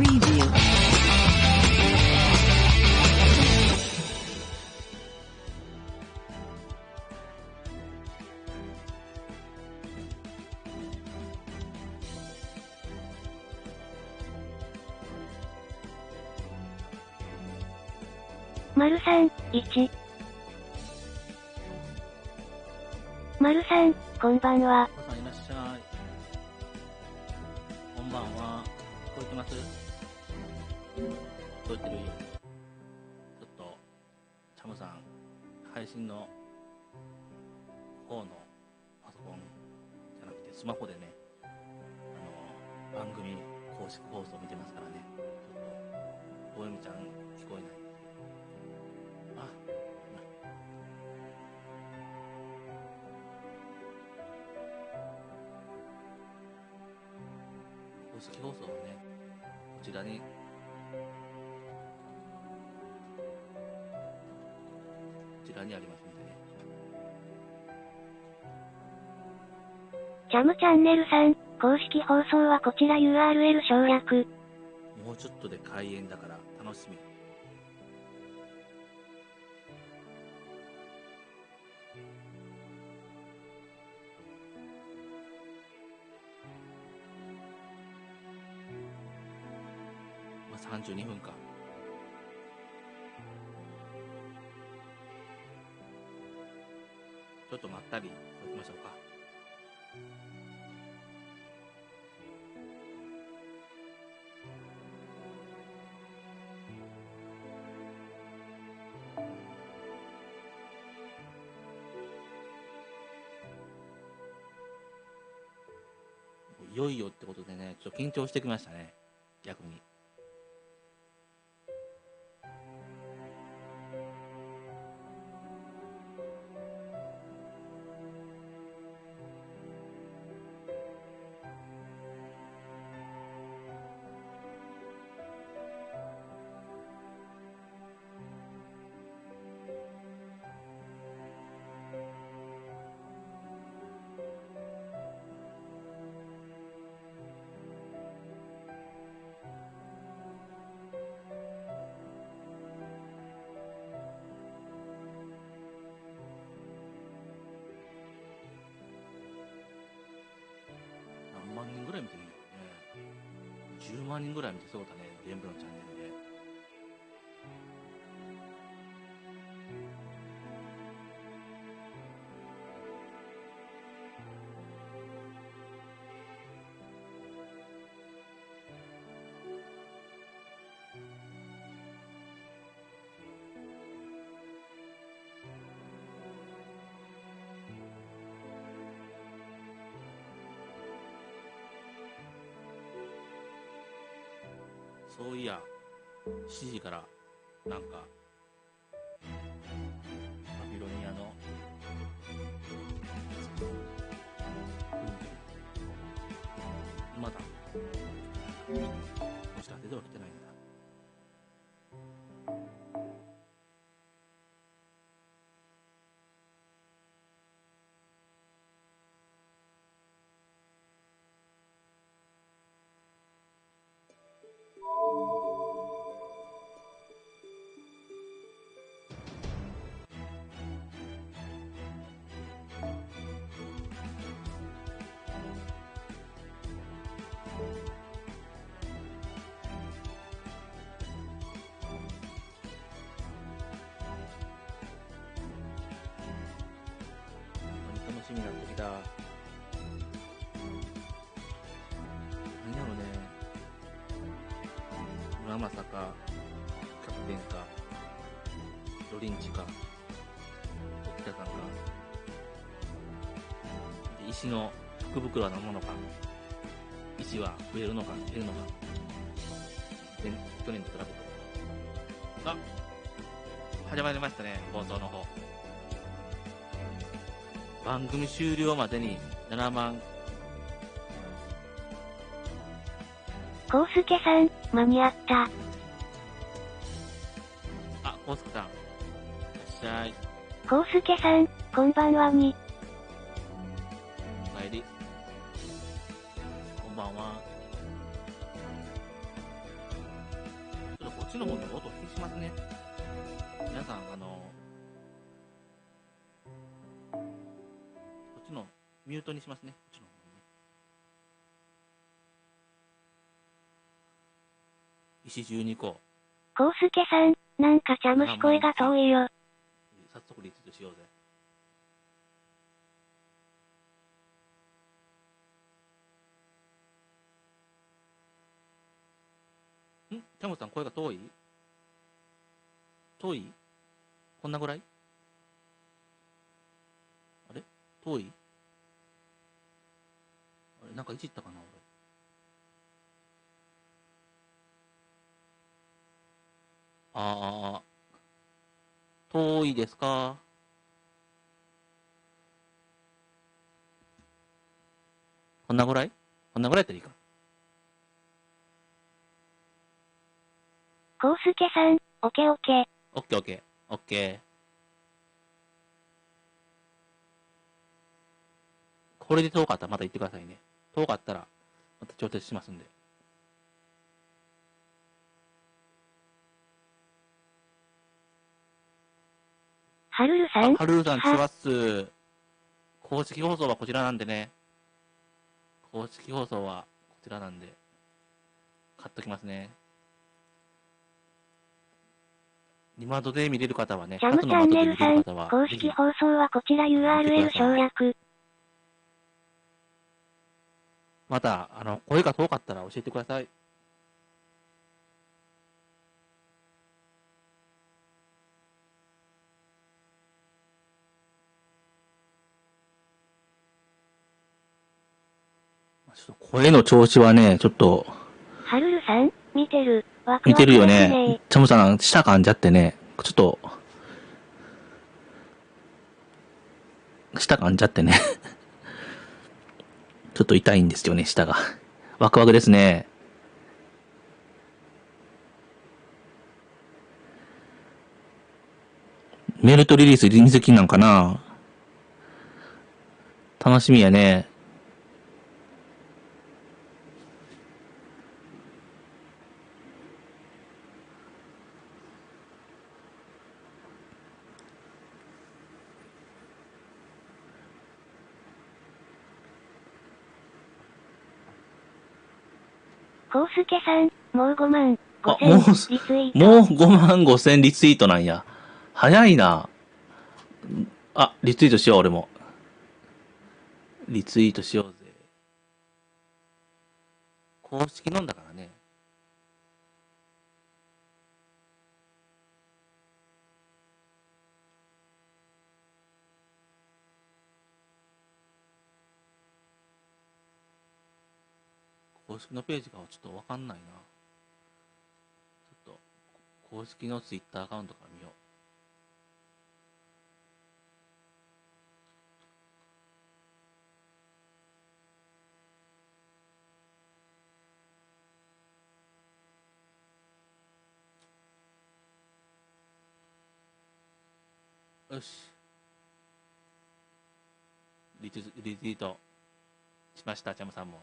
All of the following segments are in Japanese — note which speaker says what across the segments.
Speaker 1: Preview.
Speaker 2: 1。丸さん、こんばんは。
Speaker 3: おさんいらっしゃい。こんばんは。聞こえてます？聞こえてる？ちょっと、チャムさん、配信の方のパソコンじゃなくてスマホでね、番組公式放送見てますからね、ちょっと、おえみちゃん聞こえない。あ、公式放送はね、こちらにありますんでね。
Speaker 2: チャムチャンネルさん、公式放送はこちら URL 省略。
Speaker 3: もうちょっとで開演だから楽しみ。32分か。ちょっとまったりしておきましょうか。いよいよってことでね、ちょっと緊張してきましたね、逆に。何万人ぐらい見てるんだろうね。10万人ぐらい見てそうだね、全部のチャンネルで。そういや、7時からなんかバビロニアのまだお知らせでは来てないんだ。楽しみになってきた。何やろね。村正か、キャプテンか、ロリンチか、沖田さんか。で石の福袋は何なのか。石は増えるのか減るのか。で去年と比べて。あ、始まりましたね、放送の方。番組終了までに7万。
Speaker 2: コウスケさん、間に合った。
Speaker 3: あ、コウスケさん。いらっしゃい。
Speaker 2: コウスケさん、こんばんはに。
Speaker 3: おかえり。こんばんは。っちの方で音消しますね。皆さん、こっちのミュートにしますね。こっちの方にね。石12個。
Speaker 2: コウスケさん、なんかチャムシ声が遠いよ。
Speaker 3: 早速リツイートしようぜ。チャムさん声が遠い？遠い？こんなぐらい？あれ？遠い？あれなんかいじったかな俺。遠いですか？こんなぐらい？こんなぐらいやったらいいか。
Speaker 2: コウスケさん、オケオケ。
Speaker 3: オッケーオッケー。オッケー。これで遠かったらまた言ってくださいね。遠かったらまた調節しますんで。
Speaker 2: ハルルさん。
Speaker 3: ハルルさん、チワッス。公式放送はこちらなんでね。公式放送はこちらなんで。買っときますね。リマートで見れる方はね、
Speaker 2: チャムチャンネルさん、公式放送はこちら URL 省略。
Speaker 3: また、声が遠かったら教えてください。ちょっと声の調子はね、ちょっと。
Speaker 2: ハルルさん、見てる。ワクワク
Speaker 3: 見てるよね。チャムさん、舌噛んじゃってね、ちょっと、舌噛んじゃってね。ちょっと痛いんですよね、舌が。ワクワクですね。メルトリリース臨時金なんかな？楽しみやね。
Speaker 2: コウスケさん、もう5万5,000リツイート。
Speaker 3: もう5万5千リツイートなんや。早いな。あ、リツイートしよう、俺も。リツイートしようぜ。公式飲んだからね。公式のページがちょっとわかんないな。ちょっと、公式のツイッターアカウントから見よう。よし。リツイートしました、チャムさんも。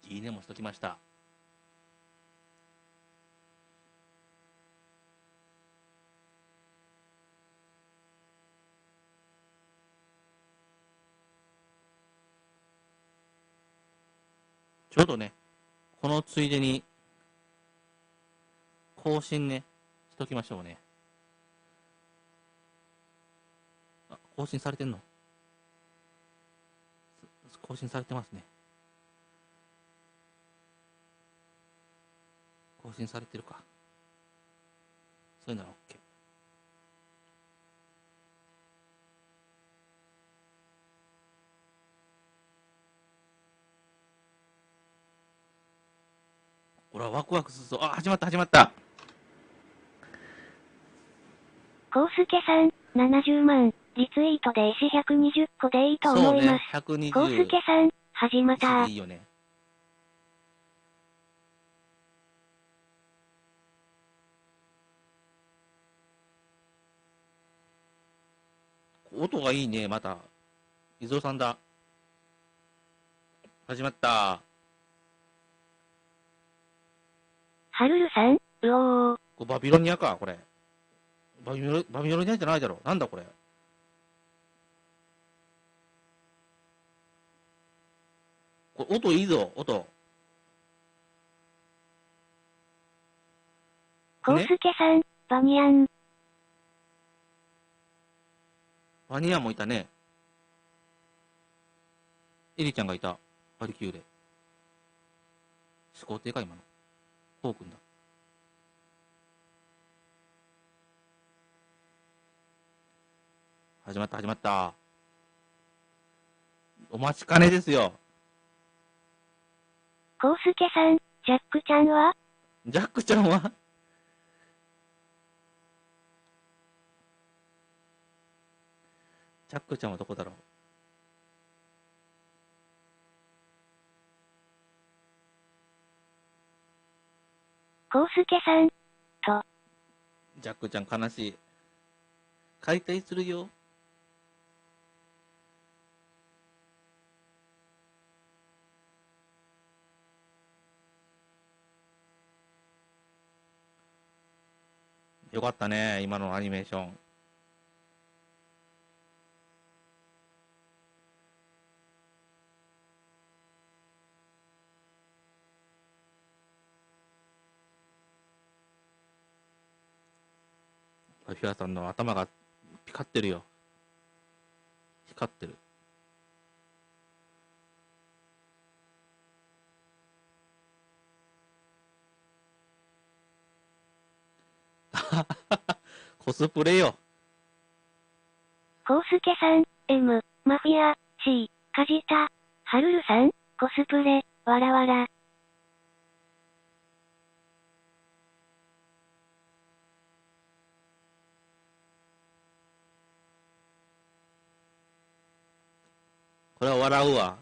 Speaker 3: いいねもしときました。ちょうどね、このついでに、更新ね、しときましょうね。あ、更新されてんの？更新されてますね。更新されてるか。そういうのは OK。俺はワクワクするぞ。あ、始まった、始まった。
Speaker 2: コウスケさん、70万、リツイートで石120個でいいと思います。
Speaker 3: そうね、120。
Speaker 2: コウスケさん、始まった。
Speaker 3: いいよね。音がいいね、また。伊蔵さんだ。始まった。
Speaker 2: はるるさん、うおー。
Speaker 3: これバビロニアか、これ。バビロニアじゃないだろ。なんだこれ。これ音いいぞ、音。
Speaker 2: コウスケさん、バニャン。
Speaker 3: バニアンもいたね。エリちゃんがいた。バリキューレ。始皇帝か、今の。コウ君だ。始まった、始まった。お待ちかねですよ。
Speaker 2: コウスケさん、ジャックちゃんは？
Speaker 3: ジャックちゃんはジャックちゃんはどこだろう。
Speaker 2: コウスケさん、と。
Speaker 3: ジャックちゃん悲しい。解体するよ。よかったね、今のアニメーション。フィアさんの頭がピカってるよ。光ってる。コスプレよ。
Speaker 2: コウスケさん、M、マフィア、C、カジタ、はるるさん、コスプレ、わらわら。
Speaker 3: これは笑うわ。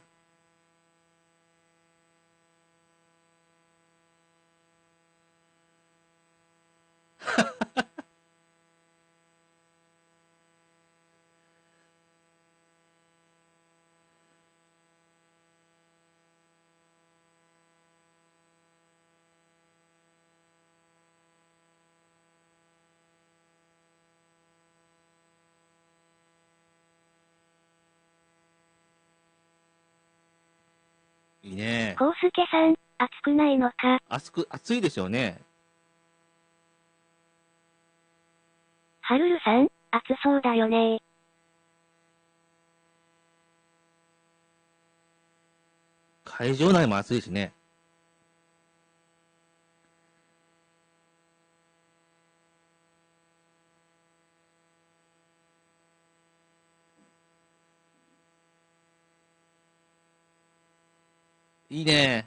Speaker 3: いいね。
Speaker 2: コウスケさん、熱くないのか？
Speaker 3: 暑いでしょうね。
Speaker 2: はるるさん、熱そうだよね。
Speaker 3: 会場内も暑いしね。いいね。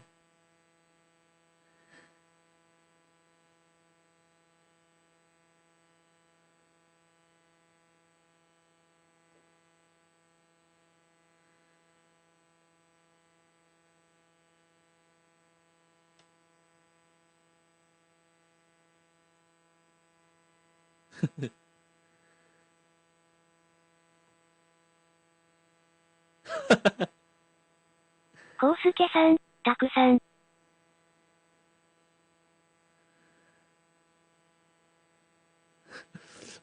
Speaker 2: コウスケさん、たくさん。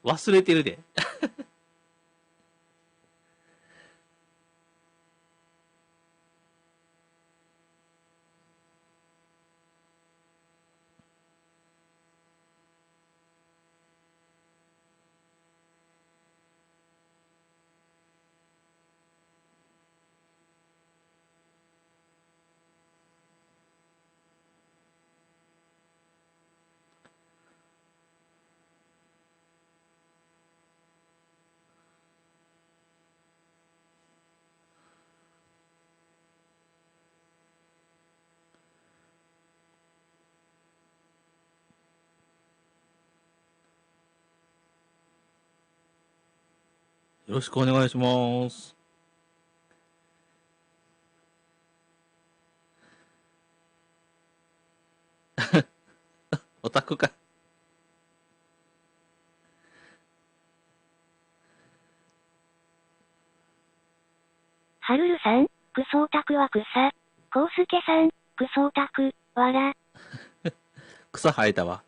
Speaker 3: 忘れてるで。よろしくお願いします。オタクか。
Speaker 2: はるるさん、クソオタクは草。コウスケさん、クソオタク、わら。
Speaker 3: 草生えたわ。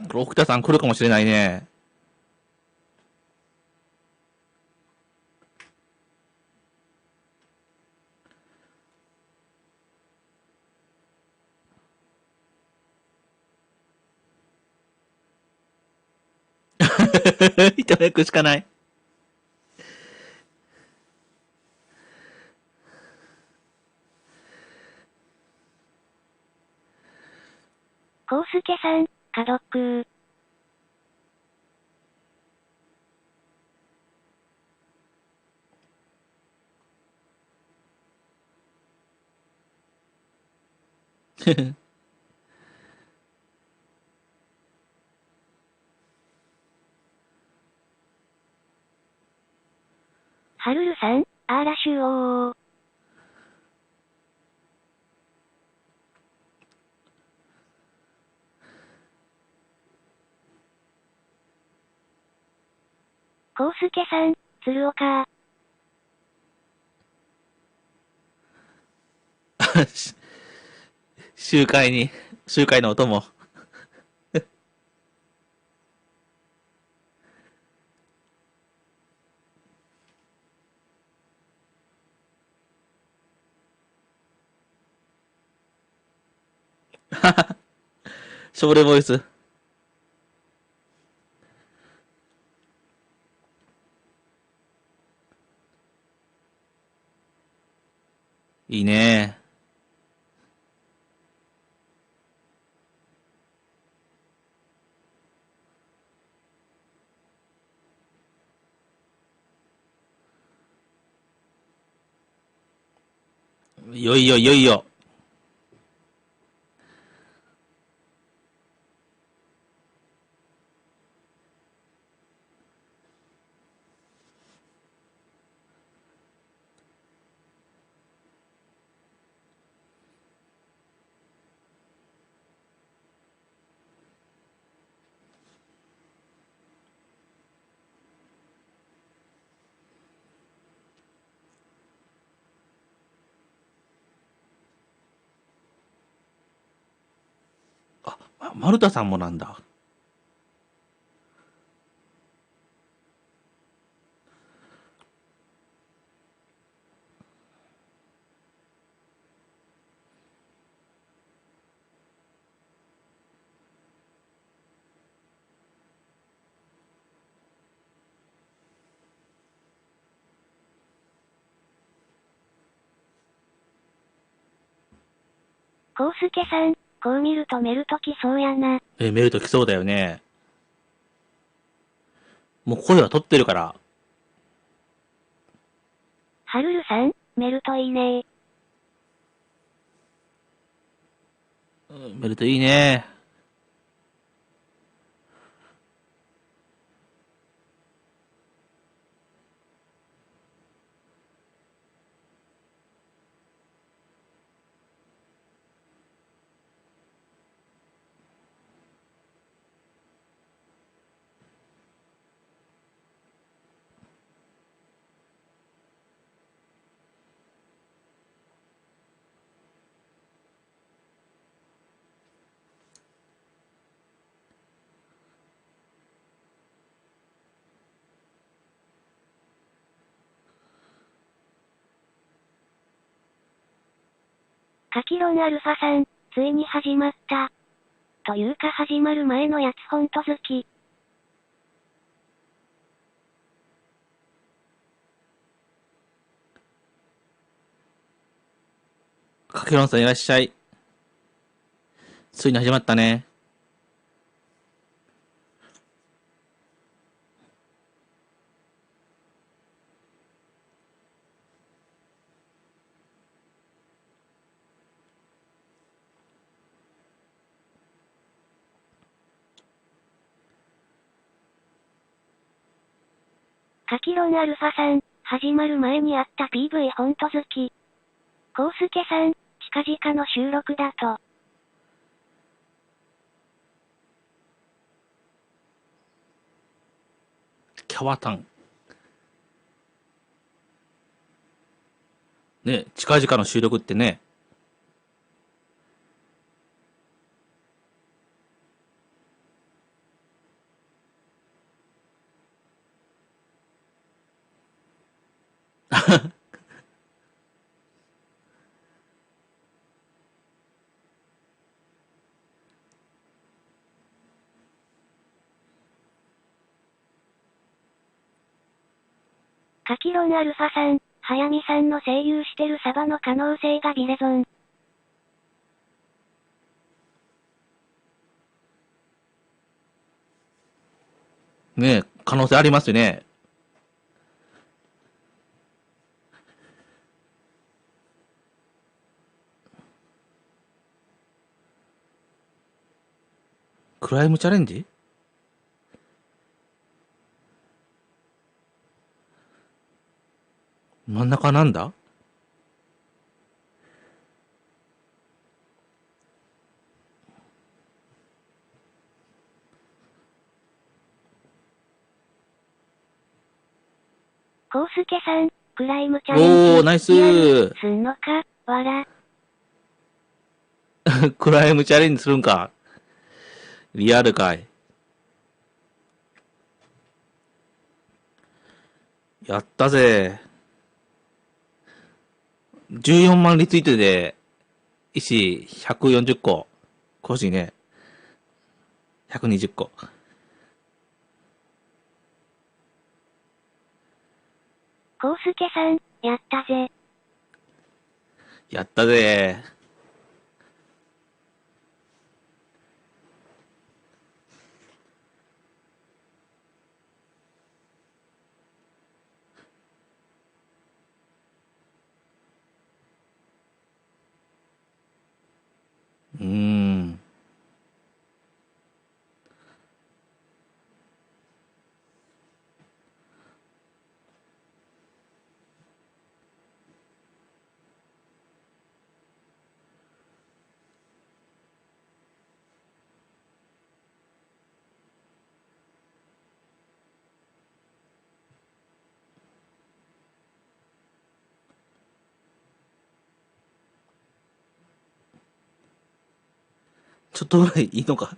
Speaker 3: これ、奥田さん来るかもしれないね。一役くしかない。
Speaker 2: コウスケさん、家族。はるるさん、アーラシュオー。コウスケさん、鶴岡。
Speaker 3: 集会のお供。ショーレボイス。いいね。いよいよいよいよ。丸田さんもなんだ。
Speaker 2: コウスケさん、こう見るとメルトきそうやな。
Speaker 3: メルト来そうだよね。もう声は取ってるから。
Speaker 2: はるるさん、メルトいいね
Speaker 3: メルトいいね。
Speaker 2: カキロンアルファさん、ついに始まった。というか始まる前のやつほんと好き。
Speaker 3: かけろんさんいらっしゃい。ついに始まったね。
Speaker 2: カキロンアルファさん、始まる前にあった PV ほんと好き。コウスケさん、近々の収録だと。
Speaker 3: キャワタン。ね、近々の収録ってね。
Speaker 2: カキロンアルファさん、早見さんの声優してるサバの可能性がビレゾン。
Speaker 3: ねえ、可能性ありますよね。クライムチャレンジ？真ん中なんだ？
Speaker 2: コウスケさん、クライムチャレンジ。
Speaker 3: おー、ナイス
Speaker 2: リアル
Speaker 3: ー。
Speaker 2: すんのか、わら。
Speaker 3: クライムチャレンジするんか。リアルかい。やったぜ。14万リツイートで、石140個。欲しいね。120個。
Speaker 2: コウスケさん、やったぜ。
Speaker 3: やったぜ。うーん。ちょっとぐらいいいのか。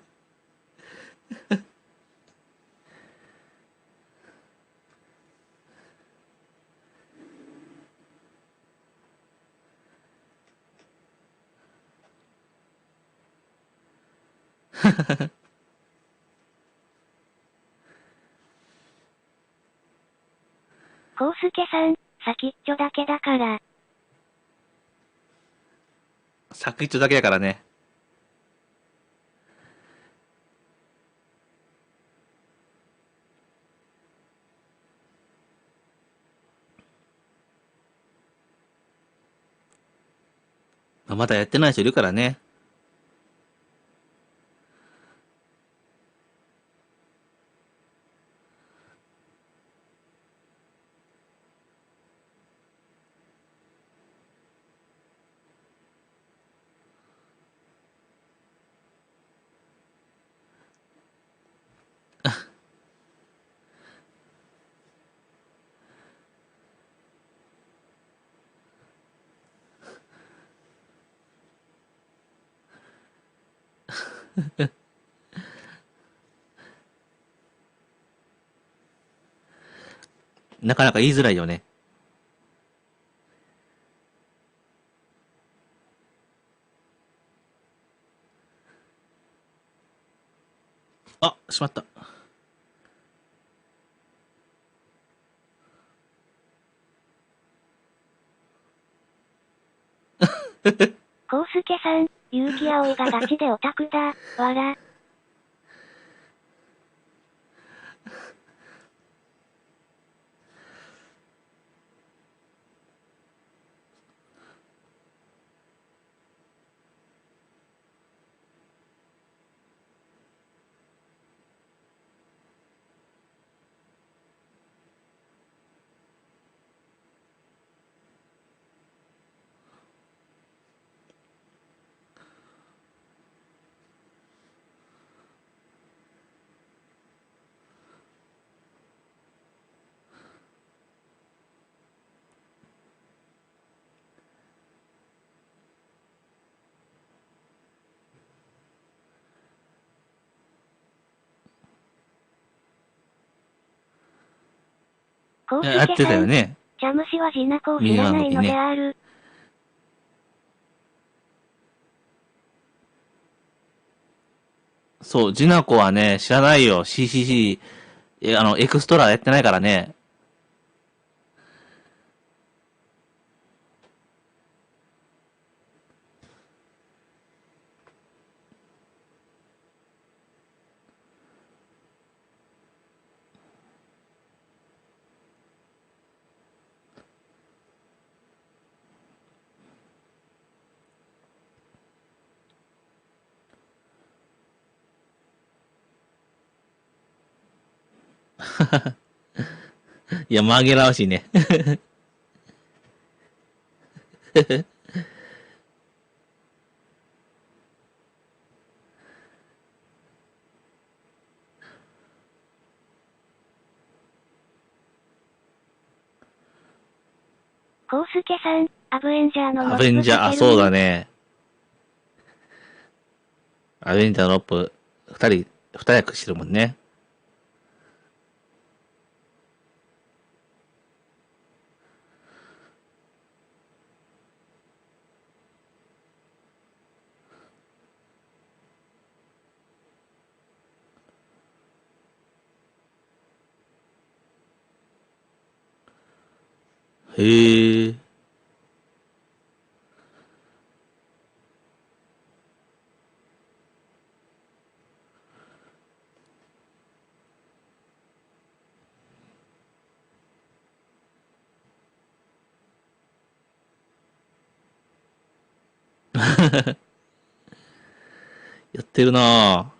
Speaker 2: コウスケさん、先っちょだけだから。
Speaker 3: 作一だけやからね。まだやってない人いるからね。なかなか言いづらいよね。あ、しまった。
Speaker 2: コウスケさん、結城葵がガチでオタクだ、わら。コウス
Speaker 3: やってた
Speaker 2: ケさん、
Speaker 3: よね。
Speaker 2: チャムシはジナコを知らないのである。
Speaker 3: そう、ジナコはね、知らないよ。CCC、エクストラやってないからね。いや、紛らわしいね。
Speaker 2: コウスケさん、アブエンジャーの
Speaker 3: ア
Speaker 2: ノップ
Speaker 3: ベンジャー、あ、
Speaker 2: かける
Speaker 3: そうだ
Speaker 2: 2。
Speaker 3: ね。アベンジャーのロップ、二役してるもんね。へえ。やってるなぁ。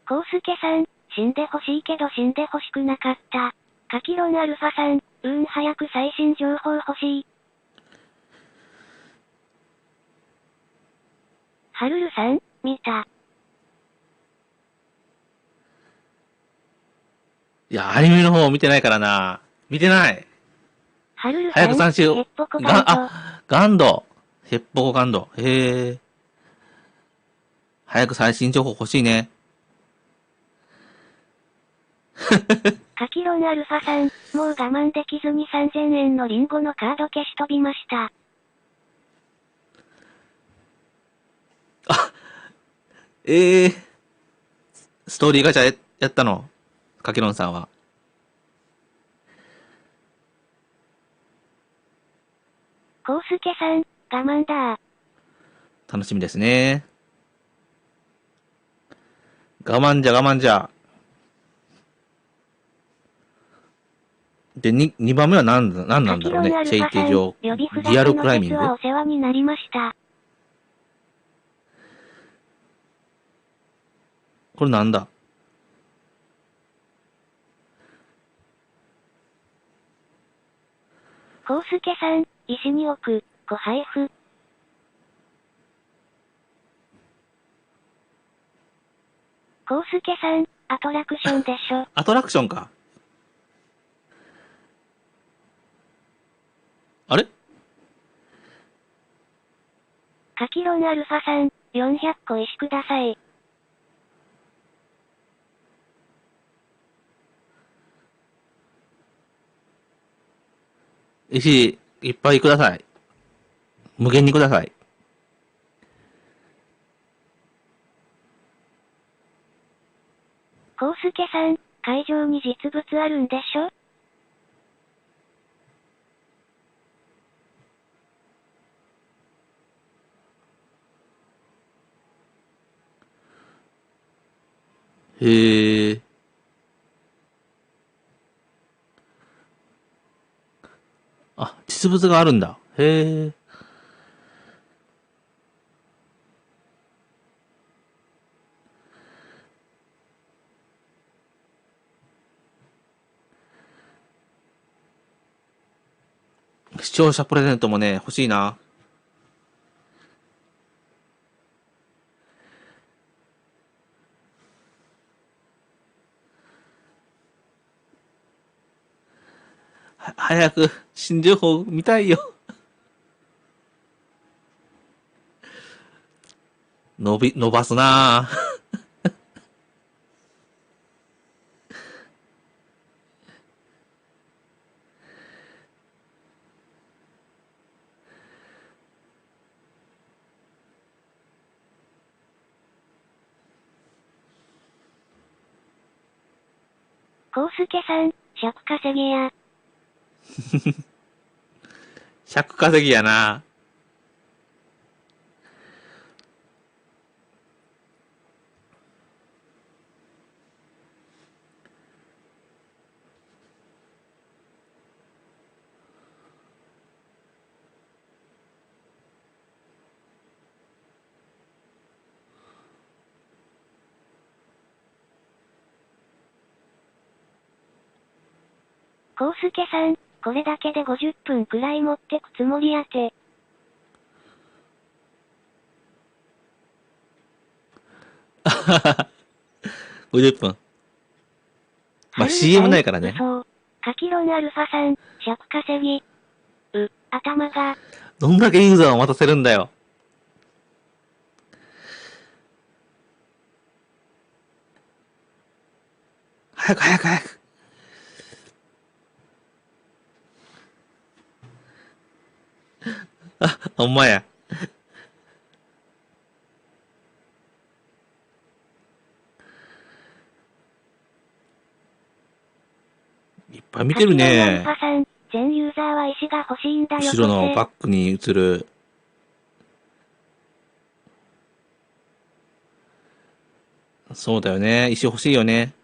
Speaker 2: コウスケさん、死んでほしいけど死んでほしくなかった。カキロンアルファさん、早く最新情報欲しい。ハルルさん、見た。
Speaker 3: いや、アニメの方見てないからな。見てない。
Speaker 2: ハルルさん、
Speaker 3: 早く三振を。
Speaker 2: ヘッポコバンド。
Speaker 3: ガンド。ヘッポコガンド。へえ。早く最新情報欲しいね。
Speaker 2: カキロンアルファさん、もう我慢できずに3000円のリンゴのカード消し飛びました。
Speaker 3: ええ。ストーリーガチャやったのかけろんさんは。
Speaker 2: コウスケさん、我慢だ。
Speaker 3: 楽しみですね。我慢じゃ我慢じゃ。で、二番目は何なんだろうね。
Speaker 2: カキロンアル
Speaker 3: チェイ
Speaker 2: ファさん、
Speaker 3: テ上。
Speaker 2: 予備札
Speaker 3: リアルク
Speaker 2: の
Speaker 3: ライミング
Speaker 2: 説はお世話になりました。
Speaker 3: これなんだ。
Speaker 2: コウスケさん、石に置く、小配布。コウスケさん、アトラクションでしょ。
Speaker 3: アトラクションか。あれ
Speaker 2: カキロンアルファさん、400個石ください。
Speaker 3: 石、いっぱいください。無限にください。
Speaker 2: コウスケさん、会場に実物あるんでしょ？
Speaker 3: へえ。あ、実物があるんだ。へえ。視聴者プレゼントもね、欲しいな。早く、新情報見たいよ。伸ばすなぁ。
Speaker 2: コウスケさん、尺稼ぎや。
Speaker 3: 尺稼ぎやな。
Speaker 2: コウスケさん、これだけで50分くらい持ってくつもりやて。
Speaker 3: 50分。まあ、CM ないからね。
Speaker 2: 嘘。カキロンアルファさん、尺稼ぎ。頭が。
Speaker 3: どんだけユーザーを待たせるんだよ。早く早く早く。あ、ほんまや。いっぱい見てるね。
Speaker 2: カキロンアルファさん、全ユーザーは石が欲しいんだよ。
Speaker 3: 後ろのバックに映る。そうだよね。石欲しいよね。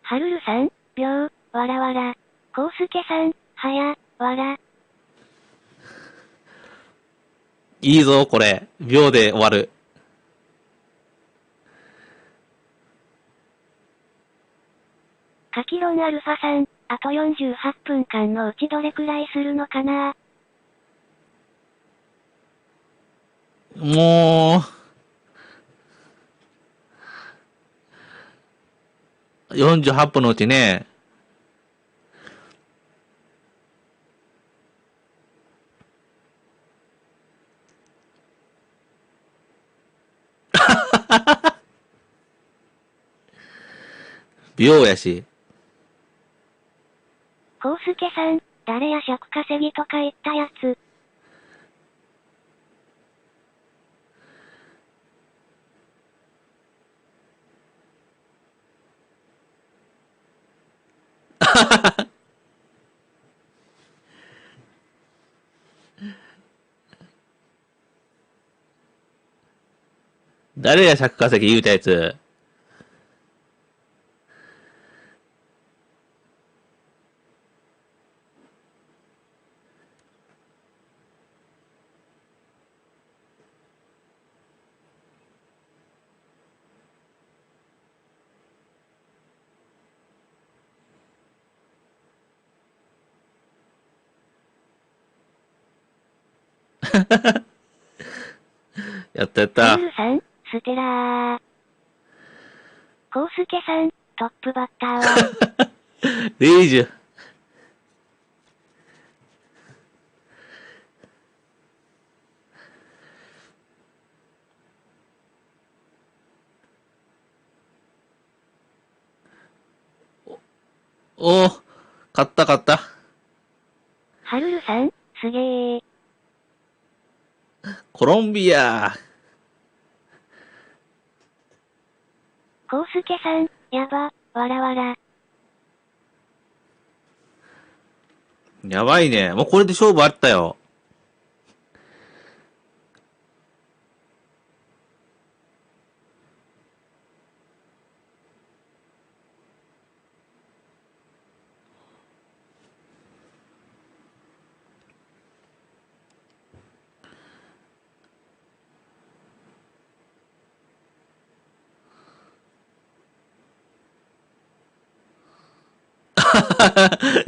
Speaker 2: はるるさん、秒、わらわら。コウスケさん、はや、わら。
Speaker 3: いいぞ、これ。秒で終わる。
Speaker 2: カキロンアルファさん、あと48分間のうちどれくらいするのかな？
Speaker 3: もう、48分のうちね、秒やし。
Speaker 2: コウスケさん、誰や尺稼ぎとか言ったやつ。
Speaker 3: 誰や尺稼ぎ言うたやつ。やったやった。
Speaker 2: はるるさん、ステラー。コウスケさん、トップバッターは。
Speaker 3: レイジュ。おー、勝った勝った。
Speaker 2: はるるさん、すげー。
Speaker 3: コロンビア。
Speaker 2: コウスケさん、やば、わらわら。
Speaker 3: やばいね。もうこれで勝負あったよ。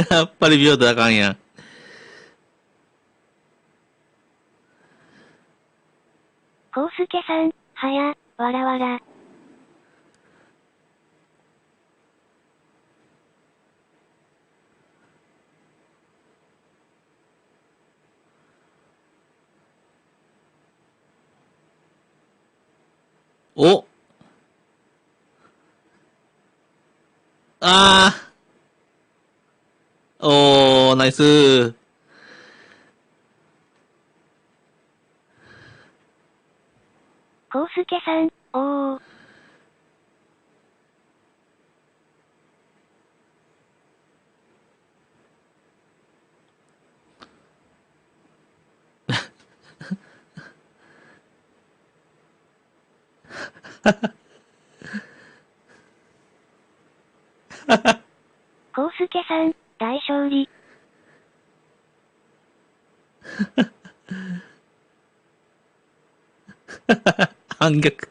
Speaker 3: やっぱり秒であかんやん。
Speaker 2: コウスケさん、はや、わらわら。
Speaker 3: おあー。おー、ナイスー。
Speaker 2: コウスケさん、おー。コウスケさん、大勝利。
Speaker 3: 反逆。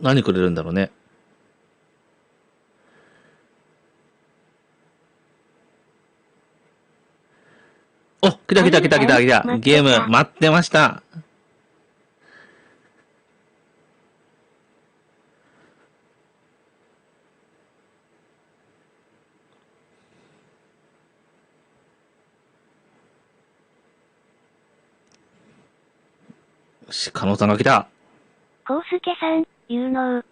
Speaker 3: 何くれるんだろうね。お、来た来た来た来た来た。ゲーム待ってました。加納さんが来た。
Speaker 2: コウスケさん、有能。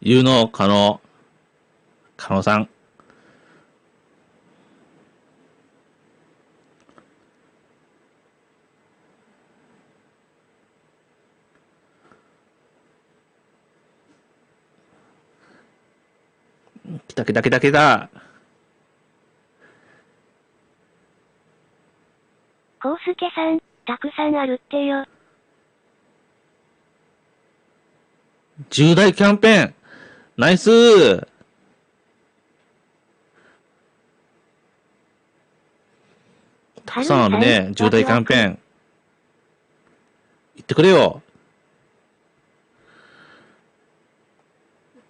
Speaker 3: 有能、加納さん。来た来た来た来た。
Speaker 2: コウスケさん、たくさんあるってよ。
Speaker 3: 10大キャンペーン。ナイスー。たくさんあるね。10大キャンペーン。言ってくれよ。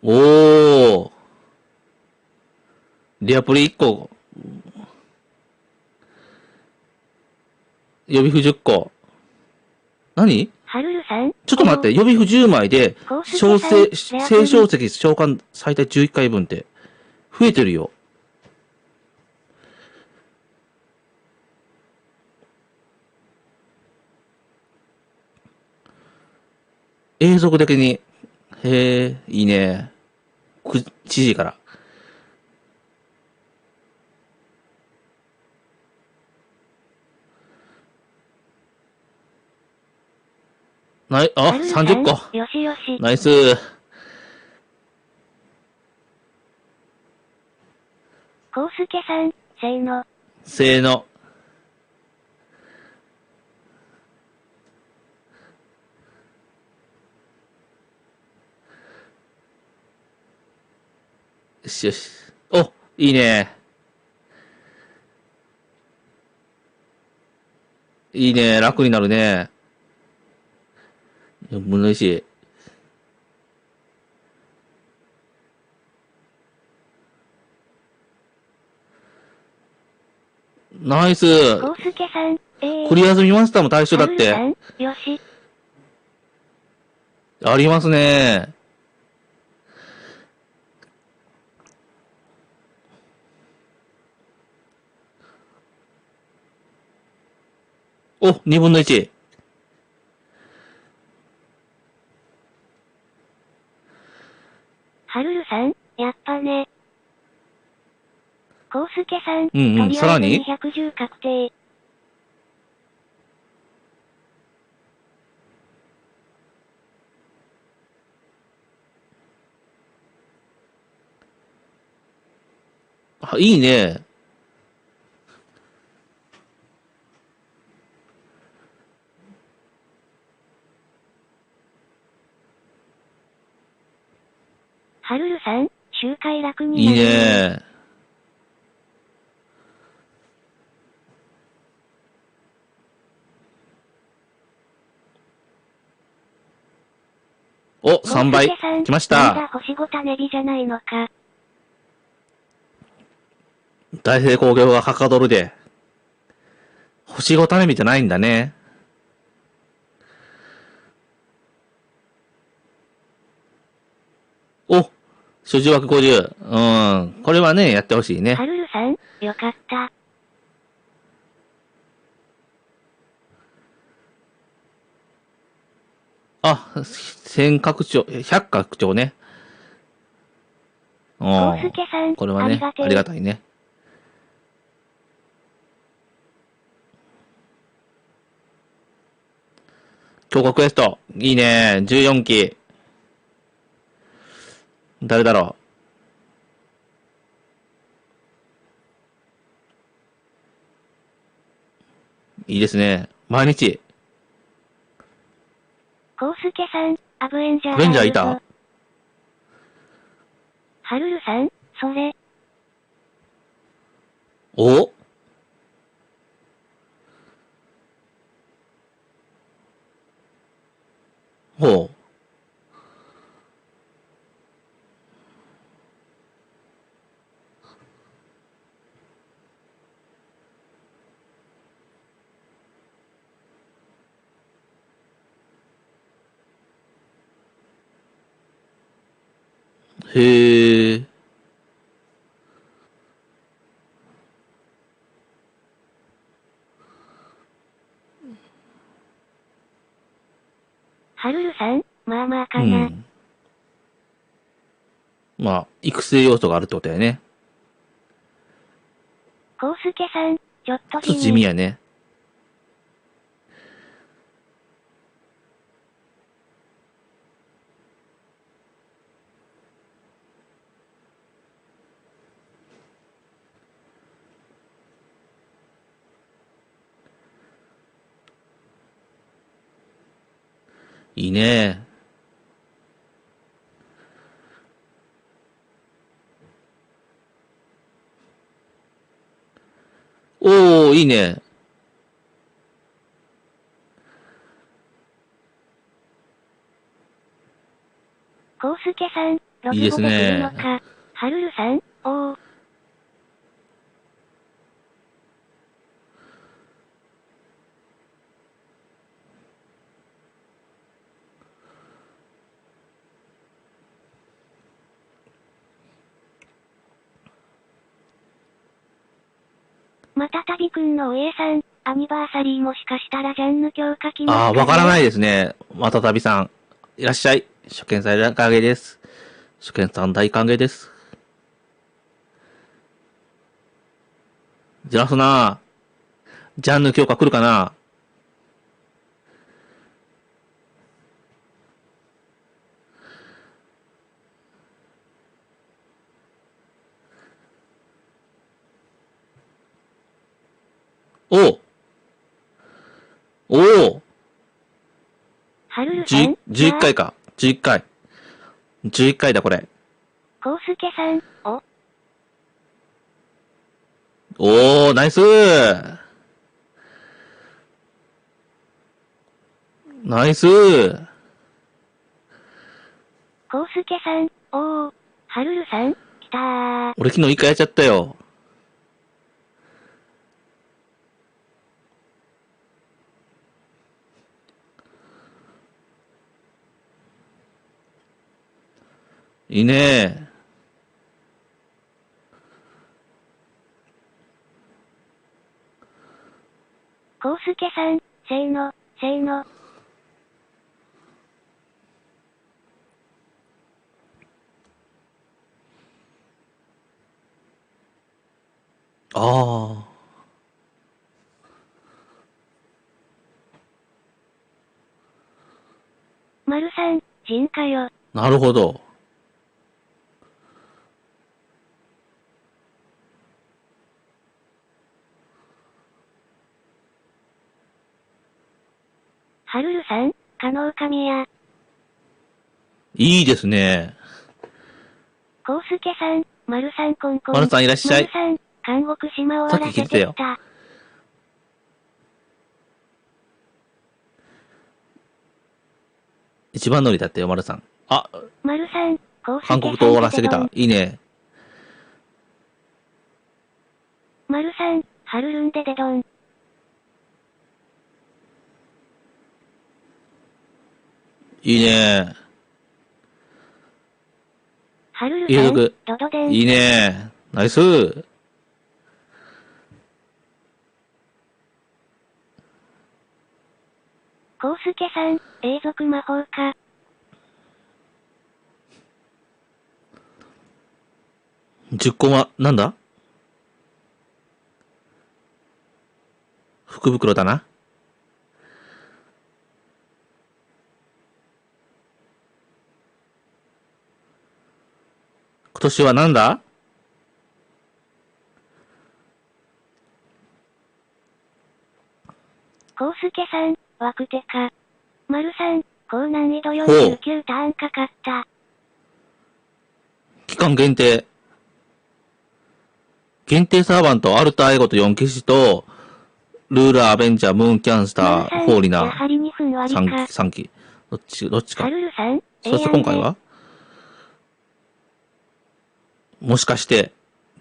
Speaker 3: おー。リアプリ1個。予備符10個。何？
Speaker 2: はるるさん
Speaker 3: ちょっと待って、予備符10枚で、清小石召喚最大11回分って、増えてるよ。永続的に。へえ、いいね。1時から。あ、30個。
Speaker 2: よしよし。
Speaker 3: ナイス。
Speaker 2: コウスケさん、せーの。
Speaker 3: せーの。よしよし。お、いいね。いいね。楽になるね。4分の1。ナイス。
Speaker 2: コウスケさん、
Speaker 3: クリア済みマスターも対象だって。
Speaker 2: よし。
Speaker 3: ありますね。お、2分の1。
Speaker 2: はるるさん、やっぱね。コウスケさん、
Speaker 3: さらに
Speaker 2: 210確定。
Speaker 3: あ、いいね。
Speaker 2: はるるさん、周回楽になる。
Speaker 3: いいね。お、3倍。来ました。
Speaker 2: まだ星5種火じゃないのか。
Speaker 3: 大成工業がはかどるで。星5種火じゃないんだね。お、所持枠50。うん。これはね、やってほしいね。
Speaker 2: はるるさん、よかった。
Speaker 3: あ、1000拡張、100拡張ね。う
Speaker 2: こう
Speaker 3: ん。
Speaker 2: すけさん、
Speaker 3: これはね、あり
Speaker 2: ありがてえ。
Speaker 3: がたいね。強化クエスト。いいね。14期。誰だろう。いいですね。毎日。
Speaker 2: こうすけさん、アブエンジャー
Speaker 3: アベンジャ
Speaker 2: がいるぞ。
Speaker 3: ーいた？
Speaker 2: はるるさん、それ、
Speaker 3: おほう。へえ。
Speaker 2: はるるさん、まあまあかな。
Speaker 3: うん。まあ、育成要素があるってことやね。
Speaker 2: こうすけさん、ちょっと
Speaker 3: ちょっと地味
Speaker 2: 地味。
Speaker 3: やね。いいね。おー、いいね。
Speaker 2: こうすけさん、ロ
Speaker 3: いいです
Speaker 2: ズボで来るの
Speaker 3: ね。
Speaker 2: か。はるるさん、おー。またたびくんのお家さん、アニバーサリーもしかしたらジャンヌ強化来ます
Speaker 3: あー、
Speaker 2: かね。
Speaker 3: わからないですね。またたびさん。いらっしゃい。初見さん大歓迎です。初見さん大歓迎です。じらすなジャンヌ強化来るかな？おおお
Speaker 2: はるるさん、
Speaker 3: 11
Speaker 2: まあ、
Speaker 3: 回か。11回。11回だ、これ。
Speaker 2: こうすけさん、お、
Speaker 3: おー、ナイスーナイスー
Speaker 2: こうすけさん、おー。はるるさん、きたー。
Speaker 3: 俺昨日1回やっちゃったよ。いいね
Speaker 2: こうすけさん、せーの、せーの。
Speaker 3: あ
Speaker 2: まるさん、人かよ。
Speaker 3: ー、なるほど。
Speaker 2: はるるさん、可能神や。
Speaker 3: いいですね。
Speaker 2: こうすけさん、まるさんコンコン。
Speaker 3: マルさんいらっしゃい。
Speaker 2: まるさん、監獄島終
Speaker 3: さっき
Speaker 2: わらせ
Speaker 3: 聞いてたよ。
Speaker 2: てきた。
Speaker 3: 一番乗りだってよ、マルさん。あ、
Speaker 2: まるさん、こうす
Speaker 3: 韓国と終
Speaker 2: けさん
Speaker 3: わらせてきた。
Speaker 2: ででどん。
Speaker 3: いいね。
Speaker 2: まるさん、はるるんででどん。
Speaker 3: いいね。
Speaker 2: はるる
Speaker 3: 継
Speaker 2: さん、
Speaker 3: 続。
Speaker 2: ドドデン。
Speaker 3: いいね。ナイス。
Speaker 2: コウスケさん、永続魔法か。
Speaker 3: 10コマ、なんだ福袋だな。今年はなんだ
Speaker 2: コウスケさん、ワクテか。丸さん、高難易度
Speaker 3: ほう。
Speaker 2: 49ターンかかった。
Speaker 3: 期間限定。限定サーバント、アルターエゴと4騎士と、ルーラー、アベンジャー、ムーンキャンスター、
Speaker 2: 丸さん、
Speaker 3: ホーリナ
Speaker 2: やはり2分割
Speaker 3: 3
Speaker 2: か。
Speaker 3: 期、3期。どっちか。
Speaker 2: はるるさん、
Speaker 3: そして今回はもしかして、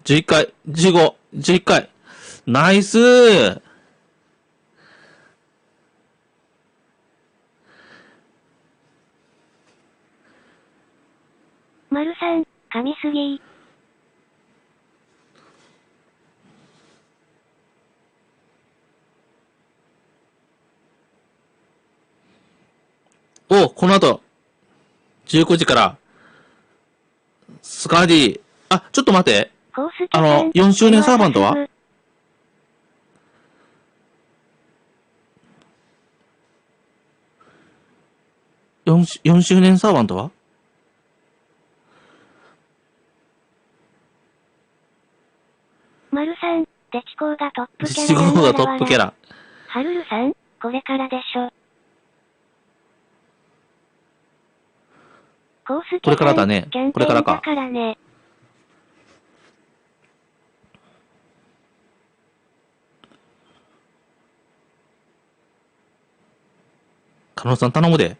Speaker 3: 11回、15、11回。ナイスー。
Speaker 2: 丸さん、噛みすぎ。
Speaker 3: お、この後、19時から、スカーディー。あ、ちょっと待って。
Speaker 2: コウスケさん、
Speaker 3: 4周年サーバントは 4 周年サーバントは
Speaker 2: 丸さん、デチコーがトップキャ
Speaker 3: 地
Speaker 2: ラやん
Speaker 3: 方がト
Speaker 2: わらわら。
Speaker 3: ップキャラ。
Speaker 2: はるるさん、これからでしょ。コウスケさん、
Speaker 3: これからだね
Speaker 2: キャン
Speaker 3: これからか
Speaker 2: ペーンだからね。
Speaker 3: カノさん頼むで。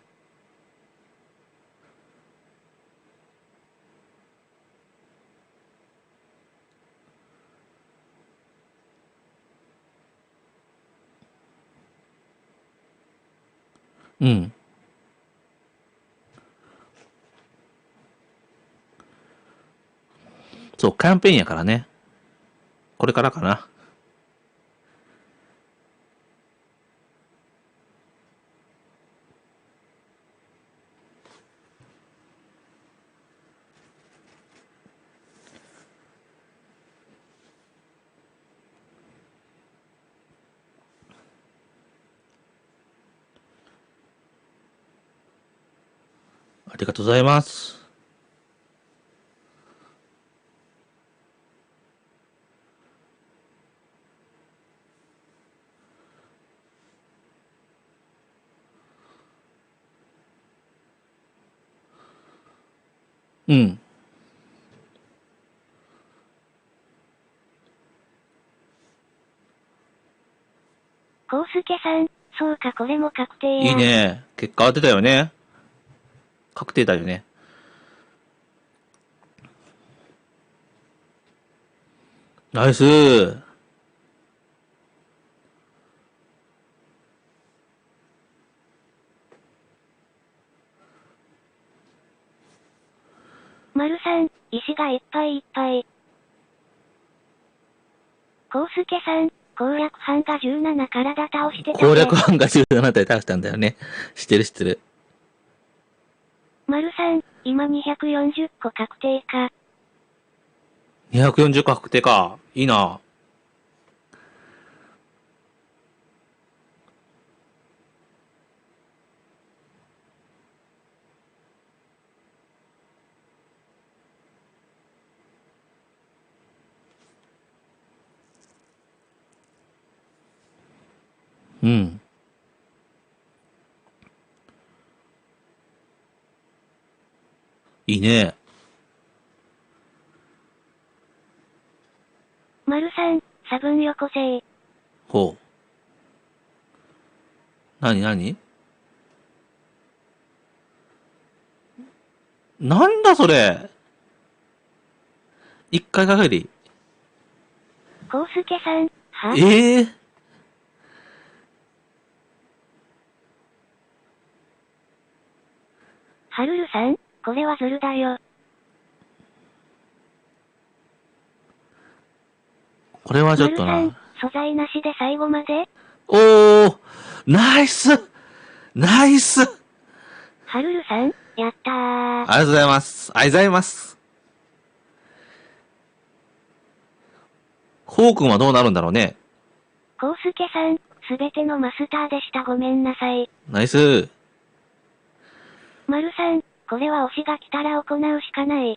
Speaker 3: うん。そう、キャンペーンやからね。これからかな。ありがとうございます。うん。
Speaker 2: コウスケさん、そうかこれも確定や。
Speaker 3: いいね。結果は出たよね。確定だよね。ナイスー。
Speaker 2: 丸さん、石がいっぱいいっぱい。コウスケさん、攻略班が17体倒してた
Speaker 3: 攻
Speaker 2: ぜ。
Speaker 3: 略班が17体倒したんだよね。知ってる知ってる。
Speaker 2: 丸さん、今240個確定か。
Speaker 3: 240個確定か。いいな。うん。いいね。
Speaker 2: 丸さん、差分よこせ。
Speaker 3: ほう。なになになんだそれ。一回限り。
Speaker 2: コウスケさん、は
Speaker 3: ええー。
Speaker 2: はるるさん、これはズルだよ。
Speaker 3: これはちょっと
Speaker 2: 丸
Speaker 3: な。
Speaker 2: さん、素材なしで最後まで。
Speaker 3: おー、ナイスナイス
Speaker 2: はるるさん、やったー。
Speaker 3: ありがとうございます。ありがとうございます。ホー君はどうなるんだろうね。
Speaker 2: コウスケさん、すべてのマスターでした。ごめんなさい。
Speaker 3: ナイス。
Speaker 2: 丸さん、これは推しが来たら行うしかない。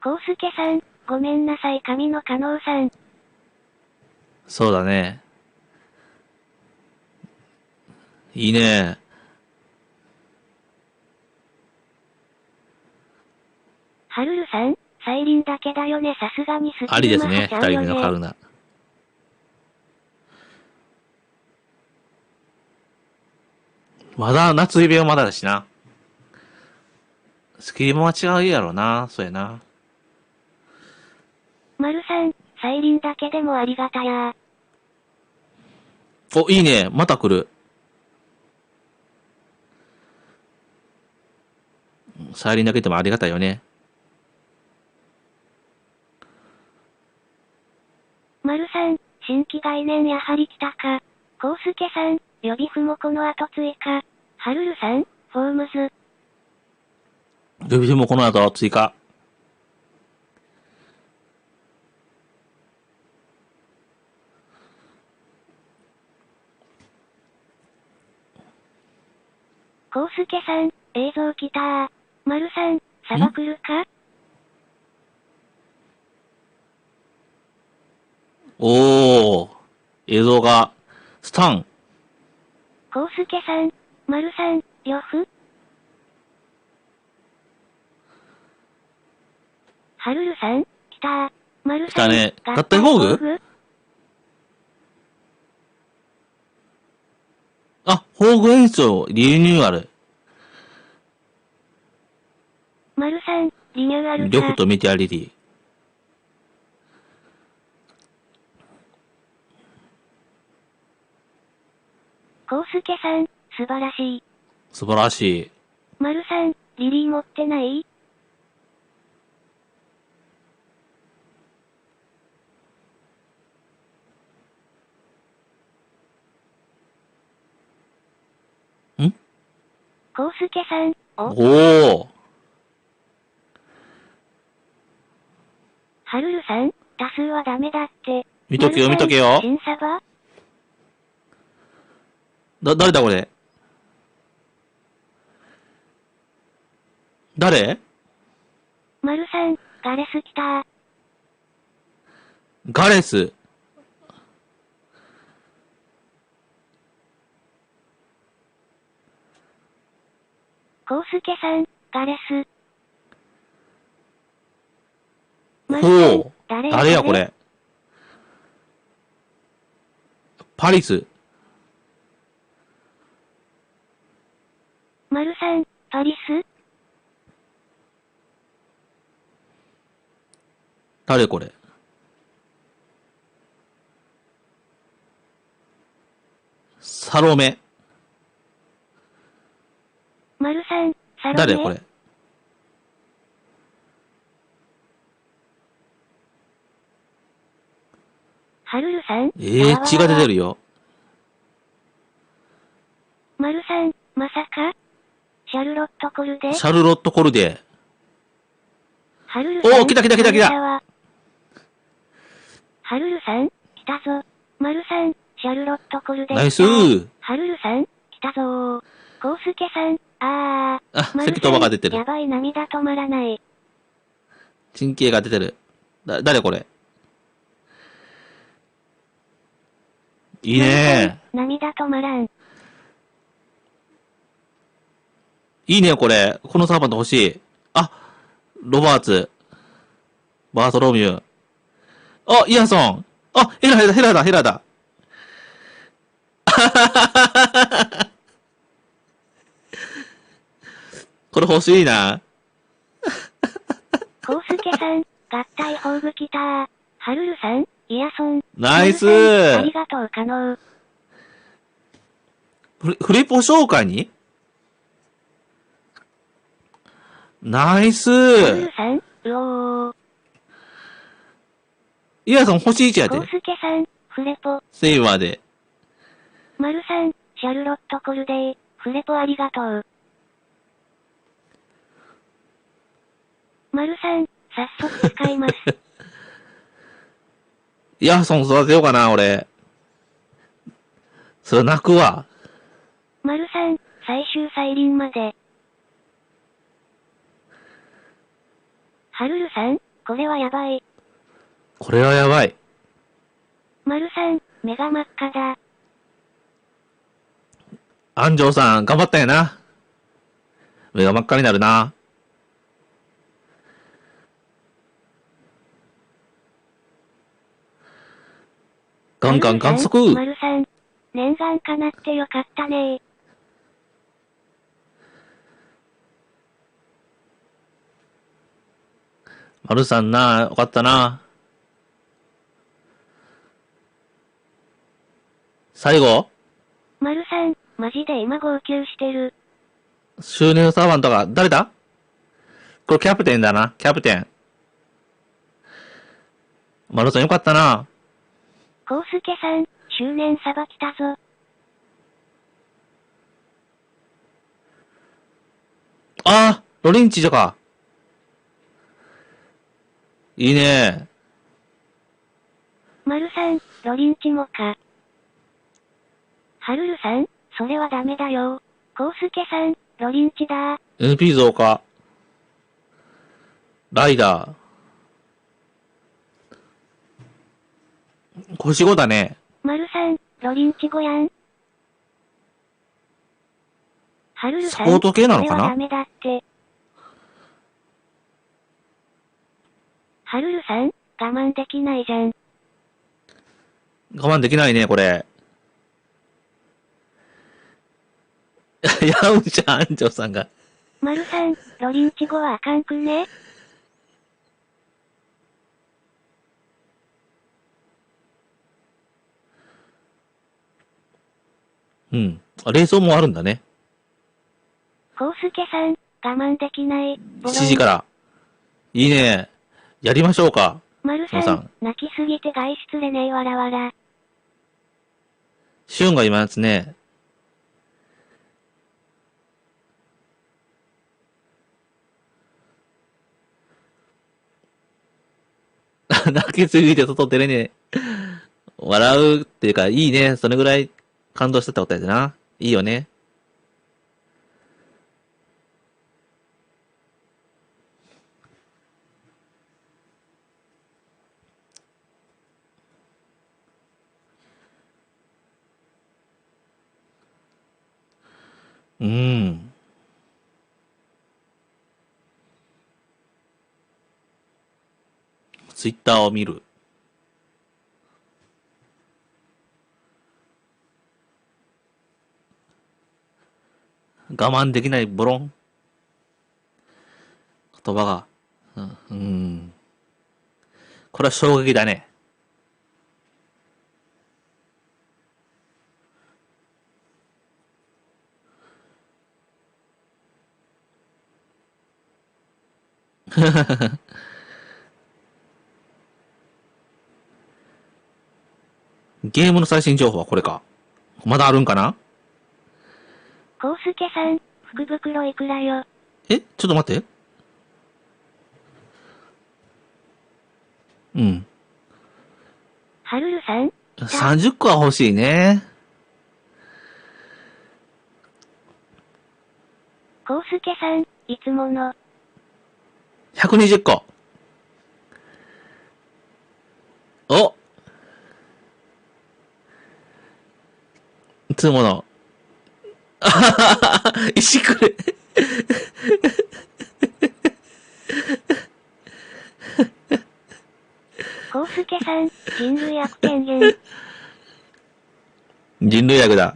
Speaker 2: コウスケさん、ごめんなさい。神の加納さん。
Speaker 3: そうだね。いいね。
Speaker 2: はるるさん、サイリンだけだよね。さすがにス
Speaker 3: あ
Speaker 2: キルマ
Speaker 3: りですね。二
Speaker 2: ハちゃうよね。
Speaker 3: 人目のカルナ。まだ、夏イベはまだだしな。スキルもは違うやろな。そうやな。
Speaker 2: 丸さん、サイリンだけでもありがたや。
Speaker 3: お、いいね。また来る。サイリンだけでもありがたいよね。
Speaker 2: 丸さん、新規概念やはり来たか。コウスケさん、予備符もこの後追加。はるるさん、フォームズ。
Speaker 3: 予備符もこの後追加。
Speaker 2: コウスケさん、映像来たー。丸さん、サバ来るか。
Speaker 3: おー。映像が、スタン。
Speaker 2: コウスケさん、丸さん、呂布。はるるさん、来たー。丸さん、
Speaker 3: 来たね。合体防具あ、宝具演奏リニューアル。
Speaker 2: 丸さん、リニューアルか。
Speaker 3: 呂布とメティアリティ。
Speaker 2: コウスケさん、素晴らしい。
Speaker 3: 素晴らしい。
Speaker 2: 丸さん、リリー持ってない？コウスケさん、
Speaker 3: おー。
Speaker 2: はるるさん、多数はダメだって。
Speaker 3: 見とけよ、見とけよ。
Speaker 2: 新サバ？
Speaker 3: 誰だこれ。誰？
Speaker 2: 丸さん、ガレス来た。
Speaker 3: ガレス。
Speaker 2: コウスケさん、ガレス。
Speaker 3: ほ
Speaker 2: 丸さん
Speaker 3: う。誰やこれ。パリス。
Speaker 2: 丸さん、パリス？
Speaker 3: 誰これ。サロメ。
Speaker 2: 丸さん、サロメ？
Speaker 3: 誰これ。
Speaker 2: はるるさん？
Speaker 3: 血が出てるよ。
Speaker 2: 丸さん、まさかシャルロット・コルデ？
Speaker 3: シャルロット・コルデ。
Speaker 2: はるるさん。
Speaker 3: おー、来た来た来た来た。
Speaker 2: はるるさん、来たぞ。丸さん、シャルロット・コルデ。
Speaker 3: ナイスー。
Speaker 2: はるるさん、来たぞー。コウスケさん、
Speaker 3: あ、石頭が出てる。
Speaker 2: やばい、涙止まらない。
Speaker 3: 神経が出てる。誰これ。いいね
Speaker 2: ー。涙止まらん。
Speaker 3: いいねこれ。このサーバント欲しい。あ、ロバーツ。バートロミュー。あ、イヤソン。あ、ヘラだ。これ欲しいな。
Speaker 2: コウスケさん、合体宝具来たー。はるるさん、イヤソン。
Speaker 3: ナイスー。
Speaker 2: ありがとう、可能。
Speaker 3: フレポ紹介にナイス
Speaker 2: はるるさん、うおー。
Speaker 3: イヤさん星1やで。
Speaker 2: コウスケさん、フレポ。
Speaker 3: セイバーで。
Speaker 2: マルさん、シャルロットコルデイ、フレポありがとう。マルさん、早速使います。
Speaker 3: イヤソン育てようかな、俺。それ泣くわ。
Speaker 2: マルさん、最終再臨まで。はるるさん、これはやばい。
Speaker 3: これはやばい。
Speaker 2: マルさん、目が真っ赤だ。
Speaker 3: 安城さん、頑張ったんやな。目が真っ赤になるな。ガンガン観測。
Speaker 2: マルさん、念願叶ってよかったねー。
Speaker 3: 丸さんな、よかったな。最後
Speaker 2: マルさん、マジで今号泣してる。
Speaker 3: 周年サーバントが、誰だこれキャプテンだな、キャプテン。丸さんよかったな。
Speaker 2: コウスケさん、執念さばきたぞ。
Speaker 3: あー、ロリンチじゃか。いいね。
Speaker 2: マルさん、ロリンチもか。はるるさん、それはダメだよ。コウスケさん、ロリンチだー。
Speaker 3: NP 増加。ライダー。星5だね。
Speaker 2: マルさん、ロリンチ5やん。はるるさん、
Speaker 3: サポート系なのかな
Speaker 2: それはダメだって。はるるさん、我慢できないじゃん。
Speaker 3: 我慢できないね、これ。やうんじゃん、安城さんが。
Speaker 2: マルさん、ロリンチ5はあかんくね？
Speaker 3: うん。あ、冷蔵もあるんだね。
Speaker 2: コウスケさん、我慢できない。ボロ
Speaker 3: 7
Speaker 2: ン。
Speaker 3: 時から。いいね。やりましょうか。
Speaker 2: マルさん、
Speaker 3: そのさん。
Speaker 2: 泣きすぎて外出れねえわらわら。
Speaker 3: シュンが今やつね。泣きすぎて外出れねえ。笑うっていうか、いいね。それぐらい感動したってことやでな。いいよね。うん。ツイッターを見る。我慢できないボロン。言葉が。うん。これは衝撃だね。ゲームの最新情報はこれか。まだあるんかな？
Speaker 2: コウスケさん、福袋いくらよ。
Speaker 3: ちょっと待って。うん。
Speaker 2: はるるさん、
Speaker 3: 30個は欲しいね。
Speaker 2: コウスケさん、いつもの。
Speaker 3: 120個。お、いつもの。あははは、石くれ。
Speaker 2: コウスケさん、人類悪権限。
Speaker 3: 人類学だ。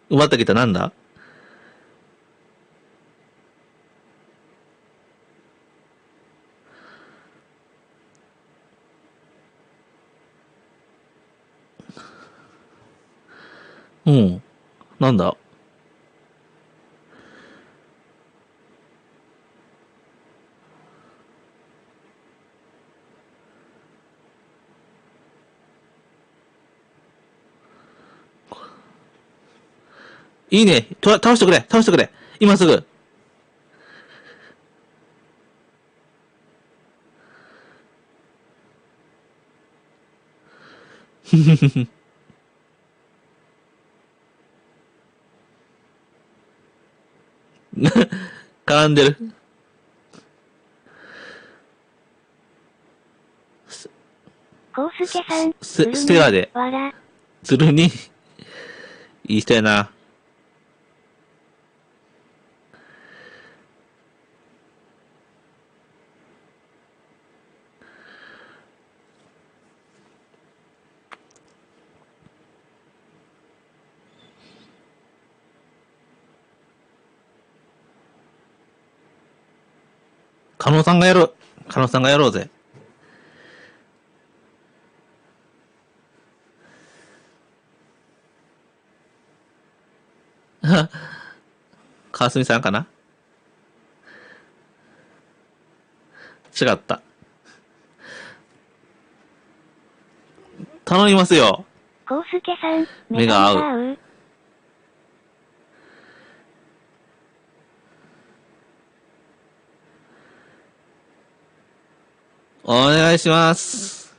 Speaker 3: 埋まったきたなんだ？うん。なんだ？いいね。倒してくれ。倒してくれ。今すぐ。絡んでる。
Speaker 2: コウスケさん、
Speaker 3: ステラで。
Speaker 2: わら。
Speaker 3: つるに。いい人やな。加納さんがやろう。加納さんがやろうぜ。川澄さんかな？違った。頼みますよ。
Speaker 2: コウスケさん、
Speaker 3: 目が合う。お願いします。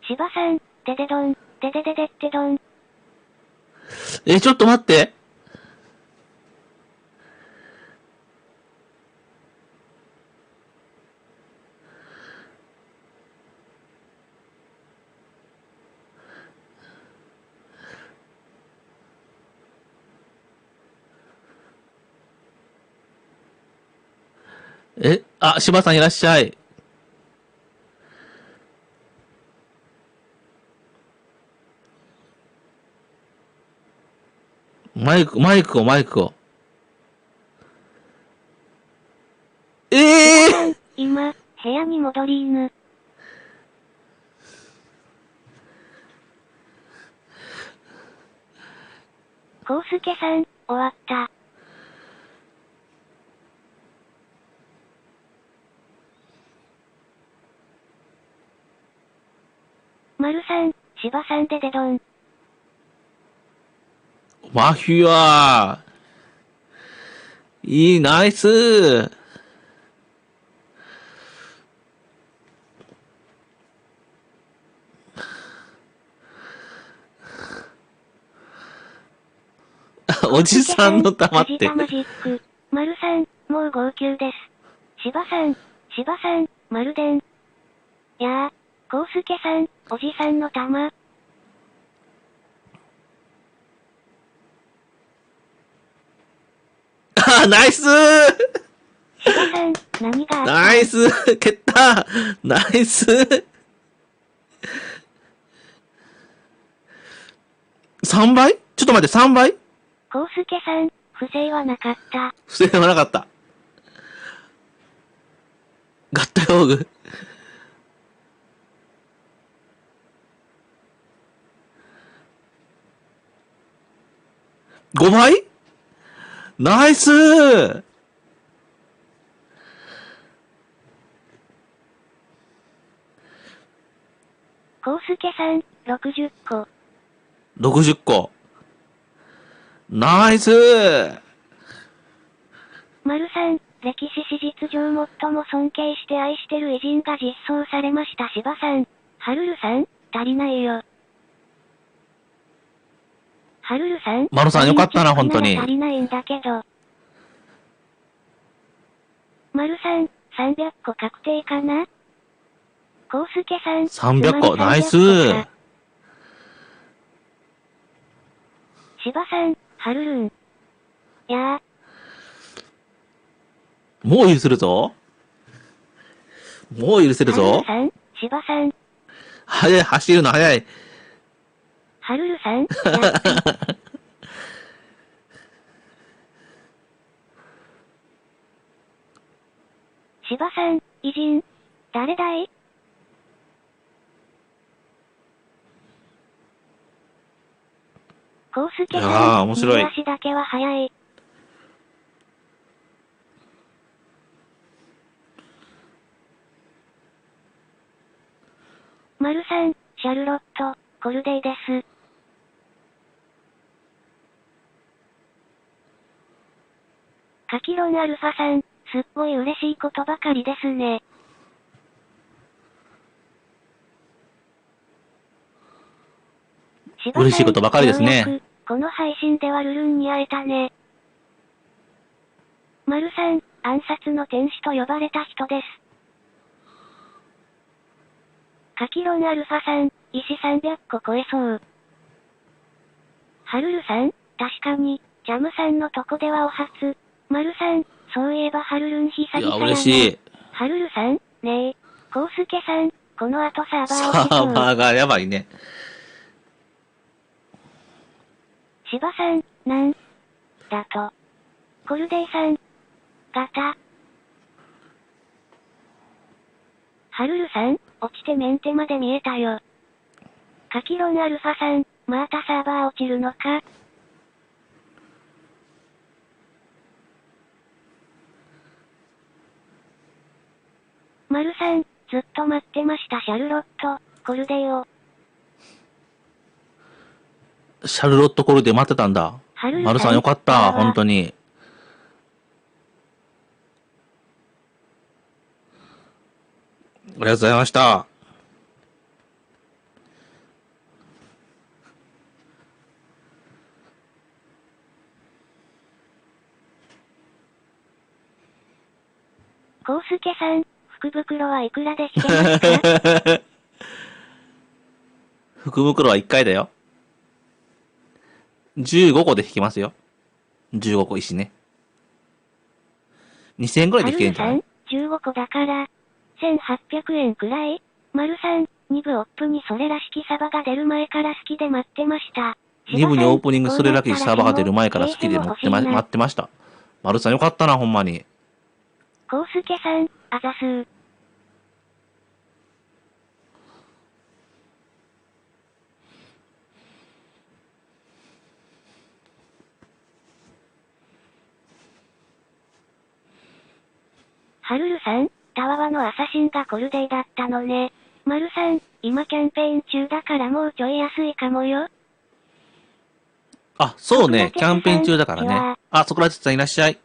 Speaker 2: 芝さん、デデドン、デデデデってドン。
Speaker 3: ちょっと待って。柴さんいらっしゃい。マイクを。
Speaker 2: 今、部屋に戻りーぬ。コウスケさん、終わった。丸さん、芝さんデデドン。
Speaker 3: マフィアいい、ナイスおじさんの玉って。
Speaker 2: マジック。丸さん、もう号泣です。芝さん、丸でん。やあ、コウスケさん、おじさんの玉。
Speaker 3: ナイス
Speaker 2: 芝さん、何があった？
Speaker 3: ナイス蹴ったナイス !3 倍ちょっと待って、3倍
Speaker 2: コウスケさん、不正はなかった。
Speaker 3: 不正はなかった。合体用具。5倍ナイスー
Speaker 2: コウスケさん、60個。
Speaker 3: 60個。ナイスー
Speaker 2: 丸さん、歴史史実上最も尊敬して愛してる偉人が実装されました。芝さん、ハルルさん、足りないよ。ハルルさん、
Speaker 3: マロさんよかったな、本当に。
Speaker 2: 足りないんだけど。丸さん、300個確定かな？コウスケさん、
Speaker 3: 300個、ナイスー
Speaker 2: 芝さん、ハルルン。やあ。
Speaker 3: もう許せるぞ。もう許せるぞ。
Speaker 2: ハルルさん、芝さん。
Speaker 3: 早い、走るの早い。
Speaker 2: はるるさん、やっぴ。芝さん、偉人。誰だい？コウスケさん、
Speaker 3: 面白い。
Speaker 2: 右足だけは速い。マルさん、シャルロット、コルデイです。カキロンアルファさん、すっごい嬉しいことばかりですね。
Speaker 3: 嬉しいことばかりですね。
Speaker 2: ようやく、この配信ではルルンに会えたね。マルさん、暗殺の天使と呼ばれた人です。カキロンアルファさん、石300個超えそう。ハルルさん、確かに、ジャムさんのとこではお初。マルさん、そういえばハルルン久々やな。
Speaker 3: 嬉しい。
Speaker 2: ハルルさん、ねえ、コウスケさん、この後サーバー
Speaker 3: サ
Speaker 2: 落ちそう。
Speaker 3: ーバーがやばいね。
Speaker 2: 芝さん、なんだと。コルデイさん、ガタ。ハルルさん、落ちてメンテまで見えたよ。カキロンアルファさん、またサーバー落ちるのか？マルさん、ずっと待ってました。シャルロット、コルデイを。
Speaker 3: シャルロットコルデ待ってたんだ。マルさんよかった、本当に。ありがとうございました。
Speaker 2: コウスケさん、福袋はいくらで引けますか？
Speaker 3: 福袋は1回だよ。15個で引きますよ。15個石ね。2000円くらいで引けるんじゃない？
Speaker 2: 15個だから、1800円くらい？マルさん、2部オープンにそれらしきサバが出る前から好きで待ってました。
Speaker 3: 2部にオープニングそれらしきサバが出る前から好きで待ってました。マルさんよかったな、ほんまに。
Speaker 2: コウスケさん、あざすー。ハルルさん、タワワのアサシンがコルデイだったのね。マルさん、今キャンペーン中だからもうちょい安いかもよ。
Speaker 3: あ、そうね、キャンペーン中だからね。あ、ソクラテスさんいらっしゃい。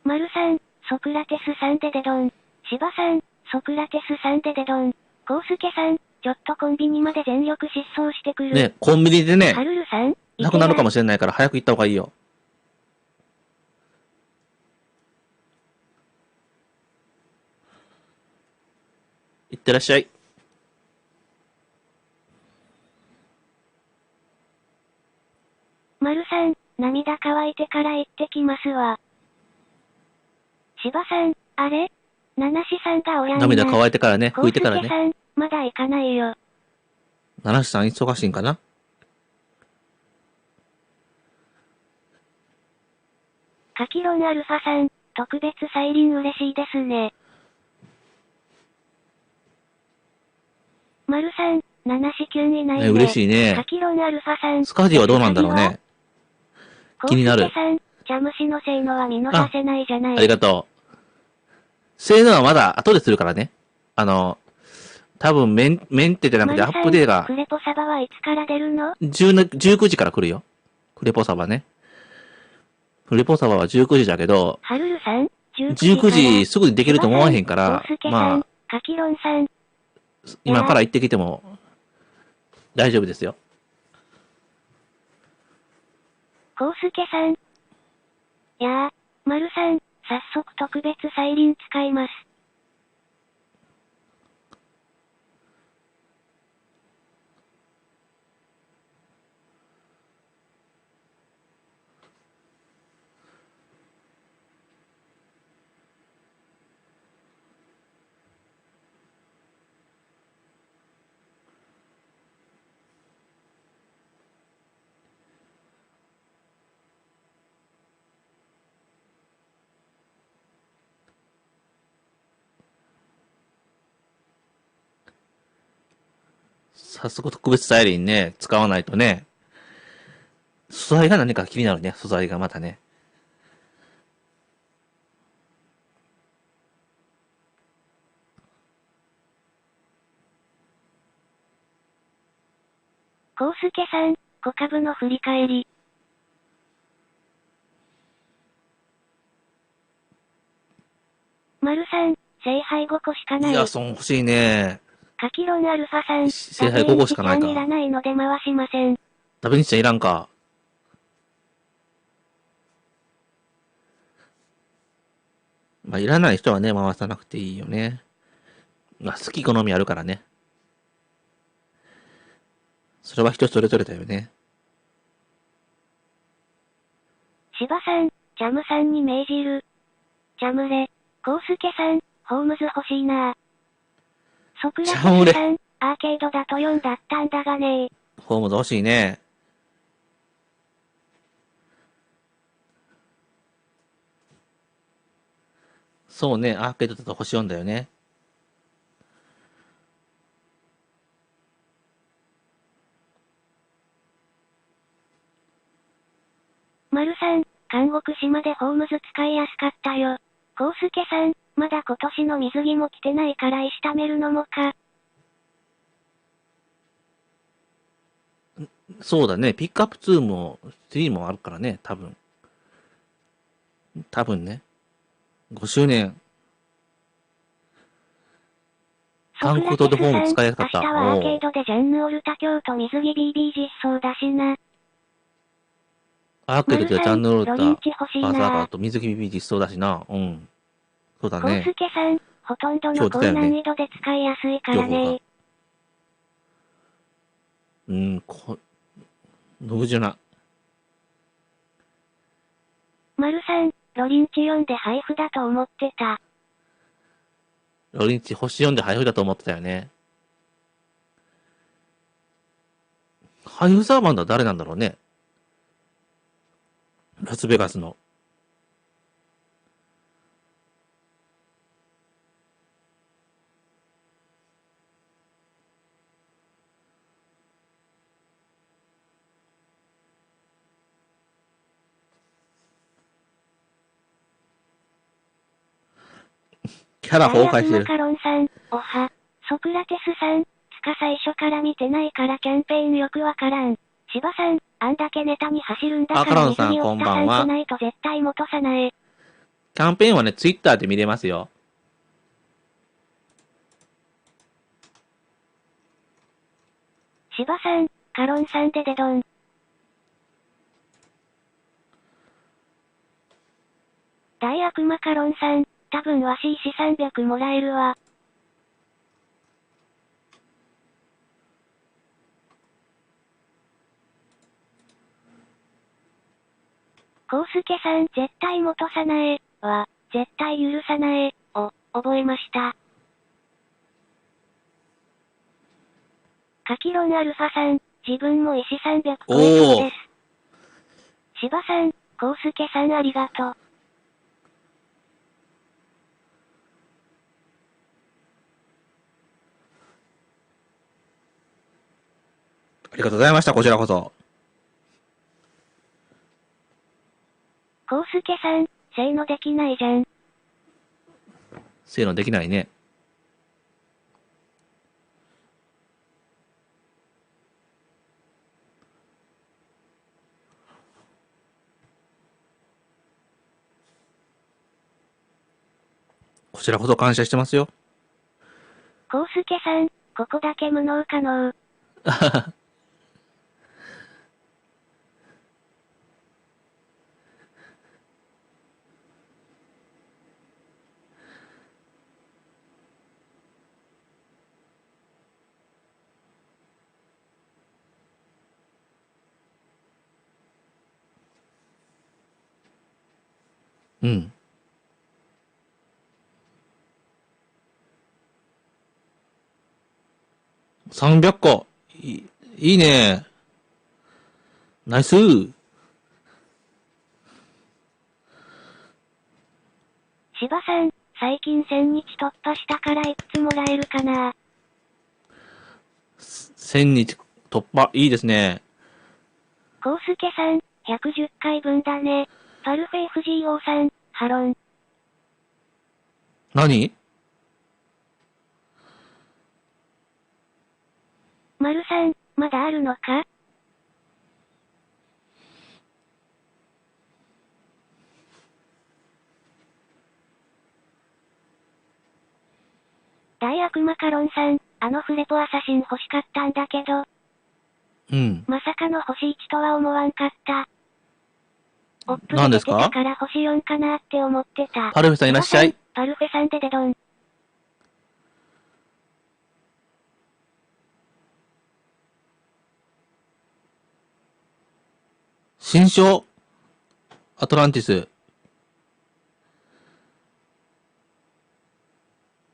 Speaker 2: マルさん、ソクラテスさんでデドン。シバさん、ソクラテスさんでデドン。コウスケさん、ちょっとコンビニまで全力疾走してくる。
Speaker 3: ね、コンビニでね、
Speaker 2: ハルルさん、
Speaker 3: なくなるかもしれないから早く行った方がいいよ。行ってらっしゃい。
Speaker 2: マルさん、涙乾いてから行ってきますわ。シバさん、あれナナシさんがおやんな。
Speaker 3: 涙乾いてからね、拭いてからね。
Speaker 2: コウスケさん、まだ行かないよ。
Speaker 3: ナナシさん忙しいんかな？
Speaker 2: カキロンアルファさん、特別再臨嬉しいですね。マルさん、ナシキュンいないね。
Speaker 3: 嬉しいね。
Speaker 2: カキロンアルファさん。
Speaker 3: スカディはどうなんだろうね。気になる。
Speaker 2: コウスケさん、ジャムシの性能は見逃せないじゃない。
Speaker 3: ありがとう。性能はまだ後でするからね。多分メンテじゃなくてアップデーが。
Speaker 2: クレポサバはいつから出るの
Speaker 3: ？19時から来るよ。クレポサバね。クレポサバは19時だけど、
Speaker 2: ハルルさん
Speaker 3: 19時すぐにできると思わへんから、まあ、
Speaker 2: カキロンさん。
Speaker 3: 今から行ってきても大丈夫ですよ。
Speaker 2: コウスケさん。やあ、マルさん、早速特別再臨使います。
Speaker 3: 早速特別サイレンね、使わないとね。素材が何か気になるね、素材がまたね。
Speaker 2: コウスケさん、小株の振り返り。丸さん、聖杯5個しかない。
Speaker 3: いや、欲しいね。
Speaker 2: カキロンアルファさん、
Speaker 3: 聖杯5個しかないか。
Speaker 2: ダベンチちゃんいらないので回しません。
Speaker 3: ダベンチちゃんいらんか。まあ、いらない人はね、回さなくていいよね。まあ、好き好みあるからね。それは人それぞれだよね。
Speaker 2: 芝さん、ジャムさんに命じる。ジャムレ、コウスケさん、ホームズ欲しいな。ソクラテスさん、アーケードだと4だったんだがね。
Speaker 3: ホームズ欲しいね。そうね、アーケードだと星4だよね。
Speaker 2: 丸さん、監獄島でホームズ使いやすかったよ。コウスケさん、まだ今年の水着も着てないから石貯めるのもか。
Speaker 3: そうだね、ピックアップ2も3もあるからね、多分。多分ね。5周年。韓国島でホーム使いやすかった。
Speaker 2: 明日はアーケードでジャンヌオルタ京都水着 BB 実装だしな。
Speaker 3: アーケードでジャンヌオルタ、
Speaker 2: パーサ
Speaker 3: ーガーと水着 BB 実装だしな。うん。そうだね。
Speaker 2: コウスケさん、ほとんどの高難易度で使いやすいからね。
Speaker 3: ノブジュナ。
Speaker 2: 丸さん、ロリンチ4で配布だと思ってた。
Speaker 3: ロリンチ星4で配布だと思ってたよね。配布サーバーの誰なんだろうね。ラスベガスの。キャラ崩壊してる。
Speaker 2: マカロンさん、おは、ソクラテスさん、つか最初から見てないからキャンペーンよくわからん。芝さん、あんだけネタに走るんだから水着を着たさんしないと絶対元さない。
Speaker 3: キャンペーンはね、ツイッターで見れますよ。
Speaker 2: 芝さん、カロンさんでデドン。大悪魔カロンさん、多分わし石300もらえるわ。コウスケさん絶対元さないは、絶対許さないを、覚えました。カキロンアルファさん、自分も石300超えそうです。芝さん、コウスケさんありがとう。
Speaker 3: ありがとうございました、こちらこそ。
Speaker 2: コウスケさん、せーのできないじゃん。
Speaker 3: せーのできないね。こちらこそ感謝してますよ。
Speaker 2: コウスケさん、ここだけ無能可能。
Speaker 3: うん。300個。いいね。ナイスー。
Speaker 2: 芝さん、最近1000日突破したからいくつもらえるかな。
Speaker 3: 1000日突破。いいですね。
Speaker 2: コウスケさん、110回分だね。パルフェ FGO さん、ハロン。
Speaker 3: 何？
Speaker 2: マルさん、まだあるのか？大悪魔カロンさん、あのフレポアサシン欲しかったんだけど。
Speaker 3: うん。
Speaker 2: まさかの星1とは思わんかった。オップで出てた
Speaker 3: 何ですか？
Speaker 2: から星4かなって思ってた。
Speaker 3: パルフェさんいらっしゃい。
Speaker 2: パルフェさんでデドン。
Speaker 3: 新章アトランティス。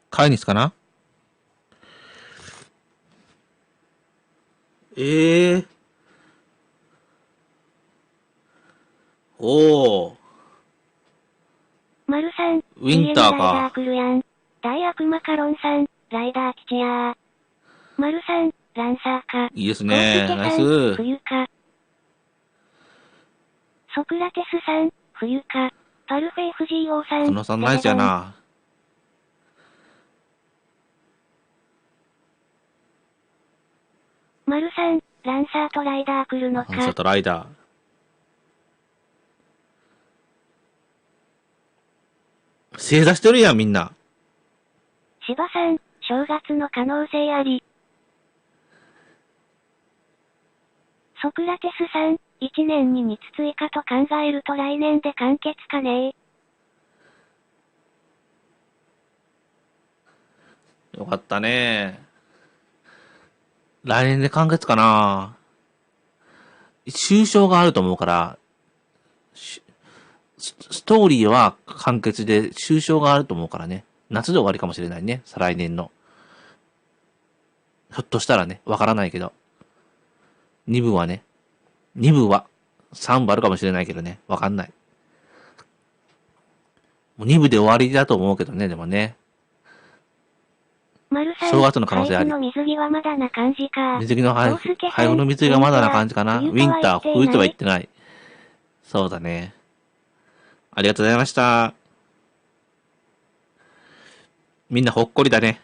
Speaker 3: カイニスかな？ええー。おー。
Speaker 2: マルさん、
Speaker 3: ウィンター
Speaker 2: TM ライダー
Speaker 3: か。
Speaker 2: 来るやん。大悪魔カロンさん、ライダー吉やー。マルさん、ランサーか。
Speaker 3: いいです
Speaker 2: コウス
Speaker 3: ね。ナイ
Speaker 2: ケさん、
Speaker 3: ス。
Speaker 2: 冬か。ソクラテスさん、冬か。パルフェ FGO さん、
Speaker 3: カノさんナイスやな。
Speaker 2: マルさん、ランサーとライダー来るのか。
Speaker 3: アンサーとライダー。正座してるやん、みんな。
Speaker 2: 芝さん、正月の可能性あり。ソクラテスさん、1年に2つ追加と考えると来年で完結かね
Speaker 3: よかったね。来年で完結かな。終章があると思うから、ストーリーは完結で終章があると思うからね。夏で終わりかもしれないね。再来年の。ひょっとしたらね、わからないけど。2部はね。2部は3部あるかもしれないけどね。わかんない。もう2部で終わりだと思うけどね、でもね。
Speaker 2: マルさん、
Speaker 3: 正月の可能性あり。
Speaker 2: 配布の水着はまだな感じか。
Speaker 3: 水着の配布
Speaker 2: コウスケさん、
Speaker 3: の水着がまだな感じかな。ウィンター、冬とは言ってない。そうだね。ありがとうございました。みんなほっこりだね。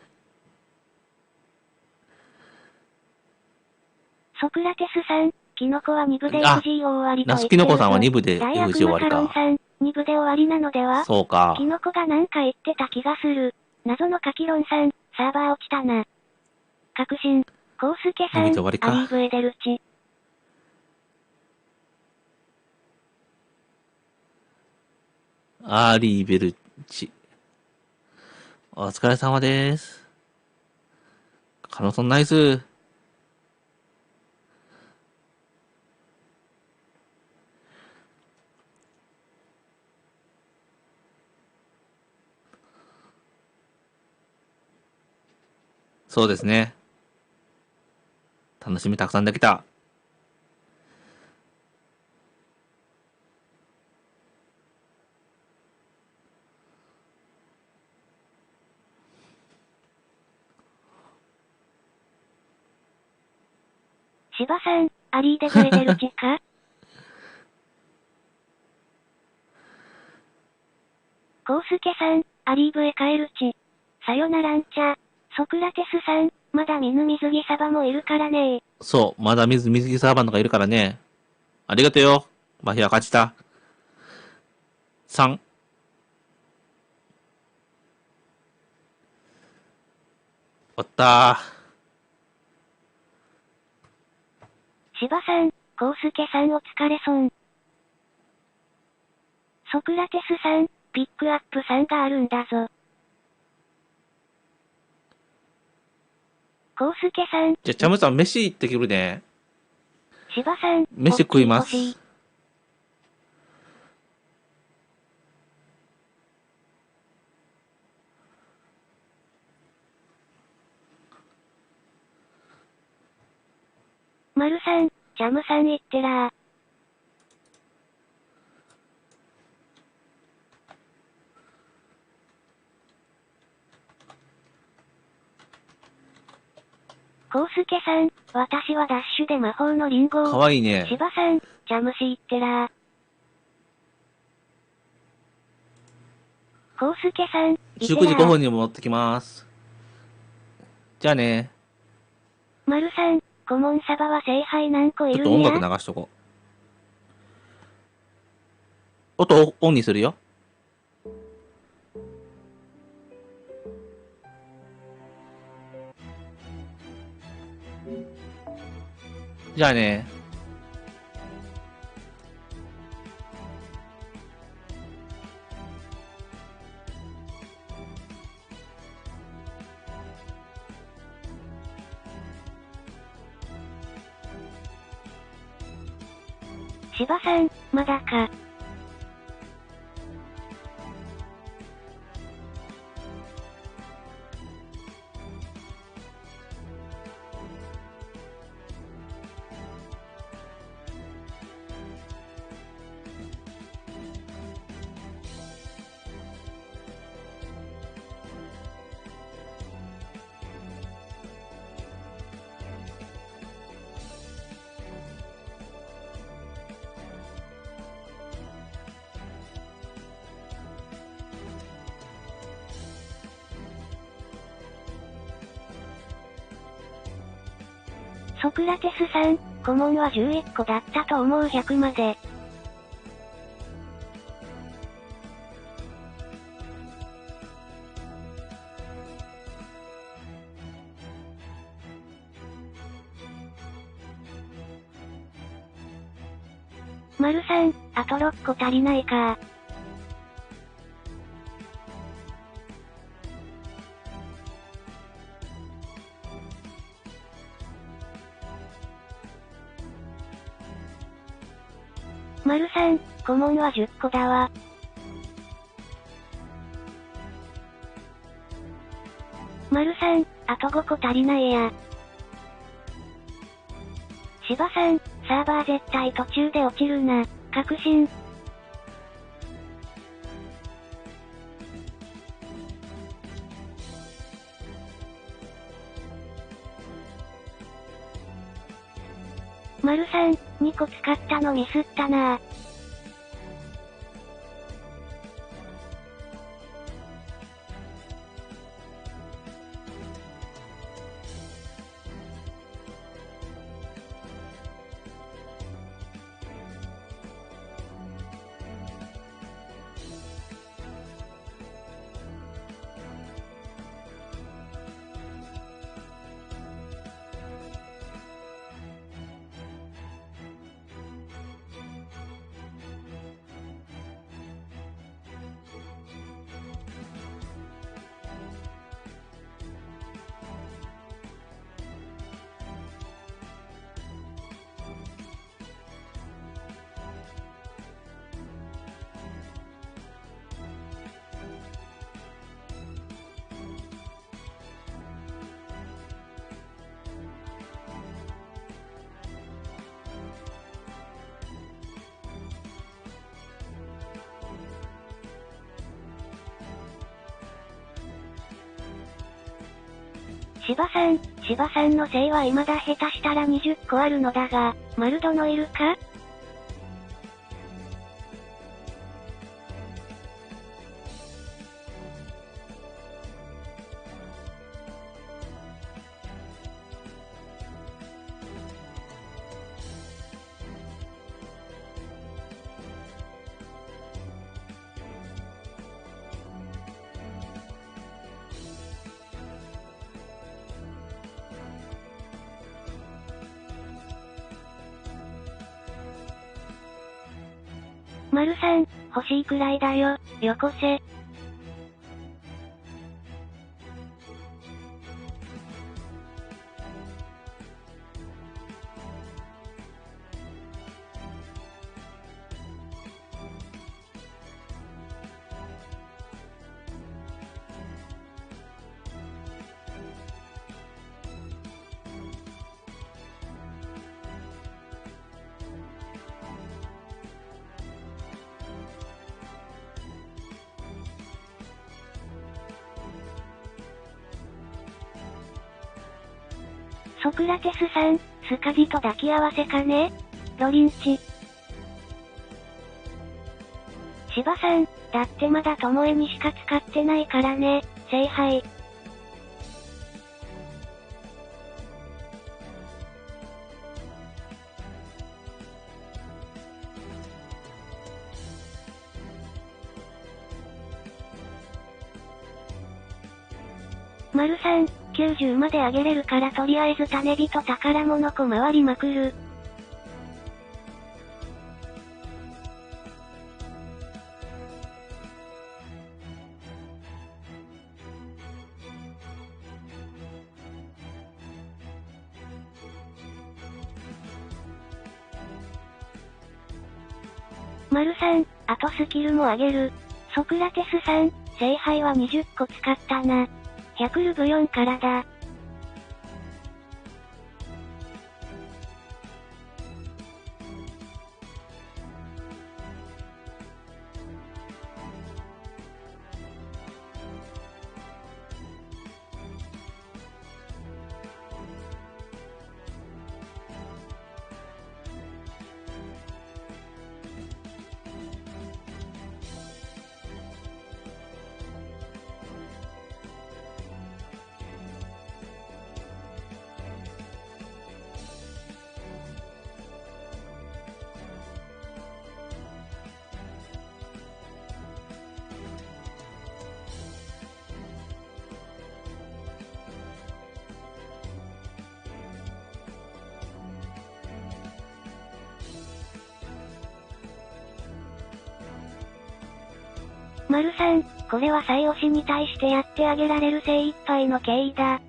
Speaker 2: ソクラテスさん、キノコは2部で
Speaker 3: あ、
Speaker 2: FGO 終わりと
Speaker 3: ナ
Speaker 2: 言ってるぞ。
Speaker 3: スキノコさんは2部で
Speaker 2: 大
Speaker 3: FG
Speaker 2: 悪魔
Speaker 3: 終わりか。
Speaker 2: カロンさん、2部で終わりなのでは？
Speaker 3: そうか。
Speaker 2: キノコがなんか言ってた気がする。謎のカキロンさん、サーバー落ちたな。確信。コウスケさ
Speaker 3: 2部で
Speaker 2: ん、
Speaker 3: 終わりか。
Speaker 2: アリーブエデルチ。
Speaker 3: アーリーベルチ。お疲れ様です。カノソンナイス。そうですね。楽しみたくさんできた。
Speaker 2: 芝さん、アリーデブエデルチか？コウスケさん、アリーブエカエルチ。さよならんちゃ。ソクラテスさん、まだ見ぬ水着サバもいるからね
Speaker 3: そう、まだ水着サーバーとかいるからね。ありがとうよ。マヒア勝ちた。3。終わった
Speaker 2: 芝さん、コウスケさんお疲れそん。ソクラテスさん、ピックアップさんがあるんだぞ。コウスケさん。
Speaker 3: じゃあ、チャムさん、飯行ってくるね。
Speaker 2: 芝さん、
Speaker 3: 飯食いま
Speaker 2: 欲しい。
Speaker 3: す。
Speaker 2: マルさん、ジャムさん言ってらー。ココウスケさん、私はダッシュで魔法のリンゴを。
Speaker 3: かわいいね。
Speaker 2: 芝さん、ジャムシーってらー。コウスケさん、
Speaker 3: 19時5分に持ってきます。じゃあね。
Speaker 2: マルさん、コモンサバは聖杯何個い
Speaker 3: ちょっと音
Speaker 2: るんや。
Speaker 3: 楽流しとこう。音オンにするよ。じゃあね。
Speaker 2: 芝さん、まだか。ソクラテスさん、コモンは11個だったと思う。100まで。マルさん、あと6個足りないか。マルさん、コモンは10個だわ。マルさん、あと5個足りないや。芝さん、サーバー絶対途中で落ちるな。確信。マルさん、2個使ったのミスったなぁ。芝さんのせいは未だ下手したら20個あるのだが、マルドのいるか？マルさん、欲しいくらいだよ、よこせ。ソクラテスさん、スカジと抱き合わせかね？ロリンチ。芝さん、だってまだ巴にしか使ってないからね、聖杯。丸3、90まで上げれるからとりあえず種火と宝物庫回りまくる。丸3、あとスキルも上げる。ソクラテスさん、聖杯は20個使ったな。100ルブ4からだ。丸3、これは最推しに対してやってあげられる精一杯の敬意だ。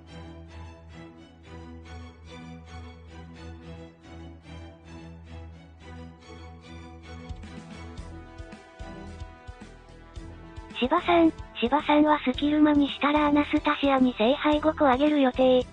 Speaker 2: 芝さんはスキルマにしたらアナスタシアに聖杯5個あげる予定。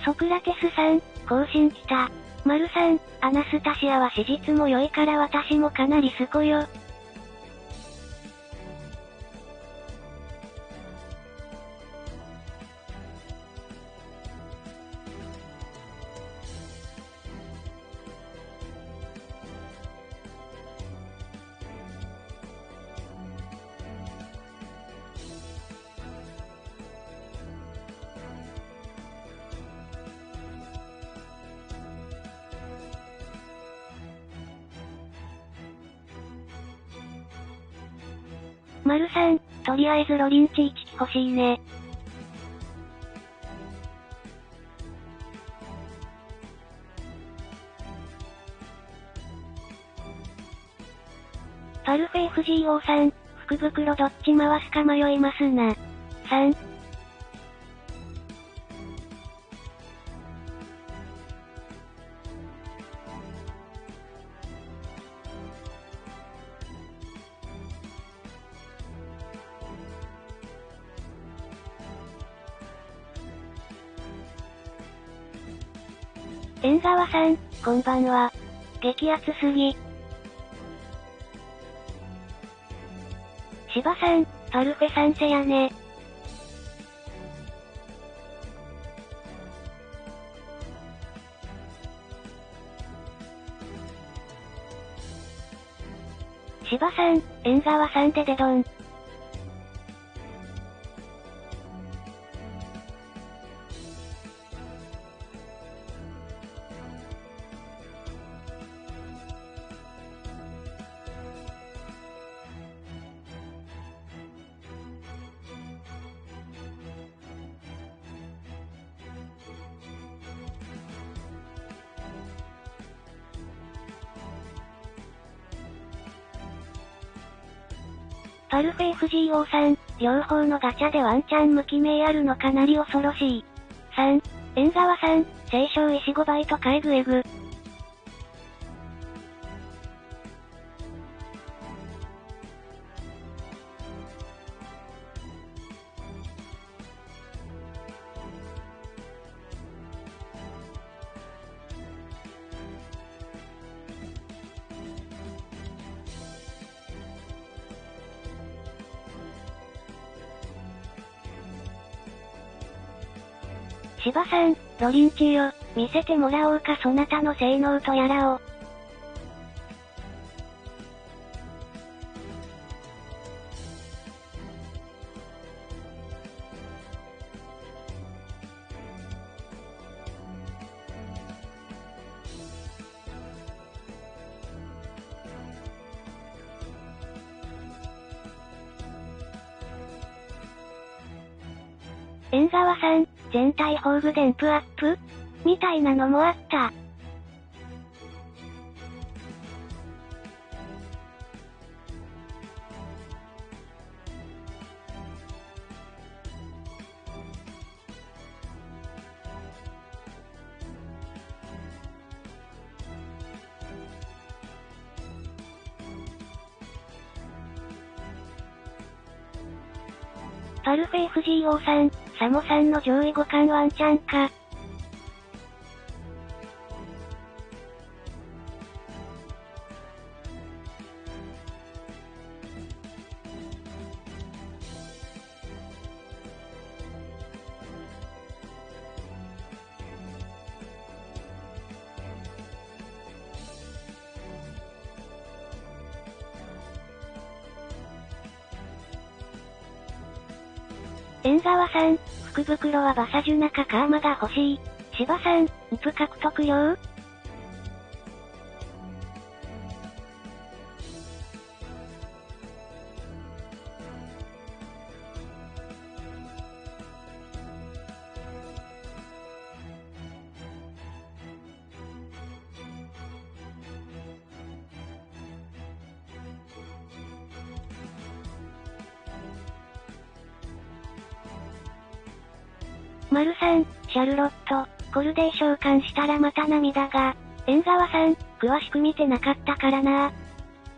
Speaker 2: ソクラテスさん、更新来た。丸3、アナスタシアは史実も良いから私もかなりすこよ。丸3、とりあえずロリンチ1機欲しいね。パルフェ FGO さん、福袋どっち回すか迷いますな。3。縁側さん、こんばんは。激アツすぎ。芝さん、パルフェ賛成やね。芝さん、縁側さんでデドン。パルフェ FGO さん、両方のガチャでワンチャン無記名あるのかなり恐ろしい。3、縁側さん、聖書石5倍とかエグエグ。芝さん、ロリンチよ、見せてもらおうかそなたの性能とやらを。縁側さん、全体宝具電プアップみたいなのもあった。パルフェ FGO さん、サモさんの上位互換ワンチャンか。縁側さん、福袋はバサジュナかカーマが欲しい。芝さん、ウプ獲得用？丸さん、シャルロット、コルデイ召喚したらまた涙が。縁側さん、詳しく見てなかったからな。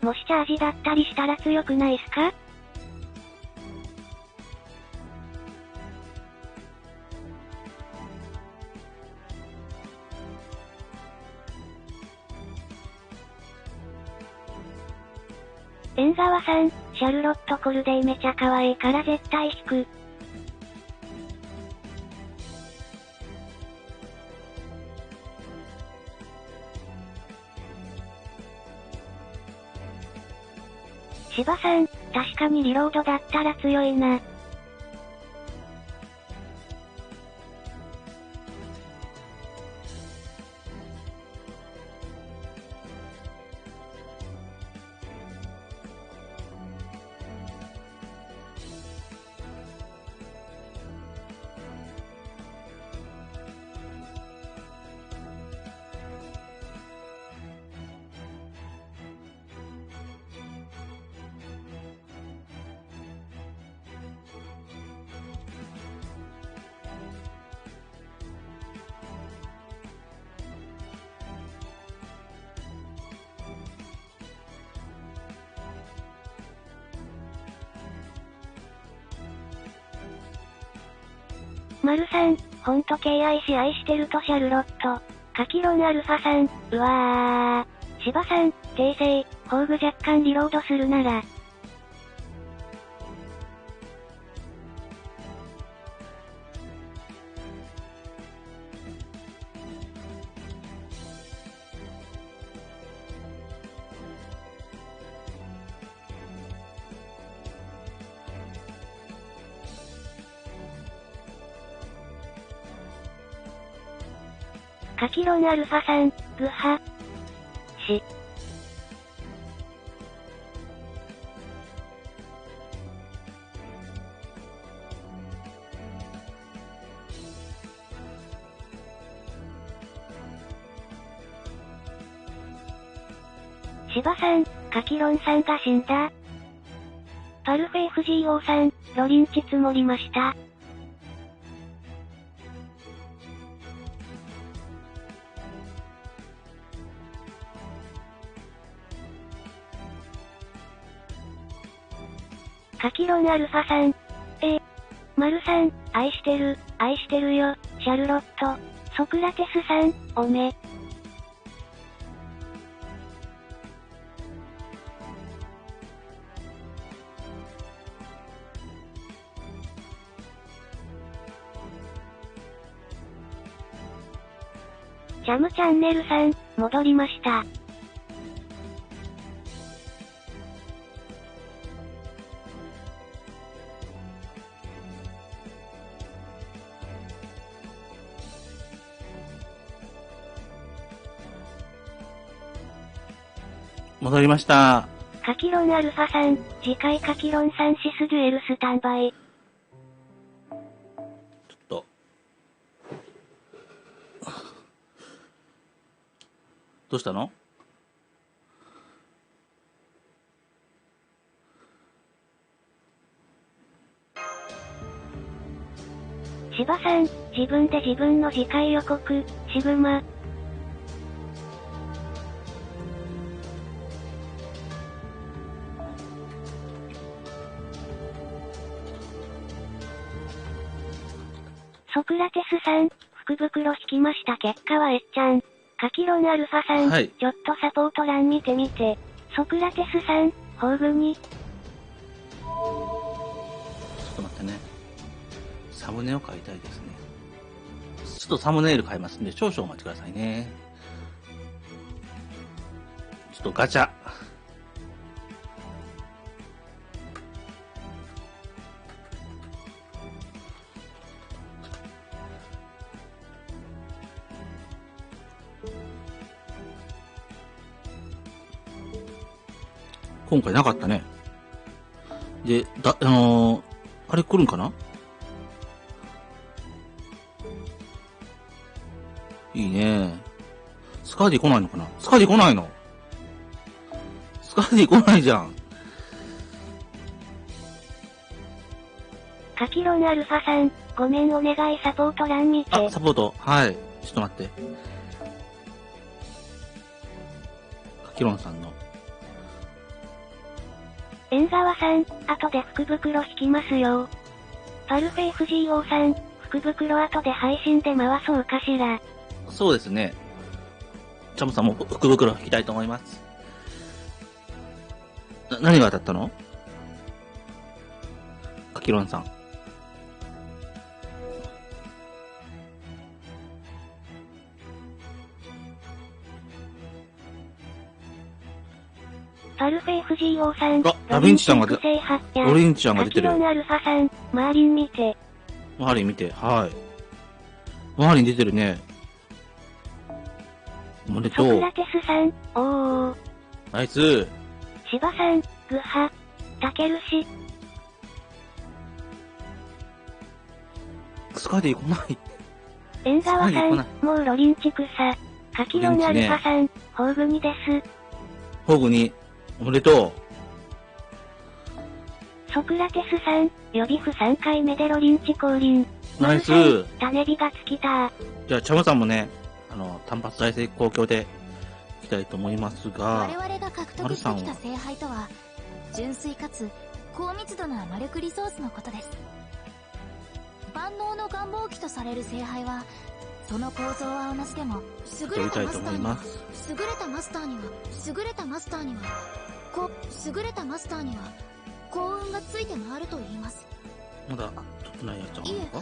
Speaker 2: もしチャージだったりしたら強くないすか？縁側さん、シャルロットコルデイめちゃ可愛いから絶対引く。芝さん、確かにリロードだったら強いな。丸さん、ほんと敬愛し愛してるとシャルロット。カキロンアルファさん、うわー。芝さん、訂正、宝具若干リロードするなら。カキロンアルファさん、グハ。芝さん、カキロンさんが死んだ。パルフェ FGO さん、ロリンチ積もりました。カキロンアルファさん。丸さん、愛してるよ、シャルロット。ソクラテスさん、おめ。ジャムチャンネルさん、戻りました。
Speaker 3: 戻りました。
Speaker 2: カキロンアルファさん、次回カキロンさんシスデュエルスタンバイ。
Speaker 3: ちょっと。どうしたの？
Speaker 2: 芝さん、自分で自分の次回予告、シグマ。ソクラテスさん、福袋引きました結果はえっちゃん。カキロンアルファさん、
Speaker 3: はい、
Speaker 2: ちょっとサポート欄見てみて。ソクラテスさん、宝具に。
Speaker 3: ちょっと待ってね。サムネを書いたいですね。ちょっとサムネイル変えますんで、少々お待ちくださいね。ちょっとガチャ。今回なかったね。で、あれ来るんかな？いいね。スカーディ来ないのかな？スカーディ来ないの？スカーディ来ないじゃん。
Speaker 2: カキロンアルファさん、ごめんお願いサポート欄見て。
Speaker 3: あ、サポート。はい。ちょっと待って。カキロンさんの。
Speaker 2: 縁側さん、後で福袋引きますよ。パルフェ FGO さん、福袋後で配信で回そうかしら。
Speaker 3: そうですね。チャムさんも福袋引きたいと思います。何が当たったの？カキロンさん。
Speaker 2: パルフェ FGO さん、
Speaker 3: あ、ダヴィンチさんが
Speaker 2: ロ
Speaker 3: リンチちゃんが出てる。
Speaker 2: カキロンアルファさん、マーリン見て。
Speaker 3: マーリン見て、はい。マーリン出てるね。おめでとう。
Speaker 2: ソクラテスさん、おー。
Speaker 3: ナイス。
Speaker 2: 芝さん、グハ。タケルシ。
Speaker 3: スカーディ来ない。
Speaker 2: 縁側さん、もうロリンチ草。カキロンアルファさん、宝具にです。
Speaker 3: 宝具に、おめでと
Speaker 2: う。ソクラテスさん、予備符3回目でロリンチ降臨。
Speaker 3: ナイス。
Speaker 2: 種火が尽きた。
Speaker 3: じゃあ、チャムさんもね、単発再生公共でいきたいと思いますが、
Speaker 1: 我々が獲得してきた聖杯とは、純粋かつ高密度な魔力リソースのことです。万能の願望機とされる聖杯は、その構造は同じでも、優れたマスターには、優れたマスターには、優れたマスターには、優れたマスターには、幸運がついて回ると言います。
Speaker 3: まだ、取ってないやつあるのか？
Speaker 1: いえ、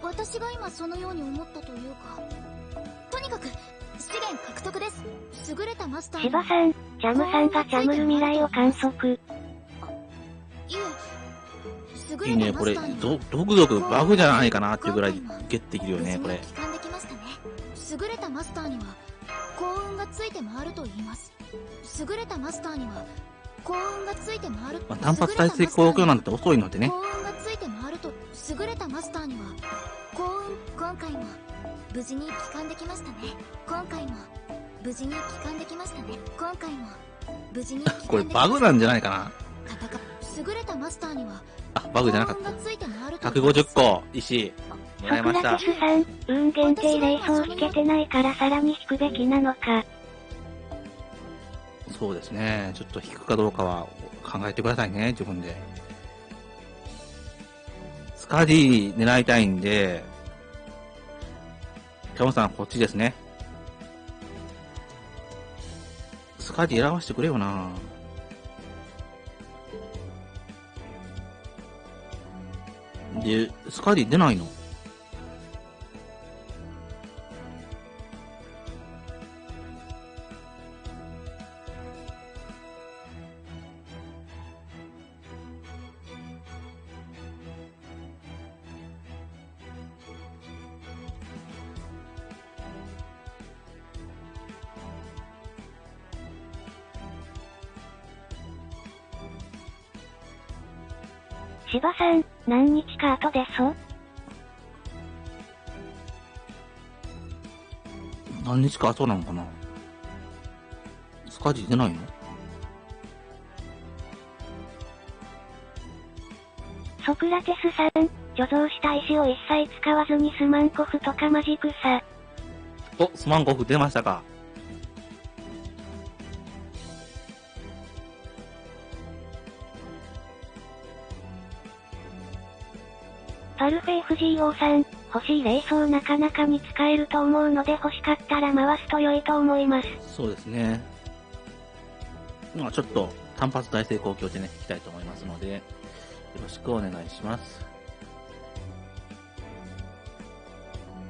Speaker 1: 私が今そのように思ったというか、とにかく、資源獲得です。優れたマスターには。
Speaker 2: 芝さん、ジャムさんがジャムる未来を観測。
Speaker 1: いえ、
Speaker 3: いいね、これ、ドクドクバグじゃないかなっていうぐらいゲットできるよね、これ。
Speaker 1: 優れたマスターには、幸運がついて回ると言います。優れたマスターには、幸運がついて回る。
Speaker 3: まあ、単発再生公共なんて遅いのでね。
Speaker 1: 幸運がついて回ると、優れたマスターには、幸運、今回も、無事に帰還できましたね。今回も、無事に帰還できましたね。今回も、無事に帰還できましたね。
Speaker 3: これバグなんじゃないかな。
Speaker 1: 優れたマスターには、
Speaker 3: あ、バグじゃなかった。150個、石、もらいました。
Speaker 2: ソクラテスさん、運限定霊装引けてないからさらに引くべきなのか。
Speaker 3: そうですね。ちょっと引くかどうかは考えてくださいね、自分で。スカディ狙いたいんで、キャモさんこっちですね。スカディ選ばしてくれよな。で、スカディ出ないの？
Speaker 2: 芝さん、何日か後でそ
Speaker 3: 何日か後なのかな。スカジ出ないの？
Speaker 2: ソクラテスさん、貯蔵した石を一切使わずにスマンコフとかマジ草。
Speaker 3: お、スマンコフ出ましたか。
Speaker 2: パルフェ FGO さん、欲しい霊装なかなかに使えると思うので欲しかったら回すと良いと思います。
Speaker 3: そうですね。まあちょっと単発大成功境でね、いきたいと思いますので、よろしくお願いします。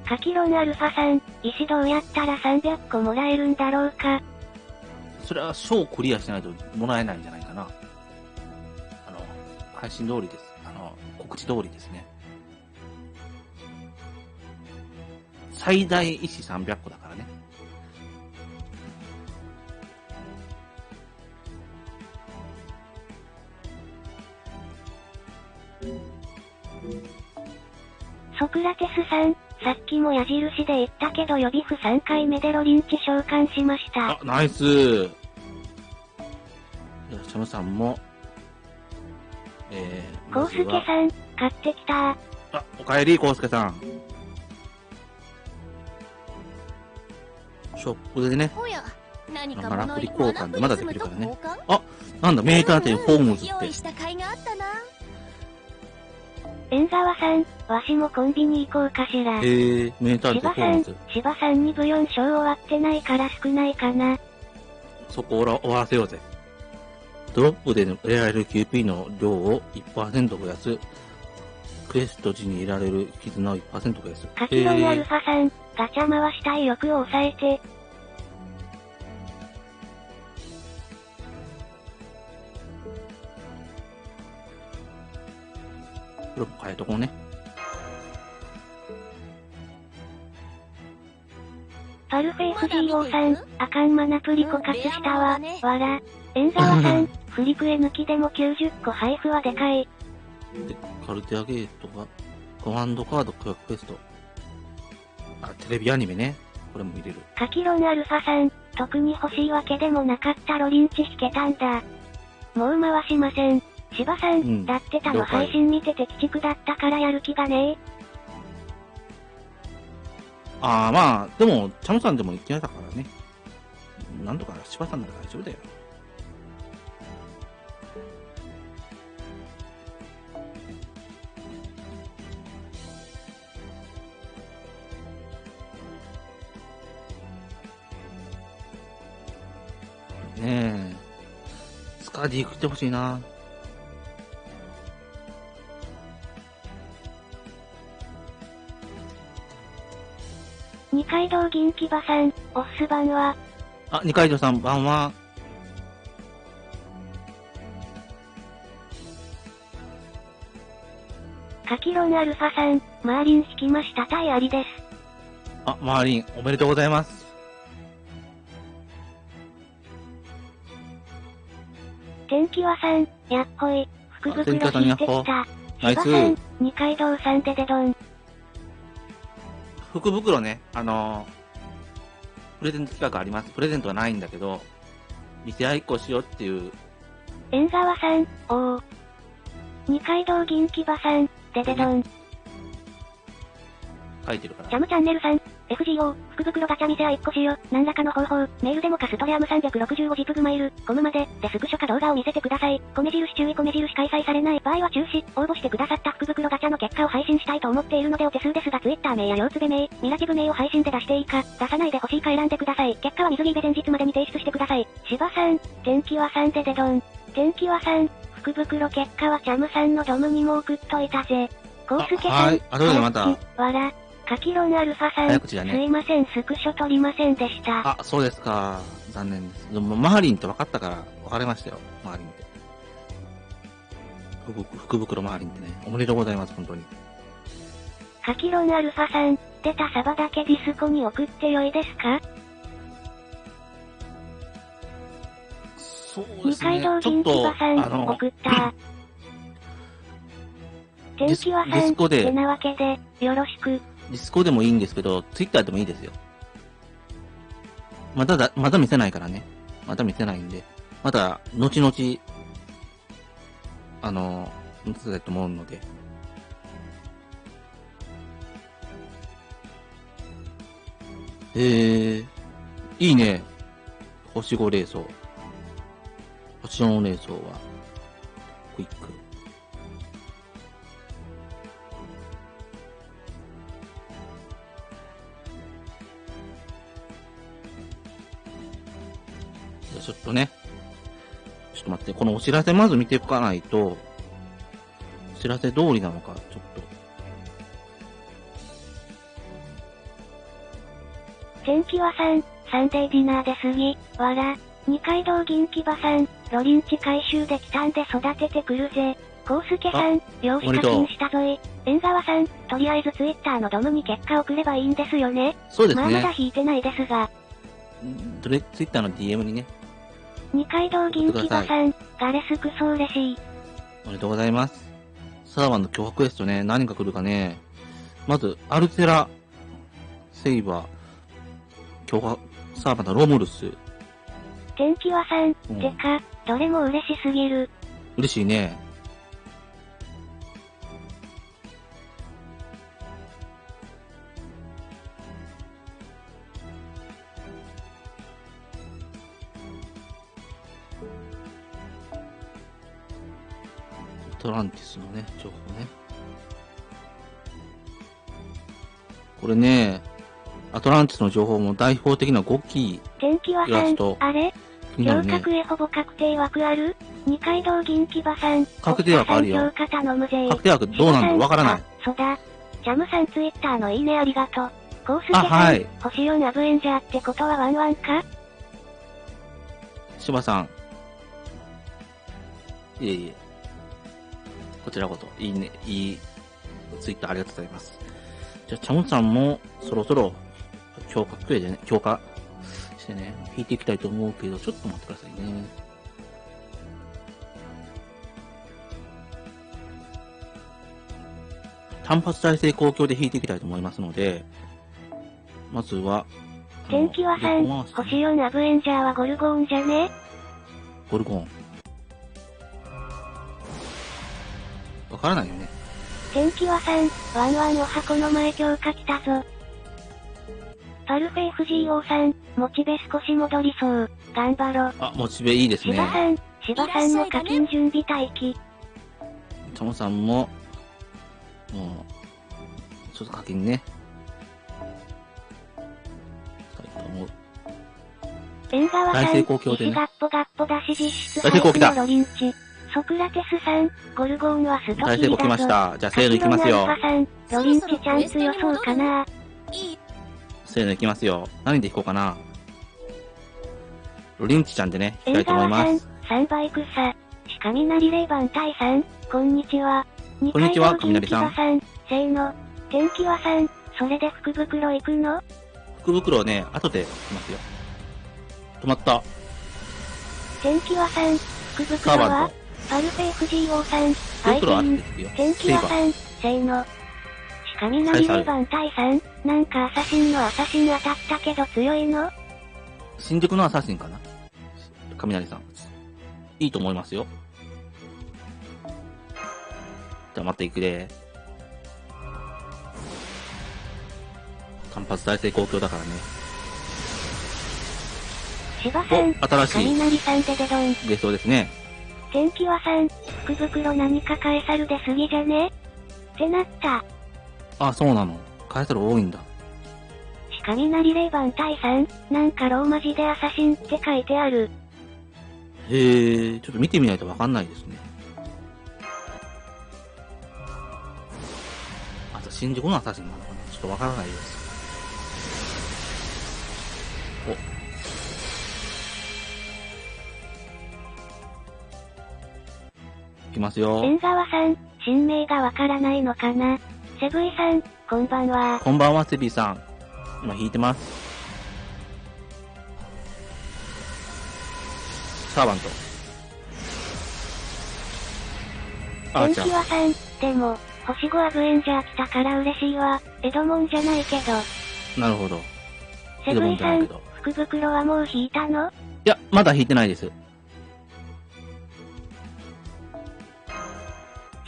Speaker 2: カキロンアルファさん、石どうやったら300個もらえるんだろうか。
Speaker 3: それは章クリアしないともらえないんじゃないかな。配信通りです。告知通りですね。最大石300個だからね。
Speaker 2: ソクラテスさん、さっきも矢印で言ったけど予備符3回目でロリンチ召喚しました。
Speaker 3: あ、ナイスー。シャムさんも、
Speaker 2: コウスケさん、買ってきた。
Speaker 3: あ、おかえり、コウスケさん。ショップでね、
Speaker 1: 何か
Speaker 3: マラプリ交換でまだできるからね。
Speaker 1: 交換
Speaker 3: あ、なんだ、メーター店ホームズって。
Speaker 1: 用意した甲斐があったな。
Speaker 2: 円沢さん、わしもコンビニ行こうかしら。
Speaker 3: メーター店ホームズ。
Speaker 2: 芝さんにブ4章終わってないから少ないかな。
Speaker 3: そこを終わらせようぜ。ドロップで得られる QP の量を 1% 増やす。クエスト時に得られる絆を 1% 増やす。
Speaker 2: カキロンアルファさん、ガチャ回したい欲を抑えて。
Speaker 3: これも変えとこうね。
Speaker 2: パルフェ FGO さん、あかんマナプリコ活したわ、わら。円沢さん、フリクエ抜きでも90個配布はでかい。
Speaker 3: で、カルテアゲートが、コマンドカードクエスト。あ、テレビアニメね。これも見れる。
Speaker 2: カキロンアルファさん、特に欲しいわけでもなかったロリンチ引けたんだ。もう回しません。芝さん、だって他の配信見てて鬼畜だったからやる気がねえ。
Speaker 3: ああ、まあ、でも、チャムさんでも言ってやったからね。なんとか芝さんなら大丈夫だよ。ねえ。スカーディー食ってほしいな。
Speaker 2: 二階堂銀牙馬さん、オス版は。
Speaker 3: あ、二階堂さん版は。
Speaker 2: カキロンアルファさん、マーリン引きました対ありです。
Speaker 3: あ、マーリン、おめでとうございます。
Speaker 2: 天気はさん、やっほい、福袋引いてきた。
Speaker 3: ナイス。
Speaker 2: 二階堂さんででどん。
Speaker 3: 福袋ね、プレゼント企画あります。プレゼントはないんだけど、見せ合いっこしようっていう。
Speaker 2: 円沢さん、おー。二階堂銀牙馬さん、ででどん。
Speaker 3: 書いてるから。
Speaker 2: ジャムチャンネルさん、FGO、福袋ガチャ見せ合いっこしよ。何らかの方法、メールでもかストレアム365ジプグマイル、コムまで、でスクショか動画を見せてください。米印注意米印開催されない場合は中止、応募してくださった福袋ガチャの結果を配信したいと思っているのでお手数ですが Twitter 名や両つべ名、ミラジブ名を配信で出していいか、出さないで欲しいか選んでください。結果は水着で前日までに提出してください。芝さん、天気はさんででどん。天気はさん、福袋結果はチャムさんのドムにも送っといたぜ。コウスケさん、
Speaker 3: はい、あとでまた。
Speaker 2: わら。カキロンアルファさん、
Speaker 3: 早口だね。
Speaker 2: すいません、スクショ撮りませんでした。
Speaker 3: あ、そうですか。残念です。でも、マーリンって分かったから、分かりましたよ。マーリンって。福袋マーリンってね。おめでとうございます、本当に。
Speaker 2: カキロンアルファさん、出たサバだけディスコに送ってよいですか？
Speaker 3: そうですね。
Speaker 2: 二階堂銀牙馬さん、送った。天気はさん、
Speaker 3: ディスコで
Speaker 2: てなわけで、よろしく。
Speaker 3: ディスコでもいいんですけど、ツイッターでもいいですよ。まだ見せないからね。まだ見せないんで。まだ、後々、見せたいと思うので。いいね。星5冷蔵。星4冷蔵は、クイック。じゃあちょっとね。ちょっと待って、このお知らせまず見ていかないと、お知らせ通りなのか、ちょっと。
Speaker 2: 天気はさん、サンデーディナーで過ぎ、わら。二階堂銀牙さん、ロリンチ回収できたんで育ててくるぜ。コウスケさん、漁師課金したぞい。縁側さん、とりあえずツイッターのドムに結果送ればいいんですよね。
Speaker 3: そうですね。
Speaker 2: まあまだ引いてないですが。
Speaker 3: ツイッターの DM にね。
Speaker 2: 二階堂銀牙さん、ガレスクソ嬉しい。
Speaker 3: おめでとうございます。サーバーの強化クエストね、何が来るかね。まず、アルテラ、セイバー、強化、サーバーのロムルス。
Speaker 2: 天気はさん、てか、どれも嬉しすぎる。
Speaker 3: 嬉しいね。アトランティスのね、情報ね。これね、アトランティスの情報も代表的な5期
Speaker 2: 天気はさん、あれ強
Speaker 3: 気になるね。
Speaker 2: 化へほぼ確定枠ある二階堂銀牙さん。
Speaker 3: 確定枠あるよ
Speaker 2: 強化頼むぜ。
Speaker 3: 確定枠どうなんだわからない。
Speaker 2: あ、そうだ。ジャムさんツイッターのいいねありがとう。コウスケさん、
Speaker 3: はい、
Speaker 2: 星4アブエンジャーってことはワンワンか
Speaker 3: 柴さん。いえいえ。こちらこそ、いいね、いいツイッターありがとうございます。じゃあ、チャムさんもそろそろ強化クエでね、強化してね、引いていきたいと思うけど、ちょっと待ってくださいね。単発再生公共で引いていきたいと思いますので、まずは、
Speaker 2: 天気はさん、星4アブエンジャーはゴルゴーンじゃね
Speaker 3: ゴルゴーン。わからないよね。
Speaker 2: 天気はさん、ワンワンお箱の前強化来たぞ。パルフェ FGO さん、モチベ少し戻りそう。頑張ろ。
Speaker 3: あ、モチベいいですね。
Speaker 2: 芝さんも課金準備待機。
Speaker 3: チャモさんも、もう、ちょっと課金ね。したいと思う。
Speaker 2: 縁側さん、
Speaker 3: 大成功協でね。
Speaker 2: 石ガッポガッポ出し実質
Speaker 3: 大成功来た
Speaker 2: のロリンチ。ソクラテスさん、ゴルゴーンはストキーだぞ。
Speaker 3: 大成功来ました。じゃあ、せーのいきますよ。
Speaker 2: さん、ロリンチチャンス予想かな。
Speaker 3: せーのいきますよ。何で引こうかな。ロリンチちゃんでね、引きたいと思います。
Speaker 2: 3倍草。しかみなり霊番隊さん、こんにちは。
Speaker 3: こんにちは、雷さん。
Speaker 2: せーの。天気はさん、それで福袋行くの？
Speaker 3: 福袋ね、後で来ますよ。止まった。
Speaker 2: 天気はさん、福袋はパルフェ FGO さん、
Speaker 3: 福袋あってですよ。
Speaker 2: 天気はさん、せーの。しかみなり霊番隊さん、なんかアサシンのアサシン当たったけど強いの？
Speaker 3: 新宿のアサシンかな？雷さん。いいと思いますよ。じゃあ待っていくれ。単発再生公共だからね。
Speaker 2: 芝さん、
Speaker 3: 新しい
Speaker 2: 雷さんででどん。
Speaker 3: 出そうですね。
Speaker 2: 天気はさん、福袋何かカエサルで過ぎじゃねってなった。
Speaker 3: あ、そうなの。カエサル多いんだ。
Speaker 2: しかみなり霊番隊さん、なんかローマ字でアサシンって書いてある。
Speaker 3: へえ、ちょっと見てみないとわかんないですね。あと新宿のアサシンなのかな、ちょっとわからないです。いきますよ。
Speaker 2: 縁側さん、新名がわからないのかな。セブイさん、こんばんは。
Speaker 3: こんばんは、セビーさん。今弾いてます。サーバント。
Speaker 2: 天気はさん、でも、星5アブエンジャー来たから嬉しいわ。エドモンじゃないけど。
Speaker 3: なるほど。
Speaker 2: セブイさん、福袋はもう引いたの？
Speaker 3: いや、まだ引いてないです。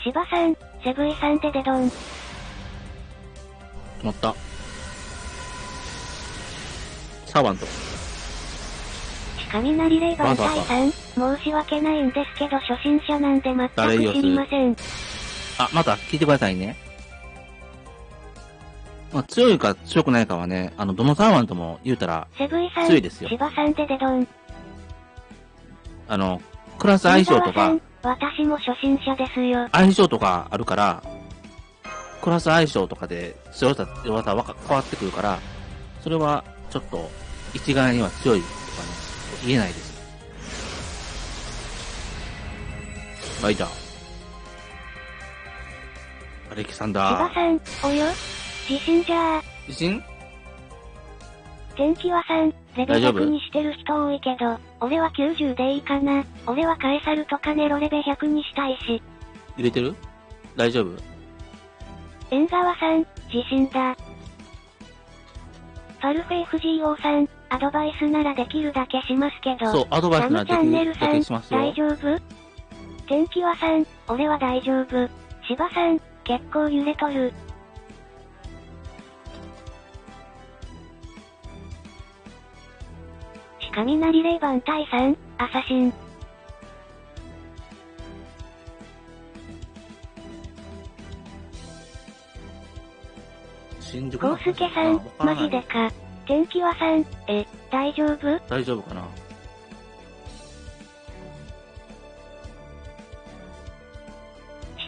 Speaker 2: 芝さん、セブイさんでデドン。
Speaker 3: 乗った。サーバント。
Speaker 2: 雷レイバン隊さん、申し訳ないんですけど初心者なんで全く知りません。
Speaker 3: あ、また聞いてくださいね。まあ、強いか強くないかはね、どのサーバントも言うたら強いですよ。
Speaker 2: 芝さんでデドン。
Speaker 3: クラス相性とか、
Speaker 2: 私も初心者ですよ。
Speaker 3: 相性とかあるから、クラス相性とかで強さ、弱さ変わってくるから、それはちょっと一概には強いとかね、言えないです。バイター。アレキサンダー。
Speaker 2: 芝さん、およ？地震じゃー。
Speaker 3: 地震？
Speaker 2: 天気はさん、レベ100にしてる人多いけど、俺は90でいいかな。俺はカエサルとかネロレベ100にしたいし。
Speaker 3: 入れてる？大丈夫？
Speaker 2: 縁側さん、地震だ。パルフェ FGO さん、アドバイスならできるだけしますけど。
Speaker 3: そう、アドバイスならできるだけしますよ。
Speaker 2: 大丈夫？天気はさん、俺は大丈夫。芝さん、結構揺れとる。雷レイバン隊さん、アサシン。コウスケさん、マジでか。天気はさん、大丈夫？
Speaker 3: 大丈夫かな。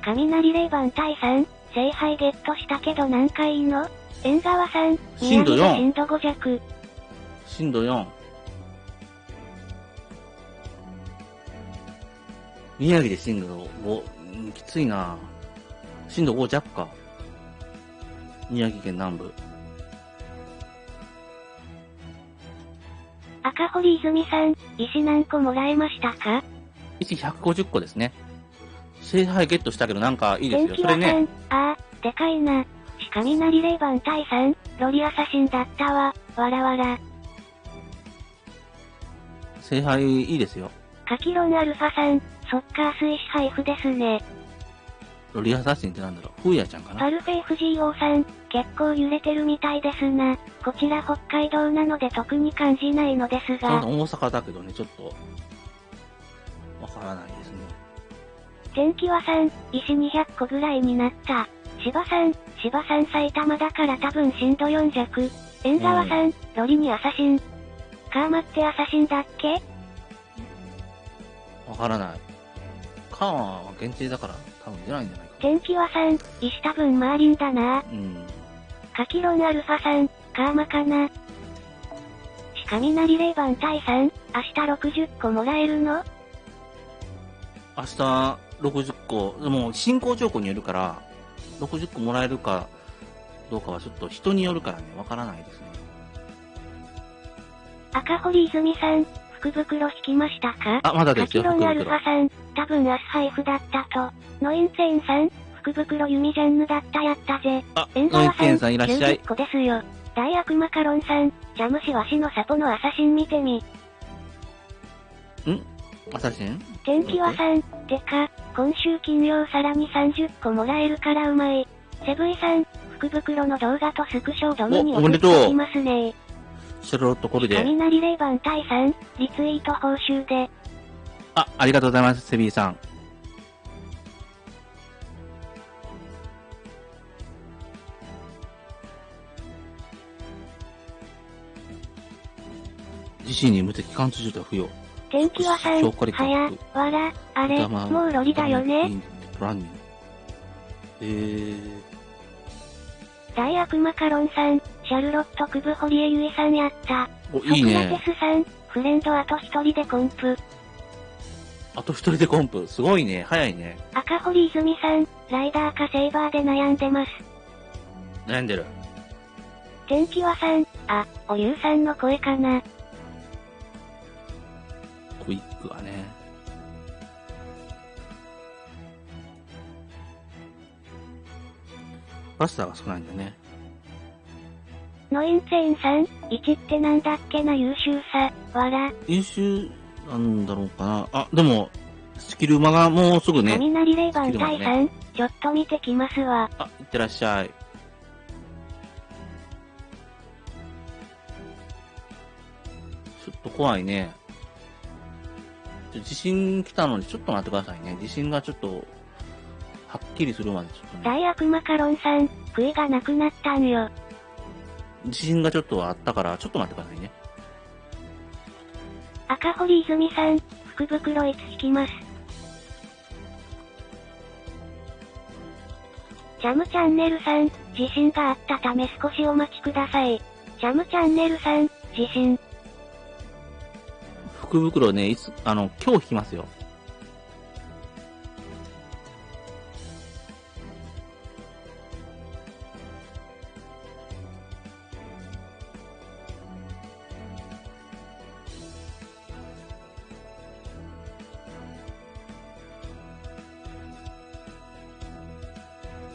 Speaker 2: 雷レイバン隊さん、聖杯ゲットしたけど何回いいの？縁側さん、
Speaker 3: 震度4。
Speaker 2: 震度5弱。
Speaker 3: 震度4。宮城で震度5、きついな。震度5弱か。宮城県南部。
Speaker 2: 赤堀泉さん、石何個もらえましたか？
Speaker 3: 石150個ですね。聖杯ゲットしたけどなんかいいですよ。それね。
Speaker 2: でかいな。雷レイバン隊さん、ロリアサシンだったわ。わらわら。
Speaker 3: 聖杯いいですよ。
Speaker 2: カキロンアルファさん、ソッカー水支配布ですね。
Speaker 3: ロリアサシンってなんだろう、フーヤちゃんかな。
Speaker 2: パルフェ FGO さん、結構揺れてるみたいですな。こちら北海道なので特に感じないのですが。
Speaker 3: 大阪だけどね、ちょっと、わからないですね。
Speaker 2: 天気はさん、石200個ぐらいになった。芝さん埼玉だから多分震度4弱。縁側さん、ロリにアサシン。カーマってアサシンだっけ？
Speaker 3: わからない。カーマは限定だから多分出ないんじゃないか。
Speaker 2: 天気はさん、石多分マーリンだな。カキロンアルファさん、カーマかな。雷レイバン隊さん、明日60個もらえるの？
Speaker 3: 明日60個、でも進行兆候によるから、60個もらえるかどうかはちょっと人によるからね、わからないですね。
Speaker 2: 赤堀泉さん、福袋引きましたか？
Speaker 3: まだですよ、
Speaker 2: 福袋。カキロンアルファさん、多分明日配布だったと。ノインツェインさん、福袋弓ジャンヌだったやったぜ。
Speaker 3: ノインツェインさんいらっしゃい。
Speaker 2: 90個ですよ。大悪魔カロンさん、ジャムシワシのサポのアサシン見てみ。
Speaker 3: アサシン？
Speaker 2: 天気はさん、てか、今週金曜さらに30個もらえるからうまい。セブイさん、福袋の動画とスクショをドムに送ってきますね。
Speaker 3: シャロットコルで。
Speaker 2: 雷レイバン隊さん、リツイート報酬で。
Speaker 3: ありがとうございます、セビーさん。自身に無敵貫通状態不要。
Speaker 2: 天気はさん、はや、わら、あれ、もうロリだよね。大悪魔カロンさん、シャルロットクブホリエユイさんやった。
Speaker 3: いいね。
Speaker 2: ソクラテスさん、フレンドあと一人でコンプ。
Speaker 3: あと一人でコンプ。すごいね。早いね。
Speaker 2: 赤堀泉さん、ライダーかセイバーで悩んでます。
Speaker 3: 悩んでる。
Speaker 2: 天気はさん、おゆうさんの声かな。
Speaker 3: クイックはね。 。。。。。。。。。。。。。。。。。。。。。。。。。。。。。。。。。。。。。。。。。。。。。。。。。。。。。。。。。。。。。。。。。。。。。。。。。。。。。。。。。。。。。。。。。。。。。。。。。。。。。。。。。。。。。。。。。。。。。。。。。。。。。。。。バスターが少ないんだね。
Speaker 2: ノインツェインさん、1ってなんだっけな優秀さ、わら。
Speaker 3: 優秀なんだろうかな。あ、でも、スキル馬がもうすぐね。
Speaker 2: 雷霊番隊さん、ちょっと見てきますわ。
Speaker 3: あ、いってらっしゃい。ちょっと怖いね。地震来たのでちょっと待ってくださいね。地震がちょっと、はっきりするまでちょっとね。
Speaker 2: 大悪マカロンさん、悔いがなくなったんよ。
Speaker 3: 地震がちょっとあったから、ちょっと待ってくださいね。
Speaker 2: 赤堀泉さん、福袋いつ引きます。ジャムチャンネルさん、地震があったため少しお待ちください。ジャムチャンネルさん、地震。
Speaker 3: 福袋ね、今日引きますよ。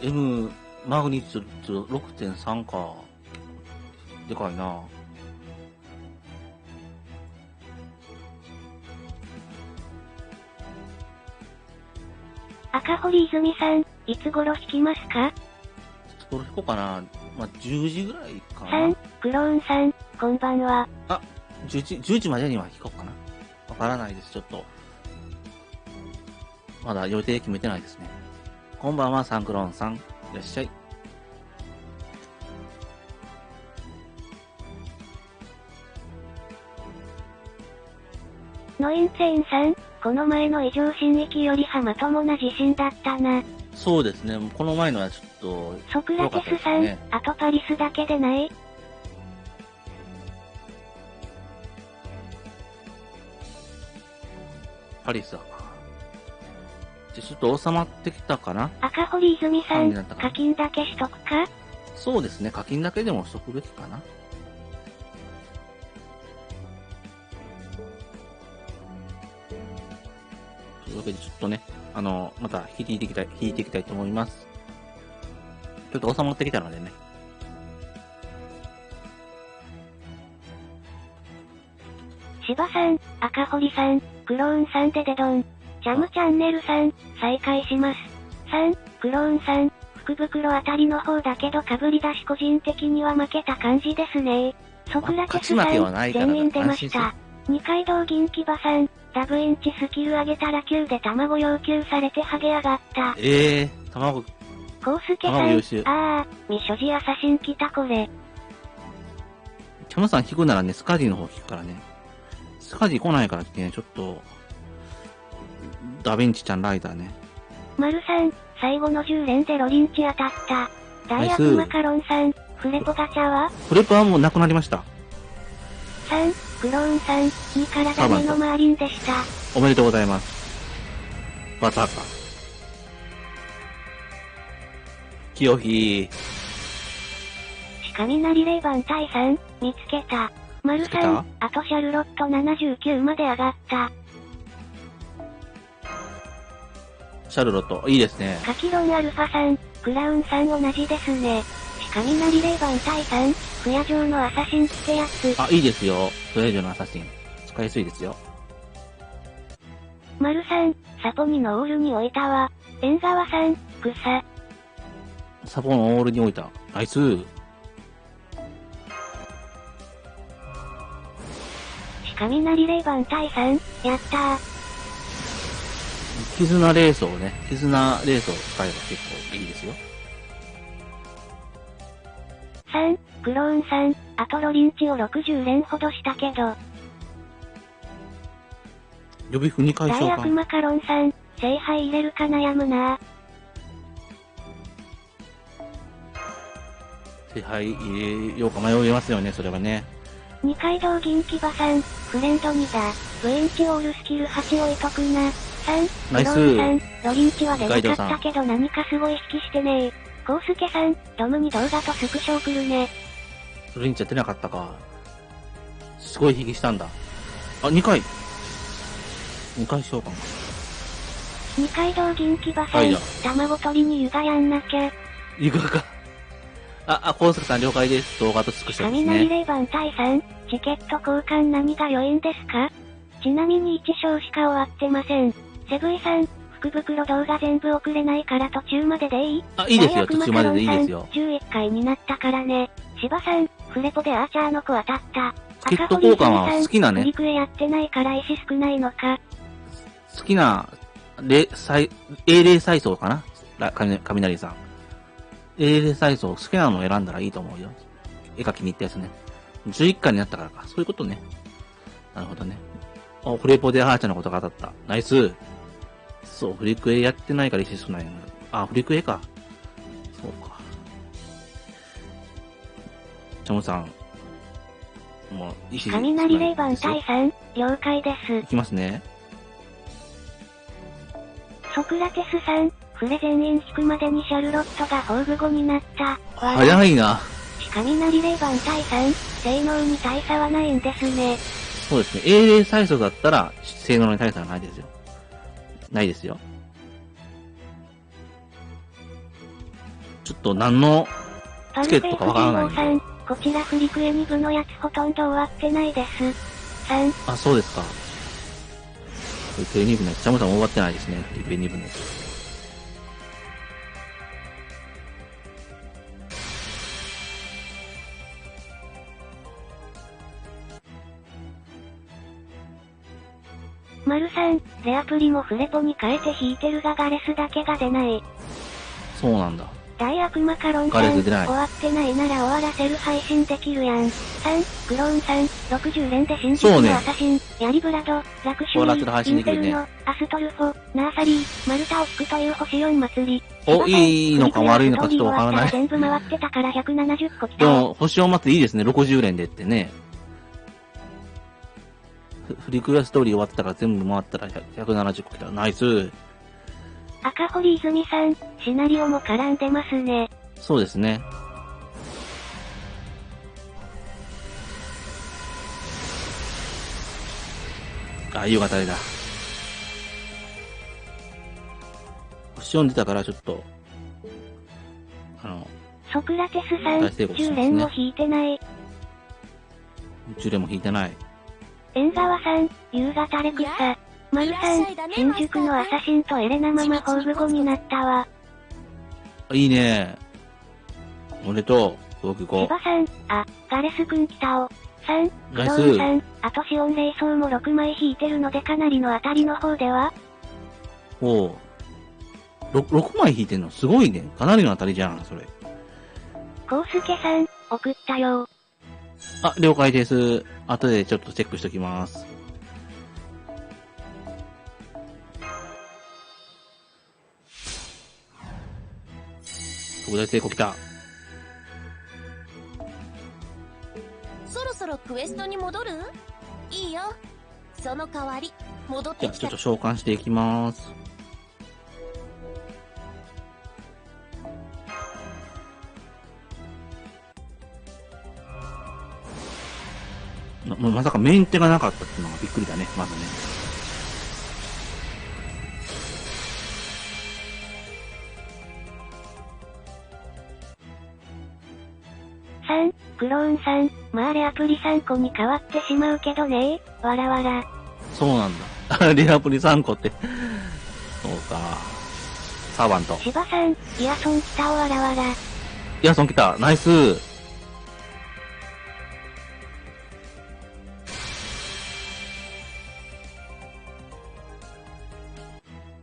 Speaker 3: M マグニチュード 6.3 か。でかいな。
Speaker 2: 赤堀泉さん、いつ頃引きますか？
Speaker 3: いつ頃引こうかな。まあ、10時ぐらいかな。
Speaker 2: さん、クローンさん、こんばんは。
Speaker 3: あ、10時までには引こうかな。わからないです、ちょっと。まだ予定決めてないですね。こんばんは、サンクローンさん。いらっしゃい。
Speaker 2: ノインツェインさん、この前の異常震域よりはまともな地震だったな。
Speaker 3: そうですね、この前のはちょっと、
Speaker 2: ソクラテスさん、あとパリスだけでない？
Speaker 3: パリスだか。ちょっと収まってきたかな。
Speaker 2: 赤堀泉さん、課金だけしとくか？
Speaker 3: そうですね、課金だけでもしとくべきかな。というわけでちょっとね、また引いていきたいと思います。ちょっと収まってきたのでね。
Speaker 2: 芝さん、赤堀さん、クローンさんでデドン。ジャムチャンネルさん、再開します。3、クローンさん、福袋あたりの方だけど被り出し個人的には負けた感じですね。ソクラテスさん、全員出ました。二階堂銀牙さん、ラブインチスキル上げたら9で卵要求されてハゲ上がった。
Speaker 3: 卵。
Speaker 2: コウスケさん、未所持アサシン来たこれ。
Speaker 3: チャムさん引くならね、スカディの方引くからね。スカディ来ないからってね、ちょっと、ダヴィンチちゃんライダーね。
Speaker 2: マルさん、最後の10連でロリンチ当たった。大悪マカロンさん、フレポガチャは？
Speaker 3: フレポはもうなくなりました。
Speaker 2: 3、クローンさん、2からダメのマーリンでした。
Speaker 3: おめでとうございます。バターか。清日。
Speaker 2: 雷霊番隊さん、見つけた。マルさん、あとシャルロット79まで上がった。
Speaker 3: シャルロット、いいですね。
Speaker 2: カキロンアルファさん、クラウンさん同じですね。雷霊番隊さん、フヤ城のアサシンってやつ。
Speaker 3: あ、いいですよ。フヤ城のアサシン。使いやすいですよ。
Speaker 2: マルさん、サポニのオールに置いたわ。縁側さん、草。
Speaker 3: サポのオールに置いた。ナイス。
Speaker 2: 雷霊番隊さん、やったー。
Speaker 3: 絆レースをね、絆レースを使えば結構いいですよ。
Speaker 2: 3、クローンさん、あとロリンチを60連ほどしたけど。
Speaker 3: 予備符2回召喚。
Speaker 2: 大悪マカロンさん、聖杯入れるか悩むな。
Speaker 3: 聖杯入れようか迷いますよね、それはね。
Speaker 2: 二階堂銀牙さん、フレンド2だ。ブエンチオールスキル8置いとくな。3、
Speaker 3: ナイス。
Speaker 2: クローンさん、ロリンチは出なかったけど何かすごい引きしてねー。コウスケさん、ドムに動画とスクショ送るね。
Speaker 3: ロリンチやってなかったか。すごい引きしたんだ。あ、2回しようかな。
Speaker 2: 二階堂銀牙さん、卵取りに湯がやんなきゃ。
Speaker 3: 湯がか。コウスケさん了解です。動画とスクショです
Speaker 2: 雷
Speaker 3: ね。
Speaker 2: 霊番隊さん、チケット交換何が良いんですか？ちなみに1章しか終わってません。セブイさん、福袋動画全部送れないから途中まででいい？
Speaker 3: いいですよ。
Speaker 2: 大悪
Speaker 3: 途中まででいいですよ。
Speaker 2: 11回になったからね。芝さん、フレポでアーチャーの子当たった。
Speaker 3: チケット交換は好きなね
Speaker 2: フリクエやってないから石少ないのか。
Speaker 3: 好きな、英霊再送かな雷さん。英霊再送好きなのを選んだらいいと思うよ。絵描きに行ったやつね。11巻になったからか。そういうことね。なるほどね。フレポでアーチャーのことが当たった。ナイス。そう、フリクエやってないから石少ないんだ。フリクエか。そうか。チャムさん。もう、石少ないんですよ。
Speaker 2: 雷霊番隊さん、了解です。
Speaker 3: いきますね。
Speaker 2: ソクラテスさん、フレ全員引くまでにシャルロットが宝具語になった。
Speaker 3: 早いな。
Speaker 2: 雷霊番隊さん、性能に大差はないんですね。
Speaker 3: そうですね。英霊再送だったら、性能に大差はないですよ。ないですよ。ちょっと何のチケットかわからないんで。
Speaker 2: こちらフリクエ2部のやつほとんど終わってないです。3。
Speaker 3: そうですか。フリクエ2部のやつ、チャムさん終わってないですね。フリクエ2部のやつ。
Speaker 2: マルさん、レアプリもフレポに変えて引いてるがガレスだけが出ない。
Speaker 3: そうなんだ。
Speaker 2: 大悪魔カロンさん、終わってないなら終わらせる配信できるやん。3、クローンさん、60連で新宿のアサシン、ヤリブラド、ラクシュリー、インテルノ、アストルフォ、ナーサリー、マルタを引くという星4祭り。
Speaker 3: いいのか悪いのかちょっとわからない。
Speaker 2: 全部回ってたから170個来た。
Speaker 3: でも、星4祭りいいですね。60連でってね。フリクエストーリー終わってたから全部回ったら170個来た。ナイス。
Speaker 2: 赤堀泉さん、シナリオも絡んでますね。
Speaker 3: そうですね。夕方だ。星4出たからちょっと、
Speaker 2: ソクラテスさん、10連も引いてない。
Speaker 3: 10連も引いてない。
Speaker 2: 縁沢さん、夕方レクサ。マルさん、新宿のアサシンとエレナママ宝具語になったわ。
Speaker 3: いいね。俺と、宝具語。
Speaker 2: 千葉さん、ガレスくん来たお。3、クローンさん、あとシオンレイソーも6枚引いてるのでかなりの当たりの方では
Speaker 3: 6枚引いてんのすごいね。かなりの当たりじゃん、それ。
Speaker 2: コウスケさん、送ったよ。
Speaker 3: 了解です。後でちょっとチェックしときます。特大成功来た。
Speaker 1: そろそろクエストに戻る？いいよ。その代わり、戻ってきた。
Speaker 3: じゃあちょっと召喚していきます。まさかメイン手がなかったっていうのがびっくりだね、まずね。
Speaker 2: 3、クローンさん、レアプリ3個に変わってしまうけどねわらわら。
Speaker 3: そうなんだ。レアプリ3個って。そうか。サーバント。
Speaker 2: 芝さん、イヤソン来たおわらわら。
Speaker 3: イヤソン来た。ナイス。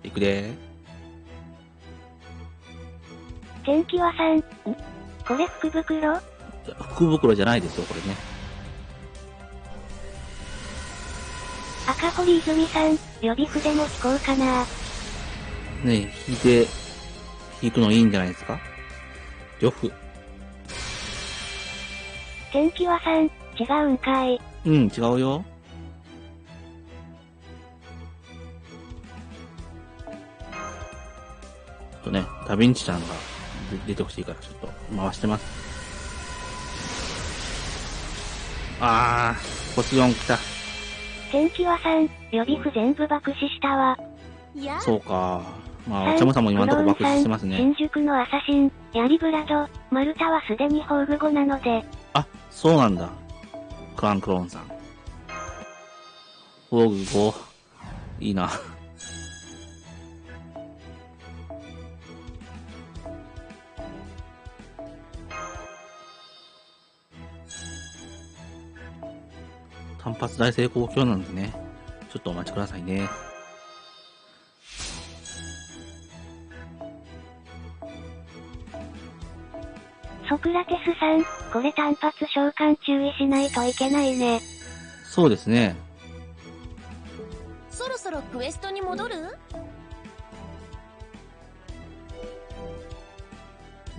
Speaker 3: いくで
Speaker 2: ー。天気はさん、これ福袋？
Speaker 3: 福袋じゃないですよ、これね。
Speaker 2: 赤堀泉さん、予備筆も引こうかな。
Speaker 3: ねえ、引くのいいんじゃないですか？呂布。
Speaker 2: 天気はさん、違うんかい。
Speaker 3: うん、違うよ。ね、ダヴィンチちゃんが出てほしいからちょっと回してます。星4来た。
Speaker 2: 天気はさん、予備符全部爆死したわ。
Speaker 3: そうか。お茶もさんも今のところ爆死してますね。
Speaker 2: 新宿のアサシン、ヤリブラド、マルタはすでに宝具語なので。
Speaker 3: あ、そうなんだ。クランクローンさん。宝具語。いいな。単発大成功鏡なんでね。ちょっとお待ちくださいね。
Speaker 2: ソクラテスさん、これ単発召喚注意しないといけないね。
Speaker 3: そうですね。
Speaker 1: そろそろクエストに戻る？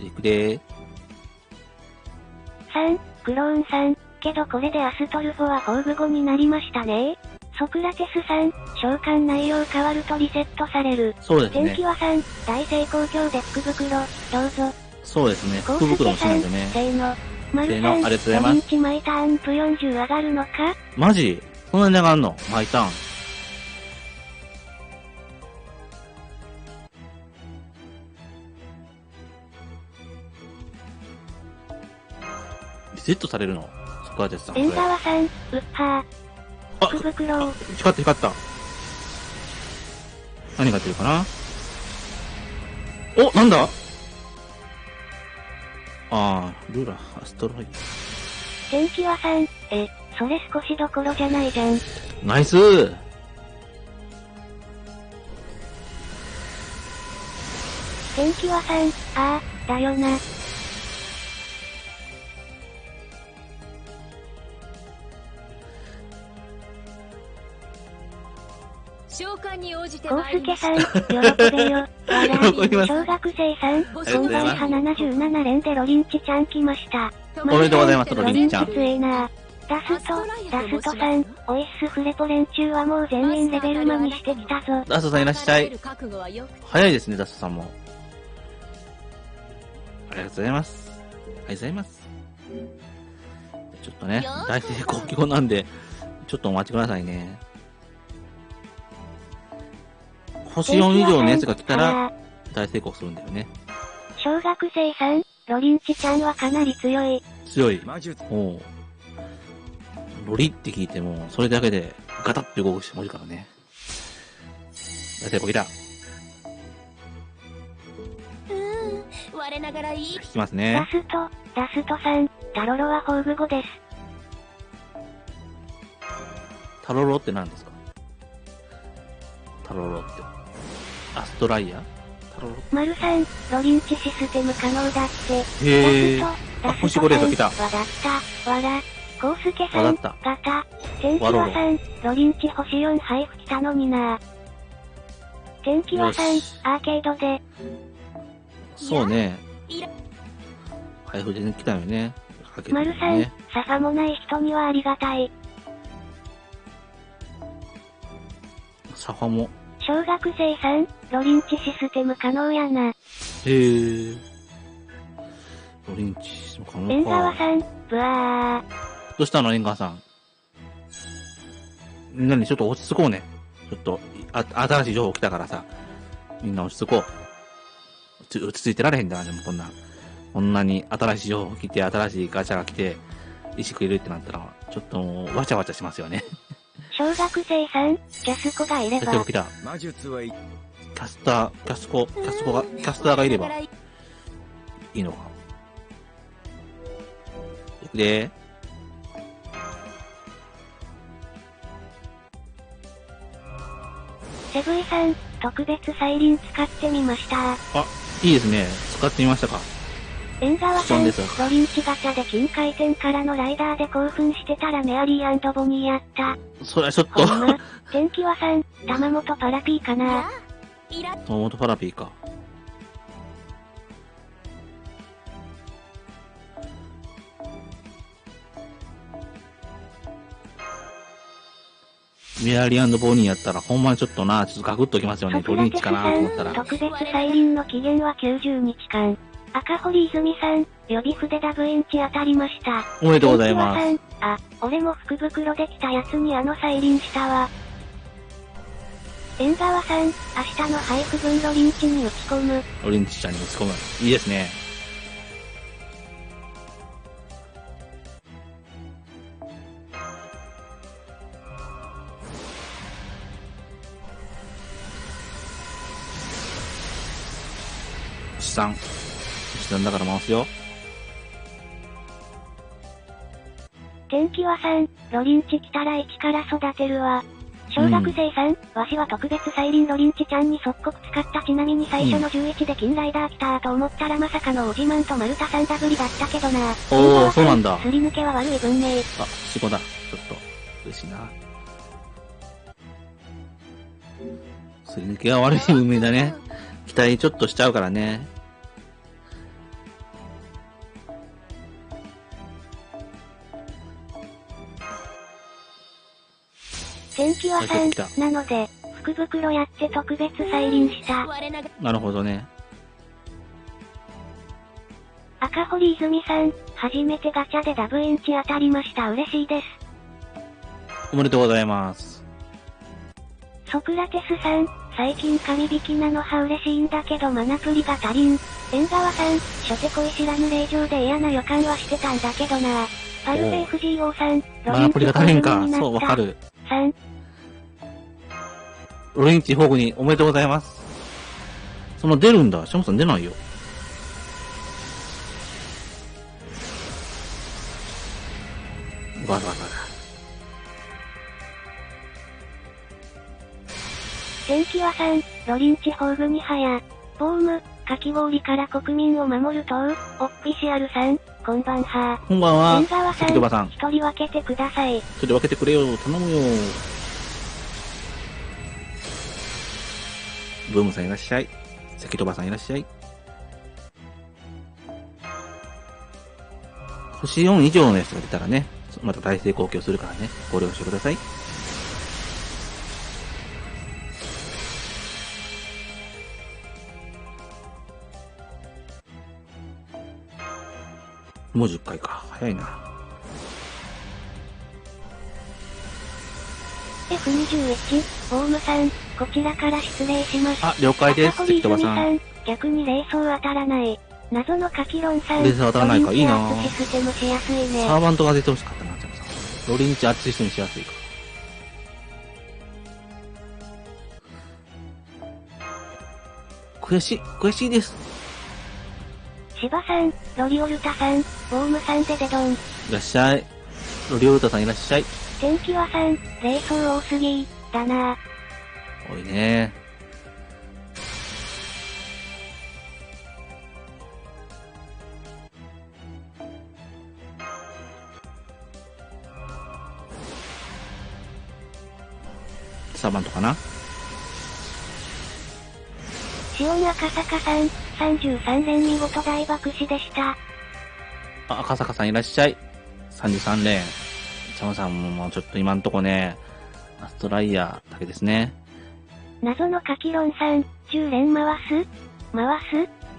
Speaker 3: 行くでー。
Speaker 2: 3、クローンさん、けどこれでアストルフォは宝具語になりましたね。ソクラテスさん、召喚内容変わるとリセットされる。
Speaker 3: そうですね
Speaker 2: 天気。はさん、大成功鏡で福袋、どうぞ。
Speaker 3: そうですね。
Speaker 2: コウ
Speaker 3: 福袋も
Speaker 2: スケさん、
Speaker 3: しないとね。
Speaker 2: せーの。マル
Speaker 3: せーの
Speaker 2: さん、
Speaker 3: ありがとうございます
Speaker 2: ロリンチマイターンプ40上がるのか？
Speaker 3: マジそんなに上がんの毎ターン。リセットされるのソクラテスさん。
Speaker 2: 縁
Speaker 3: これ
Speaker 2: 側さん、ウッハー。
Speaker 3: あ、
Speaker 2: 福袋、
Speaker 3: 光った光った。何が出るかな。お、なんだ。ルーラ、アストロイ。
Speaker 2: 天気はさん、それ少しどころじゃないじゃん。
Speaker 3: ナイスー。
Speaker 2: 天気はさん、だよな。
Speaker 1: 召喚に応じて
Speaker 2: コウ
Speaker 1: 参りました
Speaker 2: スケさん、喜べよ。笑
Speaker 3: 喜びます
Speaker 2: 小学生さん、
Speaker 3: ありがとうございます
Speaker 2: 今回派77連でロリンチちゃん来ました。
Speaker 3: おめでとうございます
Speaker 2: ロ
Speaker 3: ロリンチちゃん
Speaker 2: リンチ強えな。ダストさん、オイッスフレポ連中はもう全員レベルマにしてきたぞ。
Speaker 3: ダストさんいらっしゃい。
Speaker 1: 覚悟はよく
Speaker 3: 早いですね、ダストさんも。ありがとうございます。ありがとうございます。ちょっとね、大成功鏡なんで、ちょっとお待ちくださいね。星4以上のやつが来たら、大成功するんだよね。
Speaker 2: 小学生さん、ロリンチちゃんはかなり強い。
Speaker 3: 強い。おう。ロリって聞いても、それだけでガタッて動く人もいるからね。大成功来た。
Speaker 1: 我ながらいい
Speaker 3: 引きますね。
Speaker 2: ダストさん、タロロは宝具語です。
Speaker 3: タロロって何ですか？タロロって。アストライア？タロロ？
Speaker 2: マルさん、ロリンチシステム可能だって。
Speaker 3: へー。
Speaker 2: ダスト
Speaker 3: 星5レート来た。
Speaker 2: わだった。わら。コウスケさん、
Speaker 3: わだった
Speaker 2: ガタ。天気はさん、ロリンチ星4配布来たのにな。天気はさん
Speaker 3: よし、
Speaker 2: アーケードで。
Speaker 3: そうね
Speaker 1: いら。
Speaker 3: 配布で来たよね。かけて
Speaker 2: マルさん、
Speaker 3: ね。
Speaker 2: サファもない人にはありがたい。
Speaker 3: サファも。
Speaker 2: 小学生さん、ロリンチシステム可能やな。
Speaker 3: へー。ロリンチシステム可
Speaker 2: 縁
Speaker 3: 能か。
Speaker 2: 側さん、ブワー。
Speaker 3: どうしたの、エンガーさん。みんなにちょっと落ち着こうね。ちょっと、新しい情報来たからさ。みんな落ち着こう。落ち着いてられへんだな、でもこんなに新しい情報来て、新しいガチャが来て、石くれるってなったら、ちょっともう、わちゃわちゃしますよね。
Speaker 2: 小学生さん、キャスコがいれば。
Speaker 3: 来た。
Speaker 4: 魔術はいい。
Speaker 3: キャスターがいればいいのか。いくで
Speaker 2: セブイさん、特別サイリン使ってみました。
Speaker 3: あ、いいですね。使ってみましたか。
Speaker 2: 縁側さん、ロ
Speaker 3: そうです
Speaker 2: リンチガチャで金回転からのライダーで興奮してたらメアリー&ボニーやった。
Speaker 3: それはちょっと
Speaker 2: ほんま、天気はさん、玉本パラピーかな。
Speaker 1: いら。
Speaker 3: トモトパラピーか。メアリー&ボニーやったら、ほんまにちょっとな、ちょっとガクッときますよね。ロリンチかなと思ったら。
Speaker 2: 特別サイリンの期限は90日間。赤堀泉さん、予備筆ダブインチ当たりました。
Speaker 3: おめでとうございます。
Speaker 2: 天気はさん、俺も福袋できたやつにサイリンしたわ。縁側さん、明日の配布分ロリンチに打ち込む。
Speaker 3: ロリンチちゃんに打ち込む。いいですね。牛さんだから回すよ。
Speaker 2: 天気はさん、ロリンチ来たら一から育てるわ。小学生さん、わしは特別サイリンロリンチちゃんに即刻使った。ちなみに最初の11で金ライダー来たと思ったらまさかのオジマンと丸太さんダブリだったけどな。
Speaker 3: おー、そうなんだ。
Speaker 2: すり抜けは悪い文明。
Speaker 3: あ、死後だ。ちょっと、嬉しいな。すり抜けは悪い文明だね。期待ちょっとしちゃうからね。
Speaker 2: 天気は3なので、福袋やって特別再臨した。
Speaker 3: なるほどね。
Speaker 2: 赤堀泉さん、初めてガチャでダブエンチ当たりました。嬉しいです。
Speaker 3: おめでとうございます。
Speaker 2: ソクラテスさん、最近神引きなのは嬉しいんだけどマナプリが足りん。縁側さん、初手恋知らぬ令状で嫌な予感はしてたんだけどな。パルフェ FGO さん、
Speaker 3: マナプリが足りんか。そう、わかる。
Speaker 2: 3
Speaker 3: ロリンチ保護におめでとうございます。その出るんだ。シャムさん出ないよ。バカバカ。
Speaker 2: 天気は3、ロリンチ宝具にはや。ボーム、かき氷から国民を守る党、オッフィシャルさん、こんばんは。
Speaker 3: こんばんは。
Speaker 2: 縁側さん、
Speaker 3: 関戸さん。
Speaker 2: 一人分けてください。
Speaker 3: 一人分けてくれよ。頼むよ。ブームさんいらっしゃい。関戸さんいらっしゃい。星4以上のやつが出たらね、また大成功をするからね、ご了承ください。もう10回か。早いな。
Speaker 2: F21、ボームさん、こちらから失礼します。
Speaker 3: あ、了解です。関戸さん。
Speaker 2: 逆に霊装当たらない。謎のカキロンさん。
Speaker 3: 霊装当たらないか。いいなぁ。
Speaker 2: システムしやすいね。
Speaker 3: サーバントが出てほしかったな、ちゃんさん。ロリンチ熱い人にしやすいか。悔しいです。
Speaker 2: 芝さん、ロリオルタさん、ボームさんでデドン。
Speaker 3: いらっしゃい。ロリオルタさんいらっしゃい。
Speaker 2: 天気はさん、霊装多すぎ、だな。
Speaker 3: 多いね。サーバントかな。
Speaker 2: 塩赤坂さん、33連見事大爆死でした。
Speaker 3: あ、赤坂さんいらっしゃい。33連。チャムさんももうちょっと今んとこね、アストライヤーだけですね。
Speaker 2: 謎のカキロンさん、10連回す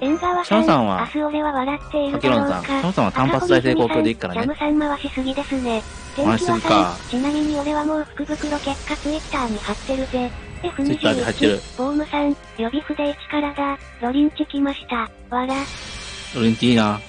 Speaker 2: 縁側さん、明日俺は笑っているだろうか。
Speaker 3: チャムさんは単発大成功強でいいからね。
Speaker 2: チャムさん回しすぎですね。天気はさん、ちなみに俺はもう福袋結果ツイッターに貼ってるぜ。F21、ボームさん、予備筆1からだ、ロリンチ来ました、わら。
Speaker 3: ロリンチいいな。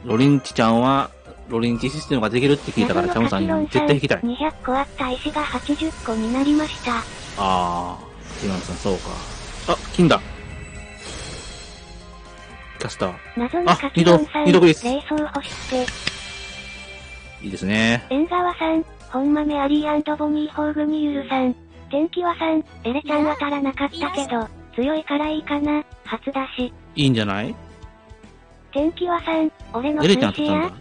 Speaker 3: ロリンチちゃんは、ロリンチシステムができるって聞いたから、チャムさんに絶対引きたい。
Speaker 2: 200個あった石が80個になりました。
Speaker 3: あー、キマンさんそうか。あ、金だ。キャスター。
Speaker 2: 謎のカキロンさん、
Speaker 3: 二度クリス。
Speaker 2: 霊装欲しくて。
Speaker 3: いいですね。
Speaker 2: 縁沢さん、本豆アリー&ボニーホーグニユルさん。天気はさん、エレちゃん当たらなかったけど、強いからいいかな、初出し。
Speaker 3: いいんじゃない？
Speaker 2: 天気はさん、俺の
Speaker 3: エレちゃん当たったんだ。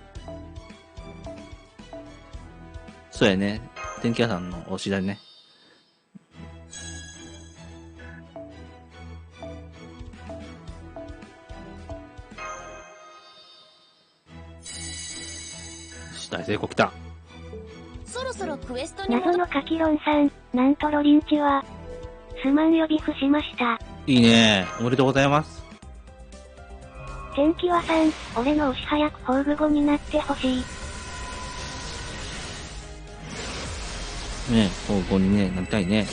Speaker 3: そうやね。天気屋さんの推しだね。大成功来た。
Speaker 1: そろそろクエストに
Speaker 2: 謎のカキロンさん、なんとロリンチは、すまん予備付しました。
Speaker 3: いいね。おめでとうございます。
Speaker 2: 天気はさん、俺の推し早く宝具後になってほしい。
Speaker 3: ねえ、宝具後にね、なりたいね。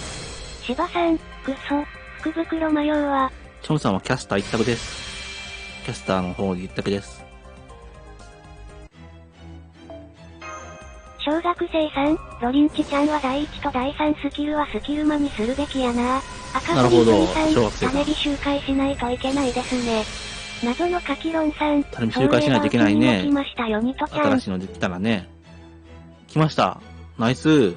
Speaker 2: 芝さん、クソ、福袋迷うわ。
Speaker 3: チョムさんはキャスター一択です。キャスターの方に一択です。
Speaker 2: 小学生さん、ロリンチちゃんは第1と第3スキルはスキルマにするべきやな。赤
Speaker 3: なるほど
Speaker 2: さん、
Speaker 3: 小学生さん
Speaker 2: 種火周回しないといけないですね。謎のカキロンさん、
Speaker 3: 種火周回しないといけないね
Speaker 2: そういえば来ましたよ、ニトちゃん。
Speaker 3: 新しいのできたらね。来ました。ナイス。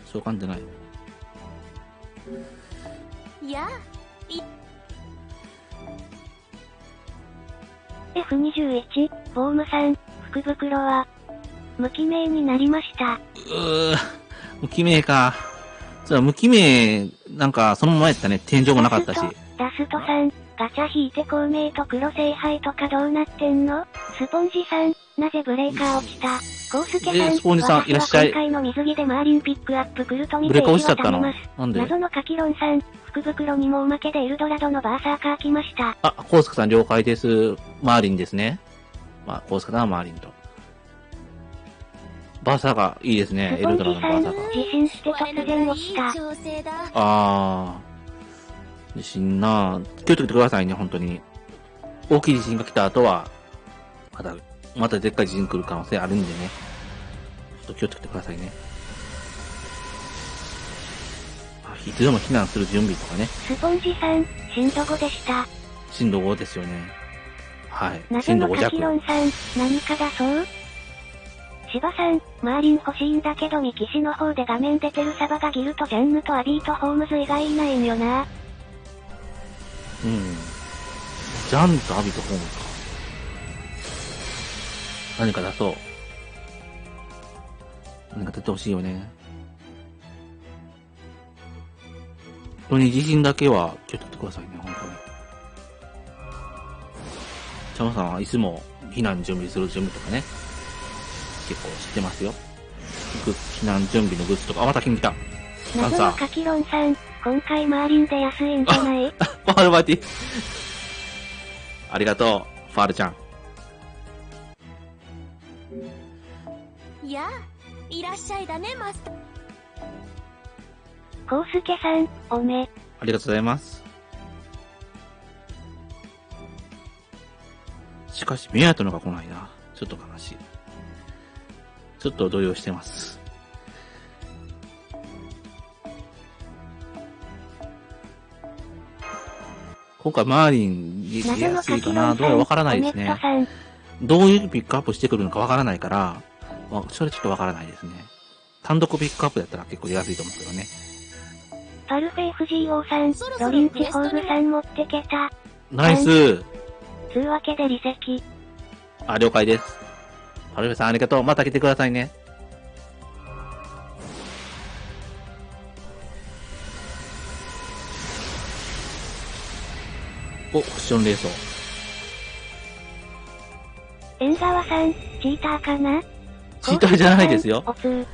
Speaker 3: 召喚ってない。
Speaker 1: いや、
Speaker 2: F21、ボームさん、福袋は、無記名になりました。
Speaker 3: 無記名か。それは無記名、なんか、そのままやったね。天井もなかったし。
Speaker 2: ダストさん、ガチャ引いて孔明と黒聖杯とかどうなってんの？スポンジさん、なぜブレーカー落ちた？コウスケさん、
Speaker 3: スポンジさんいらっしゃい
Speaker 2: 今回の水着でマーリンピックアップ来ると見て
Speaker 3: ブレーカー落ちちゃったの？なんで？
Speaker 2: 謎のカキロンさん、福袋にもおまけでエルドラドのバーサーカー来ました。
Speaker 3: あ、コウスケさん了解です。マーリンですね。まあ、コウスケさんはマーリンと。バーサーカー、いいですね。エルドラドのバーサーカー。
Speaker 2: 自信して突然落ちた。
Speaker 3: 地震なぁ。気をつけてくださいね、本当に。大きい地震が来た後は、またでっかい地震来る可能性あるんでね。ちょっと気をつけてくださいね。いつでも避難する準備とかね。
Speaker 2: スポンジさん、震度5でした。
Speaker 3: 震度5ですよね。はい。
Speaker 2: 謎
Speaker 3: 震度5弱。
Speaker 2: のカキロンさん、何かだそう芝さん、マーリン欲しいんだけどミキシの方で画面出てるサバがギルとジャンヌとアビーとホームズ以外いないんよな。
Speaker 3: うん。ジャンヌとアビーとホームズか。何か出そう。何か出てほしいよね。本当に地震だけは気をつけてくださいね、本当に。チャモさんはいつも避難準備する準備とかね、結構知ってますよ。避難準備のグッズとか、また来た。
Speaker 2: 謎のカキロンさん、今回マーリンで安いんじゃない？
Speaker 3: ファールバティ。ありがとう、ファールちゃん。
Speaker 1: いや、いらっしゃいだね、マスター。
Speaker 2: コウスケさん、おめ。
Speaker 3: ありがとうございます。しかし、目当てのが来ないな。ちょっと悲しい。ちょっと動揺してます。今回マーリンに出やすいかな。どうやらわからないですね。どういうピックアップしてくるのかわからないから、それちょっとわからないですね。単独ピックアップだったら結構出やすいと思うけどね。
Speaker 2: パルフェ FGO さん、ロリンチホールさん持ってけた。
Speaker 3: ナイス。
Speaker 2: つうわけで離席。
Speaker 3: あ、了解です。パルフェさんありがとう。また来てくださいね。お、クッション冷蔵。
Speaker 2: 縁側さん、チーターかな？
Speaker 3: チーターじゃないですよ。
Speaker 2: おつー。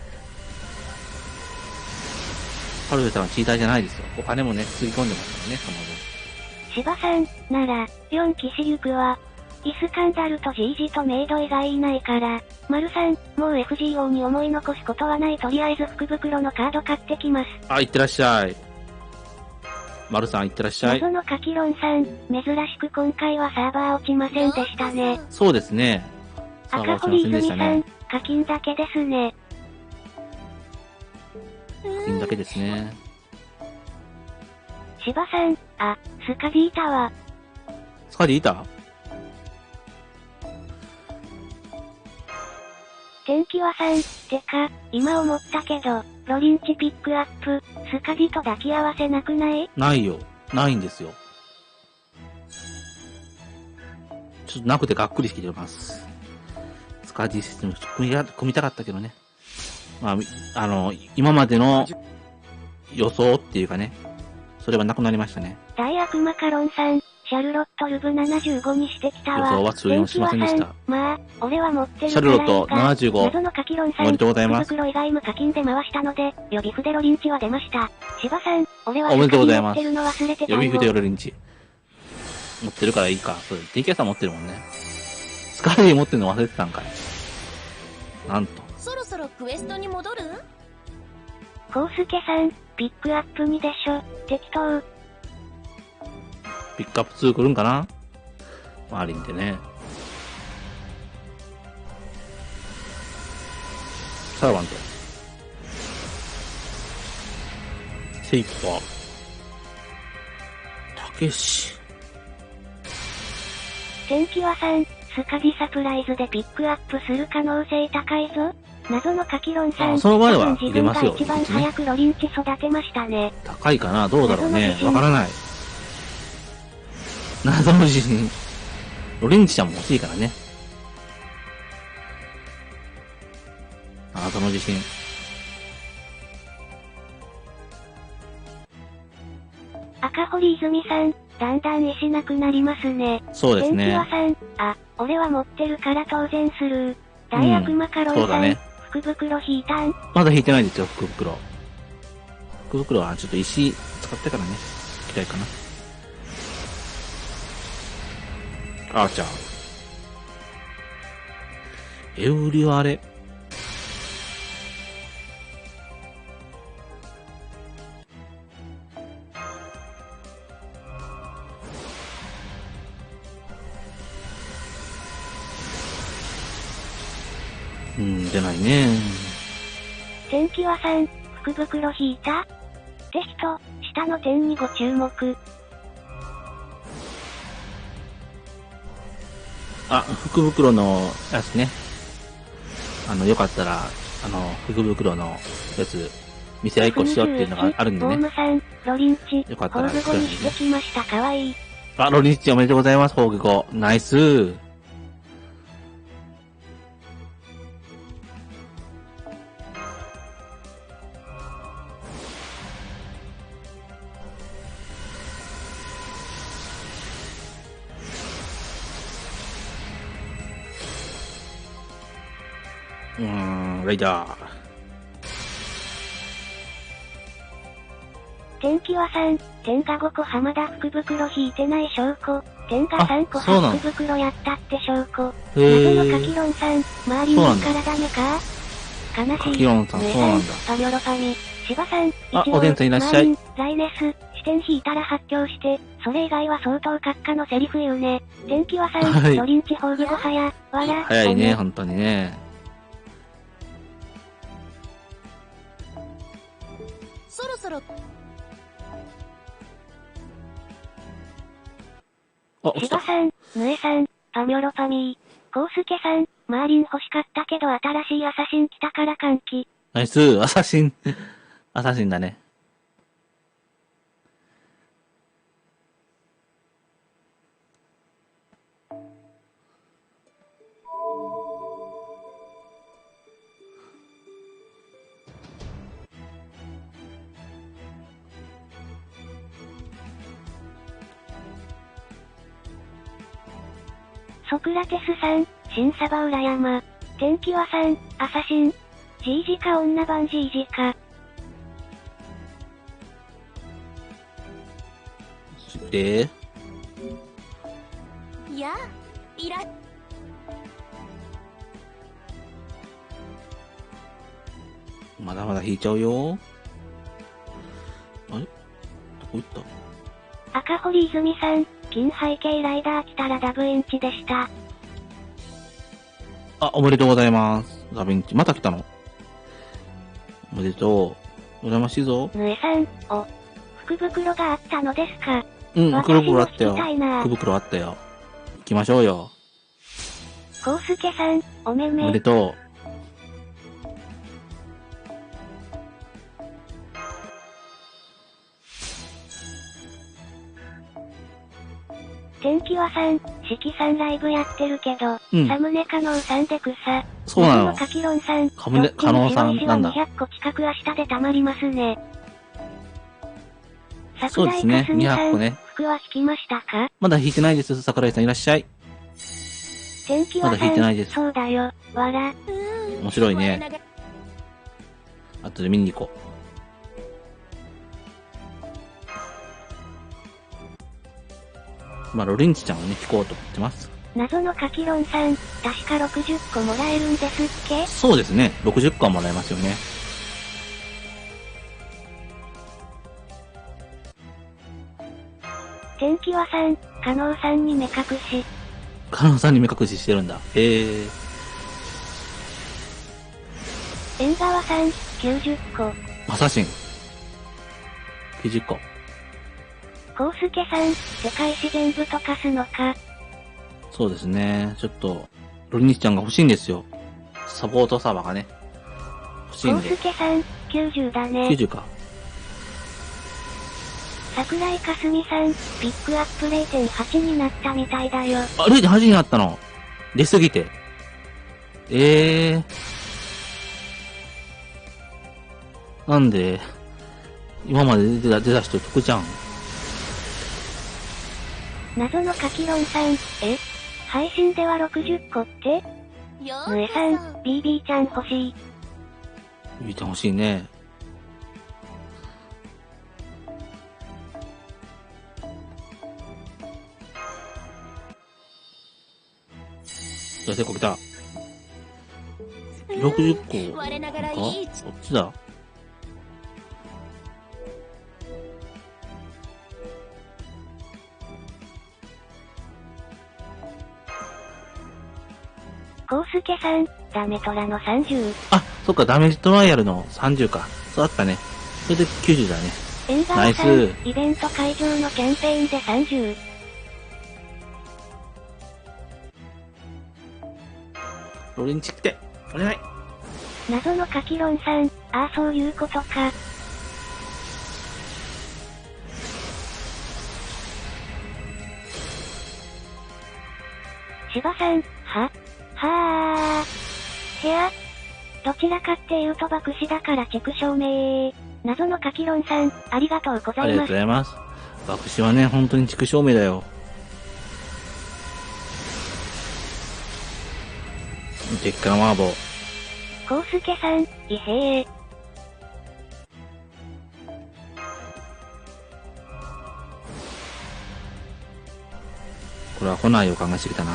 Speaker 3: パルフェさんはチーターじゃないですよ。お金もね、つぎ込んでますからね、その分。
Speaker 2: 芝さん、なら、4騎士行くわ。イスカンダルとジージとメイド以外いないから、丸さん、もう FGO に思い残すことはない。とりあえず福袋のカード買ってきます。
Speaker 3: あ、いってらっしゃい。丸さん、いってらっしゃい。
Speaker 2: 謎のカキロンさん、珍しく今回はサーバー落ちませんでしたね。
Speaker 3: そうですね。サーバー落ちませんでしたね。
Speaker 2: 課金だけですね。
Speaker 3: 課金だけですね。
Speaker 2: 芝さん、あ、スカディータは。
Speaker 3: スカディータ？
Speaker 2: 天気はさん、てか、今思ったけど、ロリンチピックアップ、スカディと抱き合わせなくない？
Speaker 3: ないよ。ないんですよ。ちょっとなくてがっくりしてきてます。スカディシステム組みたかったけどね。まあ、今までの予想っていうかね、それはなくなりましたね。
Speaker 2: 大悪魔カロンさん、シャルロットルブ75にしてきたわ。
Speaker 3: 予想は通用しませんでした。
Speaker 2: まあ、俺は持ってる
Speaker 3: シャルロット75。
Speaker 2: 謎のカキロンさん、
Speaker 3: おめでとうございます。
Speaker 2: 福袋以外無課金で回したので、予備筆ロリンチは出ました。芝さん、俺は
Speaker 3: おめでとうございます。
Speaker 2: 持ってるの忘れてたよ。
Speaker 3: 予備筆ロリンチ。持ってるからいいか。そう、DK さん持ってるもんね。スカディ持ってるの忘れてたんかい。なんと。
Speaker 1: そろそろクエストに戻る？
Speaker 2: コウスケさん、ピックアップ2でしょ。適当。
Speaker 3: ピックアップ2来るんかな？マーリンってね。サーバント。セイパー。たけし。
Speaker 2: 天気はさん、スカディサプライズでピックアップする可能性高いぞ。謎のカキロンさん。
Speaker 3: その場合は
Speaker 2: 多分
Speaker 3: 入れますよ。
Speaker 2: 自分が一番早くロリンチ育てましたね。
Speaker 3: 高いかな、どうだろうね。わからない。謎の自信。ロリンチちゃんも欲しいからね。謎の自信。
Speaker 2: 赤堀泉さん、だんだん石なくなりますね。
Speaker 3: そうですね。
Speaker 2: 天気はさん、あ、俺は持ってるから当然スルー。大悪魔カロンさん、そうだね。福袋引いたん？
Speaker 3: まだ引いてないですよ、福袋。福袋はちょっと石使ってからね、行きたいかな。あーちゃん。エウリはあれ。出ないね。
Speaker 2: 天気はさん、福袋引いた？テスト、下の点にご注目。
Speaker 3: あ、福袋のやつね。よかったら、福袋のやつ、見せ合いっこしようっていうのがあるんでね。
Speaker 2: ホームさん、ロリンチ、
Speaker 3: よかったら、
Speaker 2: ホーグ語にしてきました。かわいい。
Speaker 3: あ、ロリンチおめでとうございます、ホーグ語。ナイス。ライダー。
Speaker 2: 天気は3、天が5個浜田福袋引いてない証拠。天が3個福袋やったって証拠。謎のカキロンさん、周りのからダメか？悲しい。
Speaker 3: カキロンさん、そうなんだ。
Speaker 2: パニョロパミ。芝さん、
Speaker 3: あ、おでんさんいらっしゃい。
Speaker 2: ライネス、視点引いたら発狂して、それ以外は相当閣下のセリフ言うね。天気は3、
Speaker 3: はい、
Speaker 2: ドリンチホーグごはや、わら。
Speaker 3: 早いね、本当にね。
Speaker 1: そろそろ。
Speaker 2: 芝さん、ヌエさん、パミョロパミー。コウスケさん、マーリン欲しかったけど新しいアサシン来たから歓喜。
Speaker 3: ナイス、アサシン。アサシンだね。
Speaker 2: ソクラテスさん、新サバ浦山。天気はさん、アサシン。ジージか女版ジージか。
Speaker 1: いや、いら。
Speaker 3: まだまだ引いちゃうよ。あれどこ行った？
Speaker 2: 赤堀泉さん、金背景ライダー来たらダブエンチでした。
Speaker 3: あ、おめでとうございます。ダブエンチ。また来たの？おめでとう。羨ましいぞ。
Speaker 2: ぬえさん、お、福袋があったのですか？
Speaker 3: うん、福袋あったよ。福袋あったよ。行きましょうよ。
Speaker 2: コウスケさん、おめめ。
Speaker 3: おめでとう。
Speaker 2: 天気はさん、四季さんライブやってるけど、サムネカノウさんで草。
Speaker 3: そうなの。
Speaker 2: カキロンさん、
Speaker 3: カノウさんなんだ。
Speaker 2: 200個近く明日で溜まりますね。
Speaker 3: そうですね、200個ね。
Speaker 2: 服は引きましたか？
Speaker 3: まだ引いてないです。桜井さんいらっしゃい。
Speaker 2: 天気は
Speaker 3: まだ引いてないです。
Speaker 2: そうだよ、わら。
Speaker 3: 面白いね。後で見に行こう。まあ、ロリンチちゃんをね、引こうと思ってます。
Speaker 2: 謎のカキロンさん、確か60個もらえるんですっけ？
Speaker 3: そうですね。60個はもらえますよね。
Speaker 2: 天気はさん、加納さんに目隠し。
Speaker 3: 加納さんに目隠ししてるんだ。へえ。
Speaker 2: 縁側さん、90個。
Speaker 3: アサシン。90個。
Speaker 2: コウスケさん、世界史全部溶かすのか。
Speaker 3: そうですね。ちょっと、ロリニチちゃんが欲しいんですよ。サポートサーバーがね。欲しい
Speaker 2: コウ
Speaker 3: んで。
Speaker 2: スケさん、90だね。
Speaker 3: 90か。
Speaker 2: 桜井かすみさん、ピックアップ 0.8 になったみたいだよ。
Speaker 3: あ、0.8になったの。出すぎて。なんで、今まで出た人得じゃん。
Speaker 2: 謎のカキロンさん、配信では60個ってぬえさん、BB ちゃん欲しい。
Speaker 3: 見てほしいね。じゃあ、成功来た。60個。
Speaker 1: 我ながらいい
Speaker 3: こっちだ。
Speaker 2: コウスケさん、ダメトラの30。
Speaker 3: あ、そっか、ダメージトライアルの30か。そうだったね。それで90だね。
Speaker 2: 縁側さ
Speaker 3: ナイ
Speaker 2: ん、イベント会場のキャンペーンで30。
Speaker 3: ロリンチ来て、お願い。
Speaker 2: 謎のカキロンさん、ああそういうことか。芝さん、は部屋どちらかっていうと爆死だからチェク証明。謎のカキロンさん、ありがとうござ
Speaker 3: ありがとう
Speaker 2: います。
Speaker 3: ございます。爆死はね、本当に地区証明だよ。鉄火麻婆。
Speaker 2: コウスケさん、いへー。
Speaker 3: これは来ない予感がしてきたな。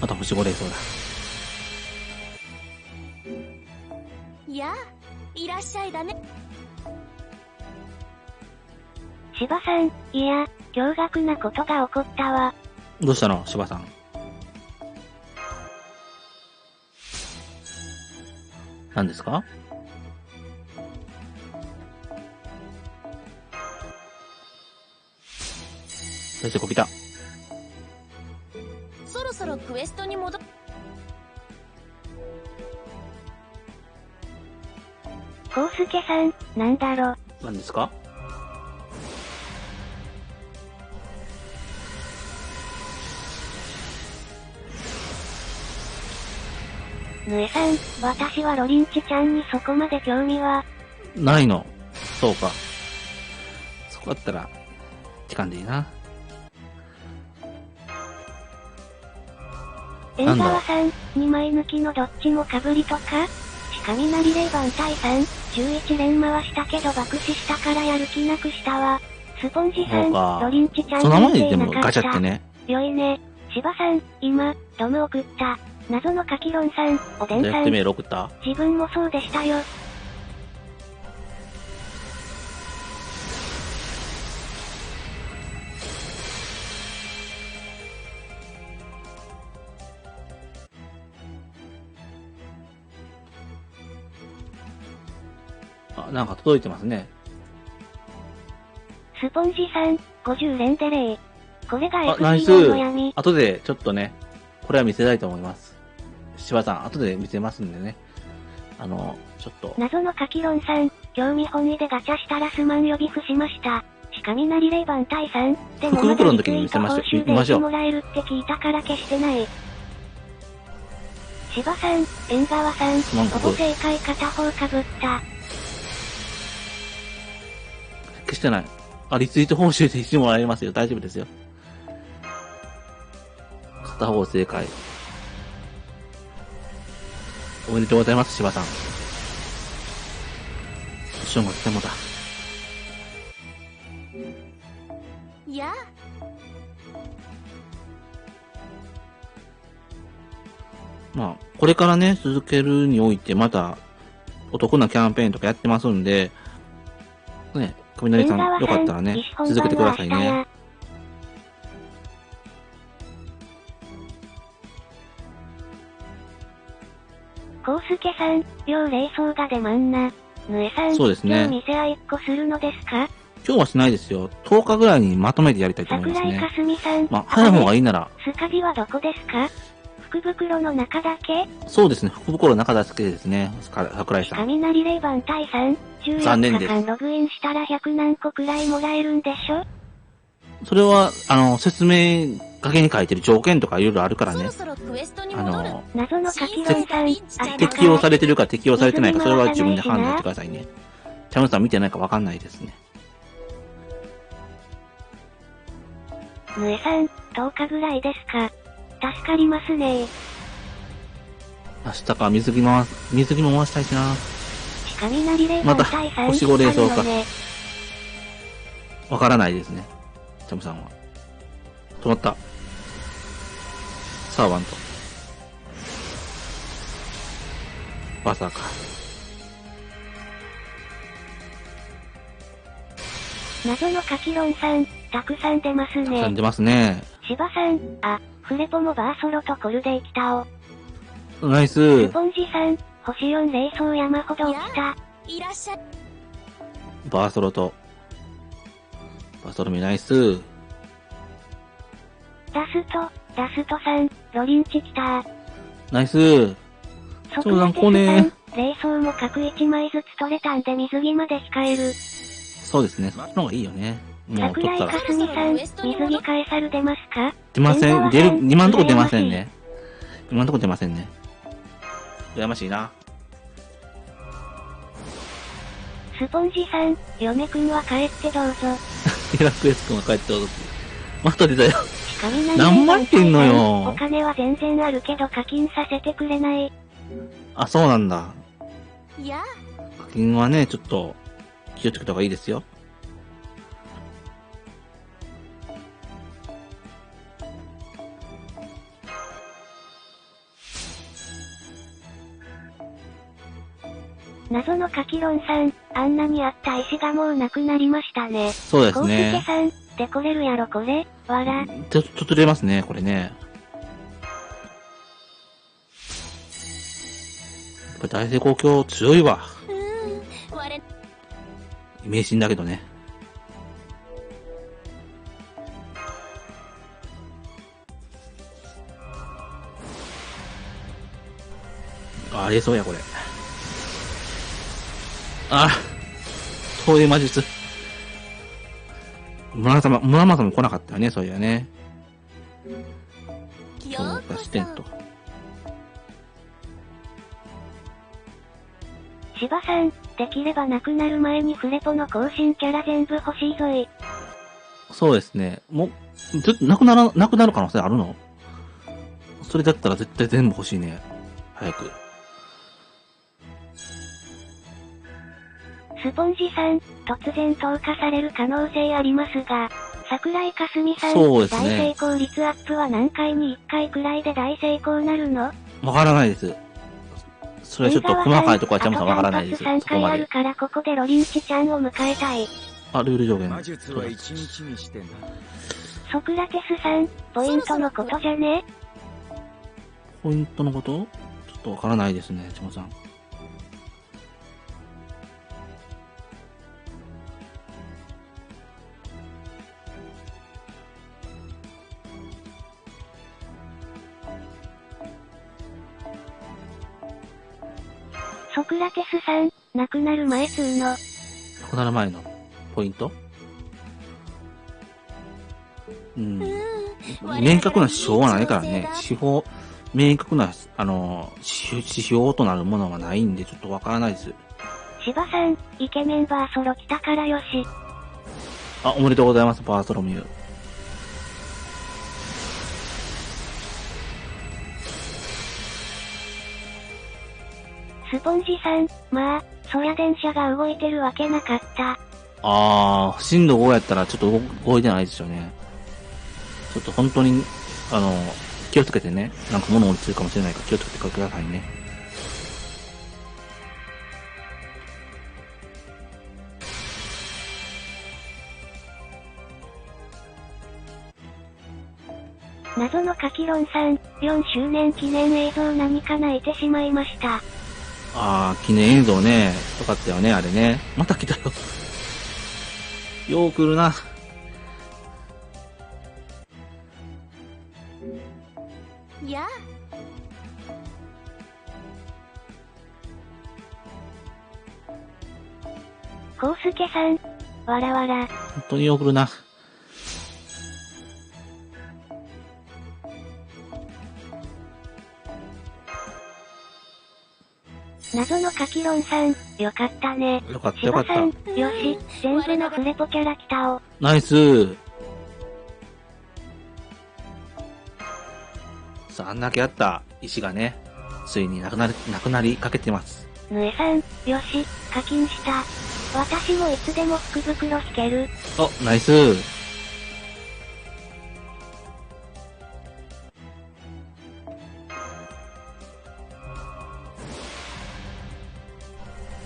Speaker 3: あと星5霊そうだ。
Speaker 1: やあ、いらっしゃいだね。
Speaker 2: 芝さん、いや、驚愕なことが起こったわ。
Speaker 3: どうしたの、芝さん。何ですか？そしてこびた。
Speaker 1: そろそろクエストに戻っ。
Speaker 2: コウスケさん、なんだろ。
Speaker 3: 何ですか？
Speaker 2: ぬえさん、私はロリンチちゃんにそこまで興味は。
Speaker 3: ないの。そうか。そこだったら、時間でいいな。
Speaker 2: 縁側さん、2枚抜きのどっちも被りとか雷霊番隊さん、11連回したけど爆死したからやる気なくしたわ。スポンジさん、ロリンチちゃん
Speaker 3: その前
Speaker 2: に
Speaker 3: にでもガチャってね。
Speaker 2: よいね。芝さん、今、ドム送った。謎のカキロンさん、おでんさん。
Speaker 3: どうやってメール送った？
Speaker 2: 自分もそうでしたよ。
Speaker 3: あ、なんか届いてますね。
Speaker 2: スポンジさん、50連で0。これが
Speaker 3: あ、ナイ
Speaker 2: FGO
Speaker 3: ス
Speaker 2: の闇。
Speaker 3: 後でちょっとね、これは見せたいと思います。芝さん、後で見せますんでね。ちょっと。
Speaker 2: 謎のカキロンさん、興味本位でガチャしたらすまん呼び伏しました。雷霊番隊さん、でもまだリツイート報酬で1もらえるって聞いたから消してない。芝さん、縁側さん、ほぼ正解片方かぶった。
Speaker 3: 消してない。あ、リツイート報酬で1もらえますよ。大丈夫ですよ。片方正解。おめでとうございます、芝さん。ションが来てもだ。
Speaker 1: やあ。
Speaker 3: まあ、これからね、続けるにおいて、また、お得なキャンペーンとかやってますんで、ね、雷さん、よかったらね、続けてくださいね。
Speaker 2: コウスすけさん、両霊装が出まんな。ぬえさん、
Speaker 3: そうですね
Speaker 2: 今日店合いっこするのですか？
Speaker 3: 今日はしないですよ。10日ぐらいにまとめてやりたいと思います
Speaker 2: 桜井か
Speaker 3: ね。
Speaker 2: すみさん、
Speaker 3: まあ、早い方がいいなら、
Speaker 2: スカビはどこですか？福袋の中だけ？
Speaker 3: そうですね、福袋の中だけですね、桜井さん。
Speaker 2: 雷霊番隊さん、14
Speaker 3: 残念です
Speaker 2: 日間ログインしたら100何個くらいもらえるんでしょ？
Speaker 3: それは、説明書きに書いてる条件とかいろいろあるからね。
Speaker 1: そろそろクエストに戻る。
Speaker 2: 謎のカキロンさん、
Speaker 3: 適用されてるか適用されてないか、それは自分で判断してくださいね。チャムさん見てないかわかんないですね。
Speaker 2: ぬえさん、10日ぐらいですか？助かりますね。
Speaker 3: 明日か水着も回したいしな。
Speaker 2: 雷霊
Speaker 3: また
Speaker 2: 番隊さん、
Speaker 3: 星5霊装か
Speaker 2: あるのね。
Speaker 3: わからないですね。チャムさんは。止まった。サーバント。バサーか。
Speaker 2: 謎のカキロンさん、たくさん出ますね。
Speaker 3: たくさん出ますね。
Speaker 2: 芝さん、あ、フレポもバーソロとコルデイキタオ。
Speaker 3: ナイス
Speaker 2: ス。ポンジさん、星4霊装山ほど起きた。
Speaker 1: いらっしゃい。
Speaker 3: バーソロと。バーソロミナイス。
Speaker 2: ダストさん、ロリンチ来た。
Speaker 3: ナイス。
Speaker 2: ソ
Speaker 3: そうなん
Speaker 2: クラテスさん、
Speaker 3: こね
Speaker 2: 霊装も各1枚ずつ取れたんで水着まで控える。
Speaker 3: そうですね。そっちの方がいいよね。もう取った。
Speaker 2: 桜井からすみさん、水着カエサル出ますか？
Speaker 3: 出ません。
Speaker 2: 天童
Speaker 3: 今んとこ出
Speaker 2: さん
Speaker 3: ませんね。今んとこ出ませんね。羨ましいな。
Speaker 2: スポンジさん、嫁くんは帰ってどうぞ。
Speaker 3: ヘラクレス君が帰っておる。また出たよ。
Speaker 2: 雷
Speaker 3: 何万ってんのよ
Speaker 2: お金は全然あるけど課金させてくれない。
Speaker 3: あ、そうなんだ。
Speaker 1: いや、
Speaker 3: 課金はね、ちょっと、気をつけた方がいいですよ。
Speaker 2: 謎のカキロンさん、あんなにあった石がもうなくなりましたね。
Speaker 3: そうです
Speaker 2: コウスケ
Speaker 3: ね。
Speaker 2: さん、でこれるやろこれ、わら。
Speaker 3: ちょっと出ますね、これね。やっぱ大成功強強いわ。
Speaker 1: 我
Speaker 3: イメージだけどね。ありえそうや、これ。あ、投影魔術。村正も来なかったよね、そういやね。そうか、視点と。
Speaker 2: 芝さん、できればなくなる前にフレポの更新キャラ全部欲しいぞい。
Speaker 3: そうですね。もう、ずっとなくなる可能性あるの？それだったら絶対全部欲しいね。早く。
Speaker 2: スポンジさん、突然投下される可能性ありますが、桜井かすみさん、
Speaker 3: そうですね
Speaker 2: 大成功率アップは何回に1回くらいで大成功なるの？
Speaker 3: わからないです。それはちょっと細かいところはちゃんとわからないです。
Speaker 2: あと3
Speaker 3: そこまで。
Speaker 2: 回あるからここでロリンチちゃんを迎えたい。
Speaker 3: あ、ルール上限。
Speaker 4: 魔術は一日にしてな。
Speaker 2: ソクラテスさん、ポイントのことじゃね？
Speaker 3: ポイントのことちょっとわからないですね、ちもさん。
Speaker 2: ソクラテスさん、亡くなる前通の。
Speaker 3: 亡くなる前のポイント？うん。明確な指標はないからね。明確な、指標となるものはないんで、ちょっとわからないです。
Speaker 2: 芝さん、イケメンバーソロ来たからよし。
Speaker 3: あ、おめでとうございます、バーソロミュー。
Speaker 2: スポンジさん、まあ、そりゃ電車が動いてるわけなかった。
Speaker 3: 震度5やったらちょっと動いてないですよね。ちょっと本当に、気をつけてね。なんか物落ちるかもしれないから気をつけてくださいね。
Speaker 2: 謎のカキロンさん、4周年記念映像何か泣いてしまいました。
Speaker 3: あー、記念映像ね。よかったよね、あれね。また来たよ。よう来るな。
Speaker 1: やあ、
Speaker 2: コウスケさん。わらわら。
Speaker 3: 本当によう来るな。
Speaker 2: 謎のカキロンさん。よかったね。
Speaker 3: よかったよかった。
Speaker 2: 芝さん。よし。全部のフレポキャラ来たお。
Speaker 3: ナイス。さあ、あんだけあった石がね、ついになくなりかけてます。
Speaker 2: ぬえさん。よし。課金した。私もいつでも福袋引ける。
Speaker 3: お、ナイス。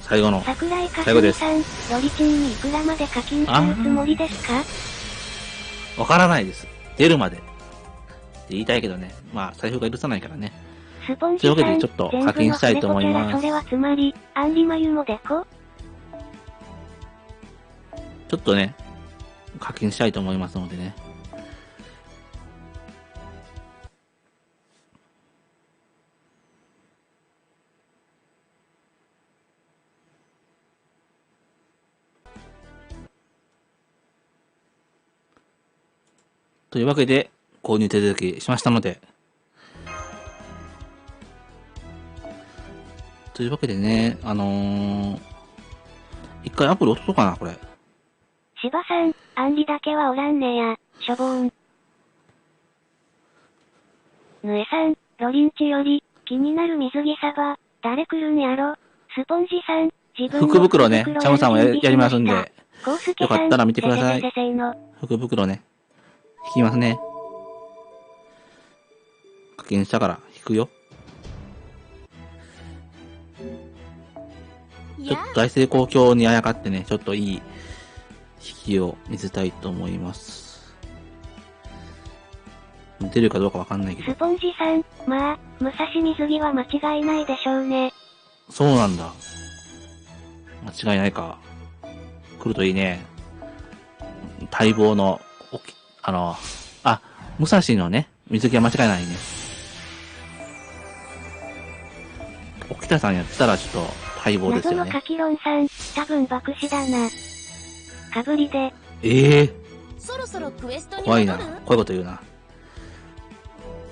Speaker 3: 最後の、
Speaker 2: 桜井か
Speaker 3: 最後です
Speaker 2: すみさん。ロリチンにいくらまで課金するつもりですか？
Speaker 3: わからないです。出るまで。って言いたいけどね。まあ、財布が許さないからね。
Speaker 2: スポンジ
Speaker 3: というわけ
Speaker 2: さん。
Speaker 3: でちょっと課金したいと思います。
Speaker 2: 全部のフレポキャラそれはつまり、アンリマユもデコ？
Speaker 3: ちょっとね、課金したいと思いますのでね。というわけで、購入手続きしましたので。というわけでね、一回アプリ落とそうかな、これ。
Speaker 2: 芝さん、アンリだけはおらんねや。しょぼーん。ぬえさん、ロリンチより、気になる水着サバ、誰来るんやろ。スポンジさん、自分の
Speaker 3: 福袋ね、チャムさんもやりますんで、
Speaker 2: コウスケさん
Speaker 3: よかったら見てください
Speaker 2: せせせせの
Speaker 3: 福袋ね、引きますね。課金したから引くよ。ちょっと大成功鏡にあやかってね、ちょっといい引きを見せたいと思います。出るかどうかわかんないけど。
Speaker 2: スポンジさん、まあ、武蔵水着は間違いないでしょうね。
Speaker 3: そうなんだ。間違いないか。来るといいね。待望の、武蔵のね、水着は間違いないね。沖田さんやったらちょっと待望ですよね。
Speaker 2: 謎のカキロンさん、多分爆死だな。かぶりで。
Speaker 1: そろそろクエストに
Speaker 3: 怖いな。
Speaker 1: 戻る？
Speaker 3: こういうこと言うな。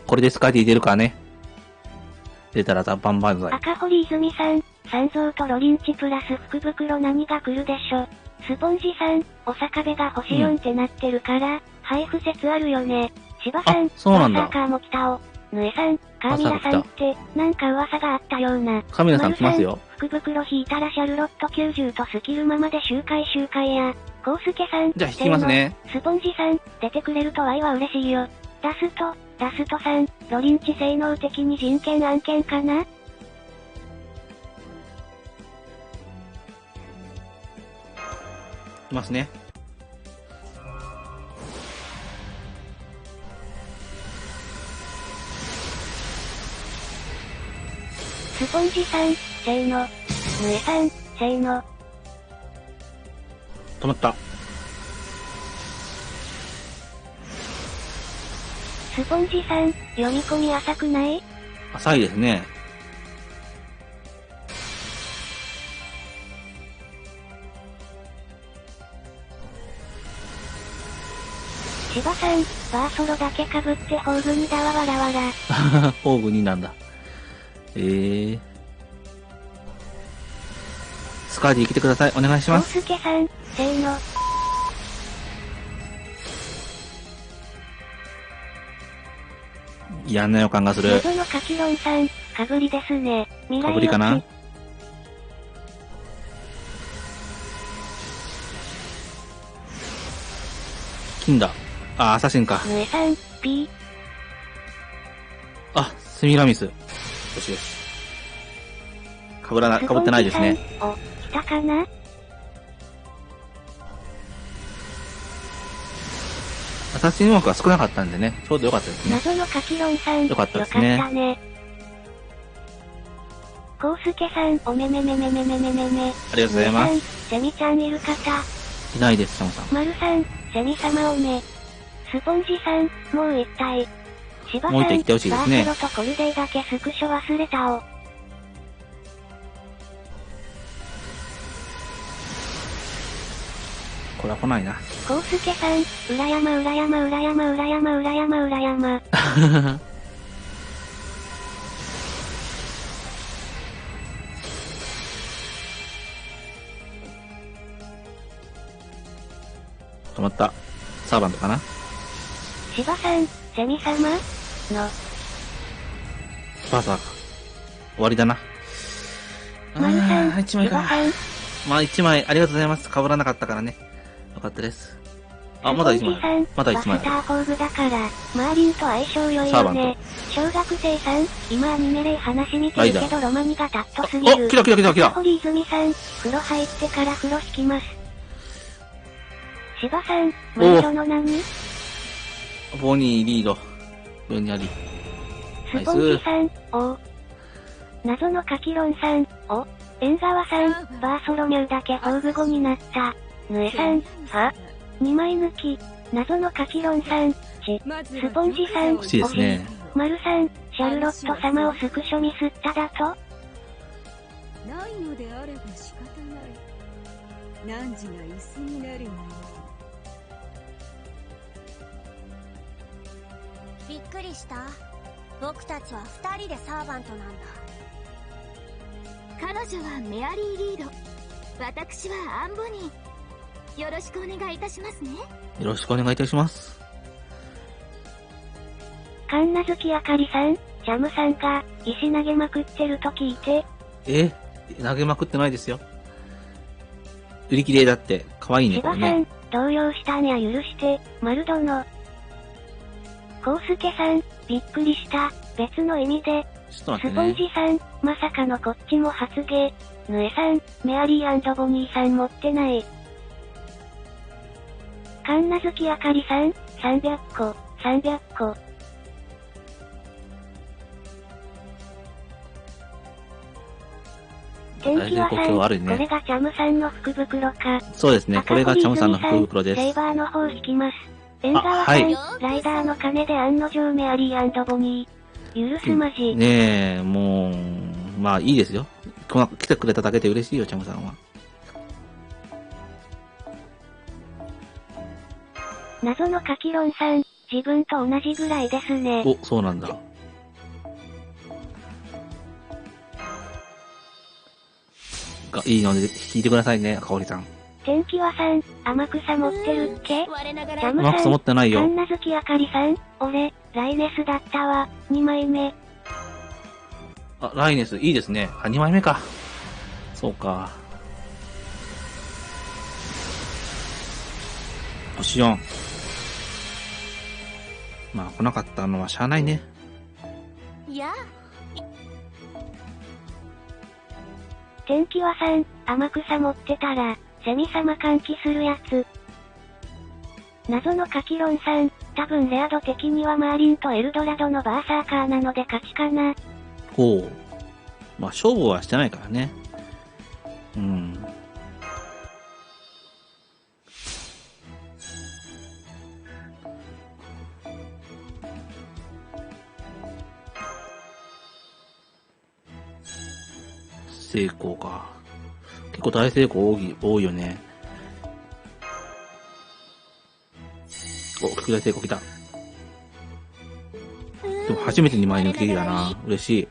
Speaker 3: これでスカディ出るからね。出たらバンバン剤。
Speaker 2: 赤堀泉さん、三蔵とロリンチプラス福袋何が来るでしょ。スポンジさん、お坂部が星4ってなってるから、配布説あるよね。芝さん、
Speaker 3: そうなんだ
Speaker 2: バーサーカーも来たお。ぬえさん、カーミラさんって、なんか噂があったような。
Speaker 3: カミラさん来ますよ。
Speaker 2: 福袋引いたらシャルロット90とスキルマまで周回や。コウスケさん、
Speaker 3: じゃあ引きますね。
Speaker 2: スポンジさん、出てくれるとワイは嬉しいよ。ダストさん、ロリンチ性能的に人権案件かな？
Speaker 3: いますね。
Speaker 2: スポンジさん、せーの。ぬえさん、せーの。
Speaker 3: 止まった。
Speaker 2: スポンジさん、読み込み浅くない？
Speaker 3: 浅いですね。
Speaker 2: 芝さん、バーソロだけ被って宝具にだわわらわら。
Speaker 3: 宝具2なんだ。スカーディ来てください。お願いし
Speaker 2: コウ
Speaker 3: ます。
Speaker 2: スケさん、せーの。
Speaker 3: 嫌な予感がする。
Speaker 2: 謎のカキロンさん、かぶりですね。未来
Speaker 3: かぶりかな？金だ。あ、アサシンか。
Speaker 2: ぬえさん、P。
Speaker 3: あ、セミラミス。よしよし。かぶってないですね。
Speaker 2: お、来たかな？
Speaker 3: アサシン枠が少なかったんでね、ちょうどよかったですね。
Speaker 2: 謎のカキロンさん、
Speaker 3: よかったですね
Speaker 2: よかったね。コウスケさん、おめめめめめめめめめ。
Speaker 3: ありがとうございます。
Speaker 2: むーさん、セミちゃんいる方。
Speaker 3: いないです、チャムさん。
Speaker 2: まるさん、セミ様おめ。スポンジさん、もう一体。シバさん、
Speaker 3: もう一体来てほしいですね
Speaker 2: バーソロとコルデイだけスクショ忘れたお。
Speaker 3: これは来ないな。
Speaker 2: コウスケさん、裏山裏山裏山裏山裏山裏山。
Speaker 3: 止まった。サーバントかな。
Speaker 2: シバさん、セミ様の。
Speaker 3: バーサーか。終わりだな。
Speaker 2: まるさん、
Speaker 3: あー、1枚か。
Speaker 2: シバさん、
Speaker 3: まあ1枚、ありがとうございます。被らなかったからね。よかったです。あ、まだ1枚。まだ1枚
Speaker 2: バスターフォーグだから、マーリンと相性良いよね。小学生さん、今アニメ例話見てるけどロマニがタッとすぎる。
Speaker 3: お、来た来た来た来た。
Speaker 2: 堀泉さん、風呂入ってから風呂敷きます。芝さん、マイロの何？
Speaker 3: ボニーリード。ボニーあり。
Speaker 2: スポンジさん、お。謎のカキロンさん、お。縁側さん、バーソロミューだけフォーグ後になった。ヌエさん、は2枚抜き。謎のカキロンさん、スポンジさん、
Speaker 3: 欲しいですね。
Speaker 2: マルさん、シャルロット様をスクショミスっただと
Speaker 5: ないのであれば仕方ない。汝が椅子になるのよ。
Speaker 6: びっくりした。僕たちは2人でサーバントなんだ。
Speaker 1: 彼女はメアリー・リード、私はアンボニー。よろしくお願いいたしますね。
Speaker 3: よろしくお願いいたします。
Speaker 2: カンナズキあかりさん、ジャムさんが石投げまくってると聞いて。
Speaker 3: 投げまくってないですよ。売り切れだって、可愛いね、これね。
Speaker 2: 動揺したんや許して、マルドの。コウスケさん、びっくりした、別の意味で。
Speaker 3: ちょっと待って
Speaker 2: スポン
Speaker 3: ね。
Speaker 2: ジさん、まさかのこっちも発芸。ヌエさん、メアリー&ボニーさん持ってない。カンナズキあかりさん、300個、300個。天気はさん、これがチャムさんの福袋か。
Speaker 3: そうですね、これがチャムさんの福袋です。
Speaker 2: セイバーの方引きます。縁側さん、ライダーの金で案の定メアリー&ボニー。許すまじ。
Speaker 3: ねえ、もう、まあいいですよ。来てくれただけで嬉しいよ、チャムさんは。
Speaker 2: 謎のカキロンさん、自分と同じぐらいですね。
Speaker 3: お、そうなんだ。いいので引いてくださいね、かおりさん。
Speaker 2: 天気はさん、天草持ってるっけ？ジャム
Speaker 3: 天草持ってないよ。
Speaker 2: カンナズキあかりさん、俺、ライネスだったわ、2枚目。
Speaker 3: あ、ライネス、いいですね。あ、2枚目か。そうか。星4。まあ、来なかったのはしゃあないね。
Speaker 6: いや。
Speaker 2: 天気はさん、天草持ってたら、セミ様喚起するやつ。謎のカキロンさん、多分レア度的にはマーリンとエルドラドのバーサーカーなので勝ちかな。
Speaker 3: ほう。まあ、勝負はしてないからね。うん。成功か。結構大成功多いよね。お、拡大成功来た。でも初めて2枚抜きだな。嬉しい。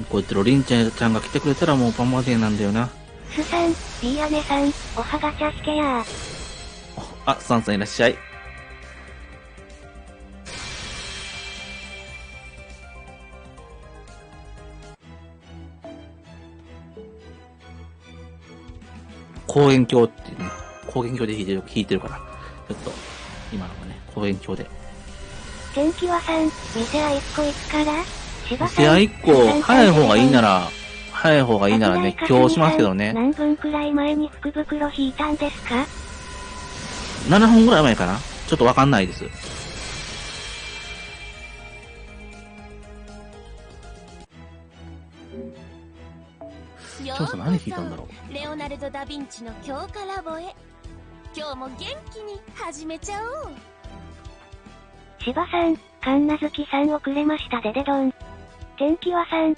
Speaker 3: こうやってロリンちゃんが来てくれたらもうパンマデーなんだよな。
Speaker 2: スさん、リーアネさん、おはがちゃしてやー。
Speaker 3: あ、スタンさんいらっしゃい。光源鏡っていうね、光源鏡で弾いてるから、ちょっと、今のもね、光源鏡で。
Speaker 2: 天気はさん、店は1個いつから？芝さん。
Speaker 3: 店は1個、早い方がいいなら、早い方がいいならね、今日しますけどね。
Speaker 2: 何分くらい前に福袋引いたんですか？
Speaker 3: 7分ぐらい前かな？ちょっとわかんないです。チャムさん何引いたんだろう。
Speaker 6: レオナルド・ダ・ヴィンチの強化ラボへ。今日も元気に始めちゃおう。
Speaker 2: 芝さん、カンナズキさん遅れましたデデドン。天気はさん、8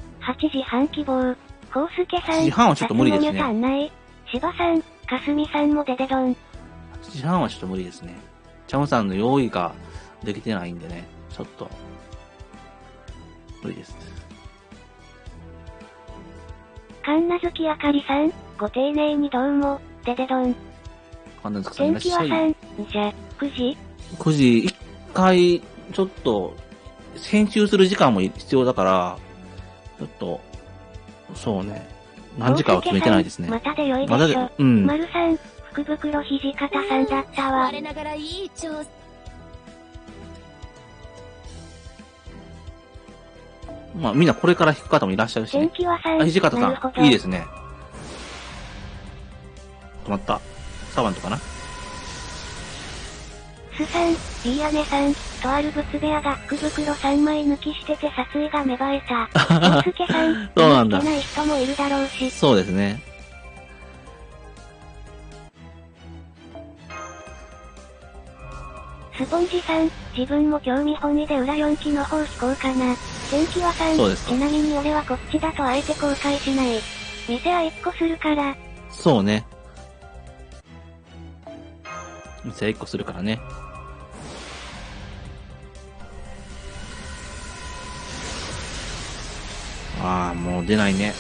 Speaker 2: 時半希望。コウスケさん、
Speaker 3: 8時半はちょっと無理ですね。
Speaker 2: さすがに足んない。芝さん、かすみさんもデデドン。
Speaker 3: 8時半はちょっと無理ですね。チャムさんの用意ができてないんでね、ちょっと、無理です。
Speaker 2: カンナズキあかりさん、ご丁寧にどうも、デデドン。
Speaker 3: カンナズキさんいらっしゃい。
Speaker 2: 天気はさん、じゃ、9時
Speaker 3: ?9 時、一回、ちょっと、編集する時間も必要だから、ちょっと、そうね、何時かは決めてないですね。
Speaker 2: またで良いでしょ。
Speaker 3: まだ、うん。
Speaker 2: 丸さん、福袋土方さんだったわ。
Speaker 6: 我ながらいい調査。
Speaker 3: まあみんなこれから弾く方もいらっしゃるし、ね。
Speaker 2: 天気はさん、
Speaker 3: 土方さん、いいですね。止まった。サバンとかな。
Speaker 2: スさん、いい姉さん、とある物部屋が福袋3枚抜きしてて殺意が芽生えた。大輔さん、
Speaker 3: そうなんだ。
Speaker 2: 見つけない人もいるだろうし。
Speaker 3: そうですね。
Speaker 2: スポンジさん、自分も興味本位で裏4期の方引こうかな。天気はさん、ちなみに俺はこっちだとあえて後悔しない。店は1個するから。
Speaker 3: そうね。店は1個するからね。ああ、もう出ないね。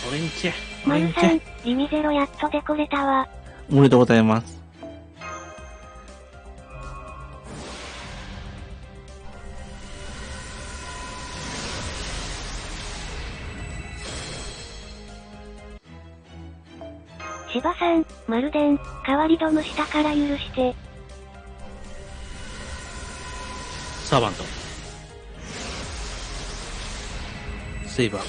Speaker 3: オレンジ。オレンジ。
Speaker 2: マルさん、リミゼロやっとデコれたわ。
Speaker 3: おめでとうございます。
Speaker 2: 芝さん、マルデン、代わりドムしたから許して。
Speaker 3: サーバント。セイバーか。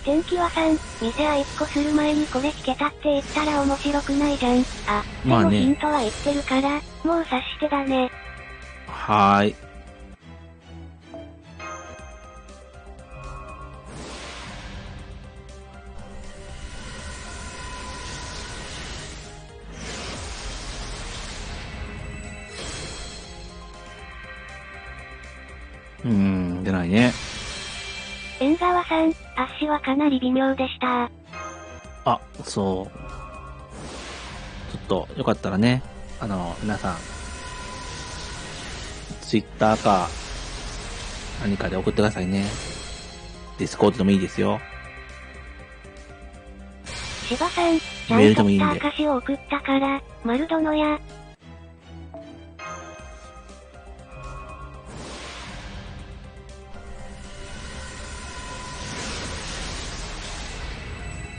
Speaker 2: 天気はさん、店は1個する前にこれ引けたって言ったら面白くないじゃん。あ、
Speaker 3: まあね、
Speaker 2: でもヒントは言ってるから、もう察してだね。
Speaker 3: はーい。出ないね。
Speaker 2: 縁側さん、足はかなり微妙でした。
Speaker 3: あ、そう。ちょっと、よかったらね、皆さん、ツイッターか、何かで送ってくださいね。ディスコードでもいいですよ。
Speaker 2: 芝さん、ちゃんとした証を送ったから、丸殿や。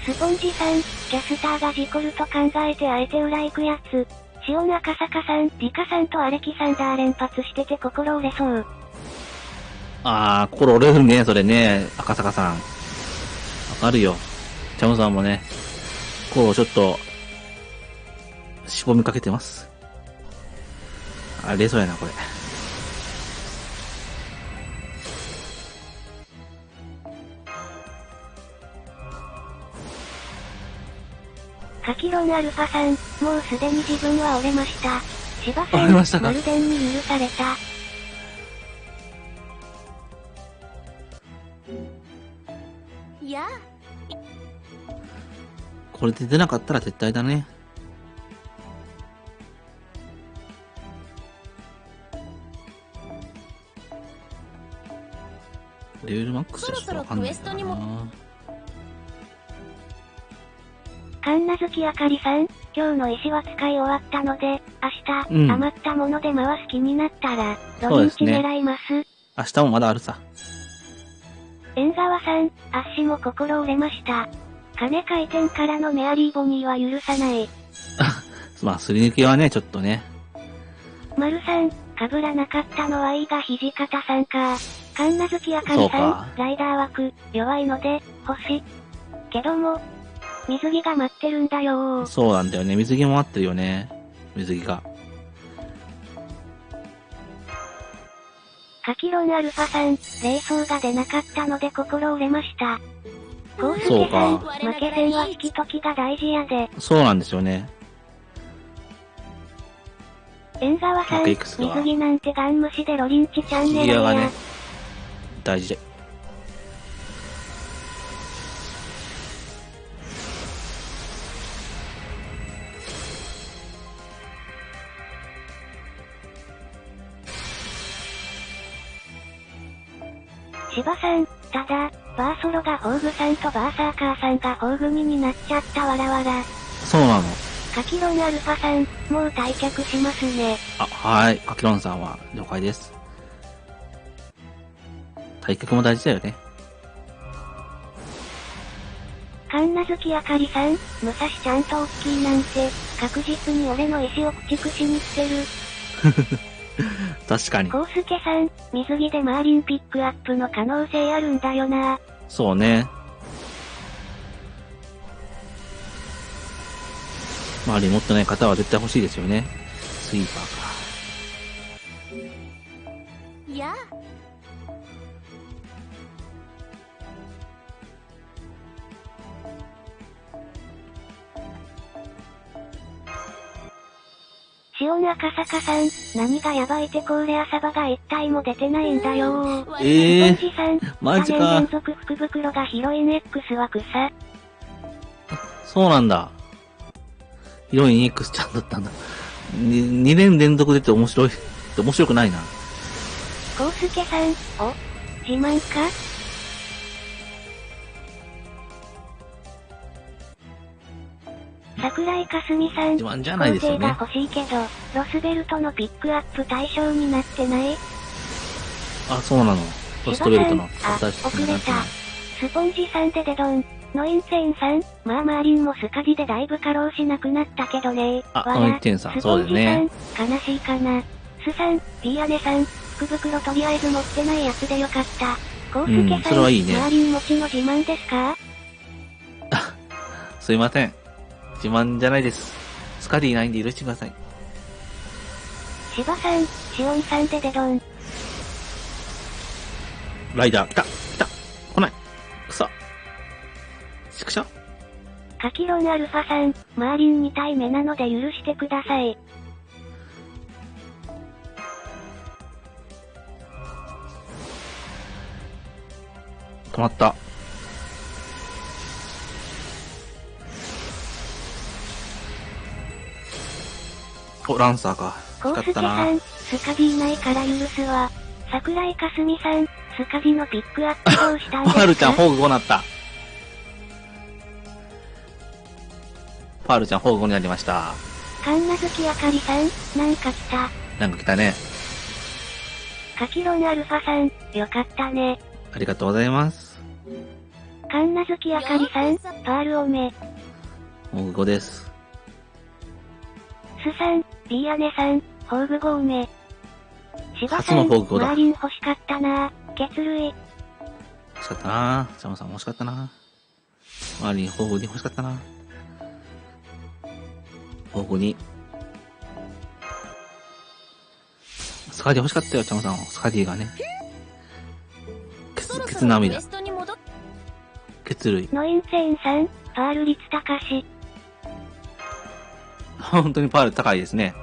Speaker 2: スポンジさん、キャスターが事故ると考えてあえて裏行くやつ。塩中坂さん、リカさんとアレキサンダー連発してて心折れそう。
Speaker 3: あー、心折れるね、それね、赤坂さん。わかるよ。チャムさんもね、心をちょっと、しぼみかけてます。あれそうやな、これ。
Speaker 2: カキロンアルファさん、もうすでに自分は折れました。芝さん、マルデンに許された。
Speaker 6: いや。
Speaker 3: これで出なかったら絶対だね。レベルマックスじゃちょっとわかんないかな。
Speaker 2: カンナズキあかりさん、今日の石は使い終わったので、明日、余ったもので回す気になったら、ロリンチ狙います。
Speaker 3: 明日もまだあるさ。
Speaker 2: 縁側さん、アッシも心折れました。金回転からのメアリーボニーは許さない。
Speaker 3: まあ、すり抜きはね、ちょっとね。
Speaker 2: 丸さん、かぶらなかったのはいいが土方さんか。神奈月あかりさん、ライダー枠、弱いので、星。けども、水着が待ってるんだよー。
Speaker 3: そうなんだよね。水着も待ってるよね。水着が。
Speaker 2: カキロンアルファさん、冷蔵が出なかったので心折れました。コウスケさん、負け戦は引き解きが大事やで。
Speaker 3: そうなんですよね。
Speaker 2: 縁側さん、水着なんてガン無視でロリンチチャンネルや。
Speaker 3: がね、大事で。
Speaker 2: 芝さん、ただ、バーソロがホーグさんとバーサーカーさんがホーグミになっちゃったわらわら。
Speaker 3: そうなの。
Speaker 2: カキロンアルファさん、もう退却しますね。
Speaker 3: あ、はい。カキロンさんは了解です。退却も大事だよね。
Speaker 2: 神奈月あかりさん、武蔵ちゃんと大きいなんて、確実に俺の意志を駆逐しに来てる。
Speaker 3: 確かに。
Speaker 2: コウスケさん、水着でマーリンピックアップの可能性あるんだよな。
Speaker 3: そうね。周り持ってない方は絶対欲しいですよね。スイーパーか。
Speaker 6: やあ。
Speaker 2: シオン赤坂さん、何がやばいってこれ朝場が一体も出てないんだよー。スポンジさん、
Speaker 3: マジか。
Speaker 2: 2年連続福袋がヒロイン X 枠さ。
Speaker 3: そうなんだ。ヒロイン X ちゃんだったんだ。2年連続出て面白くないな。
Speaker 2: コウスケさん、お、自慢か？桜井かすみさん、
Speaker 3: 自慢じゃないですよね。
Speaker 2: が欲しいけど、ロスベルトのピックアップ対象になってない？
Speaker 3: あ、そうなの。ロスベルトの
Speaker 2: 対象になってない。スポンジさんでデドン。ノインツェンさん、まあマーリンもスカディでだいぶ過労しなくなったけどね。
Speaker 3: ノインツェンさん、そうですね。
Speaker 2: 悲しいかな。スさん、ビーアネさん、福袋とりあえず持ってないやつでよかった。コウスケさん、
Speaker 3: それはいいね。
Speaker 2: マーリン持ちの自慢ですか？
Speaker 3: すいません。自慢じゃないです。スカディないんで許してください。
Speaker 2: 芝さん、シオンさんでデドン。
Speaker 3: ライダー、来た来ない。くそ。ちくしょ。
Speaker 2: カキロンアルファさん、マーリン2体目なので許してください。
Speaker 3: 止まった。お、ランサーか。
Speaker 2: コウスケさん、スカディないから許すわ。桜井かすみさん、スカディのピックアップどうしたんですか？
Speaker 3: パールちゃん、ホーグ5なった。パールちゃん、ホーグ5になりました。
Speaker 2: 神奈月あかりさん、なんか来た。
Speaker 3: なんか来たね。
Speaker 2: カキロンアルファさん、よかったね。
Speaker 3: ありがとうございます。
Speaker 2: 神奈月あかりさん、パール多め。
Speaker 3: ホーグ5です。
Speaker 2: スさん、ビーアネさん、ホーグ5多め。芝さん、マーリン欲しかったな。血類。
Speaker 3: 欲しかったな。ジャムさん欲しかったな。マーリン、ホーグに欲しかったな。ホーグに。スカディ欲しかったよ、ジャムさん。スカディがね。ケツ涙。血類。
Speaker 2: ノインツェインさん、パール率高し。
Speaker 3: 本当にパール高いですね。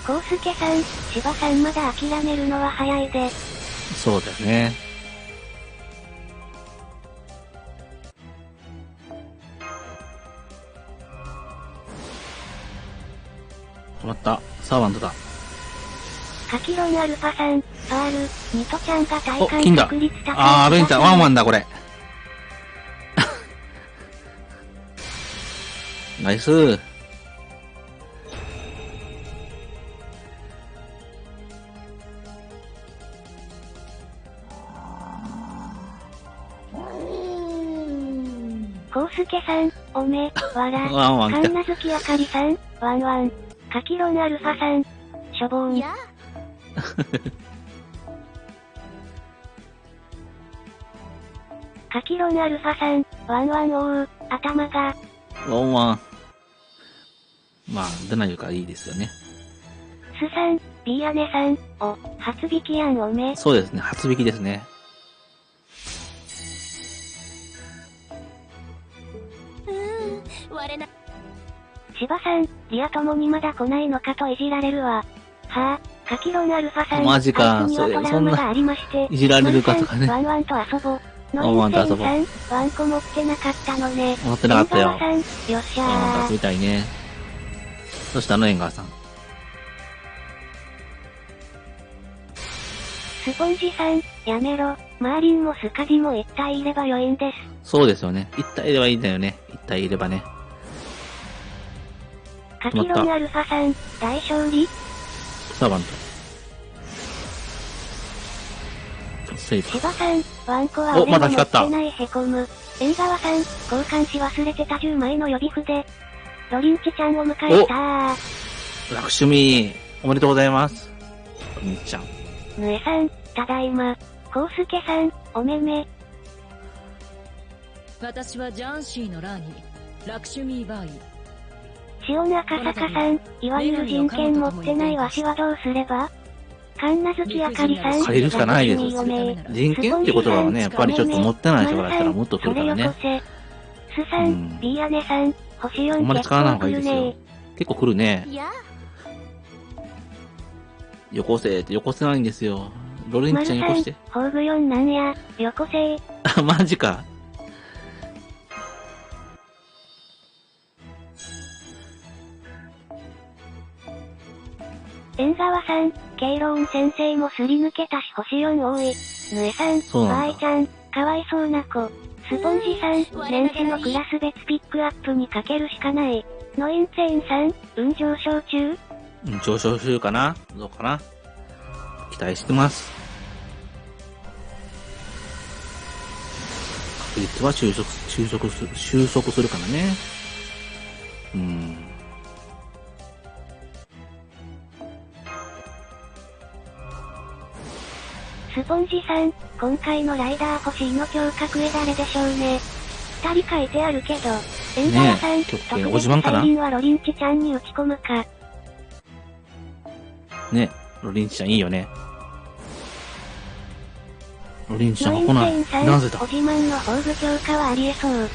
Speaker 2: コウスケさん、芝さんまだ諦めるのは早いで。
Speaker 3: そうだよね。止まった。サーバントだ。
Speaker 2: カキロンアルファさん、パール、ニトちゃんが体感確率高い。
Speaker 3: あー、ベンちゃん、ワンワンだ、これ。ナイスー。
Speaker 2: コウスケさん、おめ、わら。
Speaker 3: ワンワン来た。
Speaker 2: 神奈月あかりさん、ワンワン。カキロンアルファさん、しょぼん。
Speaker 6: や
Speaker 2: カキロンアルファさん、ワンワンおう、頭が。
Speaker 3: ワンワン。まあ、出ないからいいですよね。
Speaker 2: スさん、ビーアネさん、お、初引きやんおめ。
Speaker 3: そうですね、初引きですね。
Speaker 6: 我な。
Speaker 2: 芝さん、リア友にまだ来ないのかといじられるわ。はぁ、カキロンアルファさん、
Speaker 3: マジか
Speaker 2: あいつにはトラウマがありまして、
Speaker 3: いじられるかとかね。
Speaker 2: ワンワンと遊ぼ。
Speaker 3: ワンワンと遊ぼ。
Speaker 2: ノインセンさん、ワンコ持ってなかったのね。
Speaker 3: 持ってなかったよ。
Speaker 2: 円川さん、よっしゃ
Speaker 3: ワンワンと
Speaker 2: ー。
Speaker 3: 遊びたいね。どうしたの、縁川さん。
Speaker 2: スポンジさん、やめろ。マーリンもスカジも一体いれば良いんです。
Speaker 3: そうですよね。一体いればいいんだよね。一体いればね。
Speaker 2: カキロンアルファさん、大勝利。
Speaker 3: サーバント。セーブ。
Speaker 2: 芝さん、ワンコは
Speaker 3: お
Speaker 2: 俺も持っ
Speaker 3: まだ光った
Speaker 2: てないへこむ。縁川さん、交換し忘れてた10枚の予備筆。ロリンチちゃんを迎えたー。
Speaker 3: ラクシュミー、おめでとうございます。みっちゃん。
Speaker 2: ぬえさん、ただいま。コウスケさん、おめめ。
Speaker 5: 私はジャンシーのラーニー、ラクシュミーバーイ。
Speaker 2: 塩中坂さん、いわゆる人権持ってないわしはどうすれば神奈月あかりさん、
Speaker 3: 借りるしかないです
Speaker 2: ラクシュミーおめ
Speaker 3: 人権って言葉はね、やっぱりちょっと持ってない人からしたらもっと来るからね。
Speaker 2: それよこせ。スさん、ビーアネさん、星4
Speaker 3: あんまり使わない方がいいですよ
Speaker 2: 結構来るね。
Speaker 3: 結構来るね。
Speaker 6: や
Speaker 3: よこせってよこせないんですよ。ロリンチちゃんよこして。
Speaker 2: ホーグ4なんや、よこせ
Speaker 3: あ、マジか。
Speaker 2: 縁川さん、ケイローン先生もすり抜けたし星4多い。ぬえさん、
Speaker 3: そうなんだ
Speaker 2: バーイちゃん、かわいそうな子。スポンジさん、年始のクラス別ピックアップにかけるしかない。ノインツェンさん、運上昇中
Speaker 3: 上昇するかなどうかな期待してます。確率は収束するからね。
Speaker 2: スポンジさん、今回のライダー欲しいの強化上誰でしょうね。二人書いてあるけど、縁川さん、
Speaker 3: ねえ
Speaker 2: 特別
Speaker 3: おじまんかな
Speaker 2: 再臨はロリンチちゃんに打ち込むか。
Speaker 3: ね、ロリンチちゃんいいよね。ロリンチちゃん
Speaker 2: ノ
Speaker 3: が来ない。
Speaker 2: インツェンさん、
Speaker 3: なぜだ
Speaker 2: お自慢の宝具強化はありえそう。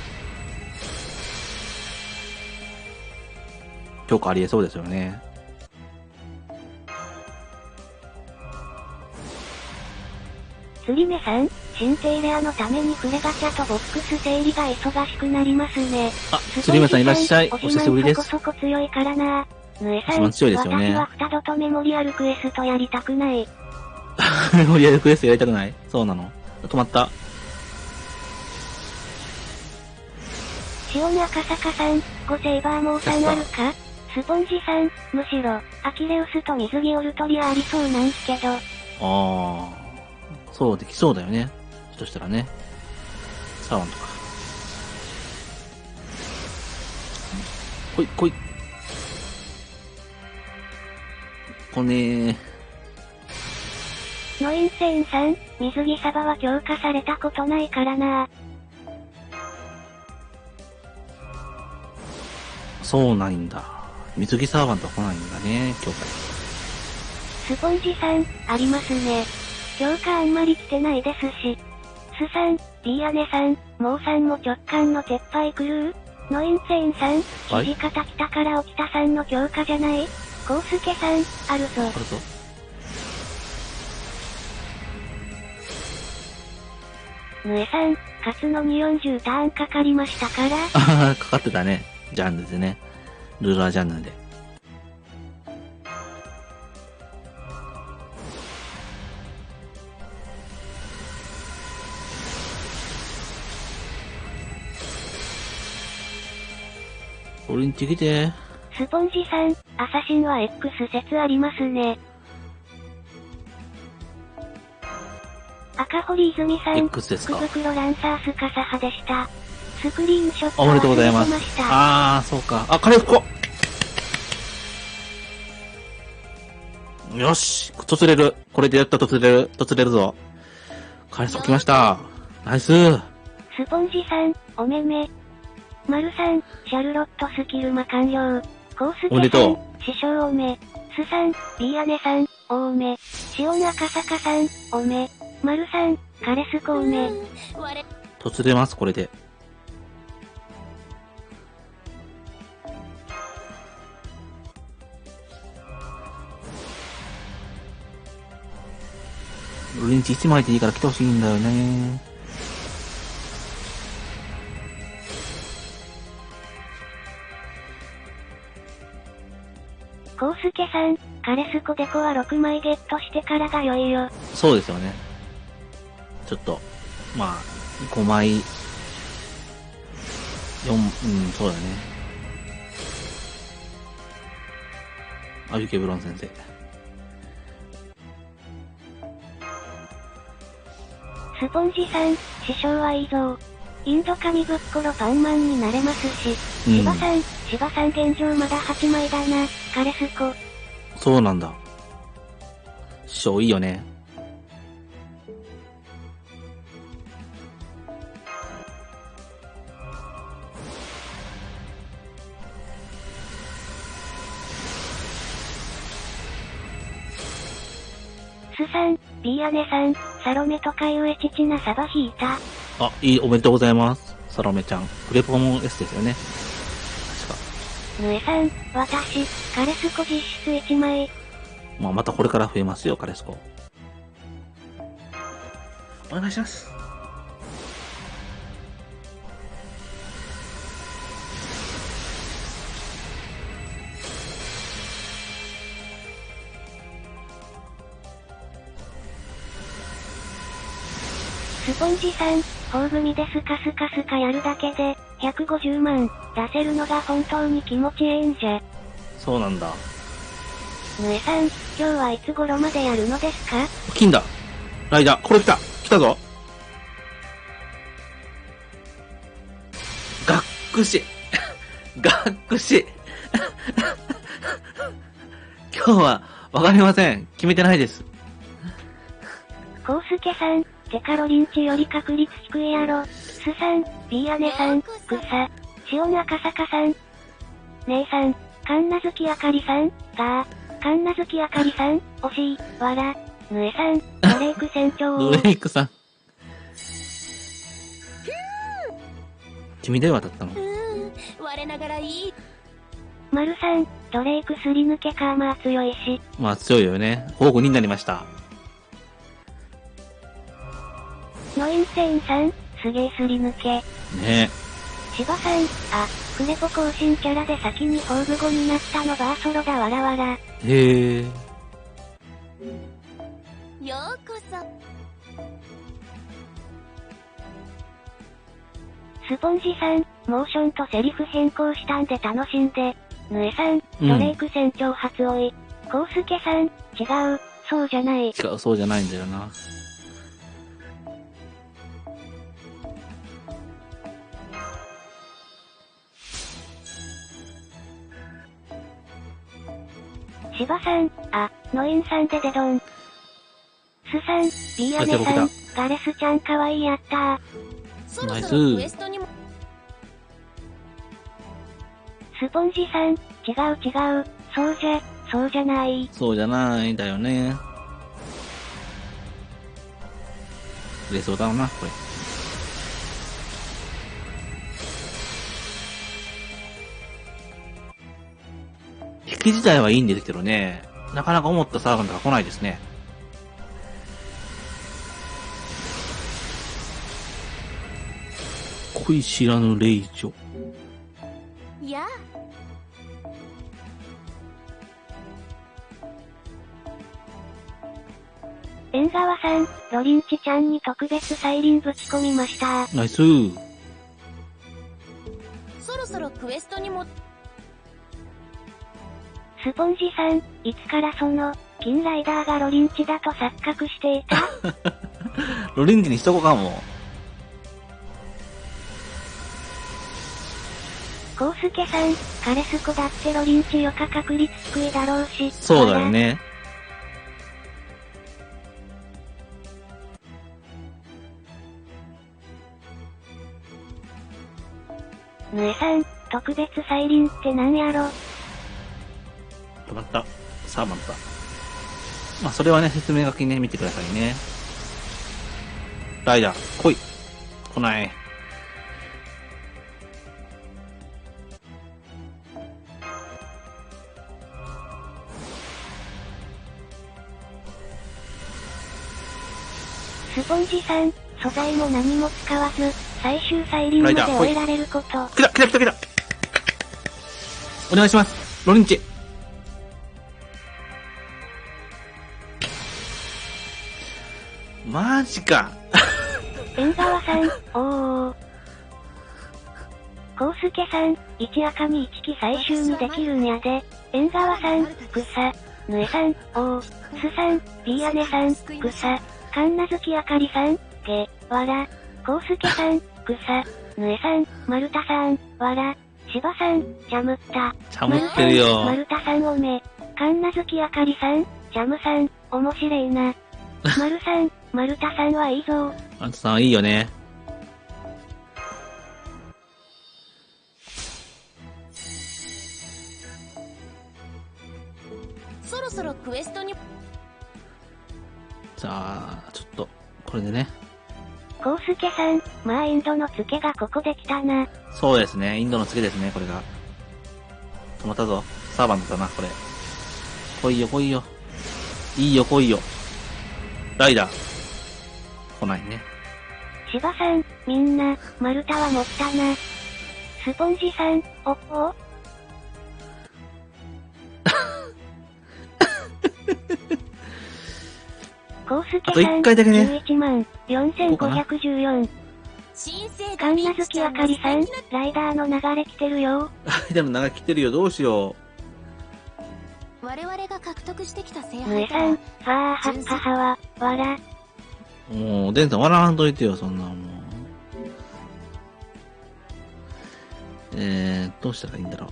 Speaker 3: 強化ありえそうですよね。
Speaker 2: 釣り目さん、新定レアのためにフレガチャとボックス整理が忙しくなりますね。
Speaker 3: あ、釣り目さんいらっしゃい。お
Speaker 2: お
Speaker 3: 久しぶりです。
Speaker 2: そこそこ強いからな。ぬえさん、
Speaker 3: 一番強いですよね
Speaker 2: 私はフタドとメモリアルクエストやりたくない。
Speaker 3: 盛り上げクエストやりたくない？そうなの。止まった。
Speaker 2: 塩中坂さん、ゴセイバーモーさんあるかスポンジさん、むしろ、アキレウスと水着オルトリアありそうなんすけど。
Speaker 3: そうできそうだよね。そしたらね。サワンとか。来い、来い。こねー。
Speaker 2: ノインセインさん、水着サバは強化されたことないからな。
Speaker 3: そうないんだ。水着サーバントは来ないんだね、今日。
Speaker 2: スポンジさん、ありますね。強化あんまり来てないですし。スさん、ディアネさん、モーさんも直感の撤廃クルーノインセインさん、
Speaker 3: はい
Speaker 2: 土方北から沖田さんの強化じゃないコウスケさん、あるぞ。
Speaker 3: あるぞ。
Speaker 2: ぬえさん、勝つのに40ターンかかりましたから。
Speaker 3: ああ、かかってたね。ジャンヌでね。ルーラージャンヌで。俺んち来て。
Speaker 2: スポンジさん、アサシンは X 説ありますね。赤堀泉さん、
Speaker 3: X ですか
Speaker 2: 福袋ランサースカサ派でした。スクリーンショット
Speaker 3: おめでとうございます。
Speaker 2: 忘れてました。
Speaker 3: あー、そうか。あ、カレーこよし。突れる。これでやった突れるぞ。カレーそ来ました。ナイス。
Speaker 2: スポンジさん、おめめ。マルさん、シャルロットスキルマ完了。コウスケさん、師匠おめ。スさん、ビーアネさん、おめ。塩中坂さん、おめ。マルさん、カレスコおめ。
Speaker 3: 突れます、これで。ルリンチ1枚でいいから来てほしいんだよね。
Speaker 2: コウスケさん、カレスコデコは6枚ゲットしてからが良いよ。
Speaker 3: そうですよね。ちょっと、まあ、5枚、4、そうだね。アビケブロン先生。
Speaker 2: スポンジさん、師匠はいいぞ。インド神ぶっころパンマンになれますし。芝さん現状まだ8枚だな、カレスコ。
Speaker 3: そうなんだ。師匠いいよね。
Speaker 2: スさん、ビーアネさん、サロメとかいうエチチなサバ引いた。
Speaker 3: あ、いい、おめでとうございます。サロメちゃん。プレポン S ですよね。確か。
Speaker 2: ヌエさん、私、カレスコ実質1枚。
Speaker 3: まあ、またこれから増えますよ、カレスコ。お願いします。
Speaker 2: スポンジさん、法組でスカスカスカやるだけで、150万、出せるのが本当に気持ちいいんじゃ。
Speaker 3: そうなんだ。
Speaker 2: ヌエさん、今日はいつ頃までやるのですか？
Speaker 3: 金だ。ライダー、これ来たぞ。がっくし。今日は、わかりません。決めてないです。
Speaker 2: コウスケさん、テカロリンチより確率低いやろ。スさん、ビーアネさん、グサ、塩中坂さん。姉さん、カンナズキあかりさん、ガー、カンナズキあかりさん、惜しい、わら、ヌエさん、ドレイク船長。
Speaker 3: ドレイクさん。君で渡ったの？
Speaker 6: 我ながらいい。
Speaker 2: マルさん、ドレイクすり抜けカーマー強いし。
Speaker 3: まあ強いよね。保護になりました。
Speaker 2: ノインセインさん、すげえすり抜け。
Speaker 3: ねえ。
Speaker 2: 芝さん、あ、クレポ更新キャラで先にホーブ後になったのバーソロだわらわら。
Speaker 3: へえ。
Speaker 6: ようこそ。
Speaker 2: スポンジさん、モーションとセリフ変更したんで楽しんで。ヌエさん、ドレイク船長初追い。コウスケさん、違う、そうじゃない。
Speaker 3: 違う、そうじゃないんだよな。
Speaker 2: 芝さん、あ、ノインさんでデドン。スさん、ビーアネさん、ガレスちゃんかわいいやったー。
Speaker 6: そろそろクエストにも。
Speaker 2: スポンジさん、違う、そうじゃない。
Speaker 3: そうじゃないんだよね。売れそうだな、これ。引き自体はいいんですけどね、なかなか思ったサーガンとか来ないですね。恋知らぬレイジョ。
Speaker 6: いや。
Speaker 2: 縁側さん、ロリンチちゃんに特別サイリンぶち込みました。
Speaker 3: ナイスー。
Speaker 6: そろそろクエストにも。
Speaker 2: スポンジさん、いつからその、金ライダーがロリンチだと錯覚していた
Speaker 3: ロリンチにしとこうかも。
Speaker 2: コウスケさん、カレスコだってロリンチよか確率低いだろうし。
Speaker 3: そうだよね。
Speaker 2: ぬえさん、特別再臨ってなんやろ。
Speaker 3: 止まった。さあ、また。まあ、それはね、説明書きね、見てくださいね。ライダー、来い。来ない。
Speaker 2: スポンジさん、素材も何も使わず、最終再臨まで終えられること。
Speaker 3: 来た来た来た来た。お願いします。ロリンチ。マジか。
Speaker 2: 縁側さん、おー。コウスケさん、1赤に1機最終にできるんやで。縁側さん、草。ぬえさん、おー。すさん、ビーアネさん、草。かんなずきあかりさん、げ、わら。コウスケさん、草。ぬえさん、まるたさん、わら。しばさん、ジャムった。
Speaker 3: ちゃむってるよ。
Speaker 2: まるたさんおめ。かんなずきあかりさん、ジャムさん、おもしれいな。まるさん、まるたさんはいいぞ。
Speaker 3: まるたさんいいよね。
Speaker 6: そろそろクエストに。
Speaker 3: じゃあ、ちょっと、これでね。
Speaker 2: コウスケさん、まあインドのツケがここで来たな。
Speaker 3: そうですね、インドの次ですね、これが。止まったぞ。サーバントだな、これ。来いよ、来いよ。いいよ、来いよ。ライダー。来ないね。
Speaker 2: しばさん、みんな、丸太は持ったな。スポンジさん、おっおコウスケ
Speaker 3: あと
Speaker 2: さん、
Speaker 3: 1回だけね。
Speaker 2: 11万、4514。
Speaker 6: 新生
Speaker 2: かんなずきあかりさん、ライダーの流れ来てるよ。
Speaker 3: ライダーの流れ来てるよ、どうしよ
Speaker 1: 我々が獲得してきた聖
Speaker 2: ぬ
Speaker 1: 杯と
Speaker 2: えさん、
Speaker 1: は
Speaker 2: ファーハッハハは、わら。
Speaker 3: う。もう、デンさん笑わんといてよ、そんなもう。どうしたらいいんだろう。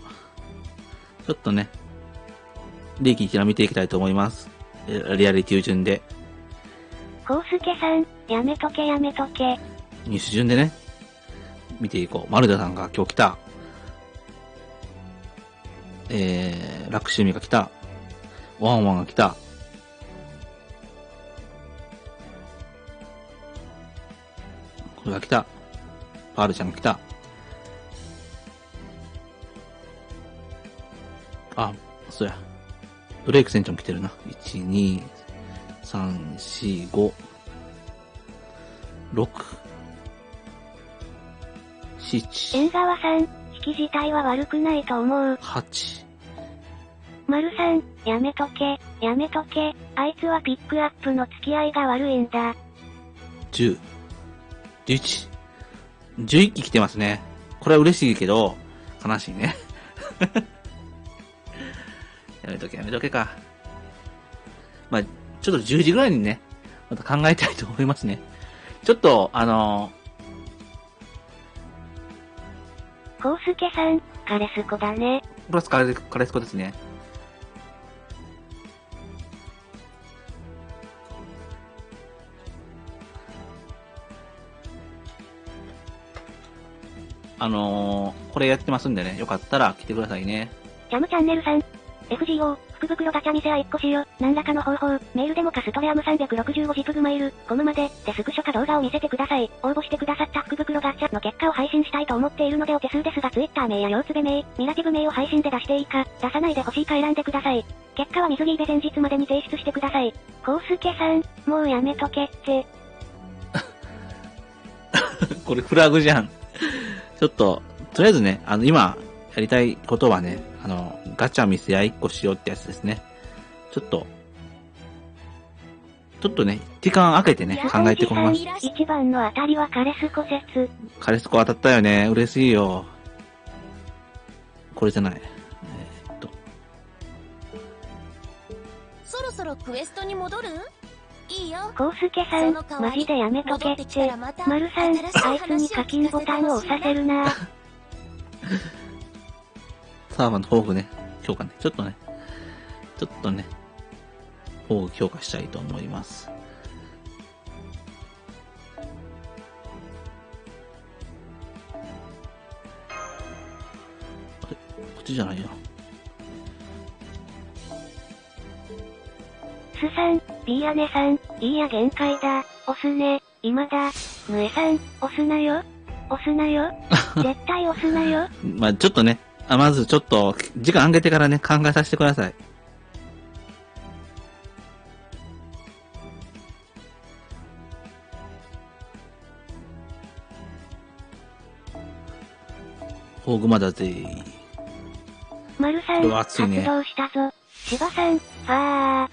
Speaker 3: ちょっとね、利益から見ていきたいと思います。リアリティ順で。
Speaker 2: コウスケさん、やめとけやめとけ。
Speaker 3: 入手順でね、見ていこう。マルダさんが今日来た。ラクシュミが来た。ワンワンが来た。これが来た。パールちゃんが来た。あ、そうや。ドレイク船長も来てるな。1、2、3、4、5、6、7、
Speaker 2: 縁側さん、引き自体は悪くないと思う。
Speaker 3: 8、
Speaker 2: 丸さん、やめとけ、やめとけ。あいつはピックアップの付き合いが悪いんだ。
Speaker 3: 10、11、11機来てますね。これは嬉しいけど、悲しいね。やめとけ、やめとけか。まあ、ちょっと10時ぐらいにね、また考えたいと思いますね。ちょっと、
Speaker 2: コウスケさん、カレスコだね。
Speaker 3: プラスカレスコですね。これやってますんでね、よかったら来てくださいね。
Speaker 2: ジャムチャンネルさん。FGO、福袋ガチャ店は1個しよ。何らかの方法、メールでもカストレアム365ジプグマイル、コムまで、でスクショか動画を見せてください。応募してくださった福袋ガチャの結果を配信したいと思っているのでお手数ですが Twitter 名や両つべ名、ミラティブ名を配信で出していいか、出さないで欲しいか選んでください。結果は水着イベ前日までに提出してください。コウスケさん、もうやめとけって。
Speaker 3: これフラグじゃん。ちょっと、とりあえずね、今、やりたいことはね、ガチャ見せや1個しようってやつですね。ちょっとね、時間空けてね、考えてこみます。
Speaker 2: 一番の当たりはカレスコ説。
Speaker 3: カレスコ当たったよね。嬉しいよ。これじゃない。
Speaker 6: そろそろクエストに戻る？いいよ。
Speaker 2: コウスケさん、マジでやめとけって。丸さん、あいつに課金ボタンを押させるな。
Speaker 3: サーバーの宝具ね、強化ね、ちょっとね、宝具強化したいと思います。あれ、こっちじゃないよ。
Speaker 2: スさん、ビーヤネさん、いいや限界だ、押すね、今だ、ぬえさん、押すなよ、押すなよ、絶対押すなよ。
Speaker 3: まあちょっとね、まずちょっと、時間上げてからね、考えさせてください。宝具まだぜ。
Speaker 2: 丸さん、発
Speaker 3: 熱いね。
Speaker 2: 動したぞ。芝さん、ファー。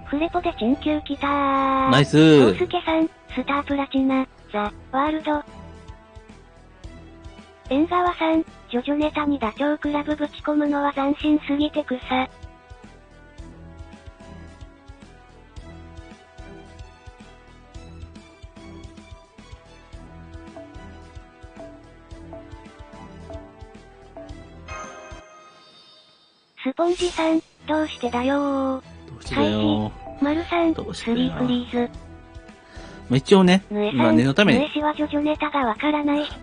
Speaker 2: フレポで緊急来たー。
Speaker 3: ナイス
Speaker 2: 大輔さん、スタープラチナ、ザ、ワールド。縁側さん、ジョジョネタにダチョウクラブぶち込むのは斬新すぎて草。スポンジさん、どうしてだよー。
Speaker 3: どうしてだよ。
Speaker 2: 丸さん、
Speaker 3: どうしてだよ
Speaker 2: スリーフリーズ。
Speaker 3: 一応ね、
Speaker 2: ぬえさん、
Speaker 3: まあ念のために
Speaker 2: ぬえ、しはジョジョネタがわからない人。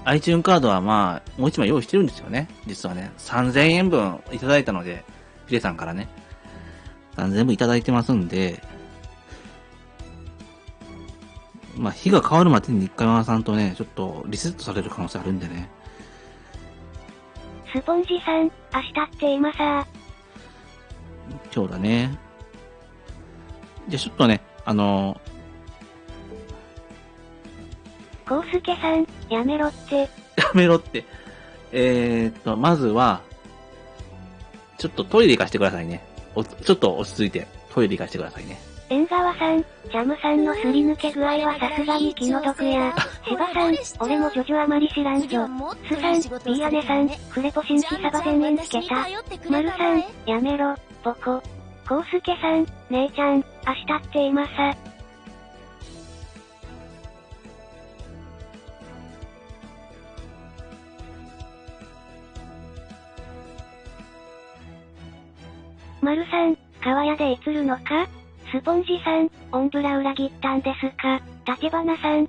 Speaker 3: iTunes カードはまあ、もう一枚用意してるんですよね。実はね、3000円分いただいたので、ヒデさんからね。3000円分いただいてますんで、まあ、日が変わるまでに一回マさんとね、ちょっとリセットされる可能性あるんでね。
Speaker 2: スポンジさん、明日って今さ。
Speaker 3: 今日だね。じゃあちょっとね、
Speaker 2: コウスケさん、やめろって。
Speaker 3: やめろって。まずは、ちょっとトイレ行かしてくださいね。ちょっと落ち着いて、トイレ行かしてくださいね。
Speaker 2: 縁側さん、ジャムさんのすり抜け具合はさすがに気の毒や。芝さん、俺もジョジョあまり知らんぞ。スさん、ビーアネさん、フレポ新規サバ全員つけた。丸さん、やめろ、ボコ。コウスケさん、姉ちゃん、明日って今さ。丸さん、川屋で映るのか？スポンジさん、オンブラ裏切ったんですか？立花さん。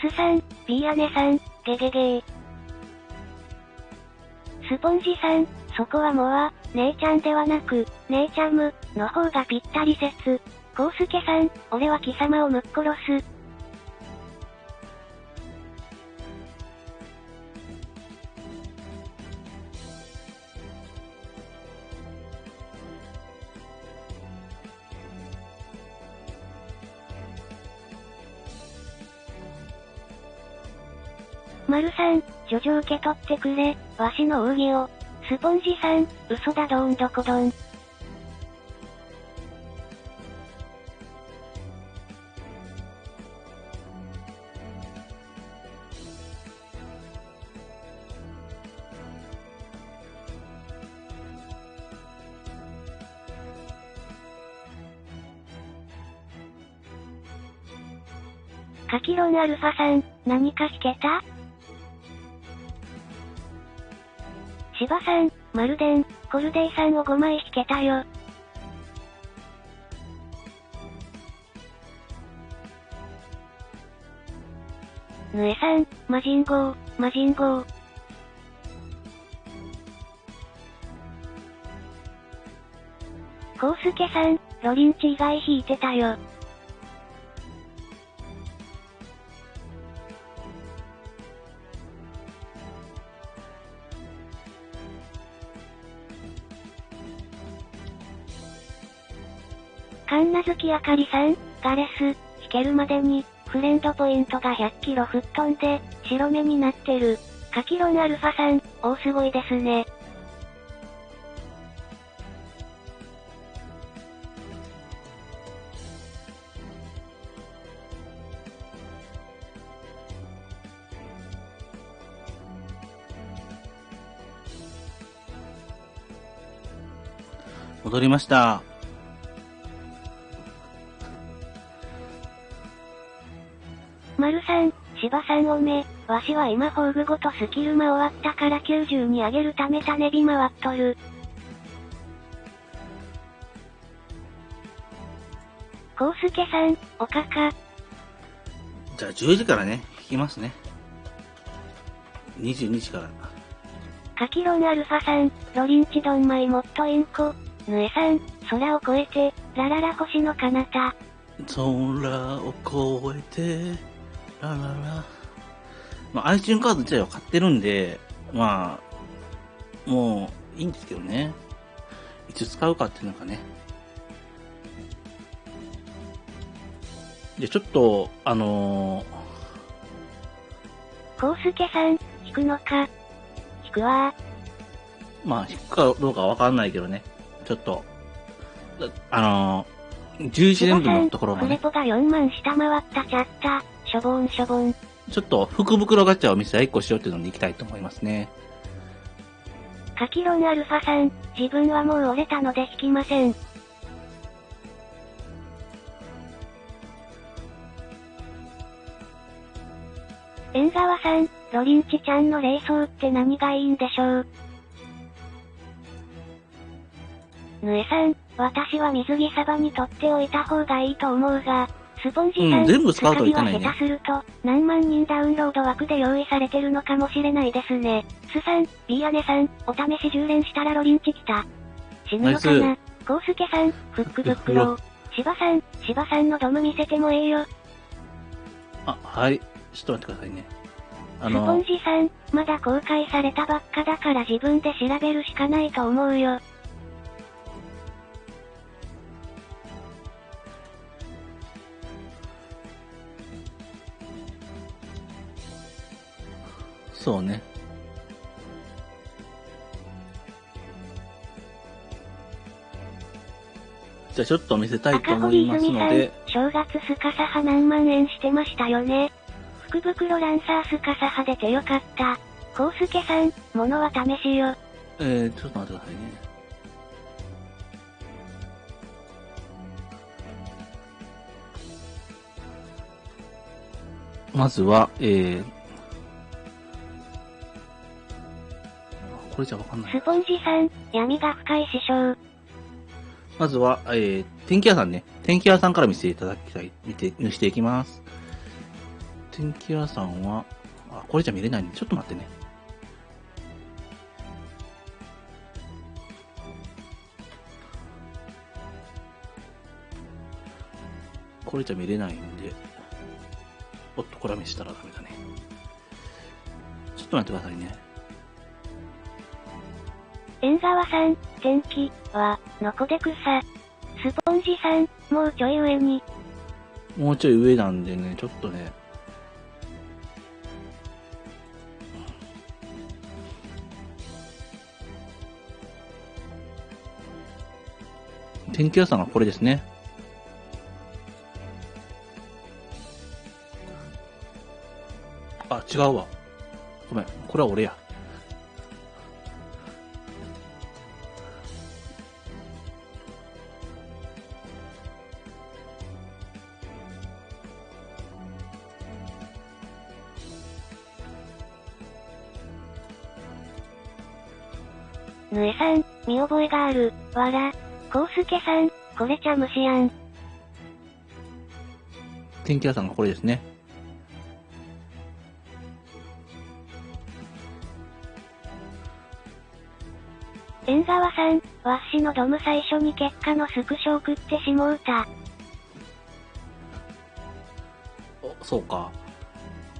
Speaker 2: スさん、ビーアネさん、ゲゲゲー。スポンジさん、そこはモア、姉ちゃんではなく、姉ちゃむ、の方がぴったり説。コウスケさん、俺は貴様をむっ殺す。丸さん、ジョジョ受け取ってくれ、わしの奥義を。スポンジさん、嘘だどんどこどん。カキロンアルファさん、何か引けた？芝さん、マルデン、コルデイさんを5枚引けたよ。ヌエさん、マジンゴー、マジンゴー。コウスケさん、ロリンチ以外引いてたよ。カンナズキあかりさん、ガレス、引けるまでに、フレンドポイントが100キロ吹っ飛んで、白目になってる。カキロンアルファさん、おすごいですね。
Speaker 3: 戻りました。
Speaker 2: 丸さん、芝さんおめ、わしは今宝具ごとスキル間終わったから90に上げるため種火回っとる。コウスケさん、おかか。
Speaker 3: じゃあ10時からね、引きますね。22時から。
Speaker 2: カキロンアルファさん、ロリンチドンマイモットインコ。ヌエさん、空を越えて、ラララ星の彼方。
Speaker 3: 空を越えて、ラララ。まあ、iTunes カード自体は買ってるんで、まあ、もう、いいんですけどね。いつ使うかっていうのがね。で、ちょっと、
Speaker 2: コウスケさん、引くのか。引くわ
Speaker 3: ー。まあ、引くかどうかはわかんないけどね。ちょっと、11連分のところもね。
Speaker 2: フレポが4万下回ったちゃった。しょぼんしょぼん。
Speaker 3: ちょっと、福袋ガチャを見せて1個しようっていうのに行きたいと思いますね。
Speaker 2: カキロンアルファさん、自分はもう折れたので引きません。縁側さん、ロリンチちゃんの冷蔵って何がいいんでしょう。ヌエさん、私は水着サバに取っておいた方がいいと思うが、スポンジさん、
Speaker 3: 全部使うといけないね。
Speaker 2: 下手すると、何万人ダウンロード枠で用意されてるのかもしれないですね。スさん、ビーアネさん、お試し10連したらロリンチ来た。死ぬのかな。コウスケさん、フック袋。芝さんのドム見せてもええよ。
Speaker 3: あ、はい。ちょっと待ってくださいね。
Speaker 2: スポンジさん、まだ公開されたばっかだから自分で調べるしかないと思うよ。
Speaker 3: そうね。じゃあちょっと見せたいと思いますので。
Speaker 2: 正月スカサ派何万円してましたよね。福袋ランサースカサ派出てよかった。コウスケさん、物は試しよ。
Speaker 3: ちょっと待ってくださいね。まずは、これじゃわかんない。
Speaker 2: スポンジさん、闇が深い師匠。
Speaker 3: まずは、天気屋さんね。天気屋さんから見せていただきたい、見していきます。天気屋さんは、これじゃ見れないんで、ちょっと待ってね。これじゃ見れないんで、おっと、これは見せたらダメだね。ちょっと待ってくださいね。
Speaker 2: 縁側さん、天気は、のこで草。スポンジさん、もうちょい上に。
Speaker 3: もうちょい上なんでね、ちょっとね。天気屋さんがこれですね。あ、違うわ。ごめん、これは俺や。
Speaker 2: ヌエさん、見覚えがある、わら。コウスケさん、これちゃ虫やん。
Speaker 3: 天気屋さんがこれですね。
Speaker 2: 縁側さん、わっしのドム最初に結果のスクショ送ってしもうた。
Speaker 3: お、そうか。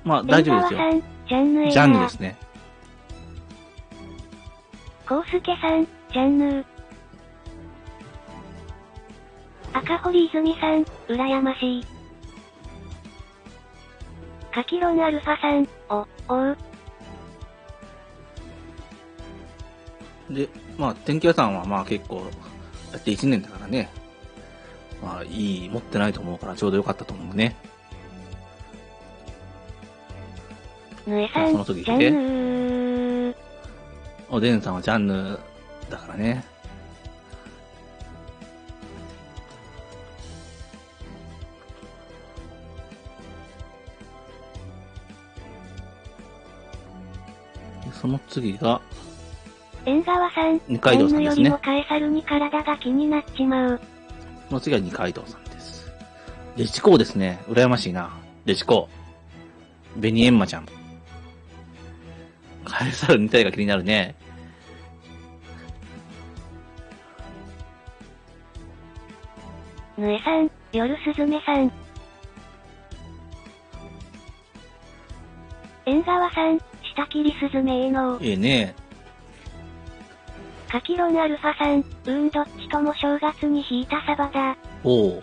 Speaker 3: まあ、大丈夫ですよ。
Speaker 2: 縁側さん、ジャンヌエラー。
Speaker 3: ジャンヌですね。
Speaker 2: コウスケさん、ジャンヌー。赤堀泉さん、羨ましい。カキロンアルファさん、おう。
Speaker 3: で、まあ、天気屋さんはまあ結構、やって1年だからね。まあ、持ってないと思うからちょうどよかったと思うね。
Speaker 2: ヌエさん、
Speaker 3: その時
Speaker 2: ジャンヌー。
Speaker 3: おでんさんはジャンヌだからね。その次が、
Speaker 2: 縁側さん、
Speaker 3: 二階堂さんですね
Speaker 2: 天狗よりもカエサルに体が気になっちまう。
Speaker 3: その次は二階堂さんです。レチコーですね。羨ましいな。レチコー。ベニエンマちゃん。カエサル2体が気になるね。
Speaker 2: ぬえさん、夜すずめさん。縁側さん、下切りすずめの。
Speaker 3: ええね。
Speaker 2: カキロンアルファさん、どっちとも正月に引いたサバだ。
Speaker 3: おお。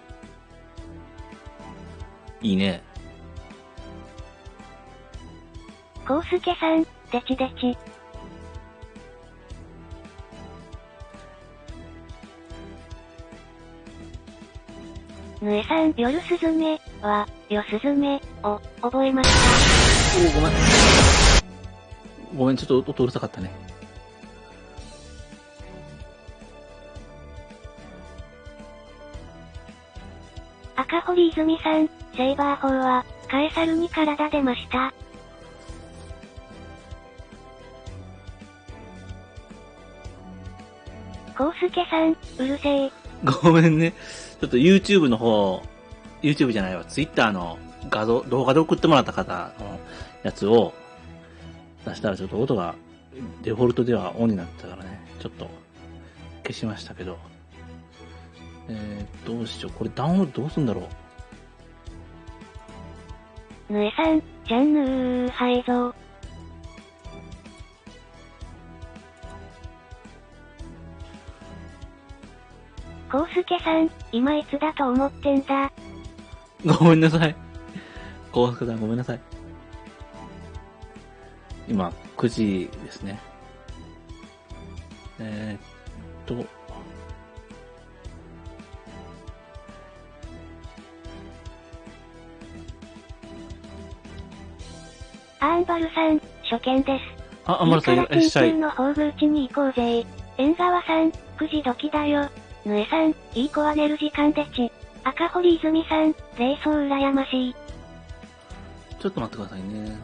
Speaker 3: いいね。
Speaker 2: コウスケさん、デチデチ。ぬえさん、夜すずめは、よすずめを覚えました。
Speaker 3: おお、ごめん。ごめん、ちょっと音うるさかったね。
Speaker 2: 赤堀泉さん、セイバー砲は、カエサルに体出ました。コウスケさん、うるせえ。
Speaker 3: ごめんね。ちょっと YouTube の方、YouTube じゃないわ、Twitter の動画で送ってもらった方のやつを出したらちょっと音がデフォルトではオンになってたからね、ちょっと消しましたけど。どうしよう。これダウンロードどうすんだろう。
Speaker 2: ぬえさん、じゃんぬーはいぞ。コウスケさん、今いつだと思ってんだ。
Speaker 3: ごめんなさい。コウスケさんごめんなさい。今、9時ですね。
Speaker 2: アーンバルさん、初見です。
Speaker 3: あ、アンバルさんいらっしゃい。
Speaker 2: の宝宮地に行こうぜ。縁側さん、9時時だよ。ぬえさん、いい子は寝る時間でち。赤堀泉さん、霊装羨ましい。
Speaker 3: ちょっと待ってくださいね。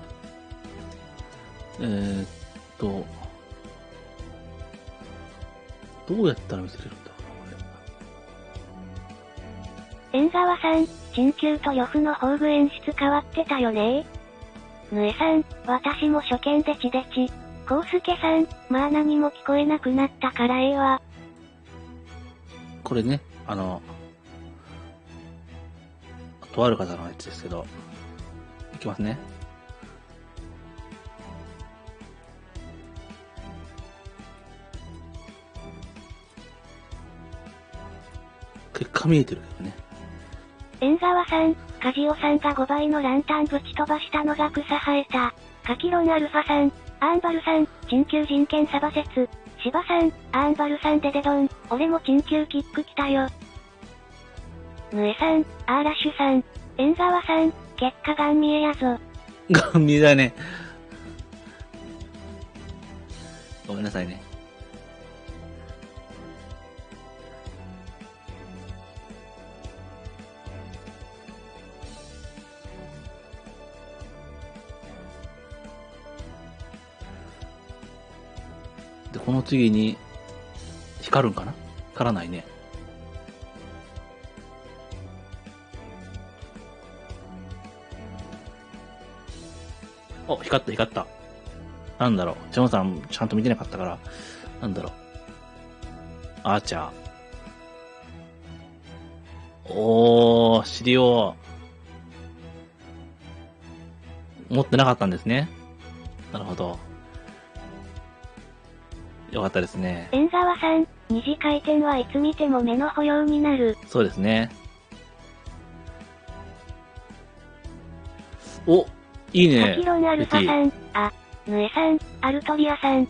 Speaker 3: どうやったら見せれるんだろうな、これ。
Speaker 2: 縁側さん、陳旧と呂布の宝具演出変わってたよね。ぬえさん、私も初見でちでち。コウスケさん、まあ何も聞こえなくなったからええわ。
Speaker 3: これね、とある方のやつですけど、いきますね。結果見えてるけどね。
Speaker 2: 縁側さん、カジオさんが5倍のランタンぶち飛ばしたのが草生えた。カキロンアルファさん、アーンバルさん、陳旧人権サバ説。芝さん、アーンバルさんデデドン、俺も陳旧キック来たよ。ぬえさん、アーラッシュさん、縁側さん、結果ガン見えやぞ。
Speaker 3: ガン見えだね。ごめんなさいね。で、この次に、光るんかな？光らないね。お、光った光った。なんだろう。ジョンさんちゃんと見てなかったから、なんだろう。アーチャー。おー、シリオ。持ってなかったんですね。なるほど。よかったですね。
Speaker 2: 縁側さん、二次回転はいつ見ても目の保養になる。
Speaker 3: そうですね。お、いいね。
Speaker 2: カキロンアルファさん、あ、ヌエさん、アルトリアさん。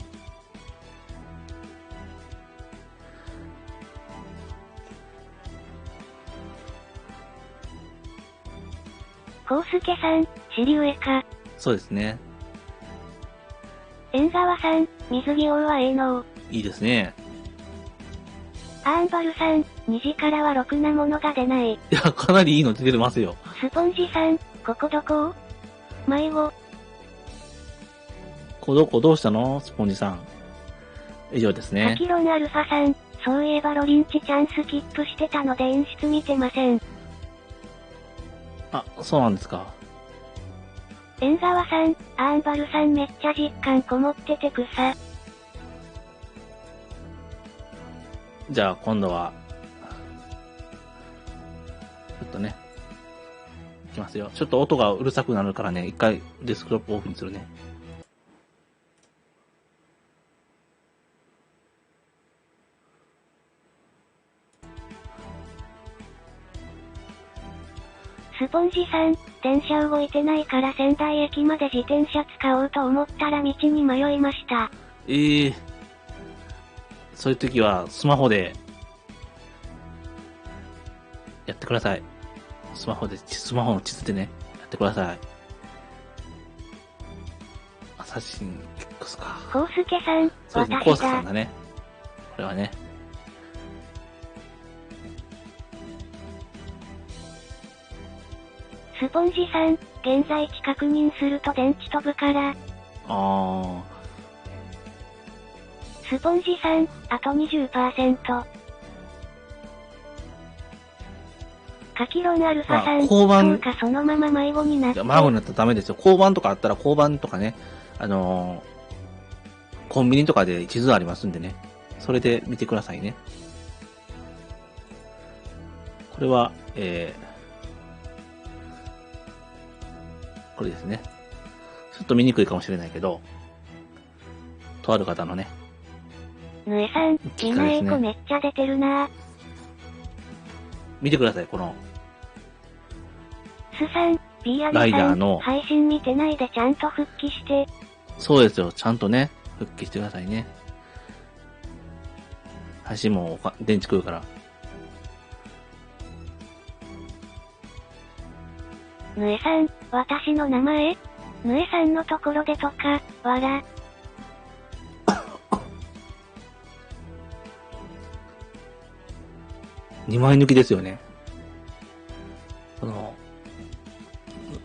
Speaker 2: コウスケさん、シリウエか。
Speaker 3: そうですね。
Speaker 2: 縁側さん、水着王はええの。
Speaker 3: いいですね。
Speaker 2: アーンバルさん、虹からはろくなものが出ない。
Speaker 3: いや、かなりいいの出てますよ。
Speaker 2: スポンジさん、ここどこ？迷子。
Speaker 3: どうしたのスポンジさん。以上です
Speaker 2: カ
Speaker 3: ね。
Speaker 2: キロンアルファさん、そういえばロリンチちゃんスキップしてたので演出見てません。
Speaker 3: あ、そうなんですか。
Speaker 2: 縁側さん、アーンバルさんめっちゃ実感こもってて草。
Speaker 3: じゃあ今度は、ちょっとね、いきますよ。ちょっと音がうるさくなるからね、一回デスクトップオフにするね。
Speaker 2: スポンジさん、電車動いてないから仙台駅まで自転車使おうと思ったら道に迷いました。
Speaker 3: そういう時はスマホでやってください。スマホの地図でね、やってください。アサシン X か。
Speaker 2: コウスケさん、
Speaker 3: そうですね、コー
Speaker 2: 私だ。
Speaker 3: スケさんだね。これはね。
Speaker 2: スポンジさん、現在地確認すると電池飛ぶから。スポンジさん、あと 20%。カキロンアルファさん、
Speaker 3: 交番
Speaker 2: そうかそのまま迷子になって。
Speaker 3: 迷子になったらダメですよ。交番とかあったら交番とかね、コンビニとかで地図ありますんでね。それで見てくださいね。これは、これですね。ちょっと見にくいかもしれないけど、とある方のね。
Speaker 2: ぬえさん、今エコめっちゃ出てるな。
Speaker 3: 見てください、この。
Speaker 2: スさん、B ア
Speaker 3: ライ
Speaker 2: リさん、
Speaker 3: ダーの
Speaker 2: 配信見てないでちゃんと復帰して。
Speaker 3: そうですよ、ちゃんとね、復帰してくださいね。配信も電池食うから。
Speaker 2: ぬえさん、私の名前ぬえさんのところでとか、わら。
Speaker 3: 2枚抜きですよね。この、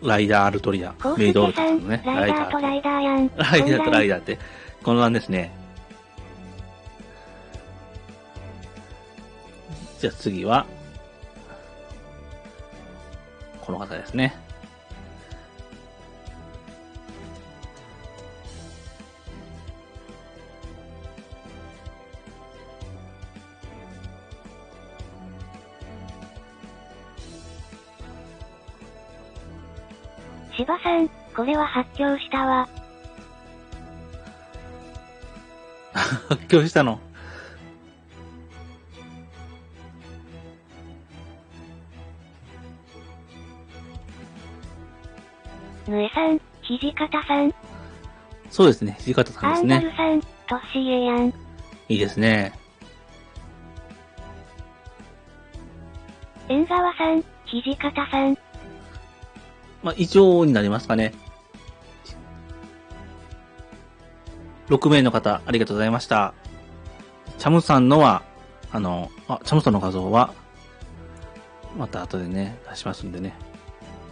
Speaker 3: ライダーアルトリア、メイドオルトさんのね、
Speaker 2: ライダーとライダーやん。
Speaker 3: ライダーとライダーって、この欄ですね。じゃあ次は、この方ですね。
Speaker 2: 芝さん、これは発狂したわ。
Speaker 3: 発狂したの。
Speaker 2: ぬえさん、土方さん。
Speaker 3: そうですね、土方さんですね。
Speaker 2: アンダルさん、トッシーエやん。
Speaker 3: いいですね。
Speaker 2: 縁沢さん、土方さん。
Speaker 3: まあ、以上になりますかね。6名の方、ありがとうございました。チャムさんのは、チャムさんの画像は、また後でね、出しますんでね。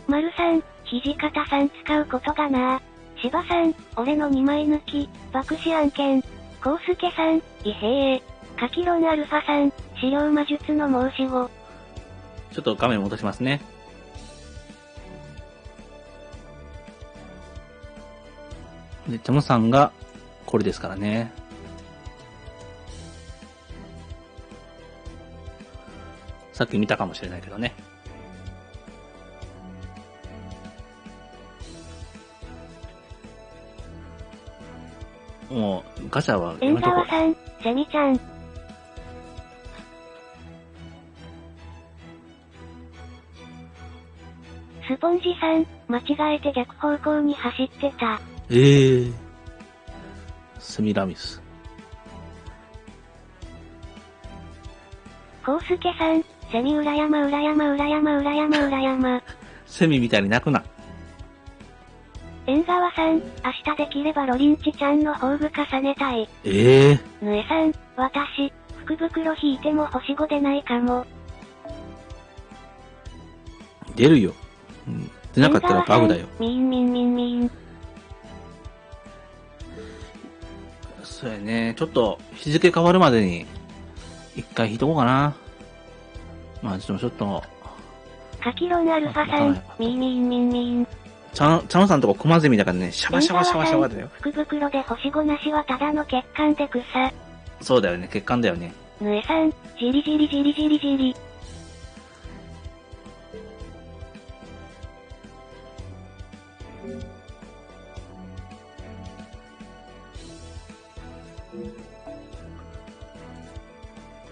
Speaker 2: 丸さん、土方さん使うことがな。芝さん、俺の2枚抜き、爆死案件。コウスケさん、イヘー。カキロンアルファさん、資料魔術の申し子。
Speaker 3: ちょっと画面戻しますね。で、チャムさんが、これですからね。さっき見たかもしれないけどね。もう、ガチャはや
Speaker 2: 縁
Speaker 3: めとこ
Speaker 2: 沢さん、セミちゃん。スポンジさん、間違えて逆方向に走ってた。
Speaker 3: セミラミス。
Speaker 2: コウスケさん、セミ裏山裏山裏山裏山裏山。
Speaker 3: セミみたいに泣くな。
Speaker 2: 縁沢さん、明日できればロリンチちゃんの宝具重ねたい。ぬえさん、私、福袋引いても星5でないかも。
Speaker 3: 出るよ。出なかったらバグだよ。
Speaker 2: ミンミンミンミン。
Speaker 3: そうやね。ちょっと日付変わるまでに一回引いとこうかな。まあちょっと、
Speaker 2: カキロンアルファさん、ミーミーンミンミーン。
Speaker 3: チャノさんとこコマゼミだからね、シャバシャバシャバシャバだよ。
Speaker 2: 福袋で星5なしはただの血管で草。
Speaker 3: そうだよね、血管だよね。
Speaker 2: ぬえさん、じりじりじりじりじり。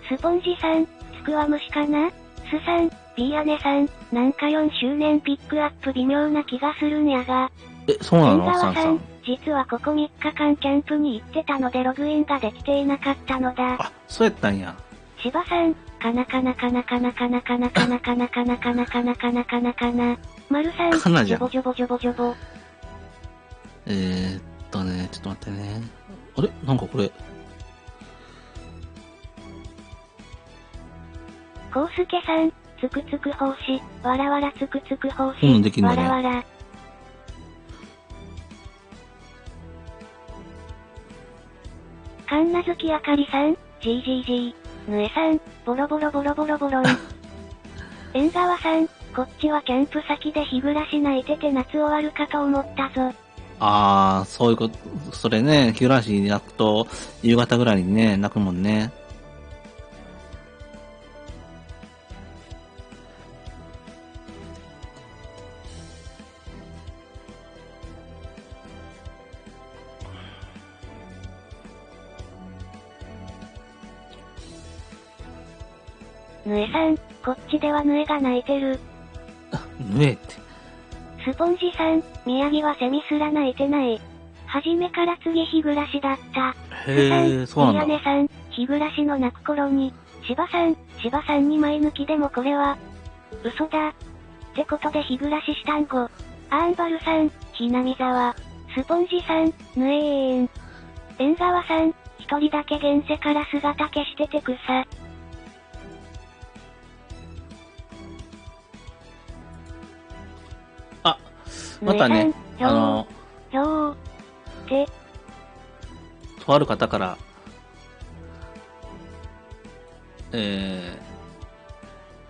Speaker 2: スポンジさん、つくわ虫かな？スさん、ビーアネさん、なんか4周年ピックアップ微妙な気がするんやが。
Speaker 3: そうなの？
Speaker 2: 縁
Speaker 3: サンさん。
Speaker 2: 実はここ3日間キャンプに行ってたのでログインができていなかったのだ。
Speaker 3: あ、そうやったんや。
Speaker 2: 芝さん、かなかなかなかなかなかなかなかなかなかなかなかなかなかな。丸さん、
Speaker 3: かなじゃん。
Speaker 2: ジョボジョボジョボジョボ。
Speaker 3: ちょっと待ってね。あれなんかこれ。
Speaker 2: コウスケさん、つくつく奉仕、わらわらつくつく奉仕、
Speaker 3: できんだね。
Speaker 2: わらわら。カンナズキあかりさん、GGG、ぬえさん、ボロボロボロボロボロン。縁側さん、こっちはキャンプ先で日暮らし泣いてて夏終わるかと思ったぞ。
Speaker 3: あー、そういうこと、それね、日暮らしに泣くと、夕方ぐらいにね、泣くもんね。
Speaker 2: ぬえさん、こっちではぬえが泣いてる。
Speaker 3: ぬえって。
Speaker 2: スポンジさん、宮城はセミすら泣いてない。はじめから次日暮らしだった。
Speaker 3: へー、そうなんだ。
Speaker 2: 宮根さん、日暮らしの泣く頃に、芝さんに前抜きでもこれは、嘘だ。ってことで日暮らししたんご。アーンバルさん、ひなみざわ。スポンジさん、ぬえーん。縁側さん、一人だけ現世から姿消してて草。
Speaker 3: またね、
Speaker 2: と
Speaker 3: ある方から、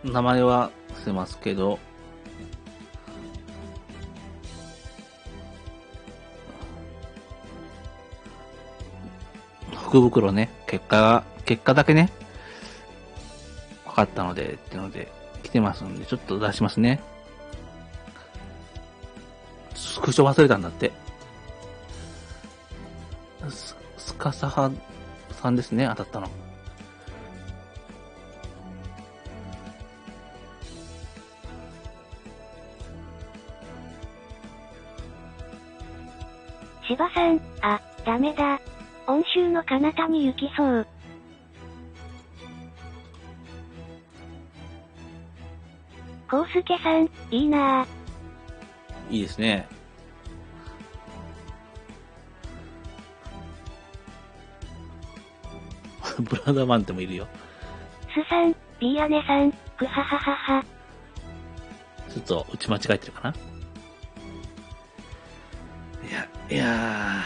Speaker 3: 名前は伏せますけど、福袋ね、結果だけね、分かったので、っていうので、来てますんで、ちょっと出しますね。スクショ忘れたんだって。スカサハさんですね、当たったの。
Speaker 2: 芝さん、あ、ダメだ。温州の彼方に行きそう。コウスケさん、いいなぁ。
Speaker 3: いいですね。ブラザーマンってもいるよ。
Speaker 2: スさん、ビーアネさん、クハハハハ。
Speaker 3: ちょっと打ち間違えてるかな。いや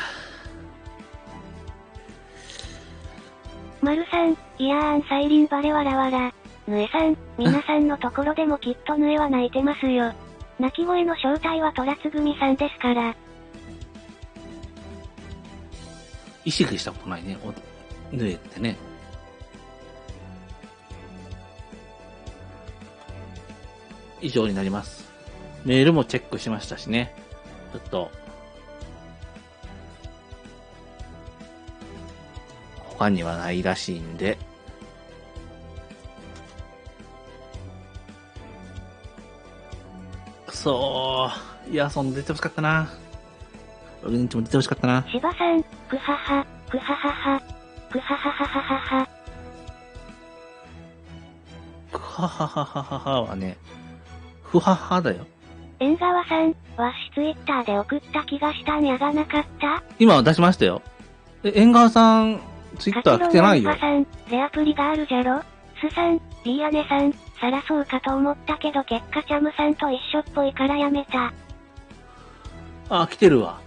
Speaker 2: マルさん、いやーんサイリンバレわらわら。ぬえさん、皆さんのところでもきっとぬえは泣いてますよ。泣き声の正体はトラツグミさんですから。
Speaker 3: 意識したことないね、ぬえってね。以上になります。メールもチェックしましたしね。ちょっと、他にはないらしいんで、いや、出てほしかったな。俺んちも出てほしかったな。
Speaker 2: 芝さん、クハハ、クハハハ、クハハハハハハ。
Speaker 3: クハハハハハハはね、フハハだよ。
Speaker 2: 縁側さん、わしツイッターで送った気がしたんやがなかった？
Speaker 3: 今出しましたよ。縁側さん、ツイッター来てないよ。
Speaker 2: カキロンアルファさん、レアプリがあるじゃろ？スさん、ビーアネさん、さらそうかと思ったけど結果チャムさんと一緒っぽいからやめた。
Speaker 3: あ、来てるわ。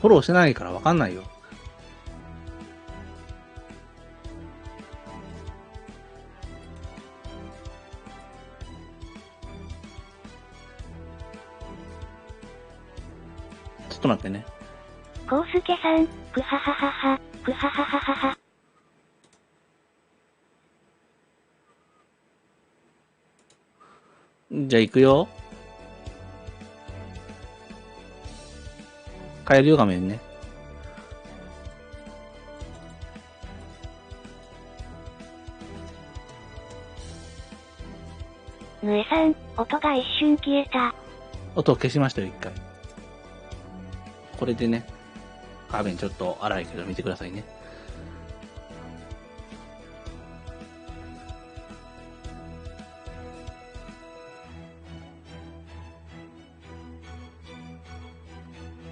Speaker 3: フォローしてないからわかんないよ。ょっと待ってね。
Speaker 2: コウスケさん、くはははは、くははははは。
Speaker 3: じゃあ行くよ。変えるよ、画面ね。
Speaker 2: ぬえさん、音が一瞬消えた。
Speaker 3: 音を消しましたよ、一回。これでね、画面ちょっと荒いけど見てくださいね。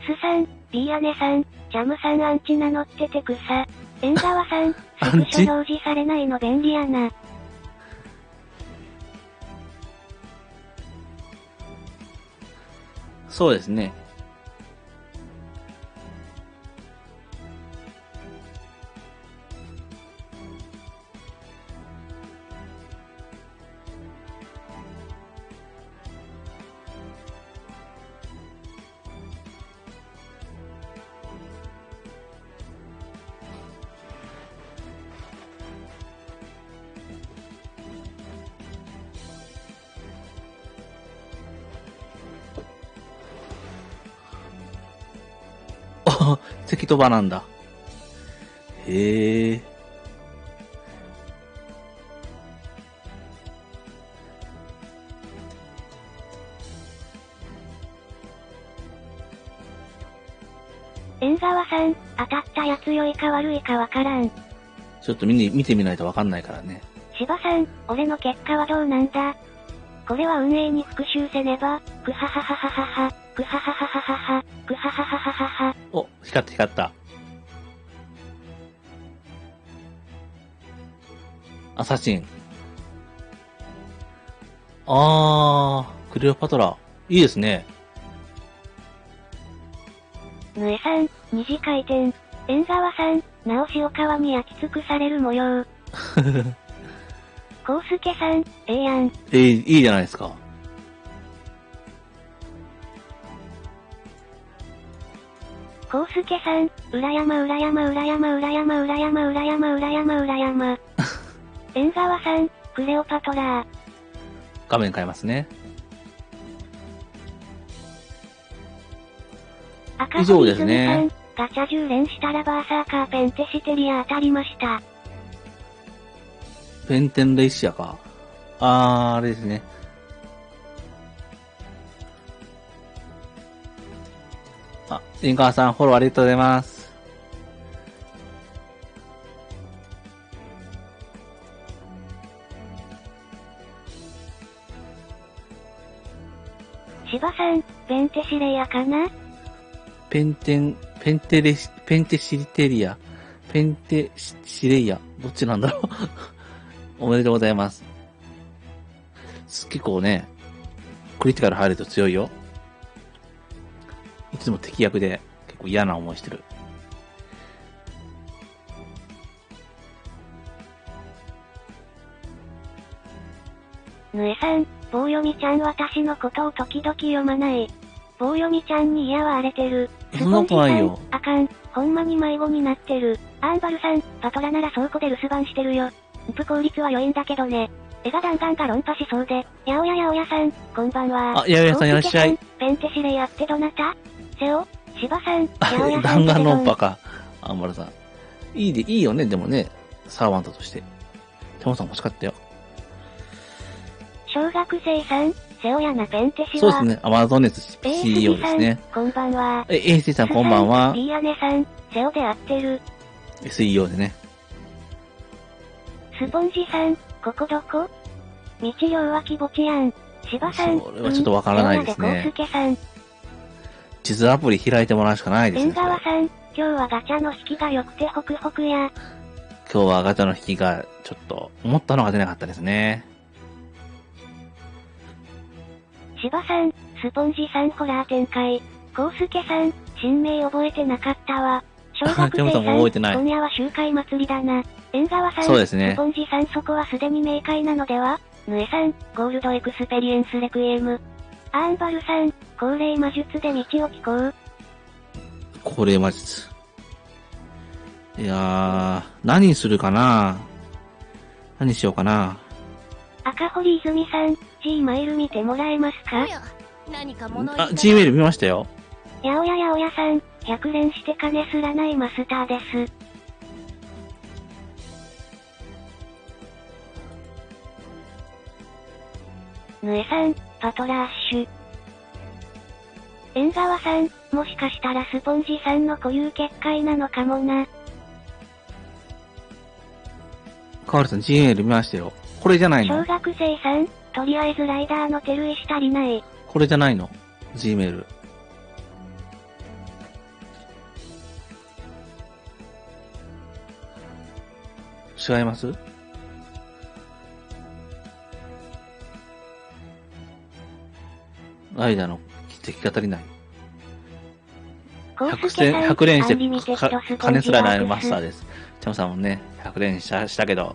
Speaker 2: スさん、ビーアネさん、ジャムさんアンチ名乗ってて草。縁側さん、スクショ表示されないの便利やな。
Speaker 3: そうですね。関戸場なんだ。へえ。
Speaker 2: 縁側さん、当たったやつ良いか悪いかわからん。
Speaker 3: ちょっと見てみないとわかんないからね。
Speaker 2: 芝さん、俺の結果はどうなんだ？これは運営に復習せねば、くはははははは、くはははははは、くはははははは。
Speaker 3: お、光った。アサシン。クレオパトラ。いいですね。
Speaker 2: ぬえさん、二次回転。縁側さん、なお塩川に焼き尽くされる模様。コウスケさん、ええやん。
Speaker 3: いいじゃないですか。
Speaker 2: コウスケさん、裏山。縁側さん、クレオパトラー。
Speaker 3: 画面変えますね。以上ですね。
Speaker 2: ガチャ10連したらバーサーカーペンテシテリア当たりました。
Speaker 3: ペンテンレイシアか。あれですね。リンカーさん、フォローありがとうございます。
Speaker 2: 芝さん、ペンテシレイヤかな？
Speaker 3: ペンテシテリア。ペンテシレイヤ。どっちなんだろう。おめでとうございます。結構ね、クリティカル入ると強いよ。いつも敵役で結構嫌な思いしてる。
Speaker 2: ぬえさん、棒読みちゃん私のことを時々読まない。棒読みちゃんに嫌われてる。
Speaker 3: そんなことないよ。
Speaker 2: あかん。ほんまに迷子になってる。アンバルさん、パトラなら倉庫で留守番してるよ。ンプ効率は良いんだけどね。絵が弾丸が論破しそうで。やおやさん、こんばんは。
Speaker 3: やおやさんいらっしゃい。
Speaker 2: ペンテシレイヤってどなた？セオ？芝さん、やおやさん。
Speaker 3: 弾丸論破か。アンバルさん。いいよね、でもね。サーバントとして。テモさん欲しかったよ。
Speaker 2: 小学生さん、セオやなペンテシは。
Speaker 3: そうですね。アマゾネス CEO ですね。
Speaker 2: こんばんは。
Speaker 3: ASD さんこんばんは。
Speaker 2: リアネさん、セオで合ってる。
Speaker 3: CEO でね。
Speaker 2: スポンジさん、ここどこ？道両脇墓地やん。芝さん、
Speaker 3: それはちょっとわからないですね。
Speaker 2: コウスケさん。
Speaker 3: 地図アプリ開いてもらうしかないですね。
Speaker 2: 縁側さん、今日はガチャの引きが良くてホクホクや。
Speaker 3: 今日はガチャの引きがちょっと思ったのが出なかったですね。
Speaker 2: 芝さん、スポンジさんホラー展開。コウスケさん、新名覚えてなかったわ。小学生さん、今夜は集会祭りだな。縁側さん、
Speaker 3: そうですね。
Speaker 2: スポンジさんそこはすでに明快なのでは？ヌエさん、ゴールドエクスペリエンスレクイエム。アーンバルさん、高齢魔術で道を聞こう。
Speaker 3: これマジで。いやー、何するかな。何しようかな。
Speaker 2: 赤堀泉さん、G マイル見てもらえますか？
Speaker 6: おや、何か物言い
Speaker 3: あ、G メール見ましたよ。
Speaker 2: 八百屋八百屋さん、100連して金すらないマスターです。ぬえさん、パトラッシュ。縁側さん、もしかしたらスポンジさんの固有結界なのかもな。
Speaker 3: かわりさん G メール見ましたよ。これじゃないの？
Speaker 2: 小学生さん、とりあえずライダーの手類し足りない。
Speaker 3: これじゃないの？ G メール。違います？ライダーの敵が足りない。100連して金すらないマスターです。チャムさんもね、100連したけど、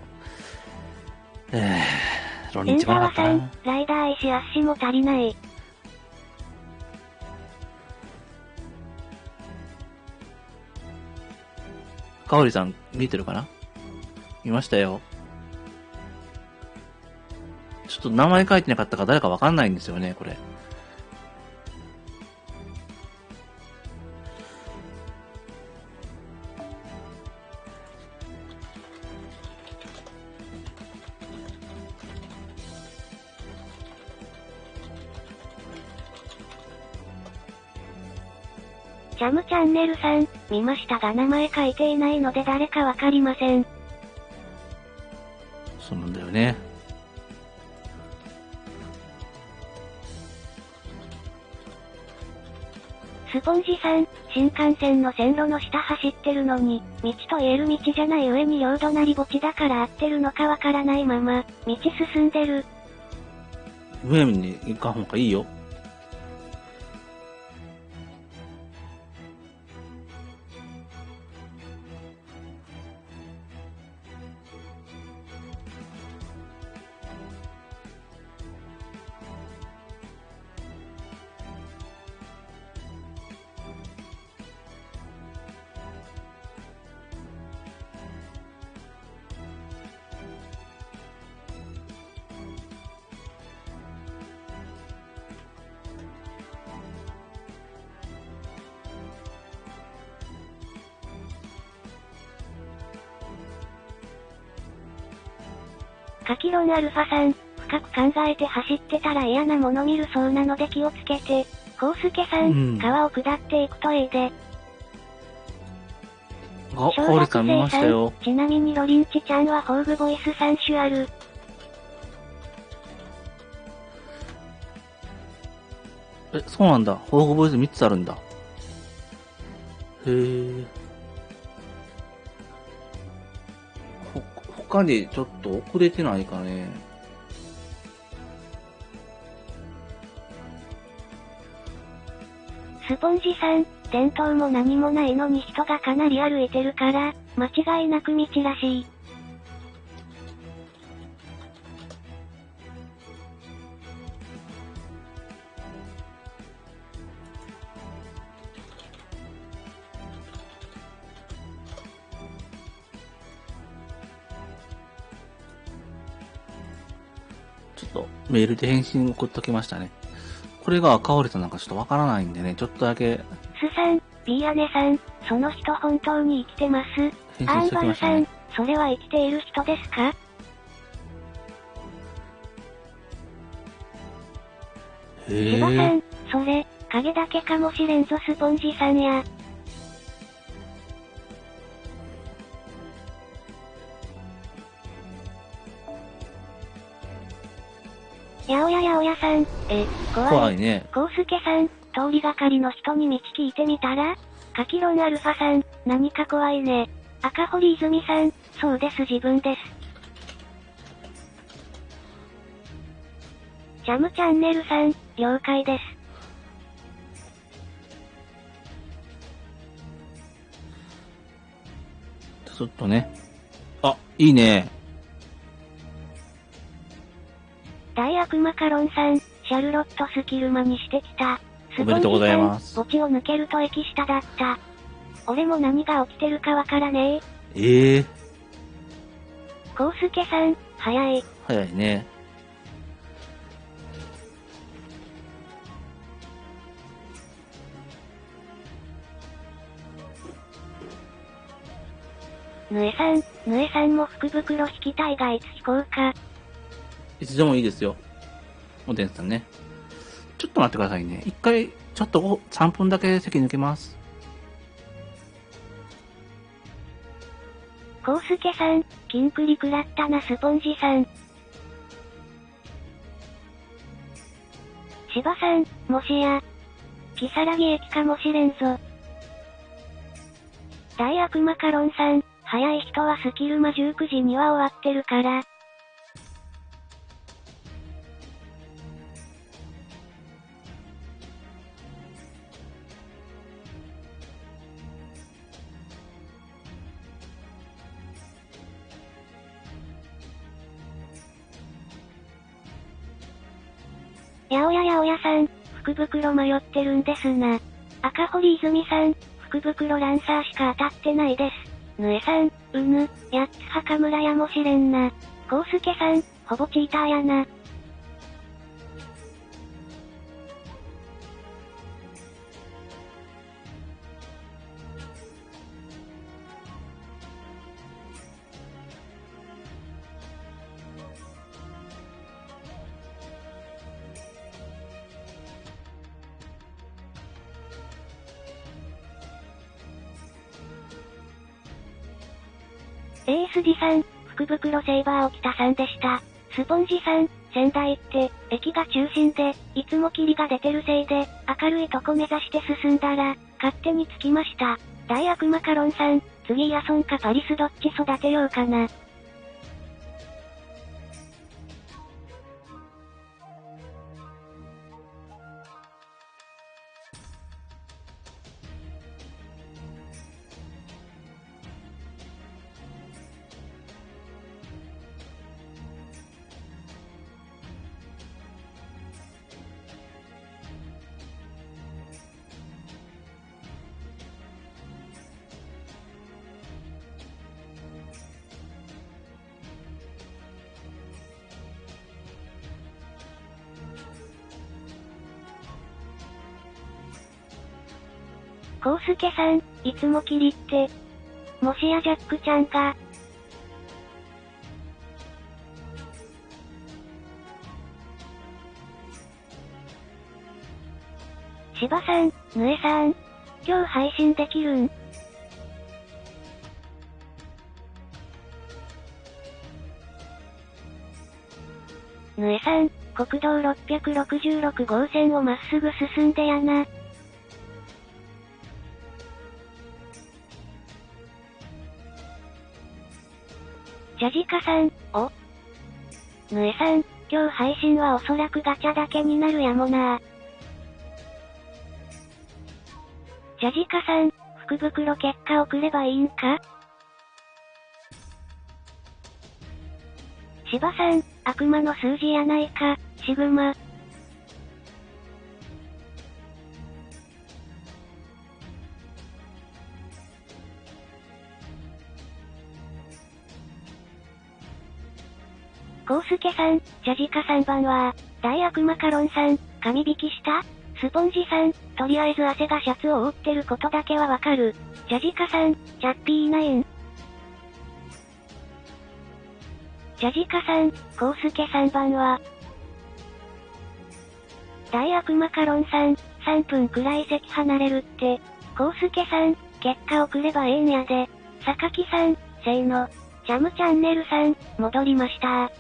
Speaker 3: ロニンチがなかったな。
Speaker 2: ライダー石足も足りない。
Speaker 3: かおりさん、見てるかな？見ましたよ。ちょっと名前書いてなかったから誰かわかんないんですよね、これ。
Speaker 2: ジャムチャンネルさん、見ましたが名前書いていないので誰かわかりません。
Speaker 3: そうなんだよね。
Speaker 2: スポンジさん、新幹線の線路の下走ってるのに、道と言える道じゃない上に両隣墓地だから合ってるのかわからないまま、道進んでる。
Speaker 3: むやみに行かんほうがいいよ。
Speaker 2: カキロンアルファさん、深く考えて走ってたら嫌なもの見るそうなので気をつけて。コウスケさん、川を下っていくといいで。
Speaker 3: あ、コーリさん見ましたよ。
Speaker 2: ちなみにロリンチちゃんはホーグボイス3種ある。
Speaker 3: そうなんだ。ホーグボイス3つあるんだ。へー。他にちょっと遅れてないかね。
Speaker 2: スポンジさん、電灯も何もないのに人がかなり歩いてるから、間違いなく道らしい。
Speaker 3: ちょっとメールで返信送っときましたね。これが赤堀さんなんかちょっとわからないんでね、ちょっとだけ。
Speaker 2: スさん、ビーアネさん、その人本当に生きてます。
Speaker 3: 返信しときましたね。
Speaker 2: アンバルさん、それは生きている人ですか？
Speaker 3: へ
Speaker 2: 千葉さ
Speaker 3: ー。
Speaker 2: ん、それ、影だけかもしれんぞスポンジさんや。八百屋八百屋さん、
Speaker 3: 怖いね。
Speaker 2: コウスケさん、通りがかりの人に道聞いてみたら？カキロンアルファさん、何か怖いね。赤堀泉さん、そうです自分です。ジャムチャンネルさん、了解です。
Speaker 3: ちょっとね。あ、いいね。
Speaker 2: 大悪魔カロンさん、シャルロットスキルマにしてきた。
Speaker 3: おめでとうございます。
Speaker 2: 墓地を抜けると駅下だった。俺も何が起きてるかわからねえ。
Speaker 3: ええ
Speaker 2: コウスケさん、早い。
Speaker 3: 早いね。
Speaker 2: ぬえさんも福袋引きたいがいつ引こうか。
Speaker 3: いつでもいいですよ。おでんさんね。ちょっと待ってくださいね。一回、ちょっと3分だけ席抜けます。
Speaker 2: コウスケさん、キンクリ食らったなスポンジさん。芝さん、もしや、キサラギ駅かもしれんぞ。大悪魔カロンさん、早い人はスキルマ19時には終わってるから。やおやさん、福袋迷ってるんですな。赤堀泉さん、福袋ランサーしか当たってないです。ぬえさん、やっつ墓村やもしれんな。コウスケさん、ほぼチーターやな。ASD さん、福袋セイバー沖田さんでした。スポンジさん、仙台って、駅が中心で、いつも霧が出てるせいで、明るいとこ目指して進んだら、勝手に着きました。大悪魔カロンさん、次イヤソンかパリスどっち育てようかな。コウスケさん、いつも霧って、もしやジャックちゃんが、芝さん、ぬえさん、今日配信できるん？ぬえさん、国道666号線をまっすぐ進んでやな。ジャジカさん、ぬえさん、今日配信はおそらくガチャだけになるやもな。ジャジカさん、福袋結果送ればいいんか？芝さん、悪魔の数字やないか、シグマ。コウスケさん、ジャジカ3番は、大悪魔カロンさん、神引きした？スポンジさん、とりあえず汗がシャツを覆ってることだけはわかる。ジャジカさん、チャッピーナイン。ジャジカさん、コウスケ3番は、大悪魔カロンさん、3分くらい席離れるって、コウスケさん、結果送ればええんやで。榊さん、せーの。ジャムチャンネルさん、戻りました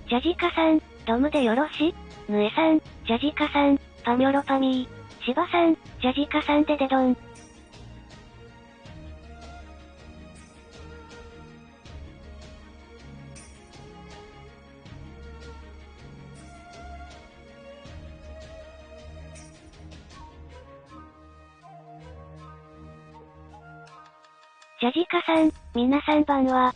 Speaker 2: ジャジカさん、ドムでよろし？ぬえさん、ジャジカさん、パミョロパミー。芝さん、ジャジカさんでデドン。ジャジカさん、皆さんばんは。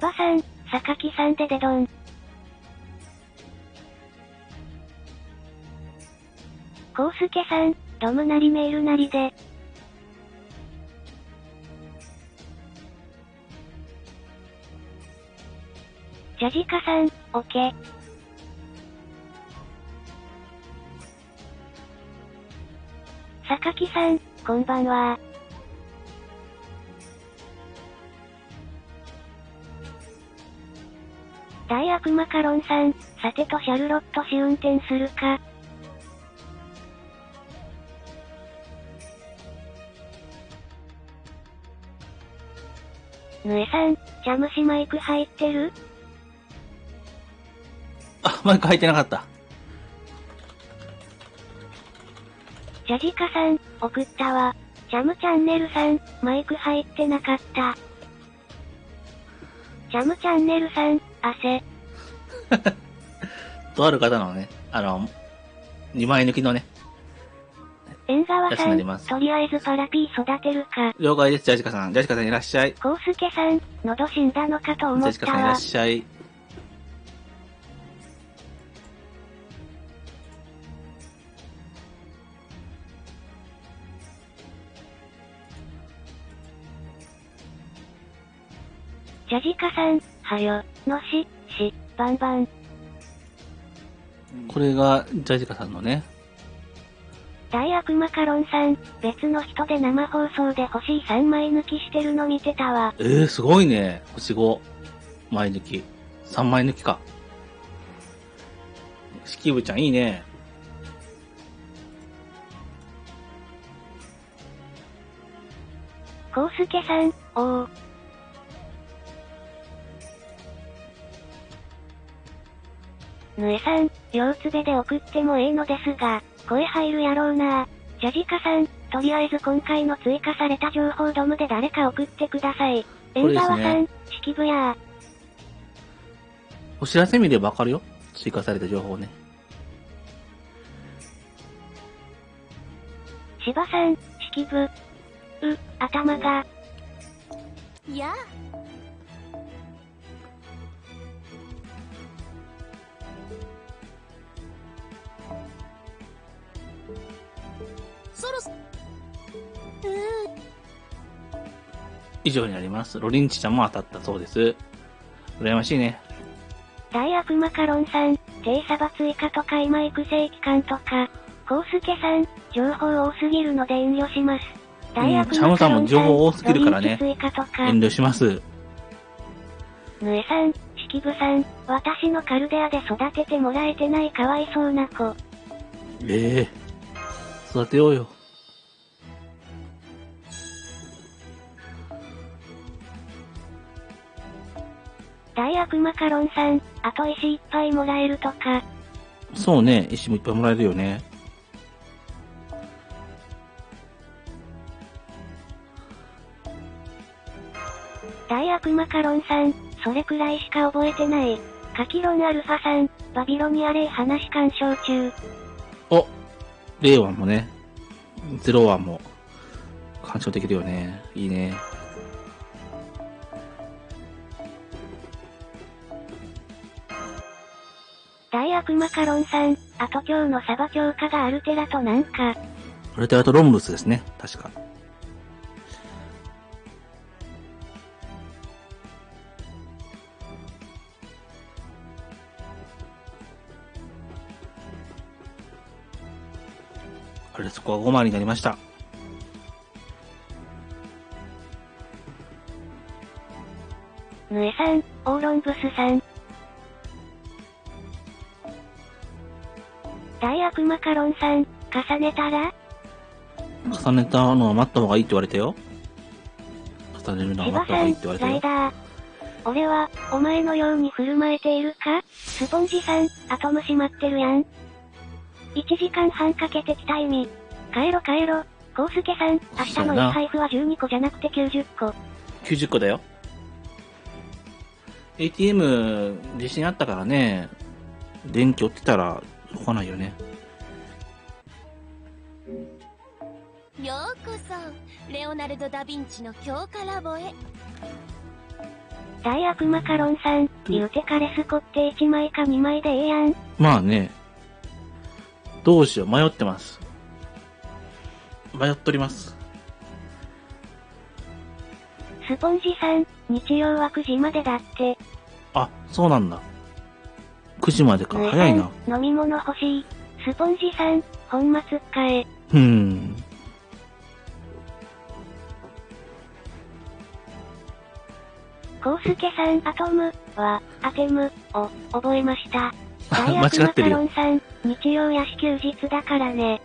Speaker 2: 芝さん、榊さんでデドン。コウスケさん、ドムなりメールなりで。ジャジカさん、オケ。榊さん、こんばんは。大悪魔カロンさん、さてとシャルロット試運転するか。ぬえさん、ジャムシマイク入ってる？
Speaker 3: あ、マイク入ってなかった。
Speaker 2: ジャジカさん、送ったわ。ジャムチャンネルさん、マイク入ってなかった。ジャムチャンネルさん、汗。
Speaker 3: とある方のね、2枚抜きのね。
Speaker 2: 縁側さん、
Speaker 3: ります。
Speaker 2: とりあえずパラピー育てるか。
Speaker 3: 了解です、ジャジカさん。ジャジカさんいらっしゃい。
Speaker 2: コウスケさん、喉死んだのかと思ったわ。
Speaker 3: ジャジカさんいらっしゃい。
Speaker 2: ジャジカさん、はよ、のし、バンバン。
Speaker 3: これが、ジャジカさんのね。
Speaker 2: 大悪魔カロンさん、別の人で生放送で星3枚抜きしてるの見てたわ。
Speaker 3: すごいね。星5枚抜き。3枚抜きか。式部ちゃんいいね。
Speaker 2: コウスケさん、おー。ぬえさん、両つべで送ってもええのですが、声入るやろうな。ジャジカさん、とりあえず今回の追加された情報ドムで誰か送ってください。縁側さん、式部やー。
Speaker 3: お知らせ見ればわかるよ。追加された情報ね。
Speaker 2: 芝さん、式部。頭が。
Speaker 6: やあ。そろそろ。
Speaker 3: 以上になります。ロリンチちゃんも当たったそうです。羨ましいね。
Speaker 2: 大悪魔カロンさん、低サバ追加とか今育成期間とか、コウスケさん、情報多すぎるので遠慮します。大悪魔カロンさん、
Speaker 3: シャムさんも情報多すぎるからね。
Speaker 2: 追加とか
Speaker 3: 遠慮します。
Speaker 2: ぬえさん、式部さん、私のカルデアで育ててもらえてないかわいそうな子。
Speaker 3: 育てようよ。
Speaker 2: 大悪魔カロンさん、あと石いっぱいもらえるとか。
Speaker 3: そうね、石もいっぱいもらえるよね。
Speaker 2: 大悪魔カロンさん、それくらいしか覚えてない。カキロンアルファさん、バビロニア霊話鑑賞中。
Speaker 3: お、0話もね、0話も鑑賞できるよね。いいね。
Speaker 2: 大悪魔カロンさん、あと今日のサバ強化がアルテラとなんか。
Speaker 3: アルテラとロンブスですね、確か。あれ、そこは5枚になりました。
Speaker 2: ぬえさん、オーロンブスさん。大悪魔カロンさん、重ねたら？
Speaker 3: 重ねたのは待った方がいいって言われたよ。重ねるのは待った方がいいって言われたよ。
Speaker 2: ライダー。俺は、お前のように振る舞えているか？スポンジさん、アトム閉まってるやん。1時間半かけてきた意味。帰ろ。コウスケさん、明日の E 配布は12個じゃなくて90個。
Speaker 3: 90個だよ。ATM、地震あったからね、電気折ってたら、来ないよね。
Speaker 6: ようこそレオナルド・ダ・ヴィンチの強化ラボへ。
Speaker 2: 大悪マカロンさん、言うてカレスコって1枚か2枚でええやん。
Speaker 3: まあね。どうしよう、迷ってます。迷っとります。
Speaker 2: スポンジさん、日曜は9時までだって。
Speaker 3: あ、そうなんだ。9時までか、早いな。
Speaker 2: 飲み物欲しい。スポンジさん、本末っかえ。コウスケさん、アトムは、アテムを覚えました。大悪マカロンさん、日曜やし休日だからね。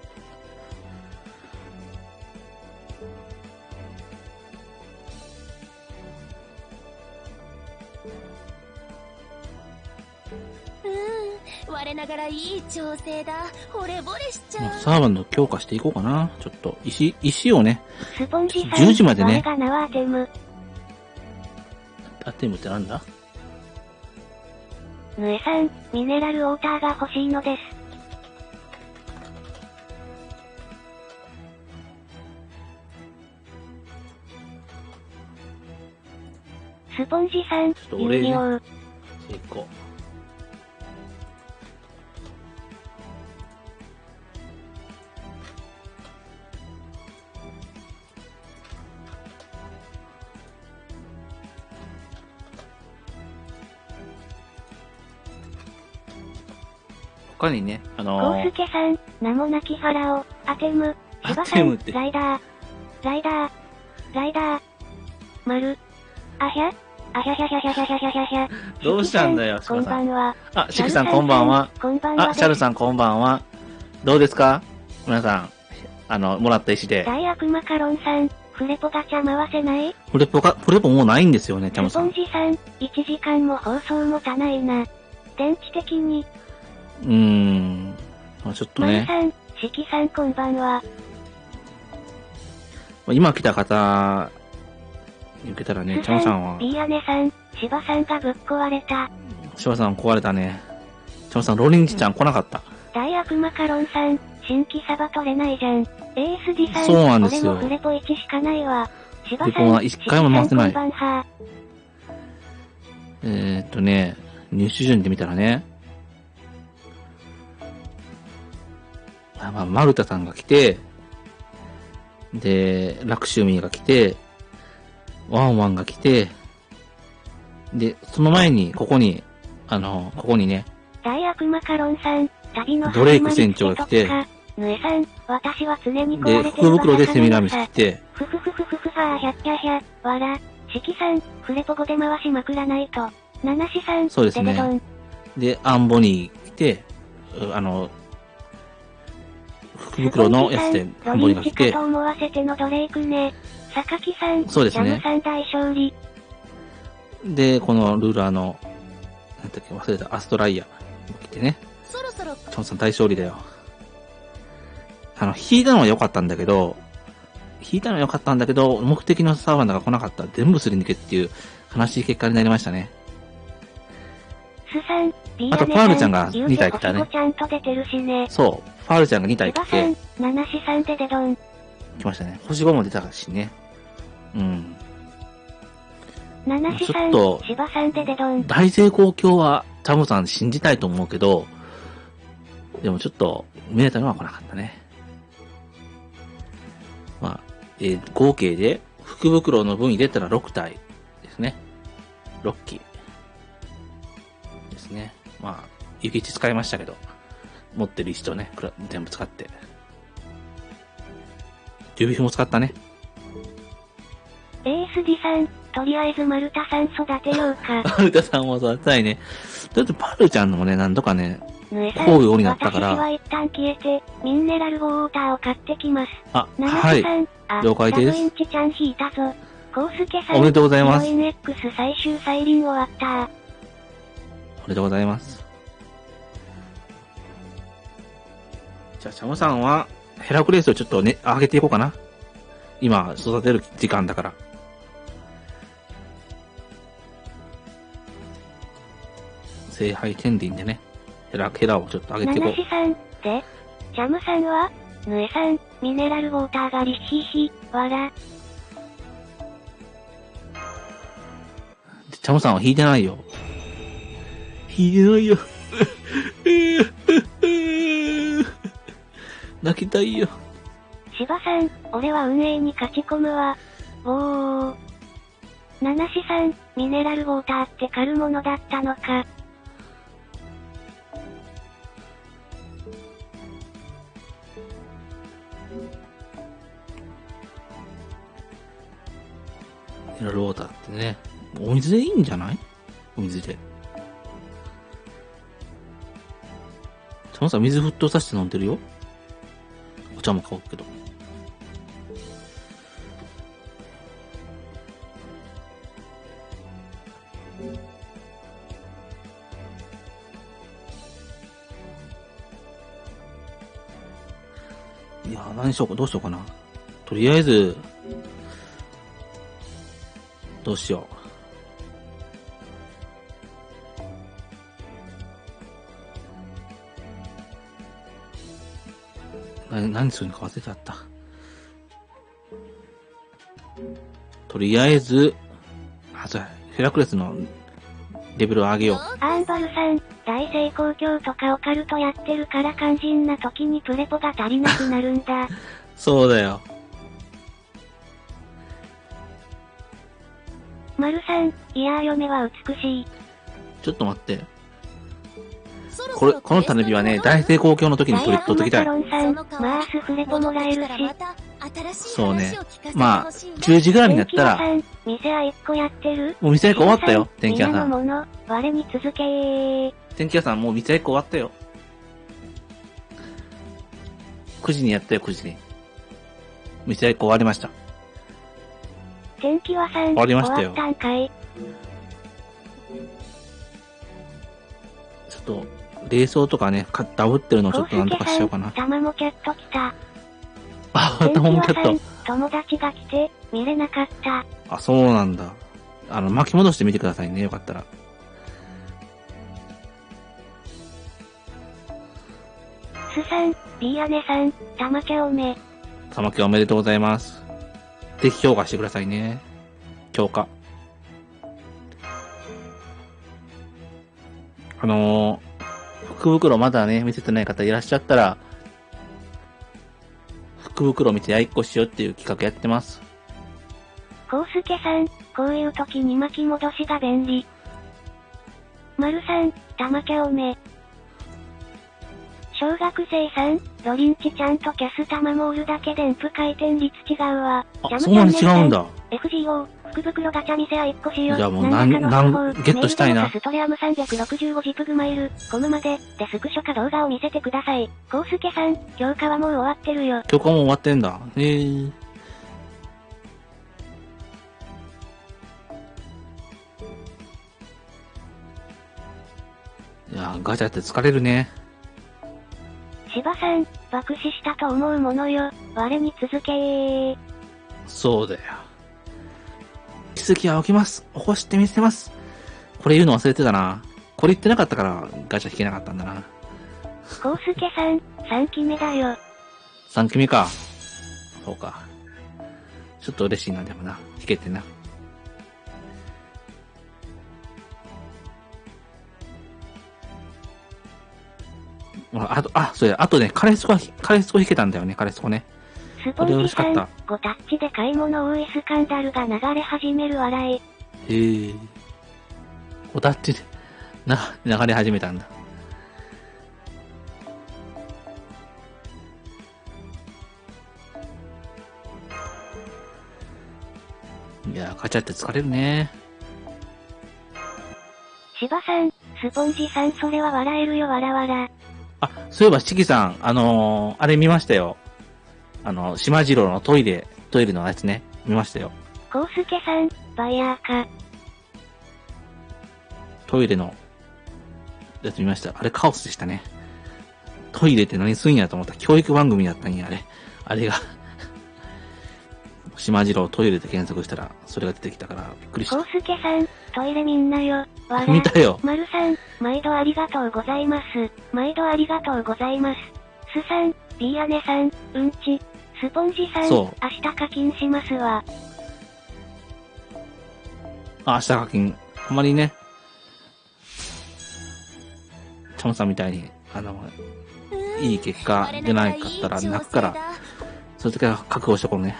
Speaker 6: 我ながらいい調整だ。惚れ惚れしちゃう。
Speaker 3: サーバーの強化していこうかな。ちょっと、石をね。
Speaker 2: スポンジさん、
Speaker 3: 10時までね。
Speaker 2: 我が名はアテム。
Speaker 3: アテムってなんだ？
Speaker 2: ヌエさん、ミネラルウォーターが欲しいのです。スポンジさん、遊戯王。
Speaker 3: 成功。他にね、
Speaker 2: コウスケさん、名もなきファラオ、アテム、シバさん、ライダー、丸、あひゃあひゃひゃひゃひゃひゃひゃひゃひゃ。
Speaker 3: どうしたんだよ、シ
Speaker 2: こんばんは。
Speaker 3: あ、シキさんこんばんは。
Speaker 2: こんばんは。
Speaker 3: あ、シャルさんこんばんは。どうですか皆さん、もらった石で。
Speaker 2: 大悪マカロンさん、フレポガチャ回せない？
Speaker 3: フレポもうないんですよね、チャムさん。
Speaker 2: スポンジさん、1時間も放送持たないな。電池的に。
Speaker 3: まあちょっとね。
Speaker 2: マルさん、シキさんこんばんは。
Speaker 3: 今来た方、に受けたらね、チャムさんは。
Speaker 2: ピーアネさん、シバさんがぶっ壊れた。
Speaker 3: シバさん壊れたね。チャムさん、ロリンジちゃん来なかった。
Speaker 2: 大悪マカロンさん、新規サバ取れないじゃん。ASD さん、
Speaker 3: そうなんですよ。
Speaker 2: 俺もフレポ1しかないわ。シバさん、
Speaker 3: フレポは1回も回せない。
Speaker 2: こんばんは。
Speaker 3: 入手順で見たらね。まあ、マルタさんが来て、で、ラクシュミーが来て、ワンワンが来て、で、その前に、ここにね、
Speaker 2: 大悪マカロンさん、旅の
Speaker 3: ドレイク船長が来て、
Speaker 2: ヌエさん、私は常に
Speaker 3: で、福袋でセミラミス来て、
Speaker 2: ふふふふふふファーヒャッヒャヒャ、わら、シキさん、フレポゴで回しまくらないと、ナナシさん、
Speaker 3: そうですね。で、アンボニー来て、福袋のやつでアンボニーが来て、
Speaker 2: と思わせてのドレイクね。榊さん、
Speaker 3: そうですね。
Speaker 2: ジャムさん大勝利。
Speaker 3: で、このルーラーの、なんだっけ忘れた、アストライア来てね。
Speaker 6: そろそろ。
Speaker 3: チョンさん大勝利だよ。引いたのは良かったんだけど、目的のサーバーが来なかったら全部すり抜けっていう悲しい結果になりましたね。あと、ファールちゃんが2体来たね。
Speaker 2: ちゃんと出てるしね。
Speaker 3: そう。ファールちゃんが2体来て。
Speaker 2: ナナシさんでデドン。
Speaker 3: 来ましたね。星5も出たしね。
Speaker 2: ナナシさん、シバさんでデドン。
Speaker 3: 大成功鏡は、チャムさん信じたいと思うけど、でもちょっと、見れたのは来なかったね。まあ、合計で、福袋の分入れたら6体ですね。6機。ですね。まあ、雪地使いましたけど、持ってる石とね、全部使って。指符も使ったね。
Speaker 2: ASD さん、とりあえずマルタさん育てようか。
Speaker 3: マルタさんも育てたいね。だってパルちゃんのもね、なんとかね、工業になったから。
Speaker 2: 私は一旦消えて、ミネラルウォーターを買ってきます。
Speaker 3: あ、はい。了解です。
Speaker 2: ラブインチちゃん引いたぞ。コウスケさん、
Speaker 3: おめでとうございます。
Speaker 2: NX 最終再臨終わった。
Speaker 3: おめでとうございます。じゃあ、シャムさんは、ヘラクレスをちょっとね、上げていこうかな。今、育てる時間だから。聖杯天輪でね、ヘラをちょっと上げていこう。
Speaker 2: ナナシさん、で、ジャムさんは、ヌエさん、ミネラルウォーターがリヒヒ、わら。
Speaker 3: チャムさんは引いてないよ。引いてないよ。泣きたいよ。
Speaker 2: 芝さん、俺は運営に勝ち込むわ。おー。七志さん、ミネラルウォーターって狩るものだったのか。
Speaker 3: ミネラルウォーターってね。お水でいいんじゃない？お水で。チャムさん水沸騰させて飲んでるよ。お茶も買おうけど。いやー、何しようか、どうしようかな。とりあえず、どうしよう。何するのか忘れちゃった。とりあえず、そうや、ヘラクレスのレベルを上げよう。
Speaker 2: アーンバルさん、大成功教とかオカルトやってるから肝心な時にプレポが足りなくなるんだ。
Speaker 3: そうだよ。
Speaker 2: 丸さん、いやー嫁は美しい。
Speaker 3: ちょっと待って。この種火はね、大成功教の時に取っときたい。
Speaker 2: マースフレポもらえるし。
Speaker 3: そうね。まあ、10時ぐらいになったら。
Speaker 2: 店は1個やってる？
Speaker 3: もう店1個終わったよ、電気屋さん。
Speaker 2: 我に続けー。
Speaker 3: 電気屋さんもう店1個終わったよ。9時にやったよ、9時に。店1個終わりました。
Speaker 2: 電気屋さん、
Speaker 3: 終わりましたよ。
Speaker 2: 終わったんかい。
Speaker 3: ちょっと、冷蔵とかね、ダブってるのをちょっとなんとかしようかな。
Speaker 2: タマモキャット来た。
Speaker 3: あ、タマモキャット。
Speaker 2: 友達が来て、見れなかった。
Speaker 3: あ、そうなんだ。巻き戻してみてくださいね、よかったら。
Speaker 2: スさん、ビーアネさん、タマキャおめ。
Speaker 3: タマキャおめでとうございます。ぜひ評価してくださいね。強化。福袋まだね、見せてない方いらっしゃったら、福袋見てやいっこしようっていう企画やってます。
Speaker 2: コウスケさん、こういう時に巻き戻しが便利。丸さん、タマキャおめ。小学生さん、ロリンチちゃんとキャスタマモールだけ電付回転率違うわ。
Speaker 3: あ、そんなに違うんだ。
Speaker 2: FGO、福袋ガチャ見せは1個しよう。
Speaker 3: じゃあもうゲットしたいな。
Speaker 2: ストレアム365ジプグマイル、コムまで、でスクショか動画を見せてください。コウスケさん、強化はもう終わってるよ。
Speaker 3: 強化も終わってんだ。いやー、ガチャって疲れるね。
Speaker 2: 芝さん、爆死したと思うものよ。我に続けー。
Speaker 3: そうだよ。奇跡は起きます。起こしてみせます。これ言うの忘れてたな。これ言ってなかったからガチャ引けなかったんだな。
Speaker 2: コウスケさん、3期目だよ。
Speaker 3: 3期目か。そうか。ちょっと嬉しいな、でもな。引けてな。そうや、あとね、カレスコ引けたんだよね、カレスコね。
Speaker 2: スポンジさん、5タッチで買い物多いスカンダルが流れ始める笑い。
Speaker 3: へえ。5タッチで、流れ始めたんだ。いやー、ガチャって疲れるね。
Speaker 2: 芝さん、スポンジさんそれは笑えるよ、わらわら。
Speaker 3: あ、そういえば、しきさん、あれ見ましたよ。島次郎のトイレのやつね、見ましたよ。
Speaker 2: コウスケさん、バイヤーか。
Speaker 3: トイレのやつ見ました。あれカオスでしたね。トイレって何すんやと思った。教育番組だったんや、あれが。島次郎トイレで検索したら、それが出てきたから、びっくりした。
Speaker 2: コウスケさん、トイレみんなよ、わら。
Speaker 3: 見たよ。
Speaker 2: 丸さん、毎度ありがとうございます。毎度ありがとうございます。スさん、ビーアネさん、うんち。スポンジさん、明日課金しますわ。
Speaker 3: あ、明日課金。あまりね、チャムさんみたいに、いい結果出ないかったら泣くから、そういう時は覚悟してこうね。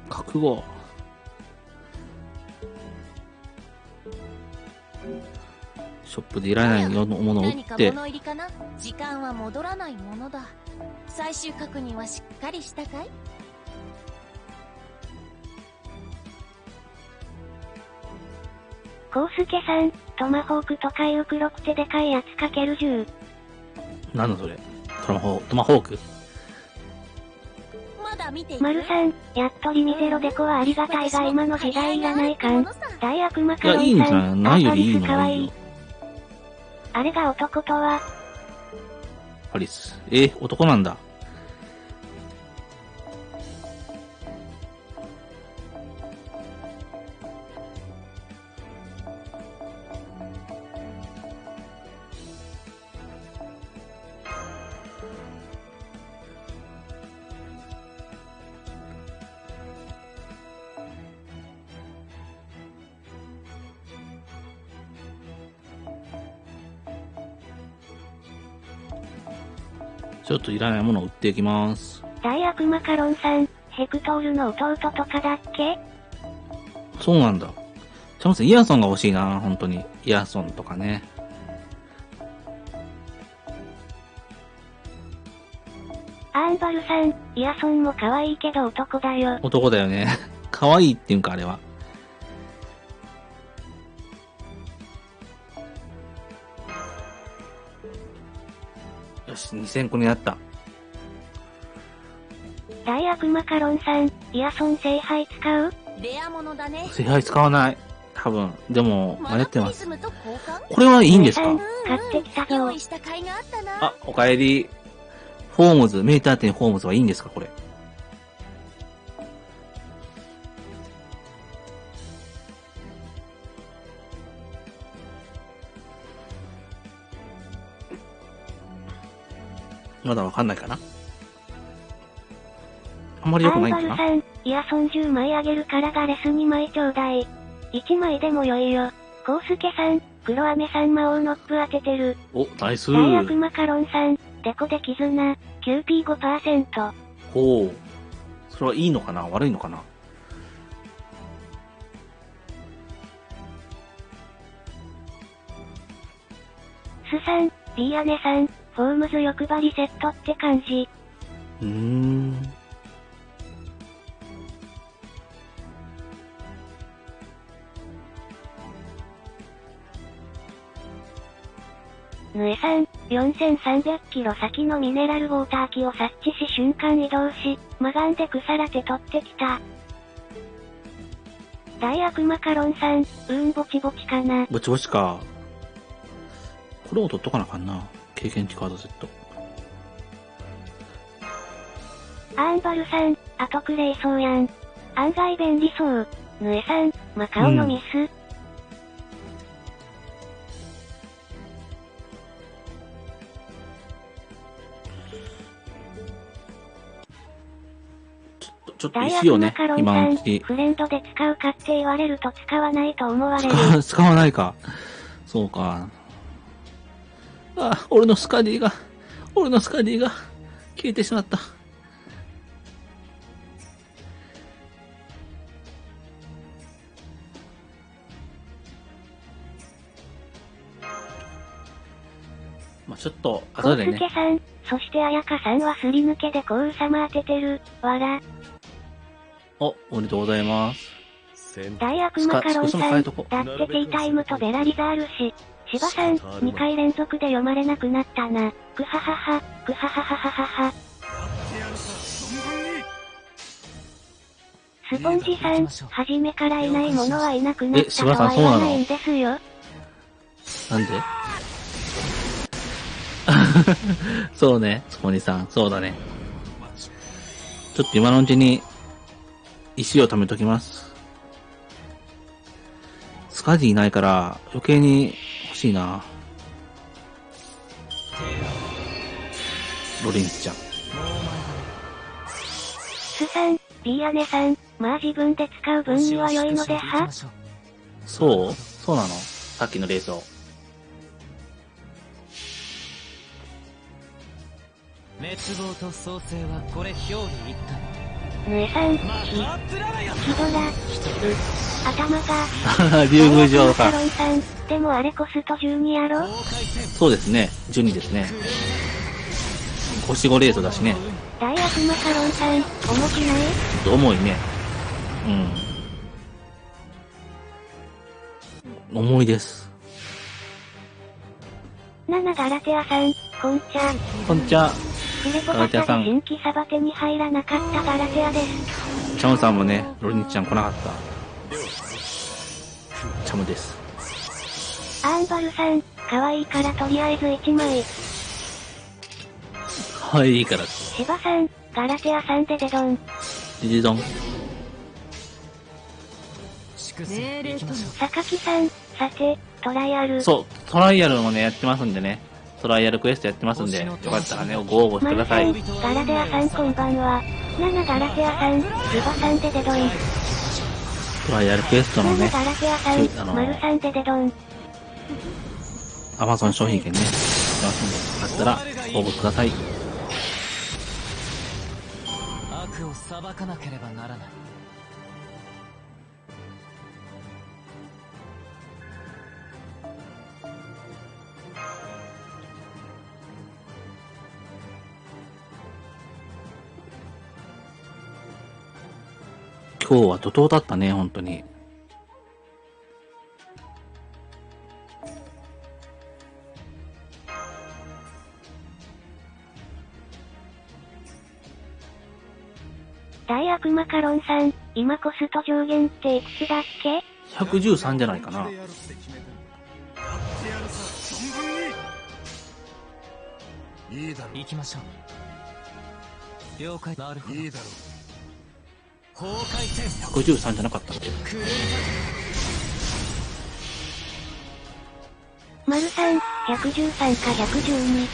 Speaker 3: 覚悟。ショップでいられないものを売って。
Speaker 6: 何か物入りかな？時間は戻らないものだ。最終確認はしっかりしたかい？
Speaker 2: コウスケさん、トマホークとかいう黒くてでかいやつかける10。
Speaker 3: なんだそれ？トマホーク？
Speaker 6: まだ見ている？
Speaker 2: マルさん、やっとリミゼロデコはありがたいが今の時代いらないかん。大悪魔カロンさん、
Speaker 3: ないよりいいの
Speaker 2: かわ
Speaker 3: がいいよ。
Speaker 2: あれが男とは？
Speaker 3: パリス。男なんだ。ちょっといらないものを売っていきます。
Speaker 2: 大悪魔カロンさん、ヘクトールの弟とかだっけ？
Speaker 3: そうなんだ。チャムさん、イヤソンが欲しいな、本当に。イヤソンとかね。
Speaker 2: アーンバルさん、イヤソンも可愛いけど男だよ。
Speaker 3: 男だよね。可愛いっていうか、あれは。よし、2000個になった。
Speaker 2: 大悪魔カロンさん、イヤソン聖杯使う？
Speaker 6: レアものだね。
Speaker 3: 聖杯使わない。多分。でも、迷ってます。
Speaker 6: マナプリズムと交換？
Speaker 3: これはいいんですか？
Speaker 2: 買ってきたぞ。
Speaker 6: 用意した甲斐があったな。
Speaker 3: あ、おかえり。フォームズ、メーター店フォームズはいいんですかこれ。まだわかんないかな。あんまり良くないんかな。
Speaker 2: アンバルさん、イヤソン10枚あげるからガレス2枚ちょうだい。1枚でも良いよ。コウスケさん、黒飴さん魔王ノップ当ててる。
Speaker 3: お、ナイス
Speaker 2: 大
Speaker 3: ー。
Speaker 2: 悪魔カロンさん、デコで絆、9P5%。
Speaker 3: ほう。それはいいのかな悪いのかな。
Speaker 2: スさん、ビーアネさん、フォームズ欲張りセットって感じ。ヌエさん、4300キロ先のミネラルウォーター機を察知し瞬間移動し、マガンで腐らて取ってきた。大悪魔カロンさん、ぼちぼちかな。
Speaker 3: ぼちぼちか。これを取っとかなあかんな。経験値カードセット。
Speaker 2: アーンバルさん、後くれいそうやん。案外便利そう。ヌエさん、マカオのミス。
Speaker 3: ちょっと
Speaker 2: 大
Speaker 3: 石をね
Speaker 2: 悪魔カロ、ン
Speaker 3: 今
Speaker 2: さん、
Speaker 3: のうち。
Speaker 2: フレンドで使うかって言われると使わないと思われる。
Speaker 3: 使わないか。そうか。あ、俺のスカディが消えてしまった。まあちょっと、
Speaker 2: コウ
Speaker 3: 後でね。
Speaker 2: スケさん、そしてあやかさんはすり抜けでコウ様当ててる。わら。
Speaker 3: おめでとうございます。
Speaker 2: 大悪魔カロン
Speaker 3: 少しも
Speaker 2: さん、
Speaker 3: 変えとこ
Speaker 2: だってティータイムとベラリザあるし。芝さん、2回連続で読まれなくなったな。くははは、くはははははは。スポンジさん、初めからいないものはいなくなったとは言わないんですよ。
Speaker 3: なんでそうね、スポニさん、そうだね。ちょっと今のうちに、石を貯めときます。スカジいないから、余計に欲しいな。ロリンスちゃん。
Speaker 2: スさん、ビーアネさん、まあ自分で使う分には良いのでは。
Speaker 3: そうなの？さっきの冷蔵。
Speaker 7: 滅亡と創生はこれ表裏一体。
Speaker 2: ぬえさん、ヒドラ、頭が、
Speaker 3: 竜宮城さん。
Speaker 2: ロンさん、でもあれコスト12やろ？
Speaker 3: そうですね。12ですね。星5レースだしね。
Speaker 2: 大悪魔カロンさん、重くない？
Speaker 3: ちょっと重いね。重いです。
Speaker 2: 7ガラテアさん、こんちゃ。
Speaker 3: こんちゃ。
Speaker 2: フレコバタで新規サバ手に入らなかったガラテアです。
Speaker 3: チャムさんもね、ロニッチちゃん来なかった。チャムです。
Speaker 2: アンバルさん、可愛いからとりあえず1枚。
Speaker 3: 可愛いから。
Speaker 2: シバさん、ガラテアさんでデドン。
Speaker 3: デデドン。
Speaker 2: 榊さん、さて、トライアル。
Speaker 3: そう、トライアルもね、やってますんでね。トライアルクエストやってますんで、よかったらね、ご応募してください。
Speaker 2: ガラテアさんこんばんは。7ガラテアさん、シバさんでデドン。
Speaker 3: トライアルクエストのね、
Speaker 2: 7ガラテアさん、マルさんでデドン。
Speaker 3: アマゾン商品券ね、やってますんで、よかったら応募ください。
Speaker 7: 悪を裁かなければならない。
Speaker 3: 今日は怒涛だったね、本当に。
Speaker 2: 大悪魔カロンさん、今コスト上限っていくつだっけ？
Speaker 3: 113じゃないかな。
Speaker 7: 行きましょう。了解。なるほど。いいだろう。
Speaker 3: 113じゃなかったっけ？
Speaker 2: マルさん、113か112。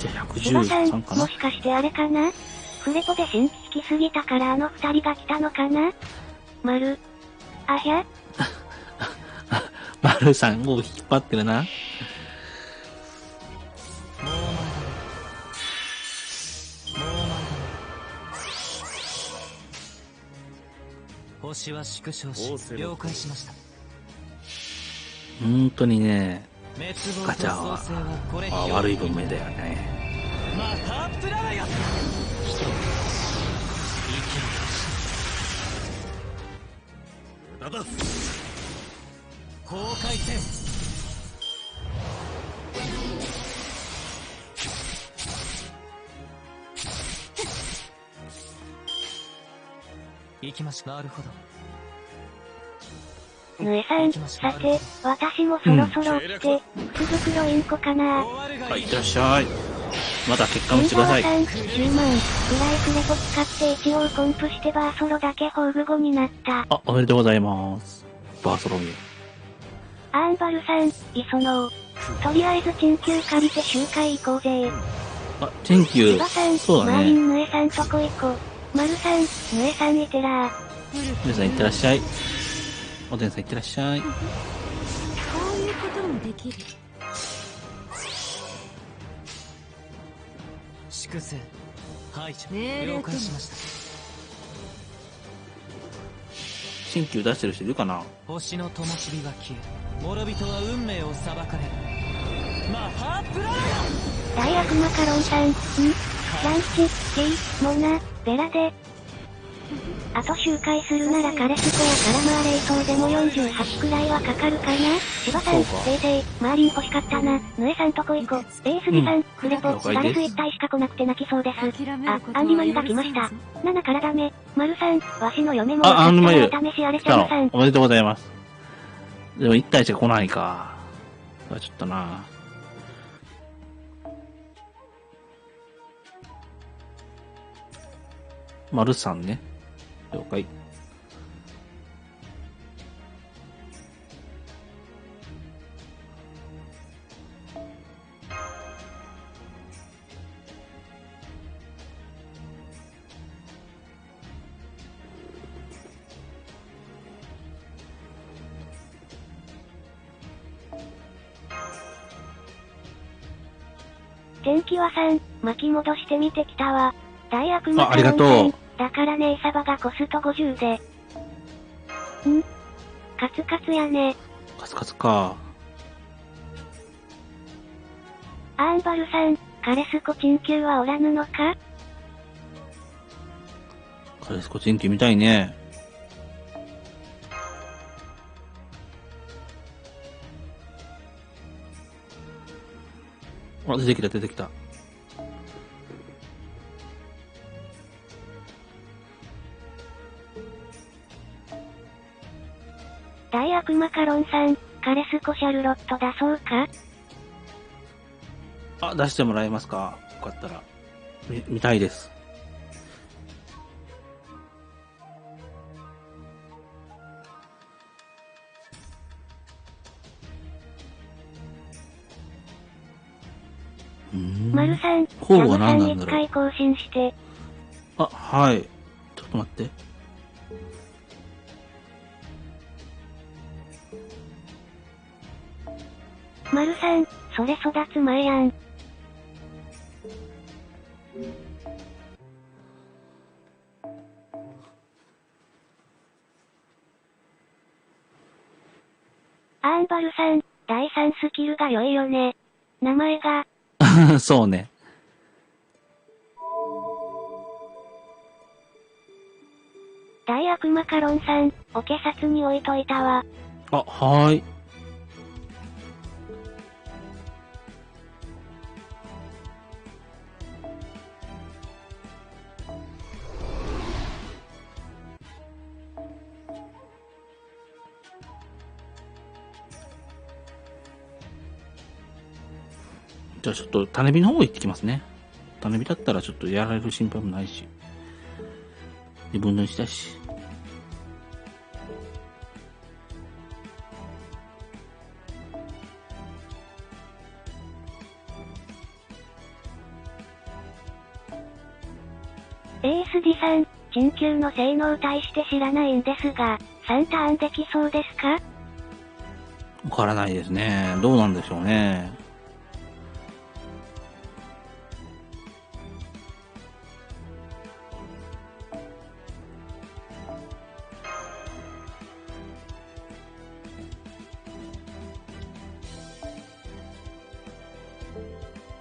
Speaker 3: じゃあ
Speaker 2: シバさん、
Speaker 3: 113かな？
Speaker 2: もしかしてあれかな？フレポで新規好きすぎたからあの二人が来たのかな？マル。あひゃ？
Speaker 3: マルさん、もう引っ張ってるな。
Speaker 7: 星は縮小し、了解しました。
Speaker 3: 本当にね、ガチャは悪い文明だよね。
Speaker 7: またプララよ。無駄だ。崩壊せん。行きましょう。なるほど。
Speaker 2: ぬえさん、さて、私もそろそろって、福袋インコかな？
Speaker 3: はい、いってらっしゃい。また結果見せてください。
Speaker 2: さん、10万、フライフレコ使って一応コンプしてバーソロだけ宝具後になった。
Speaker 3: あ、おめでとうございます。バーソロミ。
Speaker 2: アーンバルさん、磯野。とりあえず鎮急借りて集会行こうぜ。
Speaker 3: あ、鎮急。そうだ
Speaker 2: マーリ
Speaker 3: ね。
Speaker 2: ンぬえさんとこ行こ。マルさん、ぬえさんいてらー。
Speaker 3: 皆さんいってらっしゃい。おでんさんいってらっしゃい。
Speaker 5: こういうこともできる。
Speaker 7: 粛清。排除。
Speaker 5: 命令
Speaker 7: 了解しました。
Speaker 3: 新旧出してる人いるかな？
Speaker 7: 星の灯火が消え、諸人は運命を裁かれる。マハープラーヤ。
Speaker 2: 大悪魔カロンさん、ランチ、T、モナ、ベラで。あと周回するならカレスコやカラマーレイソーでも48くらいはかかるかな？芝さん、冷静、マーリン欲しかったな。ヌエさんとこ行こ。エースギさん、フレポ、ダレス1体しか来なくて泣きそうです。あ、アンリマユが来ました。7からダメ。マルさん、わしの嫁も
Speaker 3: あ、アンリマユ。
Speaker 2: 試しあれ
Speaker 3: 来た
Speaker 2: ちゃんさん。
Speaker 3: の。おめでとうございます。でも1体しか来ないか。ちょっとな。丸さんね。了解。
Speaker 2: 天気は3、巻き戻してみてきたわ。大悪魔
Speaker 3: ありがとう
Speaker 2: 3だからねえサバがコスト50で。カツカツやね。
Speaker 3: カツカツか。
Speaker 2: アーンバルさん、カレスコチン級はおらぬのか？
Speaker 3: カレスコチンキみたいね。あ、出てきた出てきた。
Speaker 2: 大悪魔カロンさん、カレスコシャルロット出そうか？
Speaker 3: あ、出してもらえますか？よかったら。見たいです。
Speaker 2: マルさん、
Speaker 3: 候補は何なん
Speaker 2: ジャムさん
Speaker 3: だろう。
Speaker 2: 一回更新して。
Speaker 3: あ、はい。ちょっと待って。
Speaker 2: マルさん、それ育つ前やん。アーンバルさん、第3スキルが良いよね。名前が。
Speaker 3: そうね。
Speaker 2: 大悪魔カロンさん、お警察に置いといたわ。
Speaker 3: あ、はーい。じゃあちょっと種火の方行ってきますね。種火だったらちょっとやられる心配もないし。2分の1だし。
Speaker 2: ASD さん、鎮急の性能対して知らないんですが、3ターンできそうですか？
Speaker 3: わからないですね。どうなんでしょうね。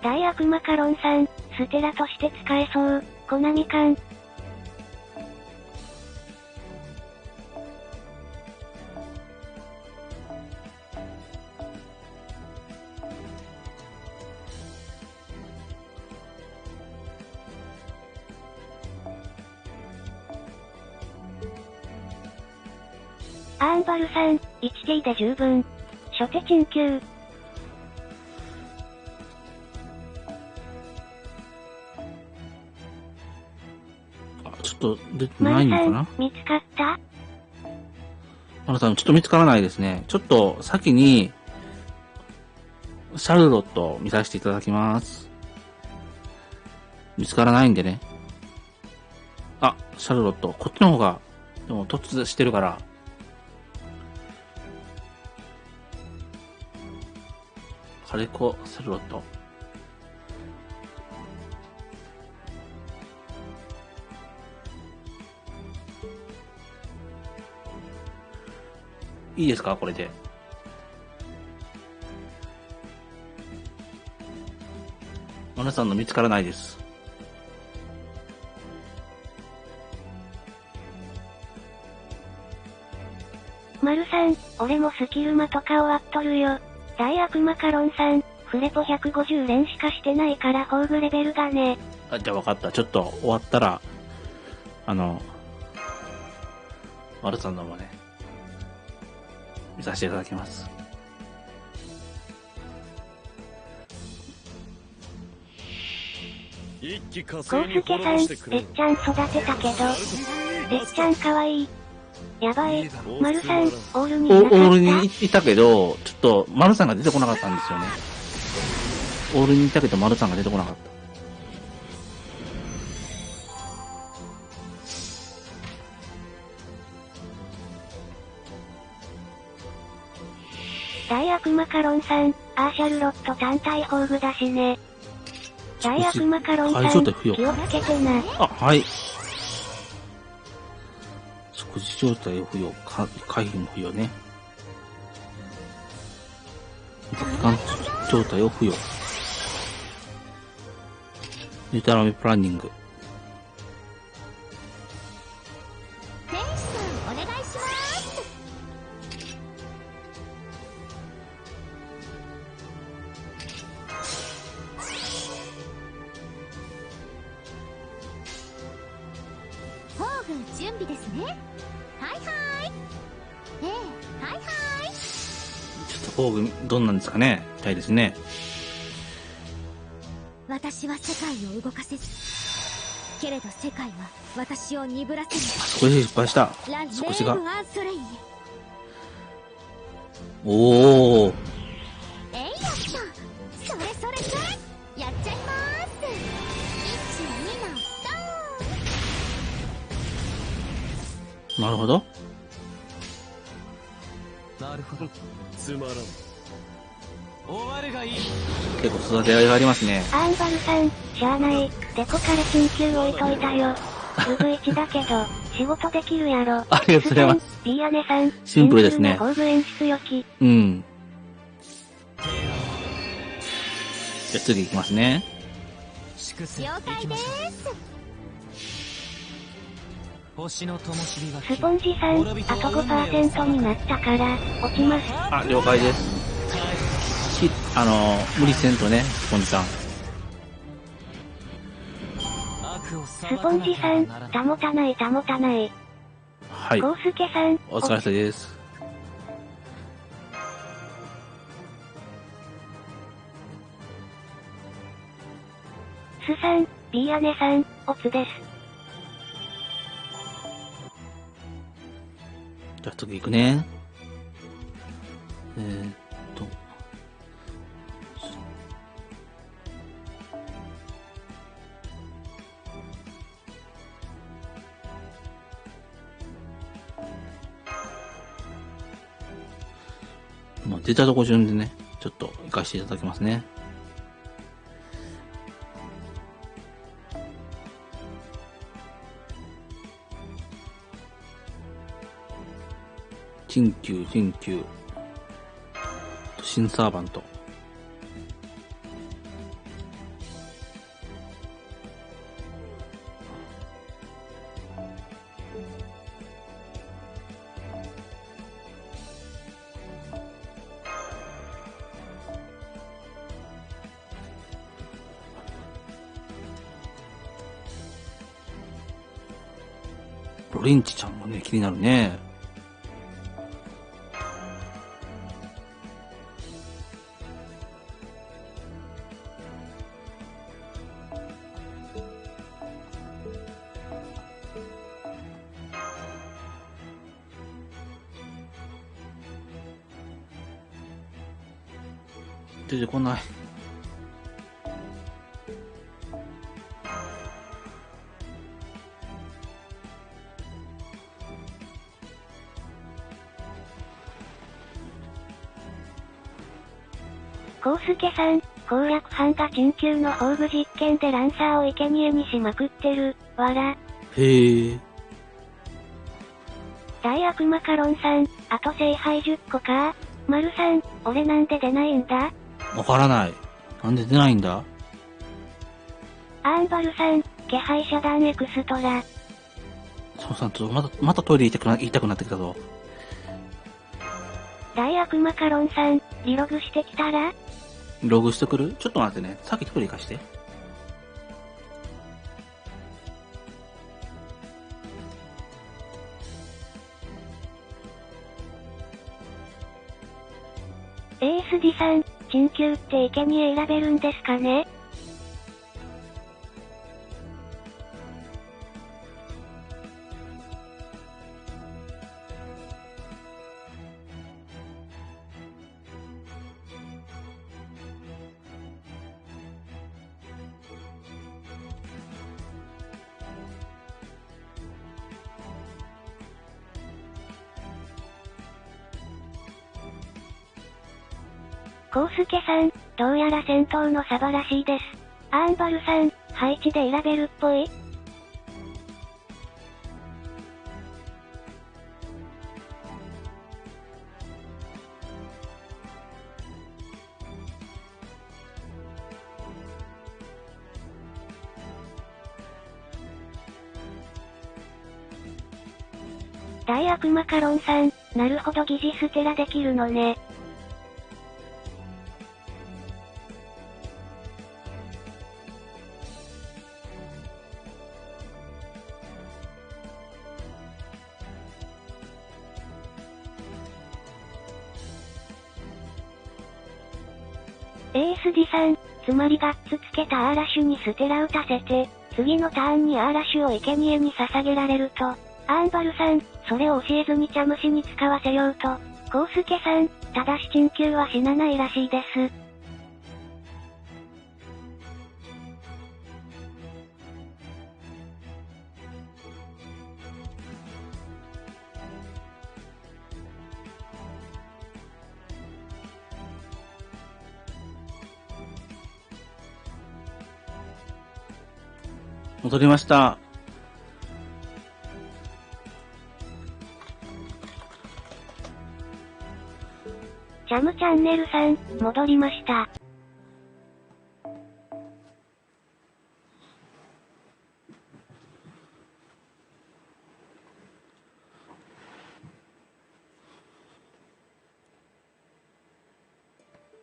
Speaker 2: 大悪魔カロンさん、ステラとして使えそう、コナミ感。アーンバルさん、1T で十分。初手鎮急。
Speaker 3: ちょっと出てないのかな？
Speaker 2: 見つかった？
Speaker 3: マルさん、ちょっと見つからないですね。ちょっと先に、シャルロット見させていただきます。見つからないんでね。あ、シャルロット。こっちの方が、でも突してるから。カレコ、シャルロット。いいですかこれで。マナさんの見つからないです。
Speaker 2: マルさん、俺もスキルマとか終わっとるよ。大悪魔カロンさん、フレポ150連しかしてないから宝具レベルがね。
Speaker 3: あ、じゃあ分かった。ちょっと終わったら、マルさんのもね、見させていただきます。
Speaker 2: コウスケさん、えっちゃん育てたけど、えっちゃんかわいい。やばい、マルさん、オールにいなかった。
Speaker 3: オールにいたけど、ちょっと、マルさんが出てこなかったんですよね。オールにいたけど、マルさんが出てこなかった。
Speaker 2: 大悪魔カロンさん、アーシャルロット単体宝具だしね。大悪マカロンさん、
Speaker 3: 解状態不要。
Speaker 2: 気をつけてな。
Speaker 3: あ、はい。即時状態不要。回避も不要ね。時間状態を不要。デタラメプランニング。
Speaker 6: 天使さんお願いします。宝具準備ですね。はいはい。ええ、はいはい。
Speaker 3: ちょっと防具どんなんですかね。みたいですね。
Speaker 5: 私は世界を動かせず、けれど世界は私を鈍らせる。
Speaker 3: そこで失敗した。そこしが。
Speaker 5: レーブ・アンソレイユ。
Speaker 3: おー。
Speaker 6: えいやっと、それそれそれ、やっちゃいまーす。1、2のドーン。
Speaker 3: なるほど。
Speaker 7: なるほど。
Speaker 4: つまらん。
Speaker 7: 終わるがいい。
Speaker 3: 結構育てがいがありますね。
Speaker 2: アンバルさん、しゃあない。デコカレ緊急置いといたよ。ウグ1だけど、仕事できるやろ。
Speaker 3: ありがとうございます。
Speaker 2: スさん、ビーアネさん、
Speaker 3: シンプルですね
Speaker 2: シンプルな工具演出良き。
Speaker 3: うん。じゃあ次いきますね。
Speaker 7: 粛清。
Speaker 6: 了解でーす。
Speaker 7: 星の灯火が
Speaker 2: スポンジさん、あと 5% になったから、落ちます。
Speaker 3: あ、了解です。無理せんとね、スポンジさん。
Speaker 2: スポンジさん、保たない保たない。
Speaker 3: はい。
Speaker 2: コウスケさん、
Speaker 3: お疲れ様です。
Speaker 2: スさん、ビーアネさん、オツです。
Speaker 3: じゃあ次行くね。まあ、出たとこ順でね、ちょっと行かせていただきますね。緊急。新サーバント。ロリンチちゃんもね、気になるね。出てこない。
Speaker 2: コウスケさん、攻略班が緊急の宝具実験でランサーを生贄にしまくってる。わら。
Speaker 3: へえ。
Speaker 2: 大悪マカロンさん、あと聖杯10個か。丸さん、俺なんで出ないんだ。
Speaker 3: わからない。なんで出ないんだ。
Speaker 2: アーンバルさん、気配遮断エクストラ。
Speaker 3: そうさん、ちょっとまたトイレ行きたくなってきたぞ。
Speaker 2: 大悪マカロンさん、リログしてきたら。
Speaker 3: ログしてくる？ちょっと待ってね。さっきトイレ行かして。
Speaker 2: ASD さん、緊急って生贄選べるんですかね？コウスケさん、どうやら戦闘のサバらしいです。アンバルさん、配置で選べるっぽい？大悪魔カロンさん、なるほど疑似ステラできるのね。ASD さん、つまりガッツつけたアーラッシュにステラ打たせて、次のターンにアーラッシュを生贄に捧げられると、アンバルさん、それを教えずにチャムシに使わせようと、コウスケさん、ただし鎮急は死なないらしいです。
Speaker 3: 戻りました。
Speaker 2: チャムチャンネルさん、戻りました。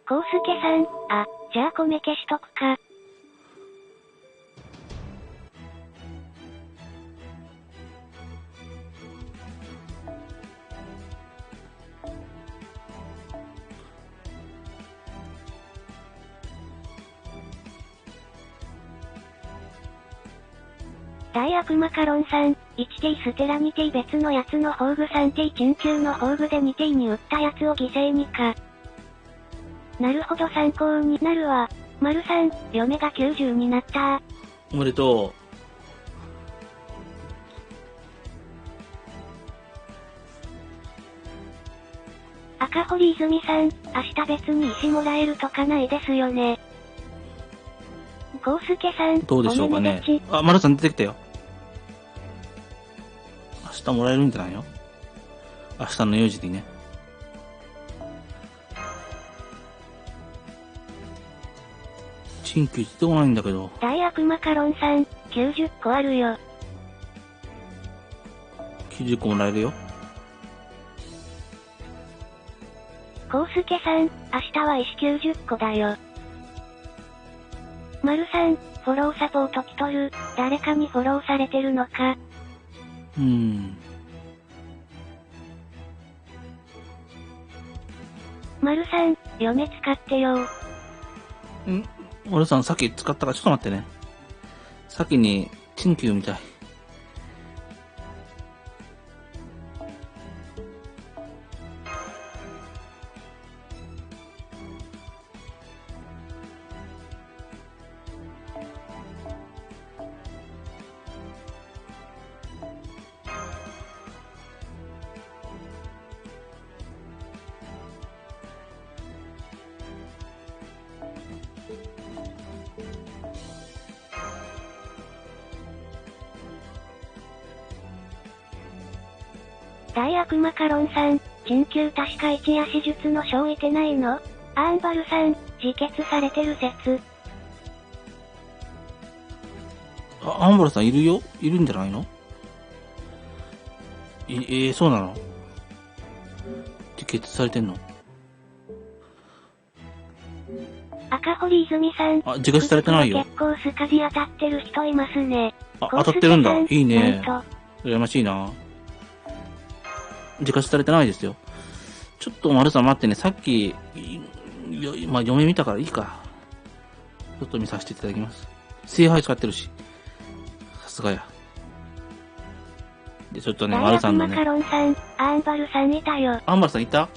Speaker 2: コウスケさん、あ、じゃあ米消しとくか。大悪魔カロンさん、1T ステラ 2T 別のやつの宝具 3T 鎮急の宝具で 2T に撃ったやつを犠牲にか。なるほど参考になるわ。丸さん、嫁が90になった
Speaker 3: おめでと
Speaker 2: う。赤堀泉さん、明日別に石もらえるとかないですよね。コウスケさん、
Speaker 3: どうでしょうかね。あ、丸さん出てきたよ。明日もらえるんじゃないの？明日の4時にね。新旧自動ないんだけど。
Speaker 2: 大悪魔カロンさん、90個あるよ。
Speaker 3: 90個もらえるよ。
Speaker 2: コウスケさん、明日は石90個だよ。丸さん、フォローサポート来とる。誰かにフォローされてるのか。丸さん、嫁使ってよ。
Speaker 3: 丸さんさっき使ったからちょっと待ってね。先に、陳旧みたい。
Speaker 2: 大悪魔カロンさん、鎮急確か一足術の書置いてないの？アンバルさん、自決されてる説。
Speaker 3: アンバルさんいるよ？いるんじゃないの？そうなの？自決されてんの？
Speaker 2: 赤堀泉さん、
Speaker 3: 自決されてないよ。
Speaker 2: 結構スカジ当たってる人いますね。
Speaker 3: 当たってるんだ。いいね。羨ましいな。自決されてないですよ。ちょっと丸さん待ってね。さっき、まあ、嫁見たからいいか。ちょっと見させていただきます。聖杯使ってるし。さすがや。で、ちょっとね、丸さんのね。
Speaker 2: 大悪魔カロンさん、アンバルさんいたよ。
Speaker 3: アンバルさんいた？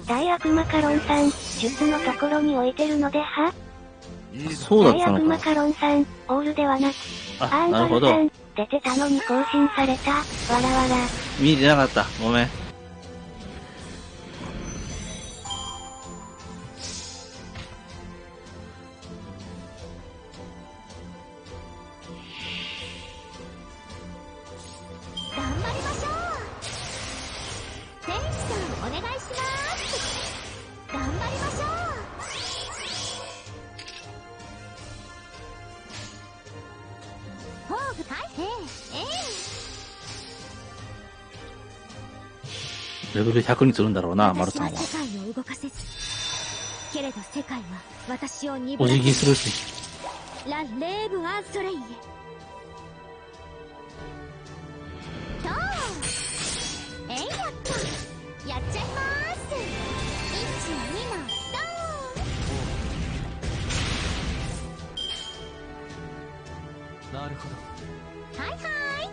Speaker 2: 大悪魔カロンさん、術のところに置いてるのでは？
Speaker 3: そうだったのか。
Speaker 2: 大悪魔カロンさん、オールではなく、アンバルさん、出てたのに更新された。わらわら。
Speaker 3: 見てなかった。ごめん。
Speaker 6: 頑張りましょう。天使さんお願いします。頑張りましょう。宝具はい、
Speaker 3: レベル100にするんだろうな、マルさんは。
Speaker 5: 私は世界を動かせず、けれど世界は私を鈍
Speaker 3: お辞
Speaker 5: らせ
Speaker 3: 儀するし。
Speaker 5: ラ・レーブ・アンソレイエ。
Speaker 6: とえいやっとやっちゃいまーす。1、2のド
Speaker 7: なるほど。
Speaker 6: ーン。はいはい。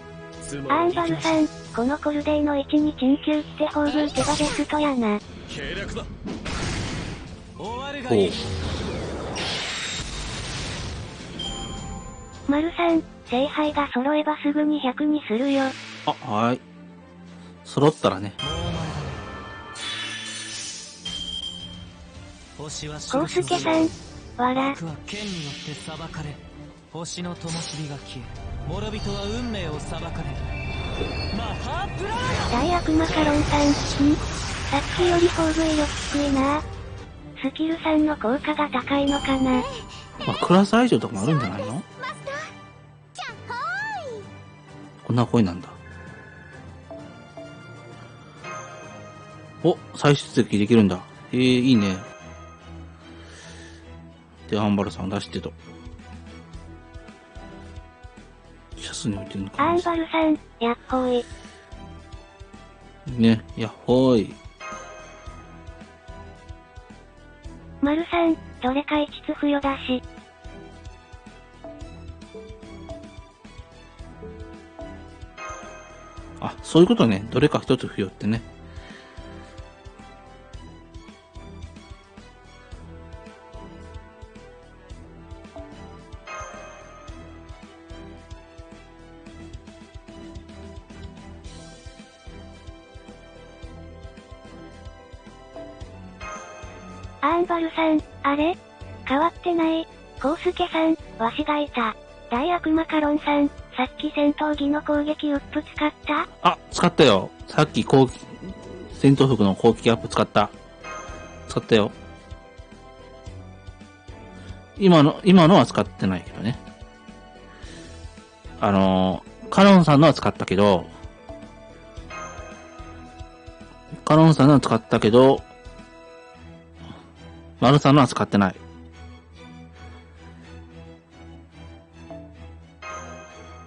Speaker 2: アンバルさん、このコルデイの位置に緊急って宝具手羽ベストやな。
Speaker 7: 計略だ。終わるが
Speaker 3: ほう
Speaker 7: いい。。
Speaker 2: マルさん、聖杯が揃えばすぐに100にするよ。
Speaker 3: あ、はい。揃ったらね。
Speaker 7: もうお前だね。星は
Speaker 2: コウスケさん、わら。
Speaker 7: 悪は剣によって裁かれ、星の灯火が消え、諸人は運命を裁かれる。マハープラー
Speaker 2: 大悪マカロンさん、さっきより宝具威力低いな。スキル3の効果が高いのかな。
Speaker 3: まあ、クラス相性とかもあるんじゃないの？
Speaker 6: マスターキャッホーイ。
Speaker 3: こんな声なんだ。お、再出撃できるんだ。いいね。で、アンバルさん出してと。シャスに置いてるのかな。
Speaker 2: アンバルさん、やっほーい。
Speaker 3: ね、やっほーい。
Speaker 2: マルさん、どれか1つ付与だし。
Speaker 3: あ、そういうことね。どれか一つ付与ってね。
Speaker 2: アンバルさん、あれ変わってない。コウスケさん、わしがいた。大悪マカロンさん、さっき戦闘技の攻撃ウップ使った？
Speaker 3: あ、使ったよ。さっき戦闘服の攻撃アップ使った。使ったよ。今のは使ってないけどね。カノンさんのは使ったけど、マルさんのは使ってない。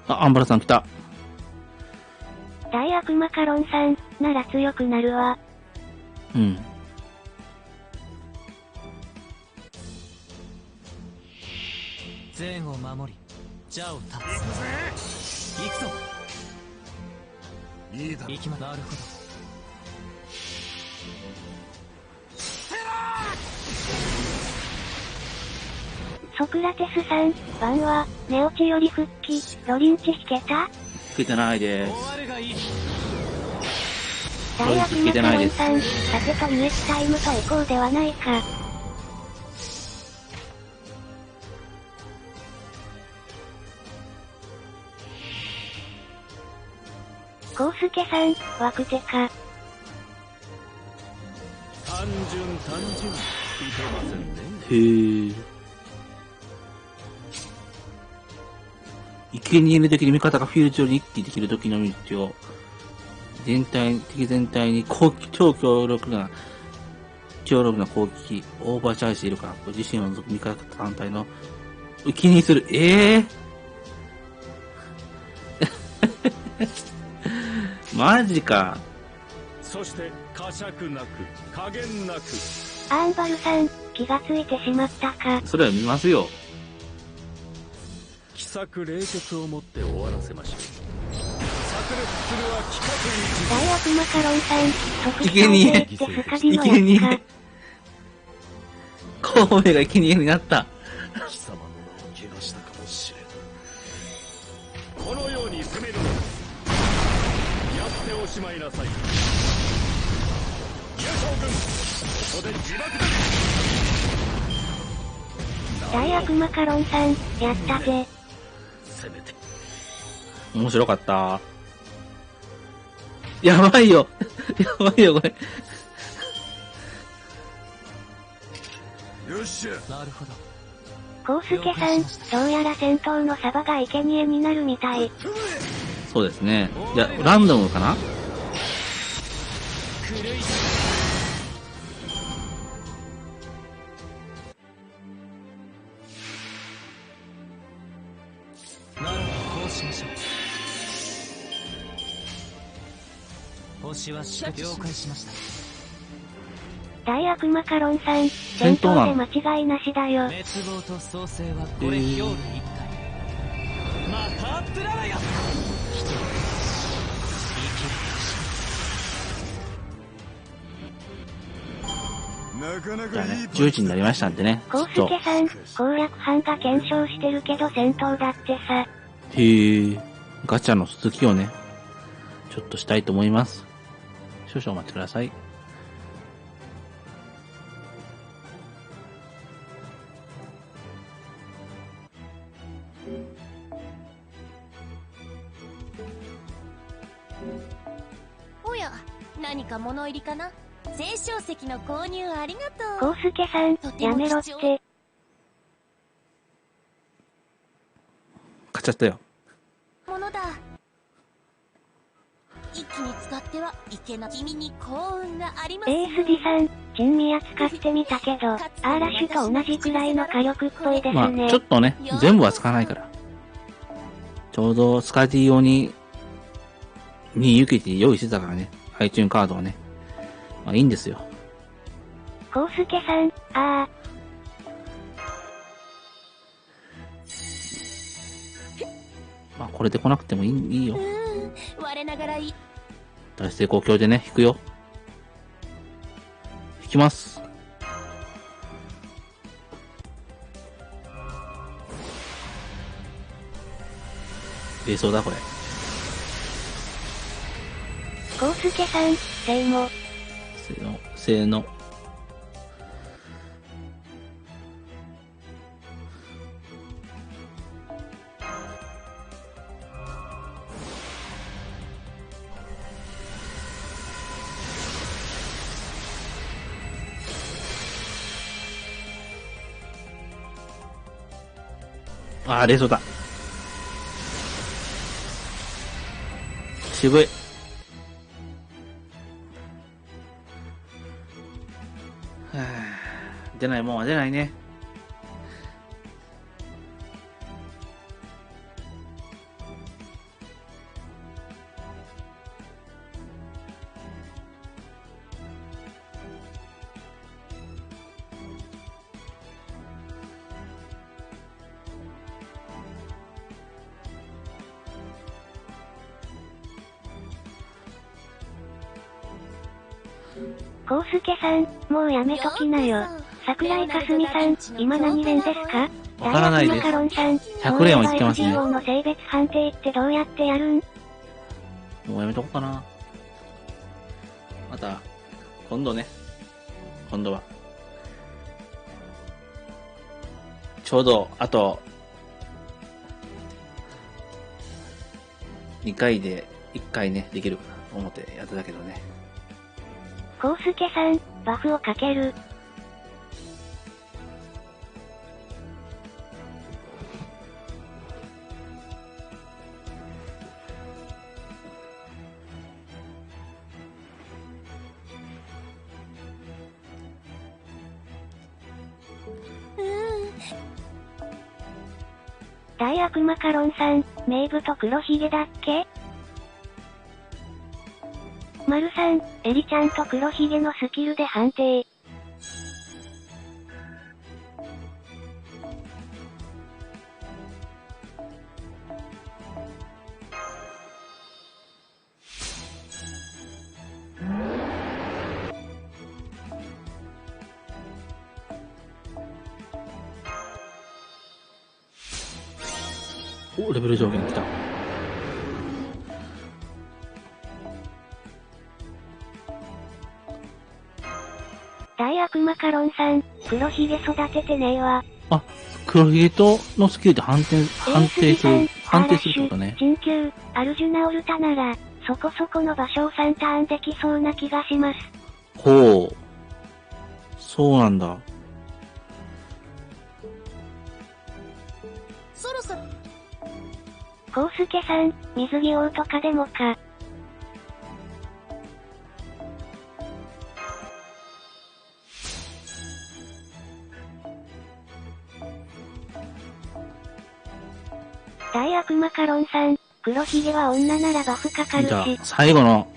Speaker 3: あ、アンバラさん来た。
Speaker 2: 大悪マカロンさん、なら強くなるわ。
Speaker 3: うん。
Speaker 7: 善を守り、邪を断つ。行くぞ。いいだろ。行きま、なるほど。
Speaker 2: ソクラテスさん、晩は、寝落ちより復帰、ロリンチ引けた？
Speaker 3: 引けてないで
Speaker 7: 終わるがいい。
Speaker 2: 大悪マカロンさん、さてと US タイムとエコーではないか。コウスケさん、枠手か。
Speaker 4: 単純、いけませんね。
Speaker 3: へー。生贄の時に味方がフィールド上に一気できる時の道を、敵全体に超強力な攻撃、オーバーチャージしているから、ご自身を除く味方単体の生贄する。マジか。
Speaker 4: そして、呵責なく、加減なく。
Speaker 2: アンバルさん、気がついてしまったか。
Speaker 3: それは見ますよ。
Speaker 4: 奇策冷徹をもって終わらせましょう。炸裂するは規格に
Speaker 2: 大悪マカロンさん、即
Speaker 3: 生贄
Speaker 2: ってスカディのやつか。
Speaker 3: 神戸が生贄になった。
Speaker 4: 貴様の名を汚したかもしれん。このように攻めるのです。やっておししまいなさい。優勝軍、ここで自爆だ。
Speaker 2: 大悪魔カロンさん、やったぜ。
Speaker 4: せめて
Speaker 3: 面白かった。やばいよ。やばいよ、これ。
Speaker 4: よっしゃ。
Speaker 7: なるほど。
Speaker 2: コウスケさん、どうやら戦闘のサバが生贄になるみたい。
Speaker 3: そうですね。いや、ランダムかな。
Speaker 7: 狂いならばこうしましょう。星は了解しました。
Speaker 2: 大悪魔カロンさん、戦闘で間違いなしだよ。
Speaker 7: 滅亡と創生はこれ表裏一体。またプララヤ。人は
Speaker 4: なかな
Speaker 3: じゃあね
Speaker 4: かいい、
Speaker 3: 10時になりましたんでね。
Speaker 2: コウスケさん、攻略班が検証してるけど戦闘だってさ。
Speaker 3: へえ、ガチャの続きをね、ちょっとしたいと思います。少々お待ちください。
Speaker 6: おや、何か物入りかな。青少石の購入ありが
Speaker 2: コ
Speaker 6: とう。
Speaker 2: ウスケさん、やめろって。
Speaker 3: 買っちゃったよ。
Speaker 6: ものだ。一気に使ってはいけない。君に幸運がありますよ。
Speaker 2: ASD さん、珍味扱ってみたけど、アーラッシュと同じくらいの火力っぽいです
Speaker 3: まあ、
Speaker 2: ね。
Speaker 3: ちょっとね、全部は使わないから。ちょうどスカーティー用にユキティ用意してたからね。ハイチューンカードはね。まあいいんですよ。
Speaker 2: コウスケさん、
Speaker 3: まあこれで来なくてもいいよ。
Speaker 6: 我ながらいい。
Speaker 3: 大成功鏡でね、引くよ。引きます。出そうだ、これ。
Speaker 2: コウスケさん、せいも。
Speaker 3: せーの。あー、出そうだ。渋い。はぁ、出ないもんは出ないね。
Speaker 2: コウスケさん、もうやめときなよ。桜井かすみさん、今何連ですか？
Speaker 3: わからないです。
Speaker 2: ダイヤマカロンさん、
Speaker 3: 100連は言ってますね。
Speaker 2: FGO の性別判定ってどうやってやるん？
Speaker 3: もうやめとこうかな。また、今度ね。今度は。ちょうど、あと、2回で1回ね、できるかなと思ってやってたけどね。
Speaker 2: コウスケさん、バフをかける。大悪魔カロンさん、メイブと黒ひげだっけ？マルさん、エリちゃんと黒ひげのスキルで判定。
Speaker 3: お、レベル上限来た。
Speaker 2: 悪魔カロンさん、黒ひげ育ててねえわ。
Speaker 3: あ、黒ひげとのスキルって判定するってことね。
Speaker 2: 緊急、アルジュナオルタなら、そこそこの場所を3ターンできそうな気がします。
Speaker 3: ほう。そうなんだ。
Speaker 1: そろそろ。
Speaker 2: コウスケさん、水着王とかでもか。大悪魔カロンさん、黒ひげは女ならバフかかる
Speaker 3: じゃあ、
Speaker 2: し。
Speaker 3: 最後の、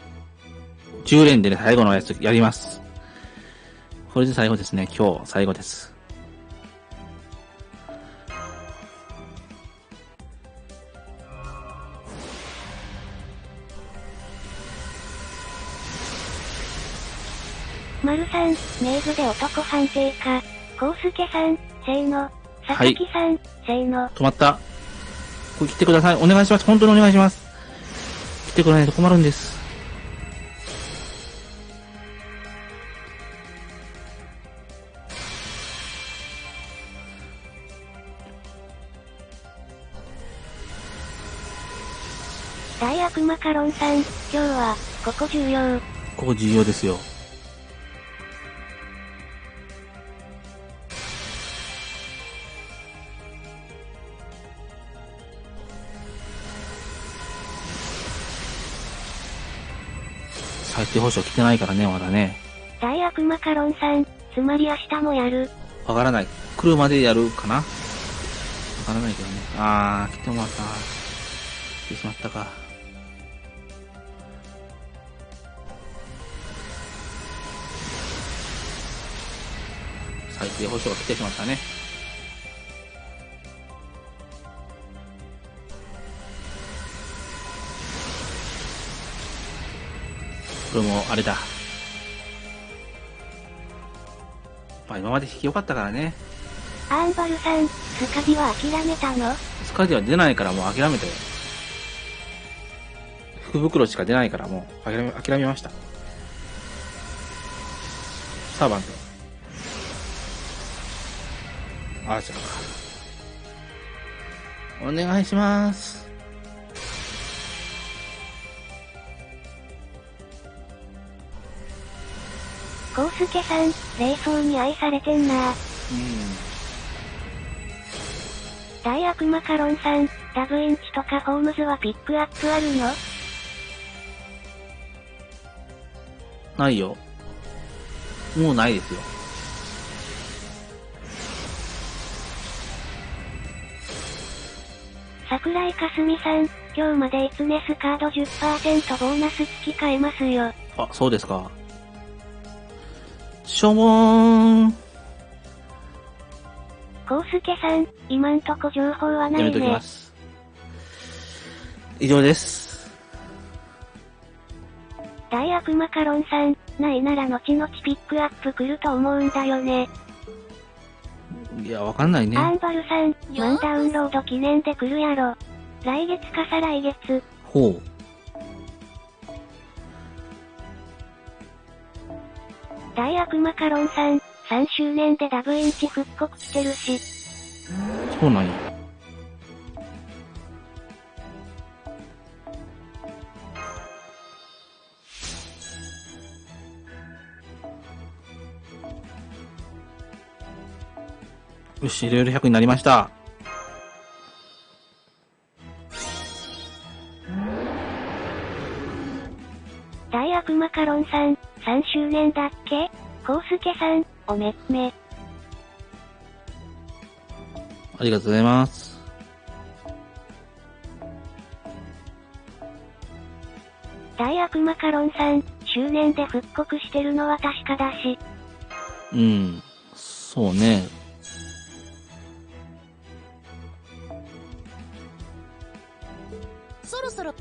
Speaker 3: 10連でね、最後のやつやります。これで最後ですね。今日、最後です。
Speaker 2: 丸さん、メイズで男判定か。コウスケさん、せーの。佐々木さん、せーの。
Speaker 3: 止まった。これ来てください。お願いします。本当にお願いします。来てくれないと困るんです。
Speaker 2: 大悪魔カロンさん、今日は、ここ重要。
Speaker 3: ここ重要ですよ。最低保障来てないからね、まだね。
Speaker 2: 大悪魔カロンさん、つまり明日もやる。
Speaker 3: わからない。来るまでやるかなわからないけどね。来てもらった。来てしまったか。最低保障が来てしまったね。これもあれだ。まあ今まで引き良かったからね。
Speaker 2: アーンバルさん、スカディは諦めたの？
Speaker 3: スカディは出ないからもう諦めたよ。福袋しか出ないからもう諦めました。サーバント。アーチャーか。お願いします。
Speaker 2: コウスケさん、霊装に愛されてんな。大悪魔カロンさん、ダブインチとかホームズはピックアップあるの？
Speaker 3: ないよ。もうないですよ。
Speaker 2: 桜井かすみさん、今日までイツネスカード 10% ボーナス付き買えますよ。
Speaker 3: あ、そうですか。しょぼーん。
Speaker 2: コウスケさん、今んとこ情報はないね。
Speaker 3: やめときます。以上です。
Speaker 2: 大悪魔カロンさん、ないなら後々ピックアップ来ると思うんだよね。
Speaker 3: いや、わかんないね。
Speaker 2: アンバルさん、ワンダウンロード記念で来るやろ。来月か再来月。
Speaker 3: ほう。
Speaker 2: 大悪魔カロンさん、3周年でダブインチ復刻来てるし。
Speaker 3: そうなんや。よし、レベル100になりました。
Speaker 2: 大悪魔カロンさん、3周年だっけ？コウスケさん、おめっめ。
Speaker 3: ありがとうございます。
Speaker 2: 大悪魔カロンさん、周年で復刻してるのは確かだし。
Speaker 3: うん、そうね。
Speaker 1: そろそろ。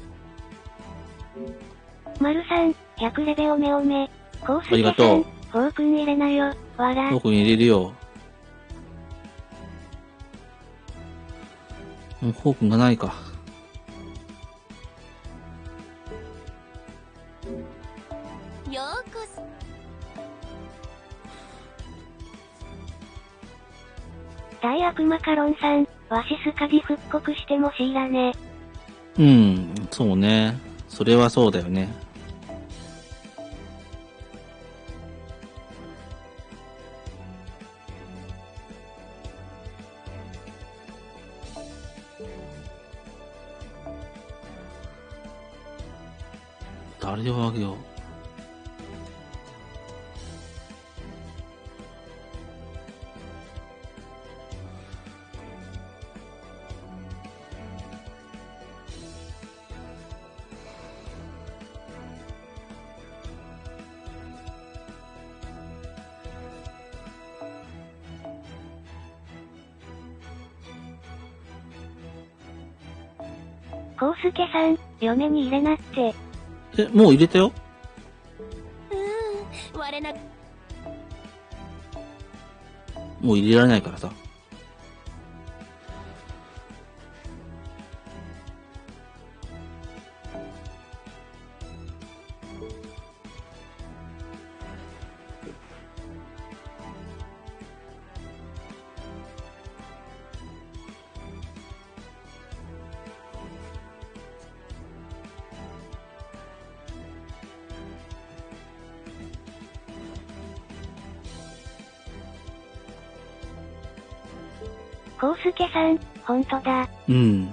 Speaker 2: 丸さん、100レベおめおめ。コウスケさん、
Speaker 3: ありがとう。
Speaker 2: フォークン入れなよ、わら。
Speaker 3: どこに入れるよ。もうフォークがないか。
Speaker 1: ようこそ。
Speaker 2: クマカロンさん、ワシスカジ復刻してもシーラね。
Speaker 3: うん、そうね。それはそうだよね。誰をあげよう。
Speaker 2: コウスケさん、嫁に入れなって。
Speaker 3: もう入れたよ。
Speaker 6: 我な
Speaker 3: もう入れられないからさ。
Speaker 2: コウスケさん、ほんとだ。
Speaker 3: うん。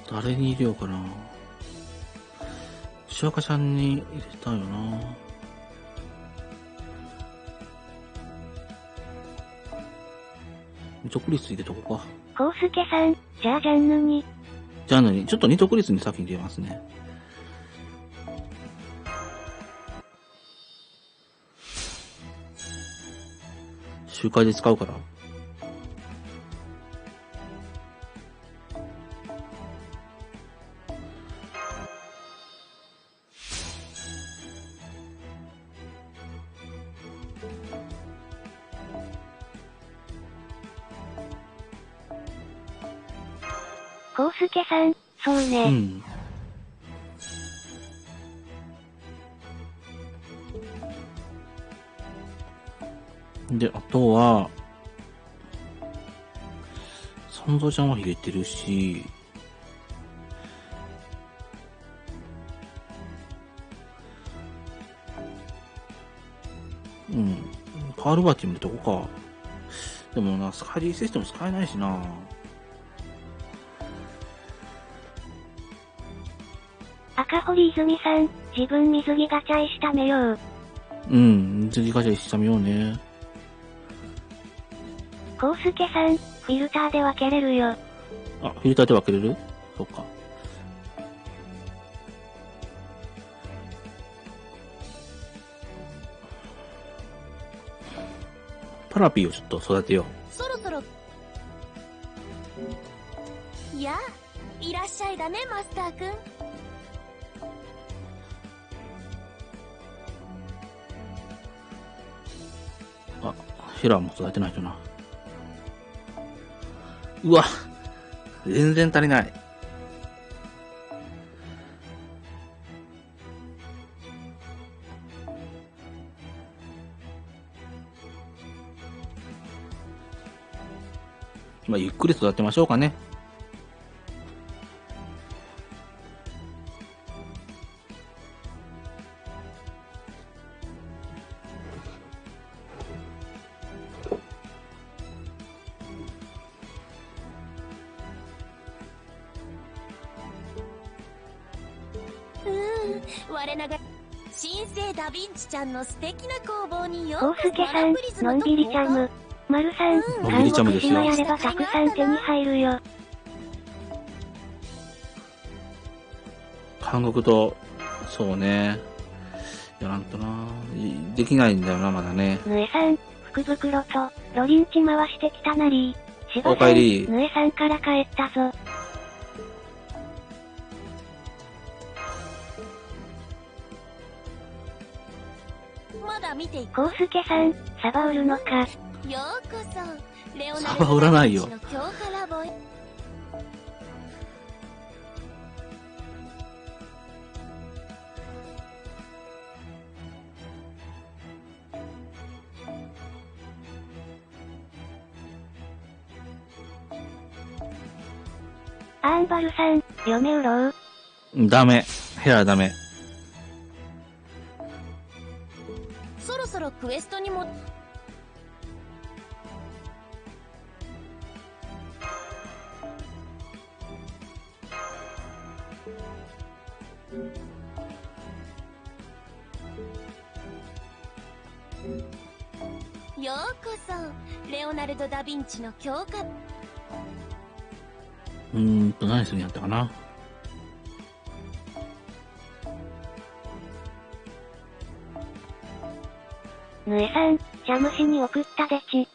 Speaker 3: 誰に入れようかな。石若ちゃんに入れたいよな。ニトクリス入れとこうか。
Speaker 2: コウスケさん、じゃあジャンヌに。
Speaker 3: じゃあ何ちょっとニトクリスに先に入れますね。集会で使うから。
Speaker 2: コウスケさん、そうね。
Speaker 3: うん。で、あとは、サンドちゃんは入れてるし、うん。パールバーティも入れとこうか。でもな、スカイリーシステム使えないしな。
Speaker 2: 赤堀泉さん、自分水着ガチャイしためよう。
Speaker 3: うん、水着ガチャしてみようね。
Speaker 2: コウスケさん、フィルターで分けれるよ。
Speaker 3: あ、フィルターで分けれる？そっか。パラピーをちょっと育てよ
Speaker 6: そろそろやあ、いらっしゃいだねマスターくん。
Speaker 3: う。あ、ヘラも育てないとな。うわ、全然足りない。まあ、ゆっくり育てましょうかね。
Speaker 6: 我なが新生ダヴィンチちゃんの素敵な工房によ
Speaker 2: コウスケさん、のんびりチャム。マルさん、
Speaker 3: のんびりチャムですよ。
Speaker 2: 韓国島やればたくさん手に入るよ。
Speaker 3: 韓国と、そうね。やらんとな。できないんだよな、まだね。
Speaker 2: ヌエさん、福袋と、ロリンチ回してきたなり。芝
Speaker 3: お
Speaker 2: さん、
Speaker 3: 帰り。
Speaker 2: ヌエさんから帰ったぞ。
Speaker 6: まだ見てい
Speaker 2: コウスケさん、サバ売るのか。
Speaker 6: ようこそレオナルド・
Speaker 3: サバ売らないよ
Speaker 6: ダ・ヴィンチの強化ラボへ。
Speaker 2: アーンバルさん、嫁売ろう。
Speaker 3: ダメ。ヘラダメ。
Speaker 6: そろそろクエストにも。ようこそレオナルド・ダ・ヴィンチの強化。
Speaker 3: 何するんやったかな。
Speaker 2: ヌエさん、ジャムシに送ったでち。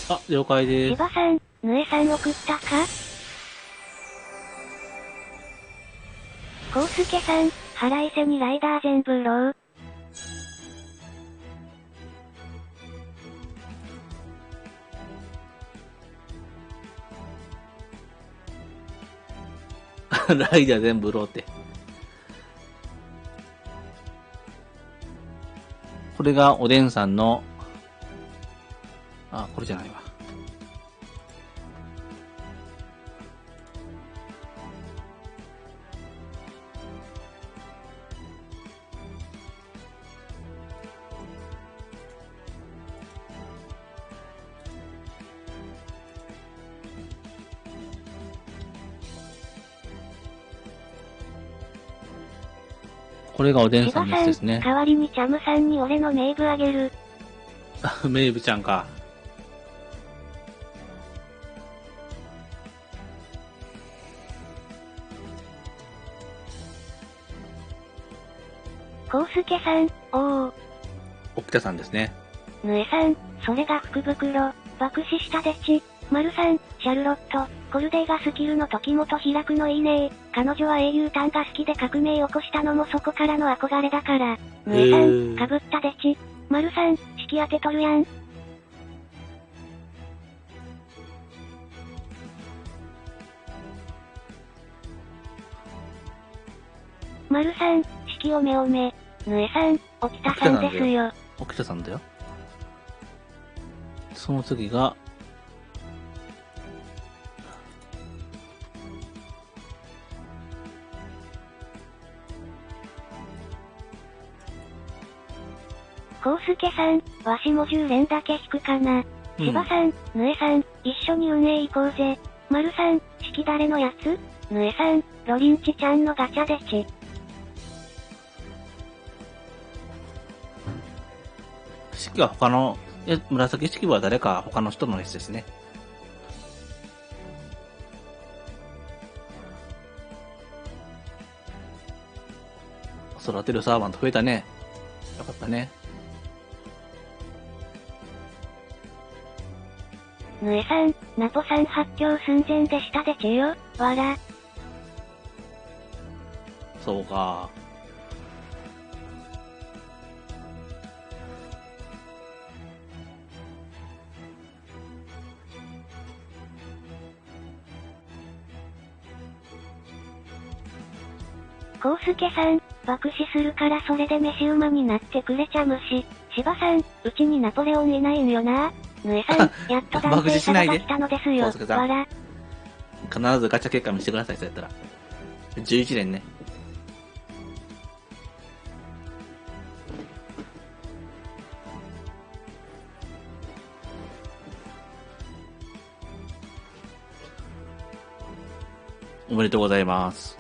Speaker 3: あ、了解で
Speaker 2: 千葉さん、ヌエさん送ったか？コウスケさん、腹いせにライダー全部売ろう。
Speaker 3: す。ライダー全部売ろうって。これがおでんさんの、あ、これじゃないわ。これがおでん
Speaker 2: 千葉
Speaker 3: さんのやつです
Speaker 2: さん、
Speaker 3: ね。
Speaker 2: 代わりにチャムさんに俺の名部あげる。
Speaker 3: メイブちゃんか。
Speaker 2: コウスケさん、おー。
Speaker 3: 沖田さんですね。
Speaker 2: ヌエさん、それが福袋、爆死したでち。マルさん、シャルロット、コルデイがスキルの時元開くのいいねー。彼女は英雄タンが好きで革命起こしたのもそこからの憧れだから。ヌエさん、かぶったでち。マルさん、式当てとるやん。マルさん、式おめおめ。ヌエさん、沖田さんですよ。
Speaker 3: 沖田さんだよ。その次が、
Speaker 2: コウスケさん、わしも10連だけ引くかな。千葉さん、ヌエさん、一緒に運営行こうぜ。マルさん、式誰のやつ？ヌエさん、ロリンチちゃんのガチャでち。
Speaker 3: 式は他の、紫式部は誰か他の人のやつですね。育てるサーバント増えたね。よかったね。
Speaker 2: ヌエさん、ナポさん発狂寸前でしたでちよ。わら。
Speaker 3: そうか。
Speaker 2: コウスケさん、爆死するからそれで飯馬になってくれちゃむし。芝さん、うちにナポレオンいないんよな。ヌエさん、やっと男性からが来たのですよ。
Speaker 3: コウスケさん
Speaker 2: わら。
Speaker 3: 必ずガチャ結果見せてください、そうやったら。11連ね。おめでとうございます。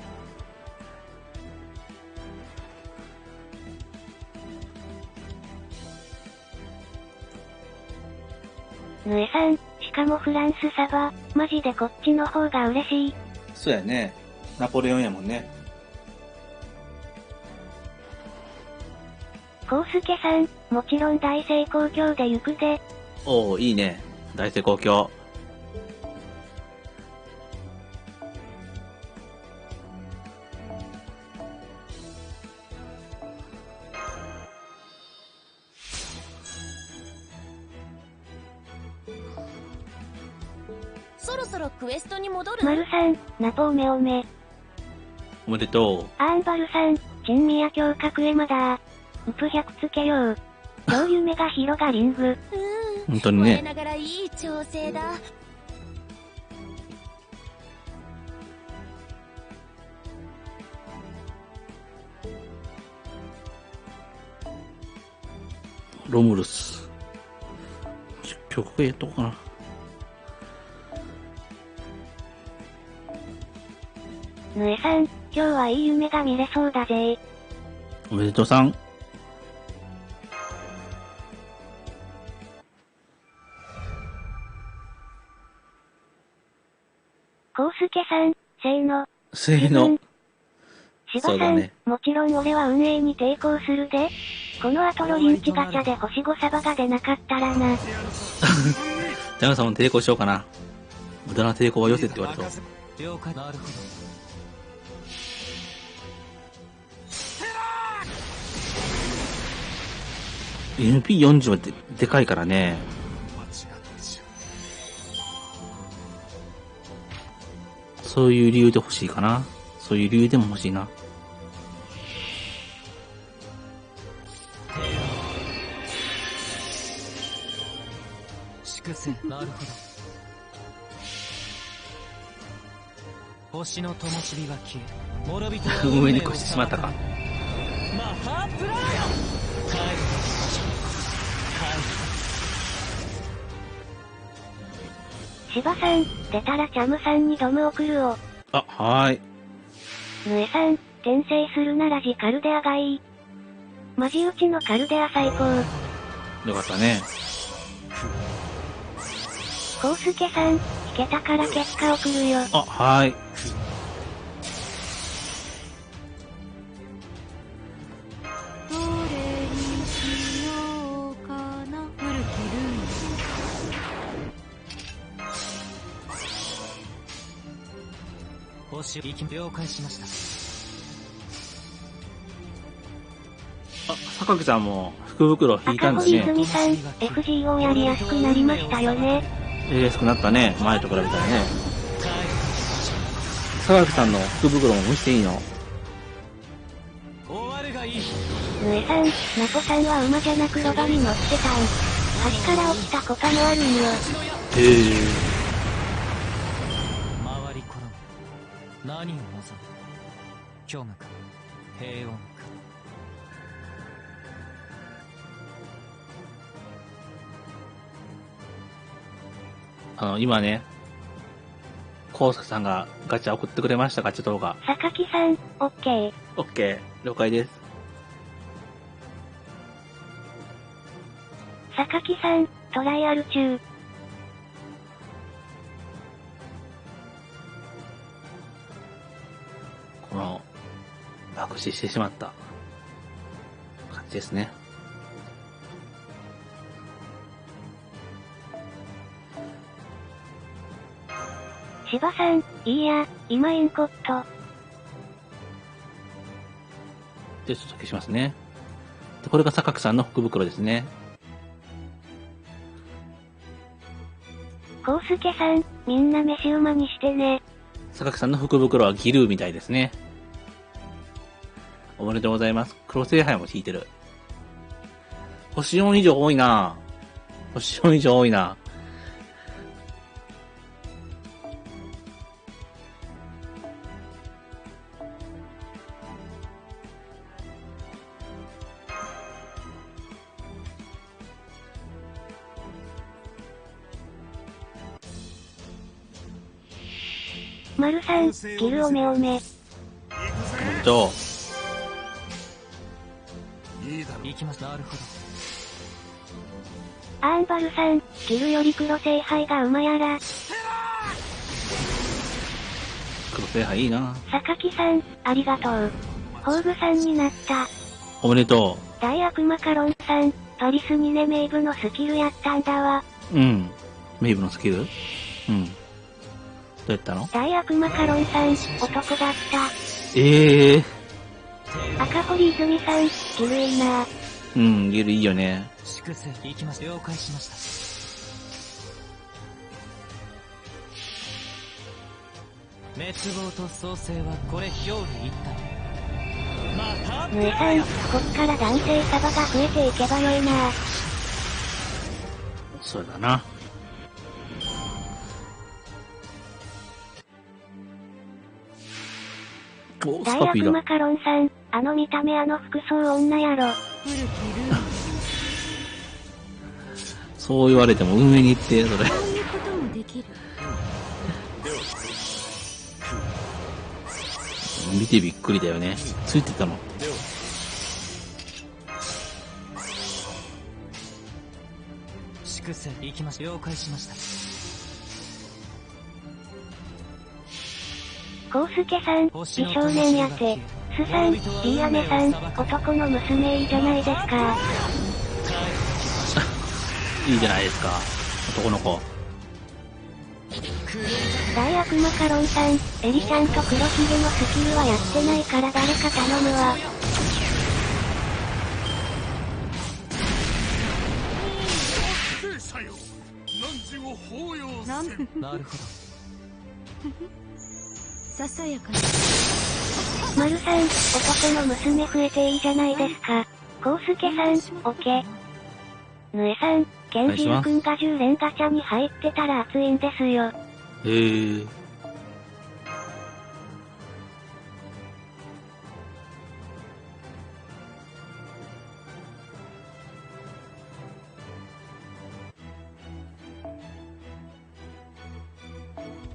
Speaker 2: ヌエさん、しかもフランスサバ、マジでこっちの方が嬉しい。
Speaker 3: そうやね。ナポレオンやもんね。
Speaker 2: コウスケさん、もちろん大成功況で行くで。
Speaker 3: おー、いいね。大成功況。
Speaker 6: そろそろクエストに戻る？
Speaker 2: マルさん、ナポーメオメ。
Speaker 3: おめでとう。
Speaker 2: アーンバルさん、珍味や強角エマだ。ウプ100つけよう。どう夢が広がリング。
Speaker 3: 本当にね。
Speaker 6: 我ながらいい調整だ。
Speaker 3: ロムルス。曲やっとこうかな。
Speaker 2: ヌエさん、今日はいい夢が見れそうだぜ。
Speaker 3: おめでとうさん。
Speaker 2: コウスケさん、せーの。
Speaker 3: せーの。
Speaker 2: シバさん、ね、もちろん俺は運営に抵抗するで。この後ロリンチガチャで星5サバが出なかったらな。
Speaker 3: ジャムさんも抵抗しようかな。無駄な抵抗はよせって言われた。
Speaker 7: 了解。なるほど。
Speaker 3: MP40 は でかいからね。そういう理由で欲しいかな。そういう理由でも欲しいな。
Speaker 7: 粛清。なるほど。星の灯火が消え、諸人は
Speaker 3: 上に越してしまったか。
Speaker 7: マハプラーよ。帰る。
Speaker 2: シバさん、出たらチャムさんにドム送るを。
Speaker 3: あ、はーい。
Speaker 2: ヌエさん、転生するならジカルデアがいい。マジ打ちのカルデア最高。
Speaker 3: よかったね。
Speaker 2: コウスケさん、引けたから結果送るよ。
Speaker 3: あ、はーい。
Speaker 5: どれにしようかな。古きルー
Speaker 7: ン。星行き了解しました。
Speaker 3: あ、榊さんも福袋引いたんだね。
Speaker 2: 赤堀泉さん、FGO やりやすくなりましたよね。
Speaker 3: やりやすくなったね。前と比べたらね。榊さんの福袋も見せていいの？
Speaker 7: 終わるがいい。
Speaker 2: ヌエさん、ナポさんは馬じゃなくロバに乗ってたん。橋から落ちたこともあるんよ。
Speaker 7: 回り転ぶ。何を望む？虚無か平穏か。
Speaker 3: 今ね、コウスケさんがガチャ送ってくれました、ガチャ動画。
Speaker 2: 榊さん、オッケー。
Speaker 3: オッケー、了解です。
Speaker 2: 榊さん、トライアル中。
Speaker 3: この、爆死してしまった感じですね。
Speaker 2: シバさん、いいや、今インコット。
Speaker 3: で、ちょっと消しますね。で、これが榊さんの福袋ですね。
Speaker 2: コウスケさん、みんな飯馬にしてね。
Speaker 3: 榊さんの福袋はギルーみたいですね。おめでとうございます。黒聖杯も引いてる。星4以上多いなぁ。星4以上多いな。
Speaker 2: マルさん、ギルおめおめ。
Speaker 3: おめでとう。
Speaker 7: 行きます。なるほど。
Speaker 2: アーンバルさん、ギルより黒聖杯が馬やら。
Speaker 3: 黒聖杯いいな。
Speaker 2: 榊さん、ありがとう。宝具さんになった。
Speaker 3: おめでと
Speaker 2: 大悪魔カロンさん、パリス2ネメイブのスキルやったんだわ。
Speaker 3: う。うん。メイブのスキル？うん。どうやったの？
Speaker 2: 大悪魔カロンさん、男だった。赤堀泉さん、ギルいいな。
Speaker 3: うん、ギルいいよね。
Speaker 7: 粛清。行きます。了解しました。滅亡と創生はこれ表裏一体。また
Speaker 2: ぬえさん、こっから男性サバが増えていけばよいな。
Speaker 3: そうだな。お、ス
Speaker 2: 大
Speaker 3: パピーだ。
Speaker 2: 悪マカロンさん、あの見た目あの服装女やろ。
Speaker 5: 古きルール。
Speaker 3: そう言われても運営に行って、それ。
Speaker 5: こういうこともできる。
Speaker 3: 見てびっくりだよね。ついてたの。
Speaker 7: 粛清行きましょう。了解しました。
Speaker 2: コウスケさん、美少年やて。スさん、リアネさん、男の娘いいじゃないですか。
Speaker 3: いいじゃないですか。男の子。
Speaker 2: 大悪マカロンさん、エリちゃんと黒ひげのスキルはやってないから誰か頼むわ。
Speaker 7: なるほど。
Speaker 5: ささやかに。
Speaker 2: マルさん、男の娘増えていいじゃないですか。コウスケさん、オケ。ぬえさん、ケンジルくんが10連ガチャに入ってたら熱いんですよ。
Speaker 3: へー。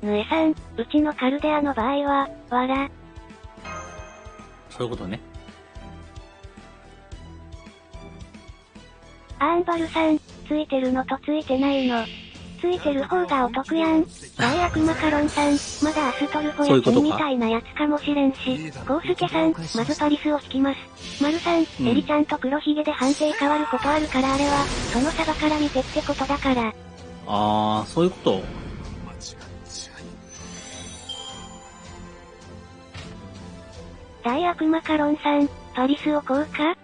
Speaker 2: ぬえさん、うちのカルデアの場合は、わら。
Speaker 3: そういうことね。
Speaker 2: アーンバルさん、ついてるのとついてないの。ついてる方がお得やん。大悪マカロンさん、まだアストルフォや君みたいなやつかもしれんし。コウスケさん、まずパリスを引きます。マルさん、エリちゃんと黒ひげで判定変わることあるからあれは、そのサバから見てってことだから。
Speaker 3: あー、そういうこと。
Speaker 2: 大悪マカロンさん、パリスをこうか？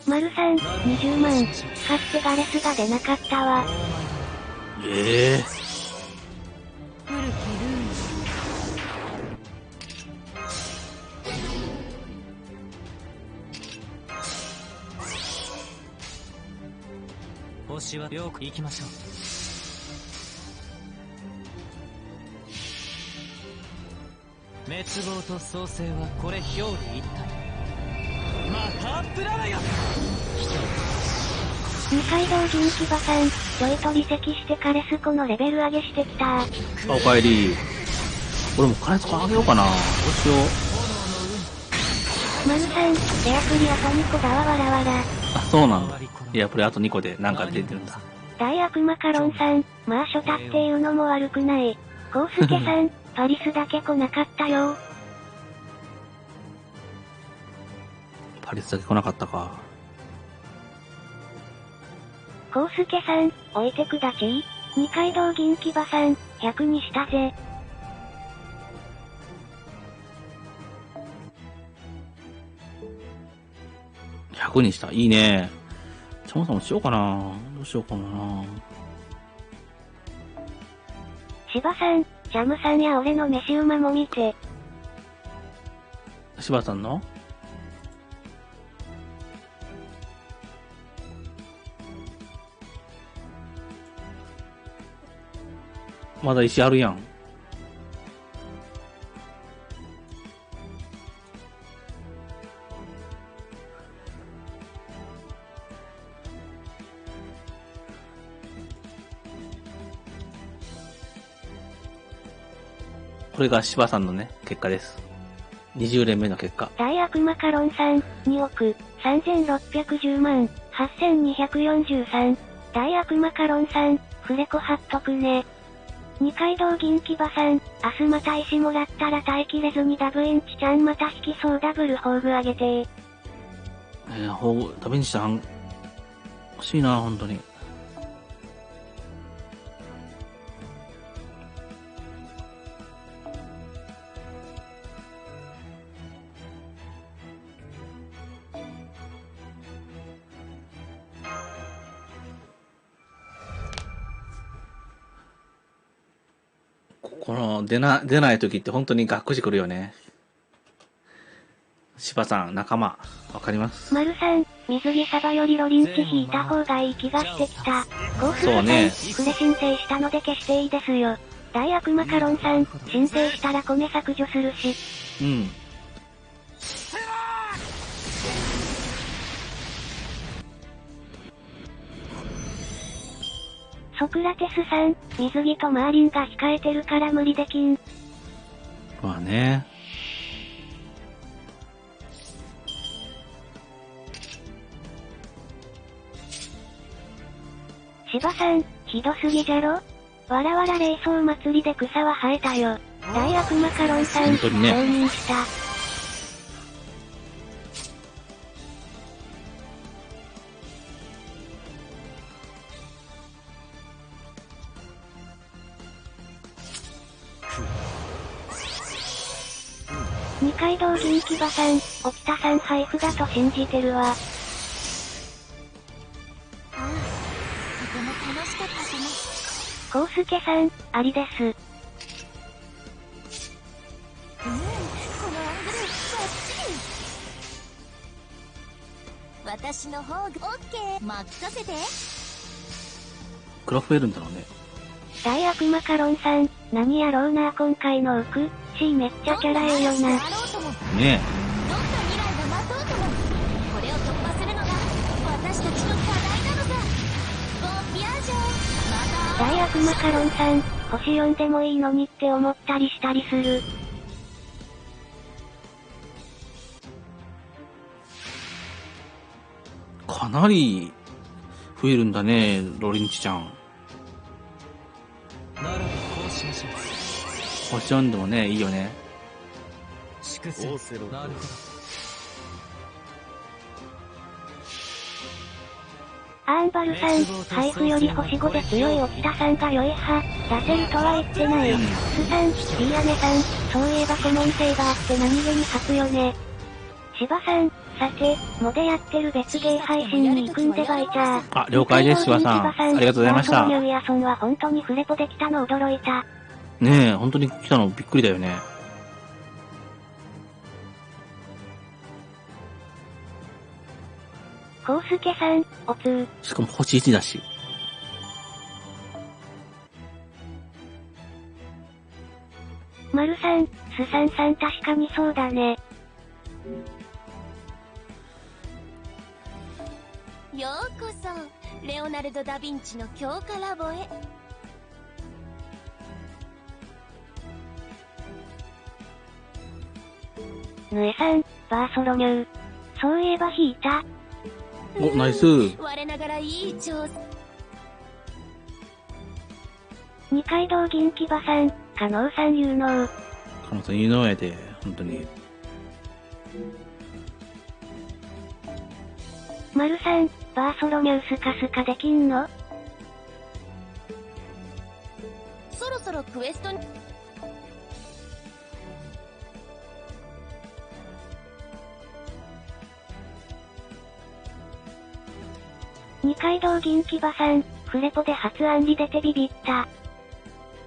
Speaker 2: マルさん、20万、使ってガレスが出なかったわ。
Speaker 3: ええ
Speaker 5: 古きルール。
Speaker 7: 星はよく行きましょう。滅亡と創生はこれ表裏一体。またプララよ。
Speaker 2: 二階堂銀騎馬さん、ちょいと離席してカレスコのレベル上げしてきた。
Speaker 3: あ、おかえり。俺もカレスコあげようかな。どうしよう。
Speaker 2: マルさん、レアプリあと2個だわわらわら。
Speaker 3: あ、そうなんだ。いや、これあと2個でなんか出てるんだ。
Speaker 2: 大悪マカロンさん、まあ初手っていうのも悪くない。コウスケさん、パリスだけ来なかったよ。
Speaker 3: パリスだけ来なかったか。
Speaker 2: コウスケさん、置いてくだちい。二階堂銀騎馬さん、100にしたぜ。
Speaker 3: 100にした。いいね。チャモさんもしようかな。どうしようかな。
Speaker 2: 芝さん、ジャムさんや俺の飯馬も見て。
Speaker 3: 柴さんのまだ石あるやん。これが柴さんのね、結果です。20連目の結果。
Speaker 2: 大悪マカロンさん、2億、3610万、8243。大悪マカロンさん、フレコ貼っとくね。二階堂銀騎馬さん、明日また石もらったら耐えきれずにダブインチちゃんまた引きそうダブル宝具あげて
Speaker 3: ダベンチさん、欲しいな、本当に。この出ない時って本当にがっくしくるよね。芝さん、仲間、わかります。
Speaker 2: 丸さん、水着サバよりロリンチ引いた方がいい気がしてきた。コースケさん、クレ申請したので消していいですよ。大悪マカロンさん、申請したら米削除するし。
Speaker 3: うん。
Speaker 2: ソクラテスさん、水着とマーリンが控えてるから無理できん。
Speaker 3: まあね。
Speaker 2: 芝さん、ひどすぎじゃろ？わらわら霊装祭りで草は生えたよ。大悪マカロンさん、承認した。二階堂銀牙さん、沖田さん配布だと信じてるわ。コウスケさん、ありです。
Speaker 6: このアングル、バッチリ。私の方がオッケー。任せて。
Speaker 3: クロフェルんだろうね。
Speaker 2: 大悪マカロンさん、何やろうな今回のウク、C めっちゃキャラええよな。
Speaker 3: ねえ。
Speaker 6: どんな未来が待とうとも、これを突破するのが私たちの課題なのさ。ボンビアージョ。
Speaker 2: 大悪マカロンさん、星4でもいいのにって思ったりしたりする。
Speaker 3: かなり増えるんだね、ロリンチちゃん。
Speaker 7: ならばこうしましょう。
Speaker 3: 星4でもね、いいよね。
Speaker 7: 粛清。なるほど。
Speaker 2: アーンバルさん、配布より星5で強い沖田さんが良い派、出せるとは言ってない。スさん、D アネさん、そういえばコモンセーバーって何気に吐くよね。芝さん、さて、モデやってる別ゲー配信に行くんでバイチャー。
Speaker 3: あ、了解です、芝さん。ありがとうございました。
Speaker 2: ニューイヤソンは本当にフレポできたの驚いた。
Speaker 3: ねえ、本当に来たのびっくりだよね。
Speaker 2: コウスケさん、おつー。
Speaker 3: しかも星1だし。
Speaker 2: 丸さん、スさんさん確かにそうだね。
Speaker 6: ようこそ、レオナルド・ダ・ヴィンチの強化ラボへ。
Speaker 2: ヌエさん、バーソロミュー。そういえば引いた。
Speaker 3: お、ナイス。
Speaker 6: 我ながらいい調査。
Speaker 2: 二階堂銀牙さん、加納さん有能。
Speaker 3: 加納さん有能やで、本当に。
Speaker 2: 丸さん、バーソロミュースカスカできんの？
Speaker 6: そろそろクエストに。
Speaker 2: 二階堂銀牙さん、フレポで初案に出てビビった。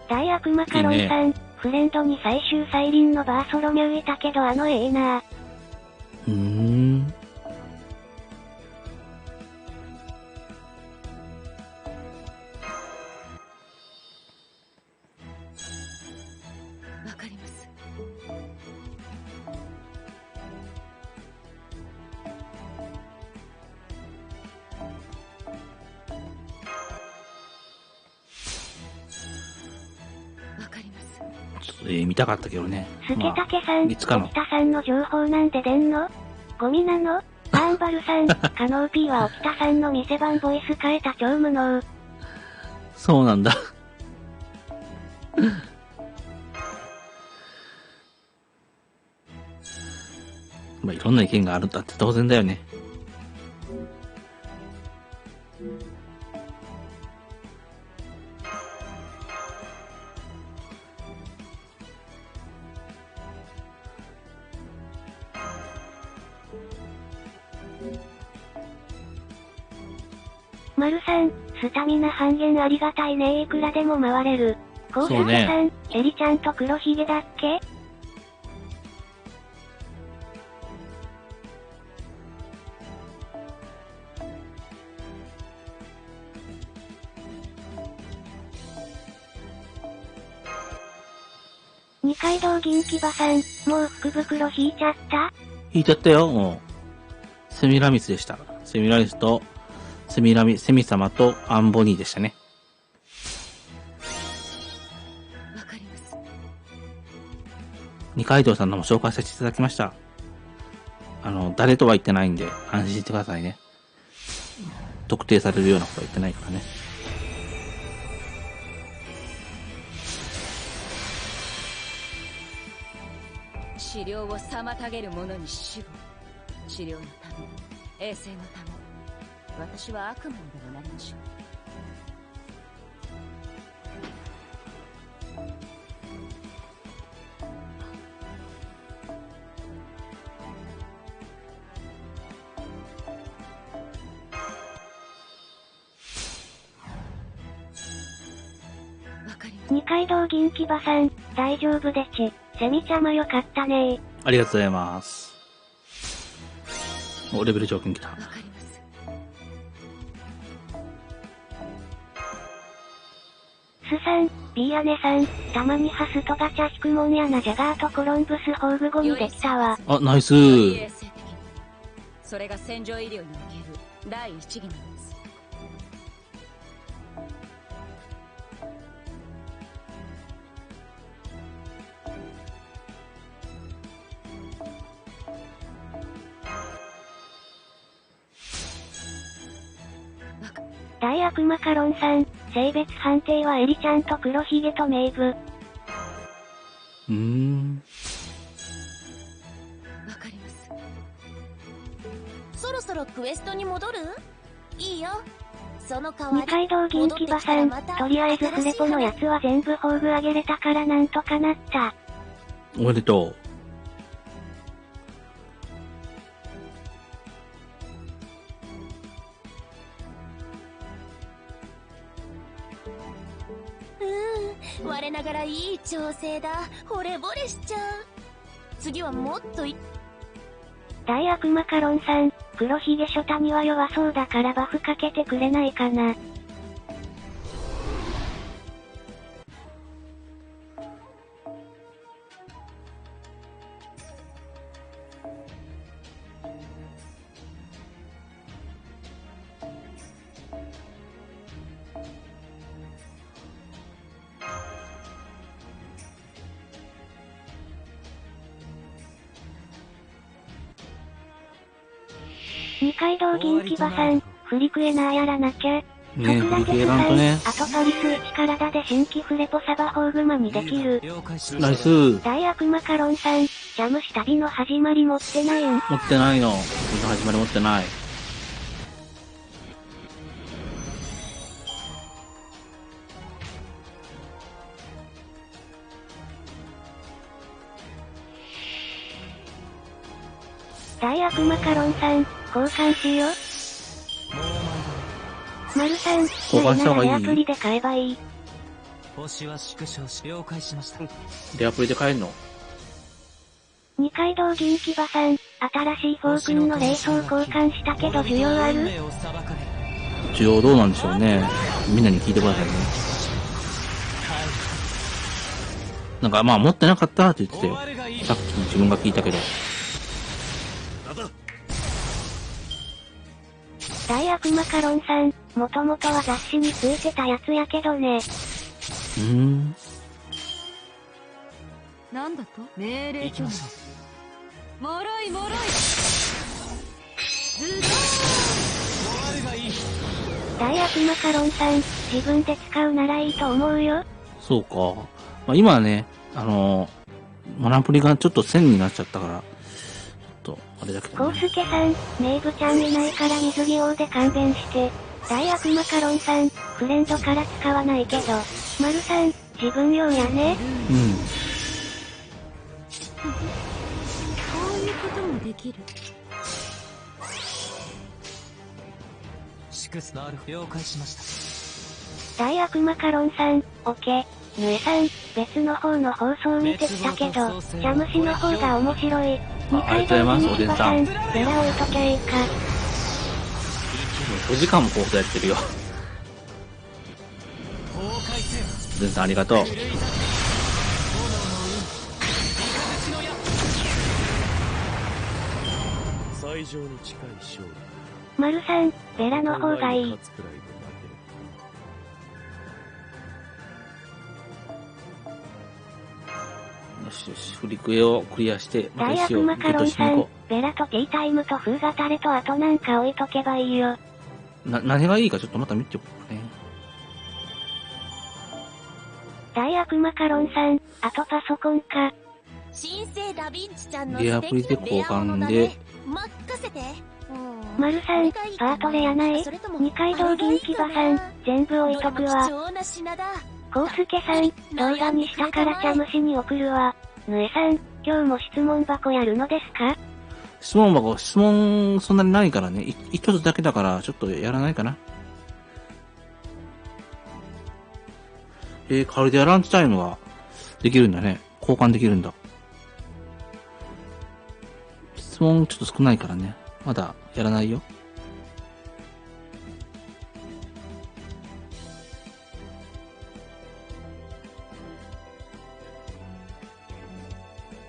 Speaker 2: 大悪マカロンさん、いいね、フレンドに最終再臨のバーソロミューいたけどええな。
Speaker 6: わかります。わかります。
Speaker 3: ちょっと見たかったけどね。
Speaker 2: スケタケさん、
Speaker 3: いつかの
Speaker 2: 沖田さんの情報なんで出んの？ゴミなの？アーンバルさん、カノーピーは沖田さんの店番ボイス変えた超無能。
Speaker 3: そうなんだ。まあいろんな意見があるんだって当然だよね。
Speaker 2: 丸さん、スタミナ半減ありがたいね、いくらでも回れる。コウスケさん、エリちゃんと黒ひげだっけ？二階堂銀牙さん、もう福袋引いちゃった？
Speaker 3: 引いちゃったよ、もう。セミラミスでした。セミラミスと、セミ様とアンボニーでしたね。
Speaker 5: わかります。
Speaker 3: 二階堂さんのも紹介させていただきました。誰とは言ってないんで、安心してくださいね。特定されるようなことは言ってないからね。
Speaker 5: 治療を妨げる者に守護。治療のため、衛生のため、私は悪魔にでもなりましょう。わかります。
Speaker 2: 二階堂銀牙さん、大丈夫でち。セミちゃまよかったねー。
Speaker 3: ありがとうございます。お、レベル条件来た。
Speaker 5: わかります。
Speaker 2: スさん、ビーアネさん、たまにハスとガチャ引くもんやな。ジャガーとコロンブス宝具ゴミできたわ。
Speaker 3: あ、ナイス
Speaker 5: 衛生的に。それが戦場医療における第一義なんです。
Speaker 2: 大悪魔カロンさん、性別判定はエリちゃんと黒ひげとメイブ。
Speaker 3: わか
Speaker 5: ります。
Speaker 6: そろそろクエストに戻る？いいよ。その代わり
Speaker 2: 二階堂銀牙さん、とりあえずフレポのやつは全部宝具あげれたからなんとかなった。
Speaker 3: おめでとう。
Speaker 6: 我ながらいい調整だ。惚れ惚れしちゃう。次はもっと
Speaker 2: 大悪魔カロンさん、黒ひげショタには弱そうだからバフかけてくれないかな。二階堂銀牙さん、フリクエナーやらなきゃ。
Speaker 3: ね、フリクエらんとね。
Speaker 2: あとパリス1体で新規フレポサバホーグマにできる。
Speaker 3: ナイス。
Speaker 2: 大悪魔カロンさん、ジャムシ旅の始まり持ってないん？
Speaker 3: 持ってないの。始まり持ってない。
Speaker 2: 大悪魔カロンさん、交換しよう。丸さん、
Speaker 3: 交換した方がいい？
Speaker 2: レアプリで買えばいい。
Speaker 7: 星は縮小し、了解しました。
Speaker 3: レアプリで買えんの？
Speaker 2: 二階堂銀牙さん、新しいフォークンの冷凍交換したけど需要ある？
Speaker 3: 需要どうなんでしょうね。みんなに聞いてくださいね。なんかまあ持ってなかったって言ってたよ。さっき自分が聞いたけど。
Speaker 2: 大悪魔カロンさん、もともとは雑誌についてたやつやけどね。
Speaker 5: なんだと？命令拒否。もろいもろい。ズドーン。がいい。
Speaker 2: 大悪魔カロンさん、自分で使うならいいと思うよ。
Speaker 3: そうか。まあ今はね、マナプリがちょっと1000になっちゃったから、あれだけど、ね。
Speaker 2: コウスケさん、メイブちゃんいないから水着王で勘弁して。大悪魔カロンさん、フレンドから使わないけど。丸さん、自分用やね。
Speaker 5: こういうこともできる。
Speaker 7: シクスナール了解しました。
Speaker 2: 大悪魔カロンさん、オケ。ぬえさん、別の方の放送見てきたけど、ジャムシの方が面白い。二階堂銀芝さん、ベラ置いときゃいいか。
Speaker 3: 5時間も放送やってるよ。ずんさんありがとう。
Speaker 4: 最上に近い勝利。
Speaker 2: 丸さん、ベラの方がいい。
Speaker 4: 勝つくらいで負
Speaker 3: よしよし、フリクエをクリアして、ま
Speaker 2: 大
Speaker 3: た石を
Speaker 2: 悪マカロンさん、
Speaker 3: ゲットしに行こ
Speaker 2: ベラとティータイムと風がタレとあとなんか置いとけばいいよ。
Speaker 3: う。何がいいかちょっとまた見ておこうね。
Speaker 2: 大悪マカロンさん、あとパソコンか。
Speaker 6: 新生ダヴィンチちゃんの
Speaker 3: レアプリで交換で、
Speaker 6: 任せて。
Speaker 2: 丸さん、パートレやない。二階堂銀牙さん、全部置いとくわ。
Speaker 6: 貴重な品だ。
Speaker 2: コウスケさん、動画にしたから茶虫に送るわ。ぬえさん、今日も質問箱やるのですか？
Speaker 3: 質問そんなにないからね。一つだけだから、ちょっとやらないかな。カルディアランチタイムができるんだね。交換できるんだ。質問ちょっと少ないからね。まだやらないよ。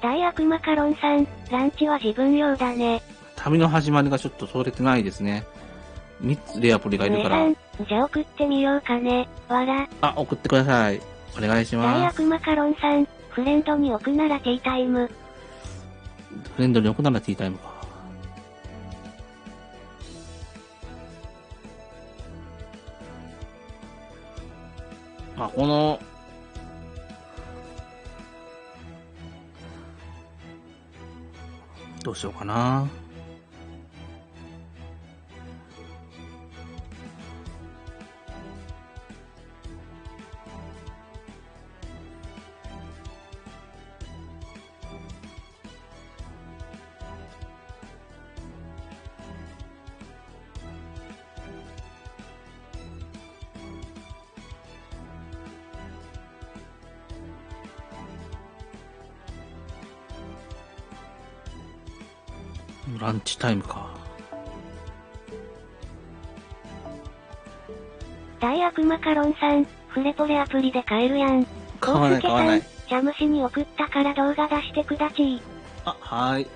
Speaker 2: 大悪マカロンさん、ランチは自分用だね。
Speaker 3: 旅の始まりがちょっと通れてないですね。3つレアプリがいるから。
Speaker 2: ねえさん、じゃあ送ってみようかね。わら。
Speaker 3: あ、送ってください。お願いし
Speaker 2: 大
Speaker 3: ます。
Speaker 2: 悪マカロンさん、フレンドに置くならティータイム。
Speaker 3: フレンドに置くならティータイムか。あ、この、どうしようかな。ランチタイムか。
Speaker 2: 大悪マカロンさん、フレポレアプリで買えるやん。
Speaker 3: 買わない買わない。
Speaker 2: 茶虫に送ったから動画出してくだちー。
Speaker 3: あ、はーい。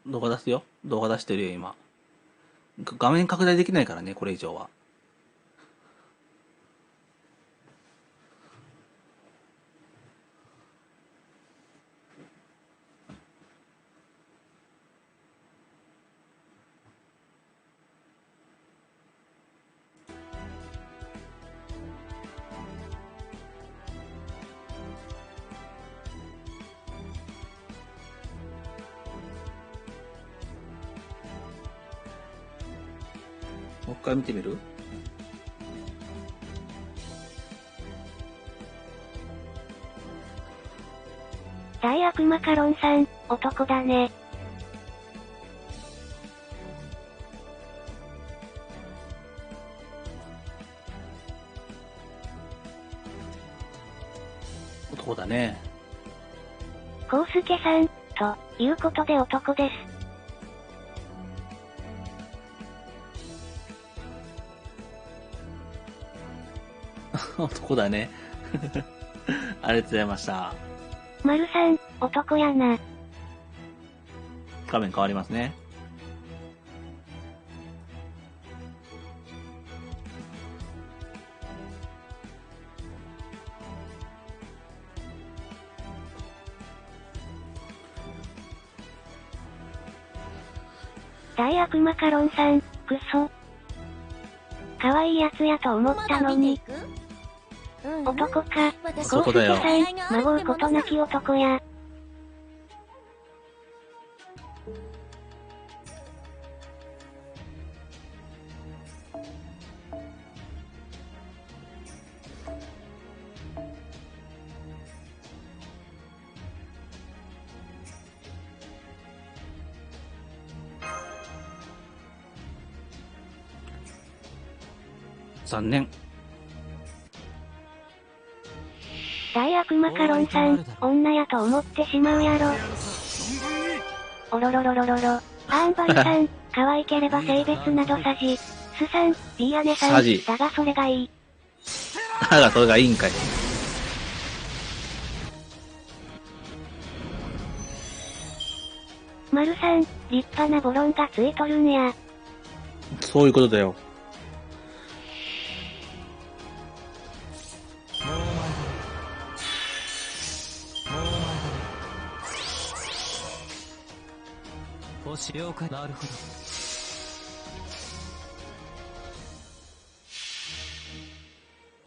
Speaker 3: 動画出すよ。動画出してるよ、今。画面拡大できないからね、これ以上は。もう一回見てみる？
Speaker 2: 大悪マカロンさん、男だね。
Speaker 3: 男だね。
Speaker 2: コウスケさん、ということで男です。
Speaker 3: 男だね。ありがとうございました。
Speaker 2: 丸さん、男やな。
Speaker 3: 画面変わりますね。
Speaker 2: 大悪魔カロンさん、クソ。可愛いやつやと思ったのに。男か。コウスケさん、まごうことなき男や。
Speaker 3: 残念。
Speaker 2: 大悪魔カロンさん、女やと思ってしまうやろ。おろろろろろろ。アンバルさん、可愛ければ性別などさじ。スさん、ビアネさん、
Speaker 3: さじ
Speaker 2: だがそれがいい。
Speaker 3: だがそれがいいんかい。
Speaker 2: マルさん、立派なボロンがついとるんや。
Speaker 3: そういうことだよ。
Speaker 7: 星了解。なるほど。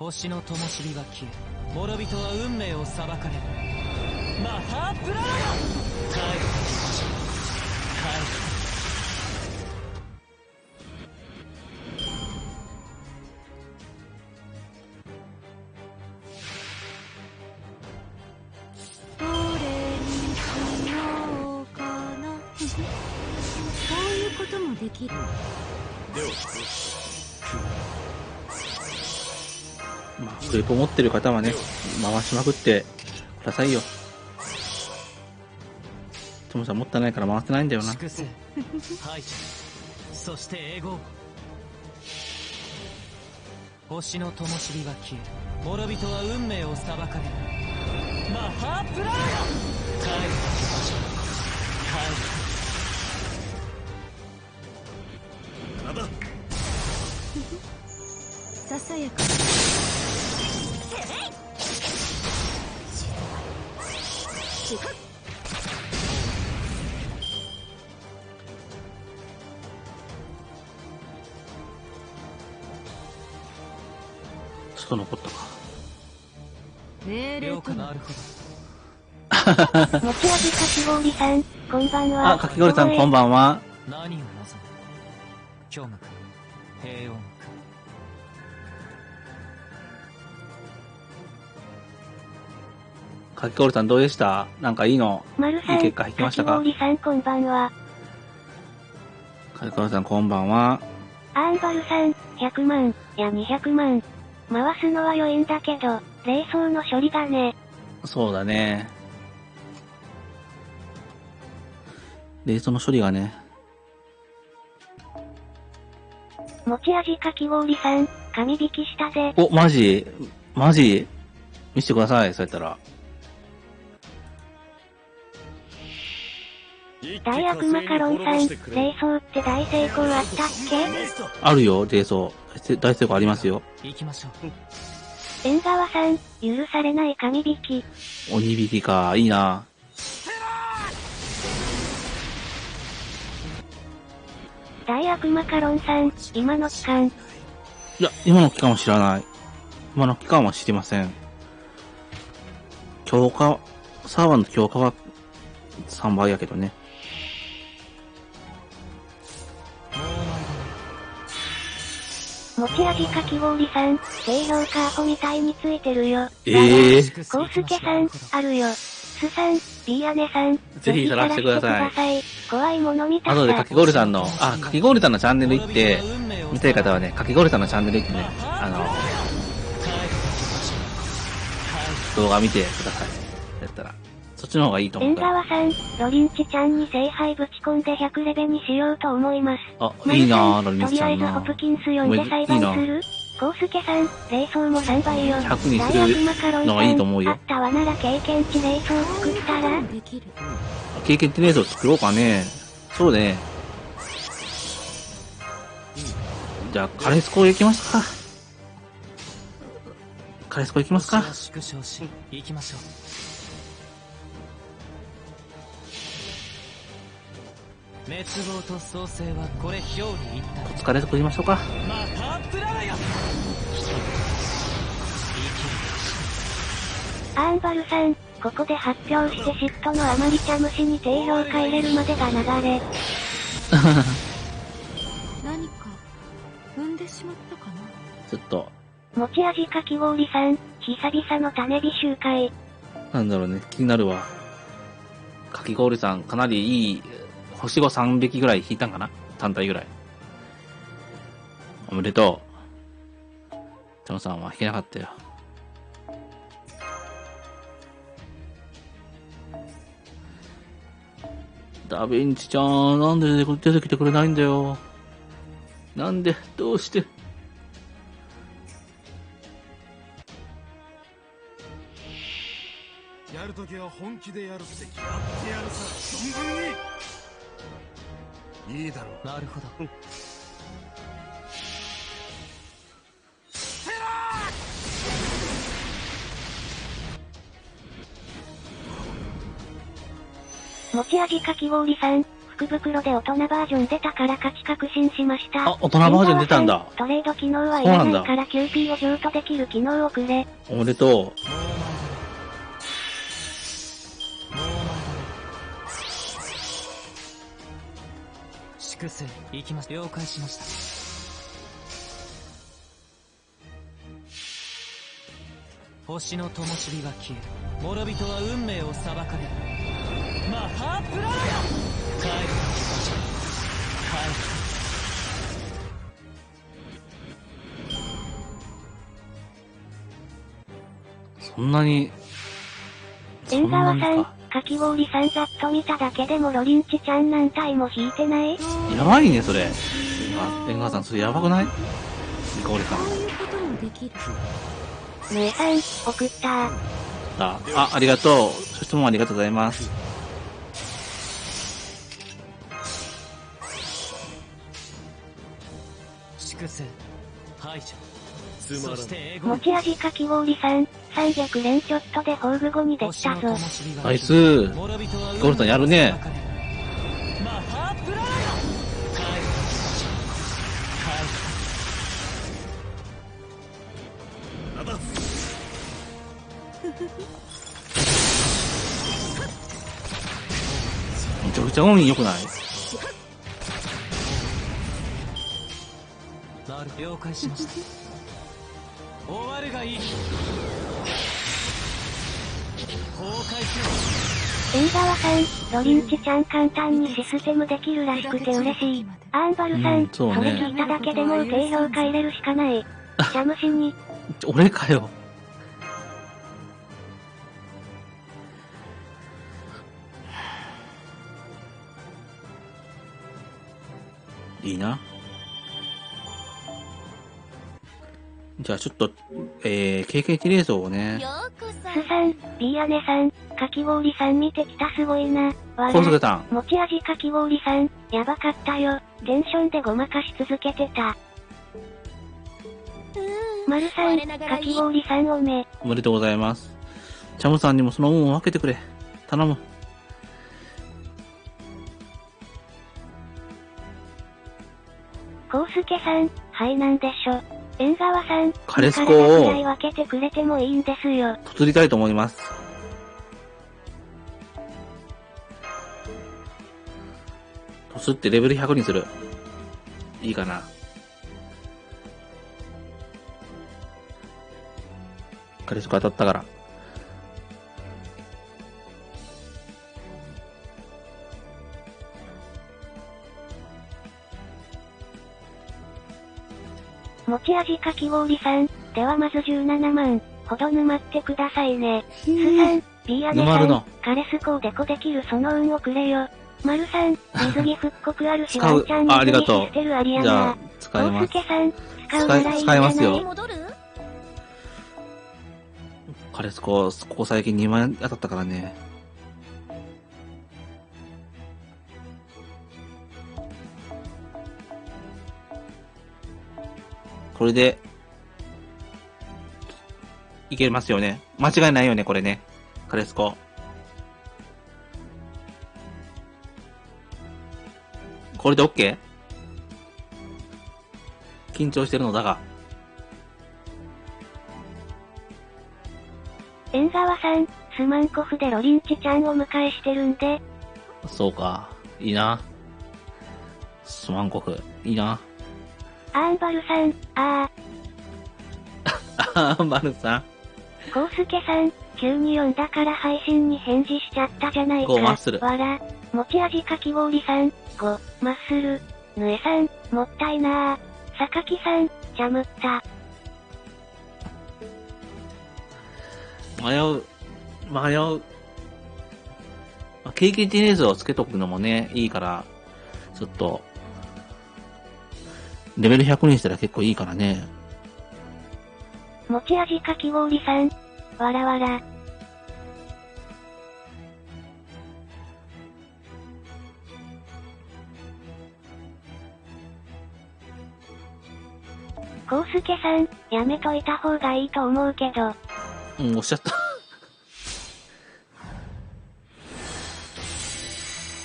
Speaker 7: 星の灯火が消え、諸人は運命を裁かれる。マハープラード。帰る。
Speaker 1: どれにしようかな。こういうこともできる。
Speaker 3: まあ、クレポ持ってる方はね、回しまくってくださいよ。トモさん持ってないから回ってないんだよな。
Speaker 7: 粛清。排除。そしてエゴ。星の灯火が消え、諸人は運命を裁かれる。マハープラード。帰る。
Speaker 1: ささやか。
Speaker 3: ちょっと残ったか。
Speaker 1: 命令と
Speaker 7: なるほど。
Speaker 2: もちあじかき氷さん、こんばんは。
Speaker 3: あ、かき氷さんこんばんは。
Speaker 7: 何を望む。虚無か平穏か。
Speaker 3: かき氷さんどうでした？なんかいいの、
Speaker 2: マルさん、
Speaker 3: いい結果入ってましたか？
Speaker 2: かき氷さんこんばんは。
Speaker 3: かき氷さんこんばんは。
Speaker 2: アーンバルさん、100万、や200万。回すのは良いんだけど、冷蔵の処理がね。
Speaker 3: そうだね。冷蔵の処理がね。
Speaker 2: もち味かき氷さん、紙引きしたぜ。
Speaker 3: お、マジ見せてください、そうやったら。
Speaker 2: 大悪魔カロンさん、冷蔵って大成功あったっけ？
Speaker 3: あるよ、冷蔵。大成功ありますよ。
Speaker 7: 行きましょう。
Speaker 2: 縁側さん、許されない紙引き。
Speaker 3: 鬼引きか、いいな。
Speaker 2: 大悪魔カロンさん、今の期間。
Speaker 3: いや、今の期間は知らない。今の期間は知りません。強化、サーバーの強化は3倍やけどね。
Speaker 2: もち味かき氷さん、低評価アホみたいについてるよ。コウスケさん、あるよ。スさん、ビアネさん、
Speaker 3: ぜひ晒してください。
Speaker 2: 怖いもの見たさ。
Speaker 3: 後でかき氷さんの、かき氷さんのチャンネル行って、見たい方はね、かき氷さんのチャンネル行ってね、動画見てください。やったら。そっちの方がいいと思
Speaker 2: 縁
Speaker 3: うから。
Speaker 2: 側さん、ロリンチちゃんに聖杯ぶち込んで100レベにしようと思います。
Speaker 3: あ、いいなぁ、ロリンチちゃんな。
Speaker 2: とりあえずホプキンス呼んで裁判する？コウスケさん、冷蔵も3倍よ。
Speaker 3: 100にするのがいいと思うよ。
Speaker 2: あったわなら経験値冷蔵作ったら？
Speaker 3: 経験値冷蔵作ろうかね。そうね。じゃあ、カレスコ行きますか。カレスコ行きますか。
Speaker 7: 縮小し、行きましょう。滅亡と創生はこれ表裏一体。
Speaker 3: お疲れ作りましょうか。
Speaker 7: またプララヤ。
Speaker 2: アーンバルさん、ここで発表して嫉妬のあまり茶虫に低評価入れるまでが流れ。
Speaker 5: 何か踏んでしまったかな。
Speaker 3: ちょっと、
Speaker 2: 持ち味かき氷さん、久々の種火集会。
Speaker 3: なんだろうね、気になるわ。かき氷さん、かなりいい、星5 3匹ぐらい引いたんかな ?3 体ぐらい。おめでとう。チャムさんは引けなかったよ。ダヴィンチちゃん、なんで出てきてくれないんだよ。なんで、どうして。
Speaker 4: やるときは本気でやるって決まってやるさ、存分に。いいだろう。
Speaker 7: なるほど。
Speaker 2: 持ち味かき氷さん、福袋で大人バージョン出たから勝ち確信しました。
Speaker 3: あ、大人バージョン出たんだ。
Speaker 2: トレード機能はいらないから QP を譲渡できる機能をくれ。
Speaker 3: おめでとう。
Speaker 7: もう粛清、行きました。了解しました。星の灯火が消え、諸人は運命を裁かれる。マハープララヤ。帰る。
Speaker 3: そんなに、
Speaker 2: 縁側さん、
Speaker 3: か。
Speaker 2: かき氷さんざっと見ただけでもロリンチちゃん何体も引いてない？
Speaker 3: やばいね、それ。縁側さん、それやばくない？ニコールさん。
Speaker 5: こういうこともできる。
Speaker 2: めいさん、送った。
Speaker 3: ありがとう。質問ありがとうございます。
Speaker 7: 粛清、排除。
Speaker 4: つまらん。
Speaker 7: そして英語。
Speaker 2: 持ち味かき氷さん、300連ちょっとで宝具後にできたぞ。
Speaker 3: ナイス。ゴルさんやるね。
Speaker 7: マハープララヤ。
Speaker 3: めちゃくちゃ運良くない？
Speaker 7: なる、了解しました。終わるがいい。崩壊す
Speaker 2: 縁側さん、ロリンチちゃん簡単にシステムできるらしくて嬉しい。アーンバルさん、
Speaker 3: そうね。
Speaker 2: それ聞いただけでもう低評価入れるしかない。ジャムシに。
Speaker 3: 俺かよ。いいな。じゃあちょっと、KKT 冷蔵をね。
Speaker 6: ようこそ。
Speaker 2: スさん、ビーアネさん、かき氷さん見てきたすごいな。
Speaker 3: コウスケさん。
Speaker 2: 持ち味かき氷さん、やばかったよ。テンションでごまかし続けてた。丸さん、かき氷さんおめ。
Speaker 3: おめでとうございます。チャムさんにもその運を分けてくれ。頼む。
Speaker 2: コウスケさん、はいなんでしょ。縁側さん、
Speaker 3: カレスコを
Speaker 2: 体分けてくれてもいいんですよ。
Speaker 3: とつりたいと思います。とつってレベル100にする。いいかな。カレスコ当たったから。
Speaker 2: 持ち味かき氷さん、ではまず17万、ほど沼ってくださいね。スさん、ビーアネさん、カレスコをデコできるその運をくれよ。丸さん、水着復刻あるしワンチャン水着システルありやな。
Speaker 3: 使います。
Speaker 2: コウスケさん、使うならいいんじゃない？
Speaker 3: 使いますよ。
Speaker 6: 戻る？
Speaker 3: カレスコ、ここ最近2万円当たったからね。これで、いけますよね。間違いないよね、これね。カレスコ。これで OK？ 緊張してるのだが。
Speaker 2: 縁側さん、スマンコフでロリンチちゃんを迎えしてるんで。
Speaker 3: そうか。いいな。スマンコフ。いいな。
Speaker 2: アーンバルさん、
Speaker 3: アーンバルさん。
Speaker 2: コウスケさん、急に読んだから配信に返事しちゃったじゃないか。
Speaker 3: 5マッスル。
Speaker 2: わら。持ち味かき氷さん、5、マッスル。ぬえさん、もったいなー。榊さん、ジャムった。
Speaker 3: 迷う。まあ、経験値レースをつけとくのもね、いいから、ちょっと、レベル100にしたら結構いいからね。
Speaker 2: 持ち味かき氷さん、わらわら。コウスケさん、やめといた方がいいと思うけど。
Speaker 3: おっしゃった。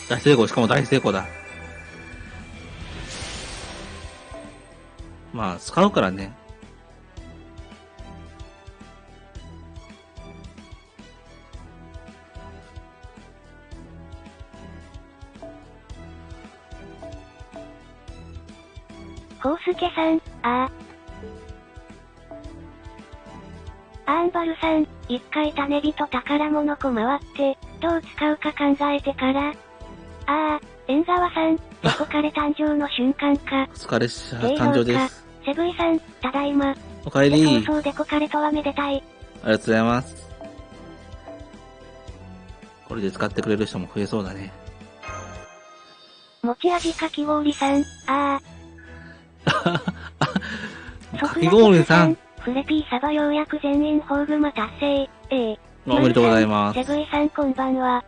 Speaker 3: 大成功、しかも大成功だ。まあ、使うからね。
Speaker 2: コウスケさん、アーンバルさん、一回種火と宝物庫回って、どう使うか考えてから。縁側さん、デコカレ誕生の瞬間か。
Speaker 3: お疲れし誕生です。
Speaker 2: セブイさん、ただいま。
Speaker 3: お帰り。
Speaker 2: そうデコカレとはめでたい。
Speaker 3: ありがとうございます。これで使ってくれる人も増えそうだね。
Speaker 2: 持ち味かき氷さん、
Speaker 3: かき氷さん。
Speaker 2: フレピーサバようやく全員ホーグマ達成。
Speaker 3: おめでとうございます。
Speaker 2: セブイさんこんばんは。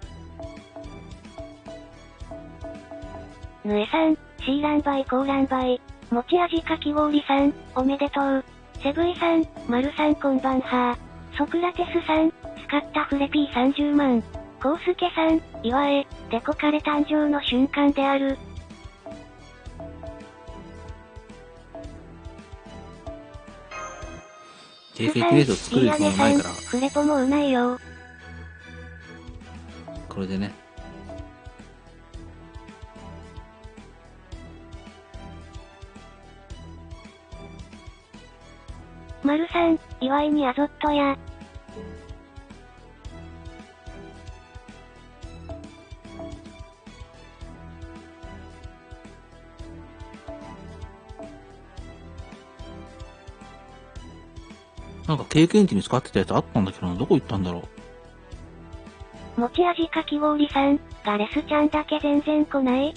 Speaker 2: ぬえさん、シーランバイコーランバイ。持ち味かき氷さん、おめでとう。セブイさん、マルさんこんばんは。ソクラテスさん、使ったフレピー30万。コウスケさん、岩江、デコカレ誕生の瞬間である。
Speaker 3: 経験レースを作る必要ないから。
Speaker 2: フレポもうないよ。
Speaker 3: これでね。
Speaker 2: マルさん、岩井にアゾットや。
Speaker 3: なんか経験値に使ってたやつあったんだけどな、どこ行ったんだろ
Speaker 2: う。持ち味かき氷さん、ガレスちゃんだけ全然来ない？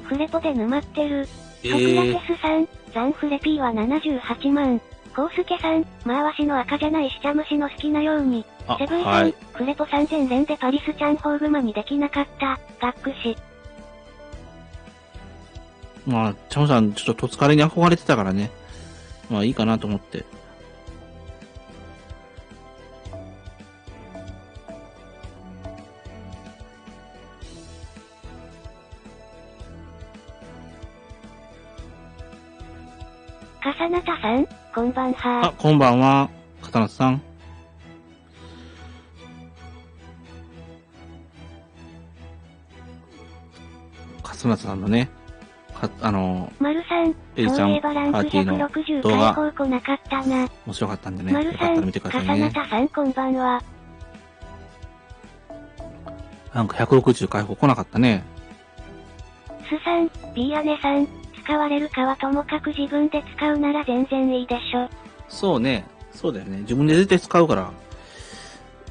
Speaker 2: フレポで沼ってる。ソクラテスさん、ザンフレピーは78万。コウスケさん、回しの赤じゃないしちゃ虫の好きなように。セブイさん、はい、フレポ3000連でパリスちゃんホーグマにできなかった。がっくし。
Speaker 3: まあ、チャムさん、ちょっとトツカレに憧れてたからね。まあいいかなと思って。
Speaker 2: 笠名田さん、こんばんは。
Speaker 3: こんばんは、笠名さん。笠名さんのね、
Speaker 2: 丸さん、そういえばランク160回放来なかったな。
Speaker 3: 面白かったんでね、よかったら見てくださいね。
Speaker 2: 笠名田さん、こんばんは。
Speaker 3: なんか160回放来なかったね。
Speaker 2: スさん、ビーアネさん、使われるかはともかく自分で使うなら全然いいでしょ。
Speaker 3: そうね。そうだよね。自分で絶対使うから。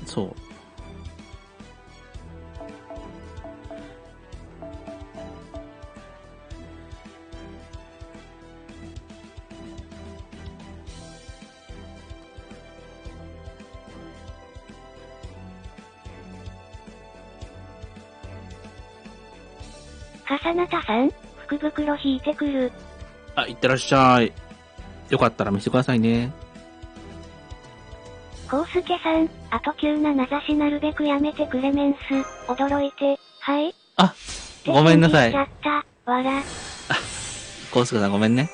Speaker 3: そう。
Speaker 2: 笠名田さん、福袋引いてくる。
Speaker 3: いってらっしゃい。よかったら見せてくださいね。
Speaker 2: コウスケさん、あと急な名指しなるべくやめてくれメンス。驚いて、はい。
Speaker 3: ごめんなさい。
Speaker 2: わら。
Speaker 3: コウスケさんごめんね。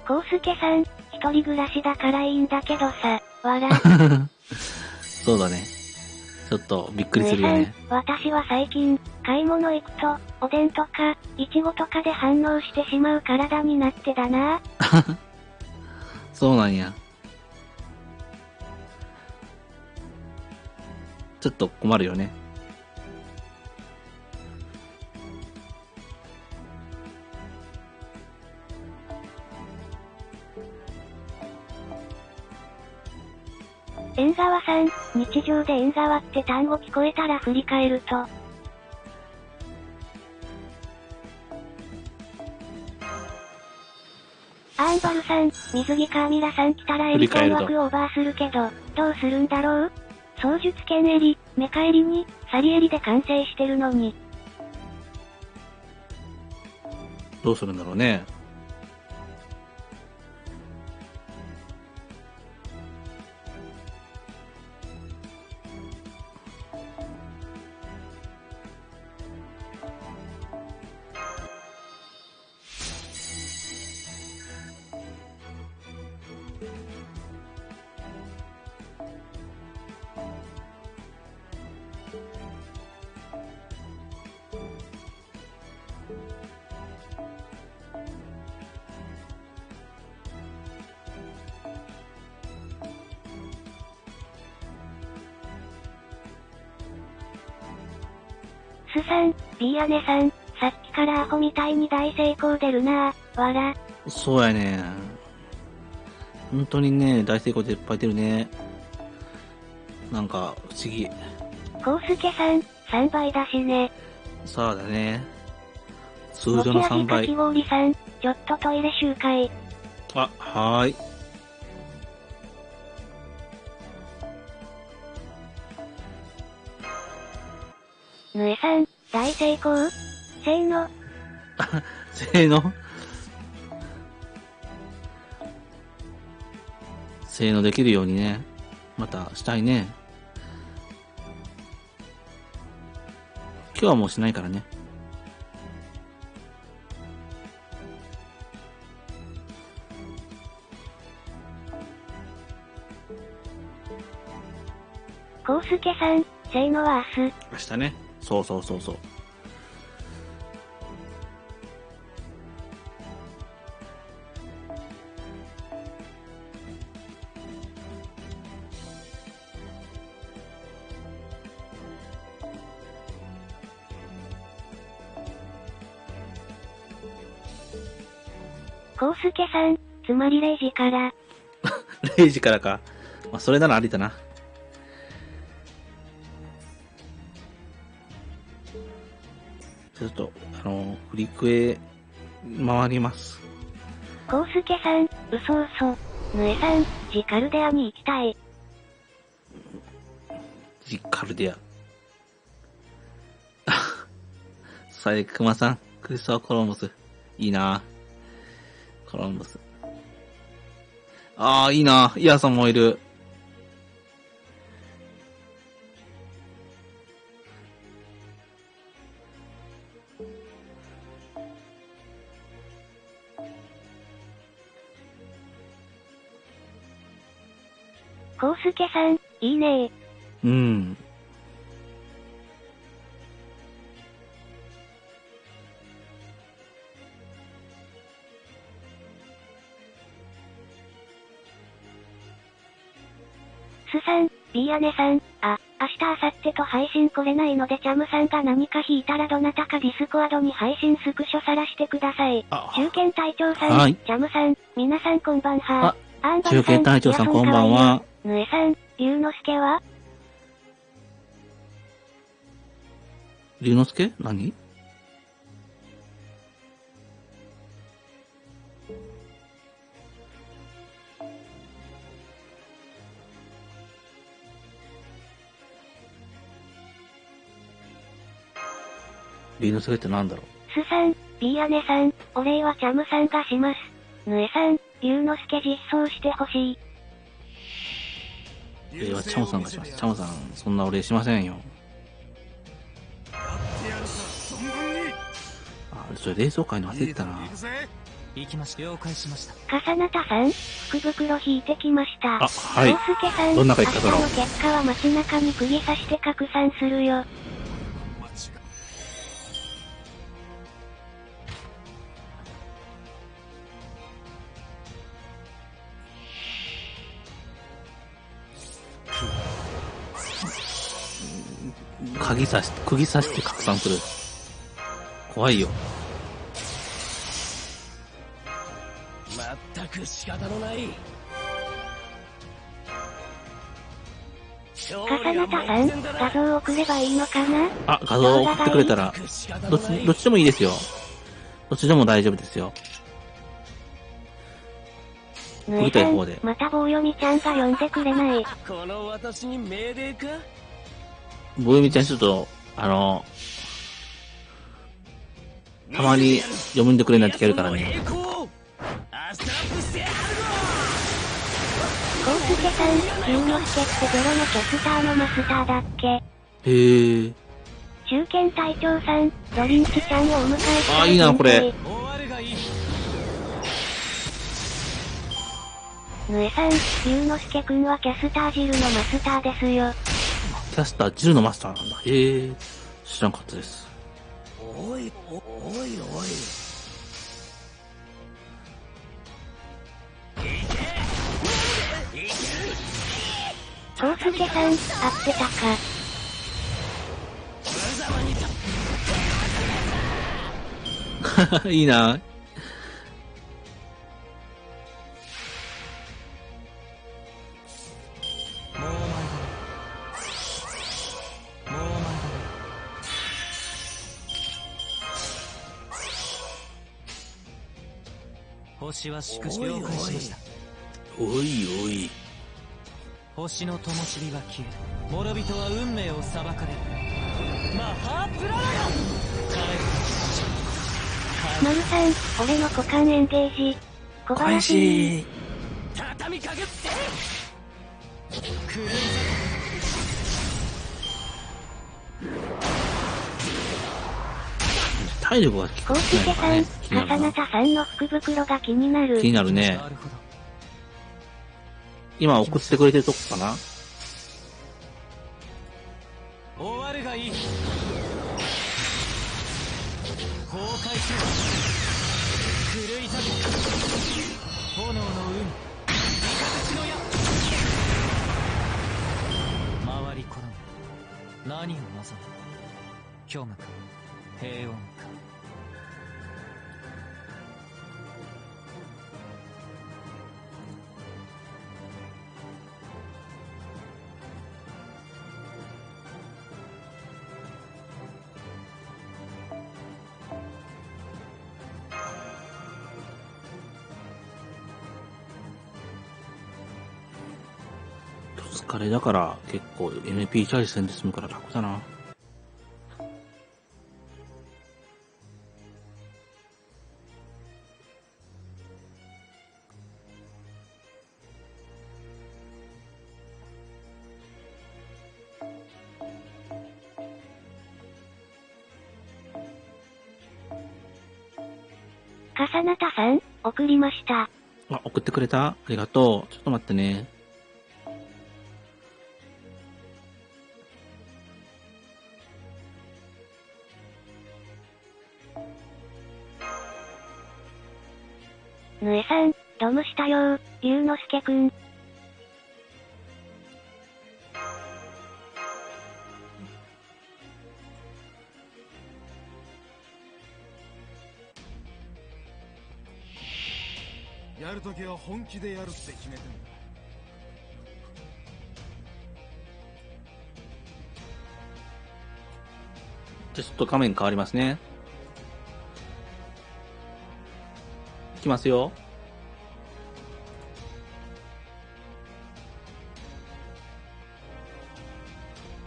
Speaker 2: コウスケさん、一人暮らしだからいいんだけどさ、わら。
Speaker 3: そうだね。ちょっとびっくりするよね。
Speaker 2: 私は最近、買い物行くと、おでんとか、いちごとかで反応してしまう体になってだな。
Speaker 3: そうなんや。ちょっと困るよね。
Speaker 2: 縁側さん、日常で縁側って単語聞こえたら振り返ると。アンバルさん、水着カーミラさん来たらエリちゃん枠オーバーするけど、どうするんだろう？操術剣エリ、メカエリに、サリエリで完成してるのに。
Speaker 3: どうするんだろうね。
Speaker 2: スさん、ビーアネさん、さっきからアホみたいに大成功出るなぁ、わら。
Speaker 3: そうやね。本当にね、大成功でいっぱい出るね。なんか、不思議。
Speaker 2: コウスケさん、3倍だしね。
Speaker 3: そうだね。通常の3倍。
Speaker 2: かき氷さん、ちょっとトイレ集会。
Speaker 3: あ、はーい。
Speaker 2: ぬえさん、大成功？せーの。
Speaker 3: せーの。せーのできるようにね。またしたいね。今日はもうしないからね。
Speaker 2: コウスケさん、せーのは明日。
Speaker 3: 明日ね。そうそうそうそう。
Speaker 2: コウスケさん、つまり0時から。
Speaker 3: 0時からか。まあ、それならありだな。ちょっと、振りクエ、回ります。
Speaker 2: コウスケさん、嘘嘘。ぬえさん、ジカルデアに行きたい。
Speaker 3: ジカルデア。さえ、クマさん、クリストファー・コロンブス。いいなコロンブス。ああ、いいなイヤさんもいる。
Speaker 2: コウスケさん、いいねー。
Speaker 3: うん。
Speaker 2: スさん、B 姉さん、明日明後日と配信来れないのでチャムさんが何か引いたらどなたかディスコアドに配信スクショさらしてください。中堅隊長さん、
Speaker 3: はい
Speaker 2: チャムさん、皆さんこんばんは。アンバンさん、
Speaker 3: 中堅隊長さんこんばんは。
Speaker 2: ぬえさん、龍之介は
Speaker 3: 龍之介何？龍之介ってなんだろう？
Speaker 2: スさん、B 姉さん、お礼はチャムさんがします。ぬえさん、龍之介実装してほしい。
Speaker 3: チャムさんがします。チャムさん、そんなお礼しませんよ。それ冷蔵庫に忘れてたな。
Speaker 7: 行きました。了解しました。
Speaker 2: 笠名田さん、福袋引いてきました。
Speaker 3: はい。
Speaker 2: 宗介さん、
Speaker 3: どんな書き方だろう。
Speaker 2: 明日の結果は街中に釘刺して拡散するよ。
Speaker 8: 釘刺して拡散する。怖いよ。
Speaker 4: まったく仕方のない。
Speaker 2: 笠名田さん、画像送ればいいのかな？
Speaker 3: 画像送ってくれたら、どっちでもいいですよ。どっちでも大丈夫ですよ。送りたい方で。
Speaker 2: また棒読みちゃんが呼んでくれない。
Speaker 4: この私に命令か？
Speaker 3: 棒読みちゃんちょっと、たまに読んでくれないときあるからね。
Speaker 2: コウスケさん、龍之介ってゼロのキャスターのマスターだっけ？
Speaker 3: へー。
Speaker 2: 中堅隊長さん、ドリンチちゃんをお迎えしたい。
Speaker 3: いいな、これ。
Speaker 2: ぬえさん、龍之介くんはキャスター汁のマスターですよ。
Speaker 3: キャスター、ジルのマスターなんだ。へー。知らんかったです。
Speaker 4: おい。
Speaker 2: コウスケさん、合ってたか。
Speaker 3: いいな。
Speaker 7: 星は祝了解しました。
Speaker 3: おいおい。
Speaker 7: 星の灯火が消え、諸人は運命を裁かれる。マハープララガ
Speaker 2: マルさん、俺の股間エンゲージ。小林。
Speaker 4: 畳みかけって
Speaker 7: 狂い
Speaker 3: 体力が
Speaker 2: コウスケさん、笠名田さんの福袋が気になる。
Speaker 3: 気になるね。今送ってくれてるとこかな？
Speaker 7: 終わるがいい。崩壊する。狂い咲く。炎の運。雷の矢。回り転ぐ。何を望む？虚無か平穏か。
Speaker 3: 疲れだから結構 NP チャージせんで済むから楽だな。
Speaker 2: 笠名田さん、送りました。
Speaker 3: 送ってくれた？ありがとう。ちょっと待ってね。
Speaker 2: ぬえさん、ロムしたよー、龍之介くん。
Speaker 4: やるときは本気でやるって決めてんだ。
Speaker 3: じゃあちょっと画面変わりますね。いきますよ。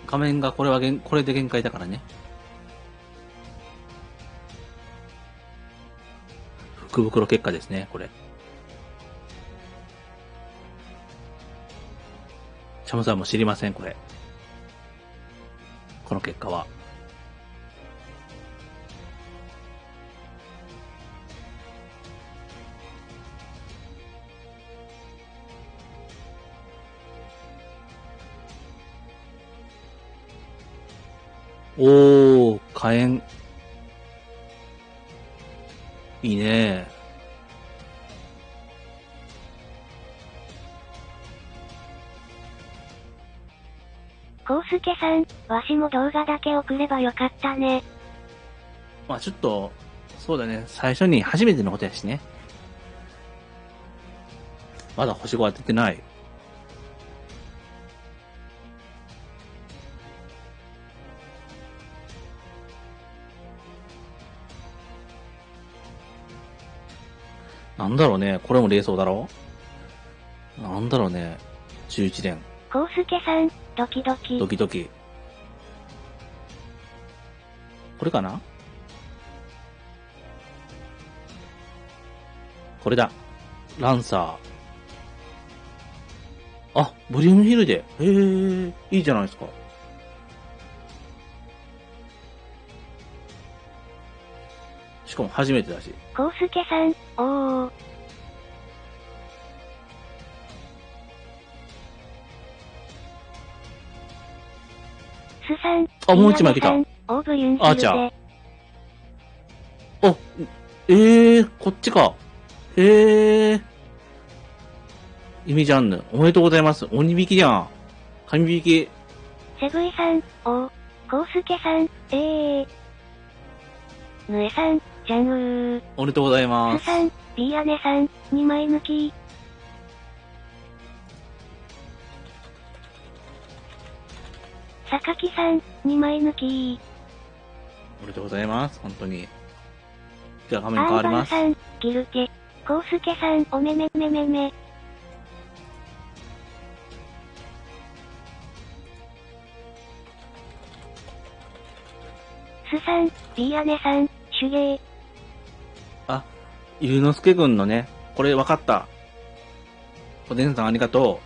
Speaker 3: 画面がこれで限界だからね。福袋結果ですね、これ。チャムさんも知りません、これ。この結果は。おー、火炎。いいね。
Speaker 2: コウスケさん、わしも動画だけ送ればよかったね。
Speaker 3: まあちょっと、そうだね。最初に初めてのことやしね。まだ星5は出てない。なんだろうね。これも冷蔵だろう。なんだろうね。11連。
Speaker 2: コウスケさん、ドキドキ。
Speaker 3: ドキドキ。これかな？これだ。ランサー。あ、ボリュームヒルで。いいじゃないですか。しかも初めてだし。
Speaker 2: コウスケさん、おー。スさん、
Speaker 3: あ、もう一枚来た。
Speaker 2: オーブユンヒルで。
Speaker 3: アーチャー。こっちか。イミジャンヌ、おめでとうございます。鬼引きじゃん。神引き。
Speaker 2: セブイさん、おー。コウスケさん、ヌエさん、ジャンウー。
Speaker 3: おめでとうございます。
Speaker 2: スさん、ピーアネさん、2枚抜き。榊さん、2枚抜き。
Speaker 3: おめでとうございます。本当に。じゃあ画面
Speaker 2: ア
Speaker 3: 変わります。
Speaker 2: ーバルさん、ギルケ。コウスケさん、おめめめめめ。スさん、ピーアネさん、手芸。
Speaker 3: あ、ゆうのすけくんのね、これ分かった。おでんさんありがと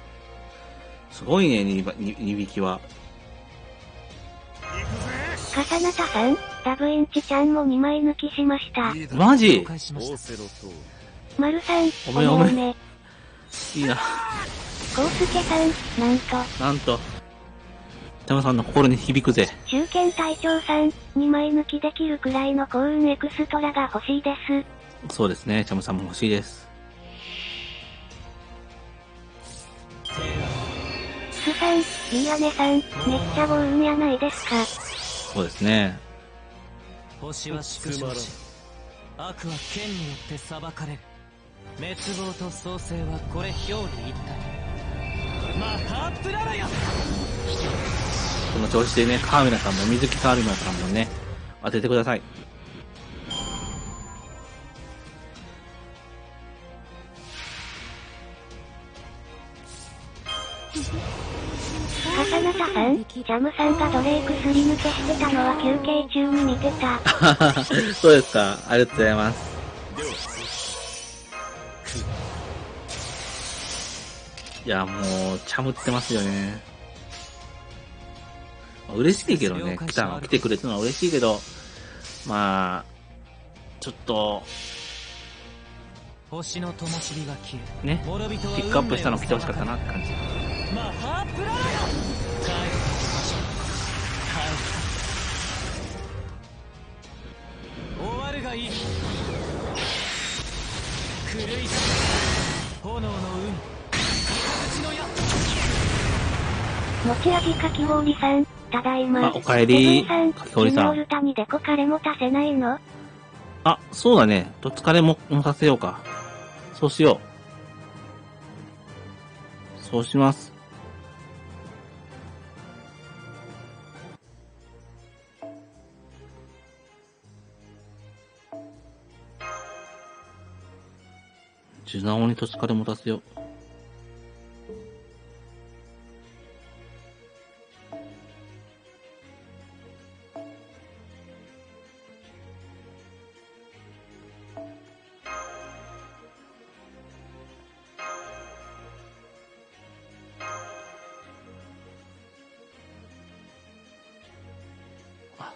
Speaker 3: う。すごいね、2匹は。
Speaker 2: カサナタさん、ダブインチちゃんも2枚抜きしました。
Speaker 3: マジ？
Speaker 7: 了解しました。
Speaker 2: マルさん、
Speaker 3: おめおめ。
Speaker 2: め。
Speaker 3: いいな。
Speaker 2: コウスケさん、なんと。
Speaker 3: なんと。タマさんの心に響くぜ。
Speaker 2: 中堅隊長さん、2枚抜きできるくらいの幸運エクストラが欲しいです。
Speaker 3: そうですね、チャムさんも欲しいです。
Speaker 2: スさん、リアネさん、めっちゃ幸運やないですか。
Speaker 3: そうですね。
Speaker 7: 星は縮小し、悪は剣によって裁かれる。滅亡と創生はこれ表裏一体。マハープララヤ。
Speaker 3: この調子でね、川村さんも水木川村さんもね、当ててください。
Speaker 2: カサナタさん、ジャムさんがドレイクすり抜けしてたのは休憩中に見てた。
Speaker 3: そうですか。ありがとうございます。いや、もう、チャムってますよね。嬉しいけどね、来てくれたのは嬉しいけど、まあ、ちょっと、
Speaker 7: 星の灯火が消え、
Speaker 3: ね、ピックアップしたの来てほしかったなって感じ。
Speaker 7: マハープララヤ。帰る。終わるがいい。狂い炎の海、形の矢。
Speaker 2: 持ち味かき氷さん、ただいま。
Speaker 3: あ、おかえり。
Speaker 2: かき氷さん。ジュノールタにデコカレも足せないの？
Speaker 3: あ、そうだね。どっちカレーもさせようか。そうしよう。そうします。ジュナオにと疲れ持たせよう。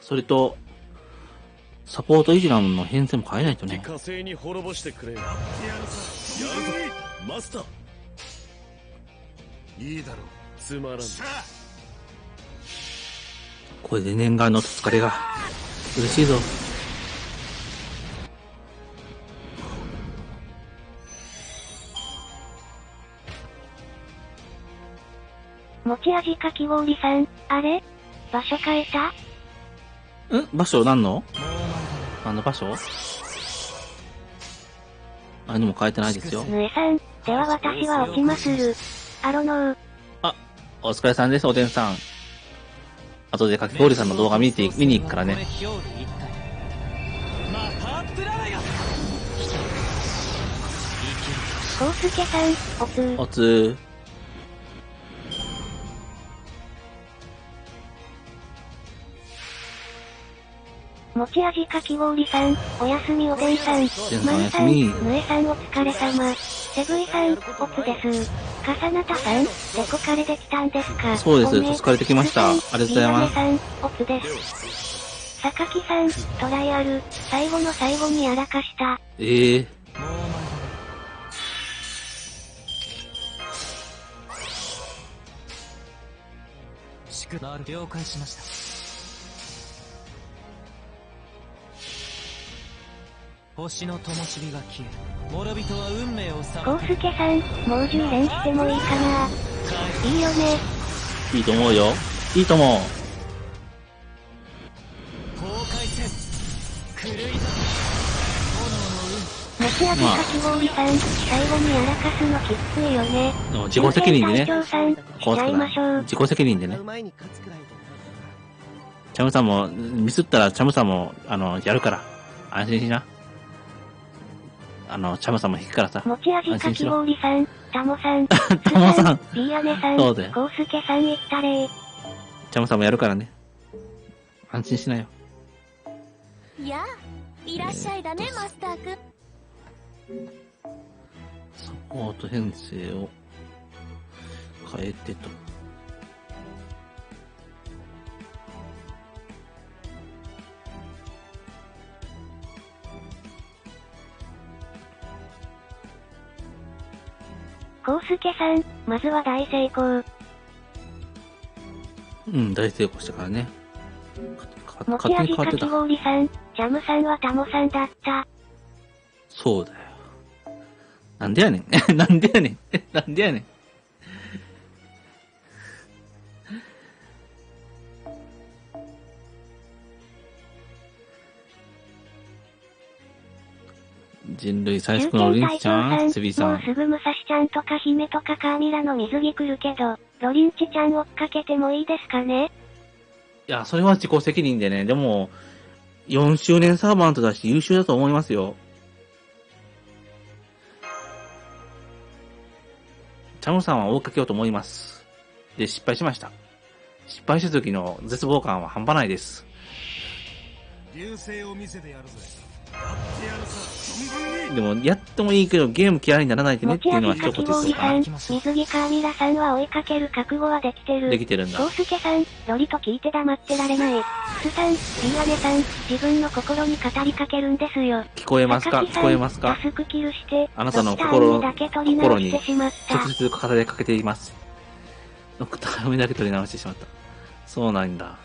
Speaker 3: それと、サポートイジラムの編成も変えないとね。
Speaker 4: 火星に滅ぼしてくれよ。やるぞ、マスター。いいだろう、つまらん。
Speaker 3: これで念願の疲れが。嬉しいぞ。
Speaker 2: 持ち味かき氷さん、あれ場所変えた？
Speaker 3: 場所何の場所何も変えてないですよ。
Speaker 2: ぬえさん、では私は落ちまする。アロノー。
Speaker 3: お疲れさんです、おでんさん。後でかき氷さんの動画見に行くからね。
Speaker 2: コウスケさん、
Speaker 3: おつー。
Speaker 2: 持ち味かき氷さん、おやすみおでんさん、まるさん、ぬえさんお疲れ様。セブイさん、おつです。かさなたさん、デコカレできたんですか？
Speaker 3: そうです、疲れてきました。ありがとうございます。
Speaker 2: さん、おつです。榊さん、トライアル、最後の最後にやらかした。
Speaker 7: 了解しました。星の灯火が消え、諸人は運命を裁く。
Speaker 2: コウスケさん、もう10連してもいいかな？いいよね。
Speaker 3: いいと思うよ。いいと思う。
Speaker 2: 持ち味かき氷さん、最後にやらかすのきついよね。
Speaker 3: 自己責任でね。
Speaker 2: こうしましょう。
Speaker 3: 自己責任でね。チャムさんも、ミスったらチャムさんも、やるから。安心しな。チャムさんも引くからさ。
Speaker 2: 持ち味かき氷さん、タモさん、
Speaker 3: タモさん、
Speaker 2: ピーアネさん、
Speaker 3: そうだよ。
Speaker 2: コウスケさん言ったれー。
Speaker 3: チャムさんもやるからね。安心しなよ。
Speaker 6: やあ、いらっしゃいだね、マスターくん。
Speaker 3: サポート編成を変えてと。
Speaker 2: コウスケさん、まずは大成功。
Speaker 3: 大成功したからね。
Speaker 2: 持ち味かき氷さん、ジャムさんはタモさんだった。
Speaker 3: そうだよ。なんでやねん。なんでやねん。なんでやねん。人類最速のリンチちゃん、セビーさん。
Speaker 2: もうすぐムサシちゃんとか姫とかカーミラの水着来るけど、ロリンチちゃん追っかけてもいいですかね？
Speaker 3: いや、それは自己責任でね。でも、4周年サーバントだし優秀だと思いますよ。チャムさんは追いかけようと思います。で、失敗しました。失敗した時の絶望感は半端ないです。
Speaker 4: 流星を見せてやるぜ。やってやるさ、存分に。
Speaker 3: でも、やってもいいけど、ゲーム嫌いにならないでねっていうのは一言ですよかな。
Speaker 2: 水着カーミラさんは追いかける覚悟はできてる。
Speaker 3: できてるんだ。
Speaker 2: コウスケさん、ロリと聞いて黙ってられない。スさん、ピーアネさん、自分の心に語りかけるんですよ。
Speaker 3: 聞こえますか？聞こえますか？
Speaker 2: タスクキルして、
Speaker 3: あなたの心に
Speaker 2: 直
Speaker 3: 接語りかけています。ドクター目だけ取り直してしまった。そうなんだ。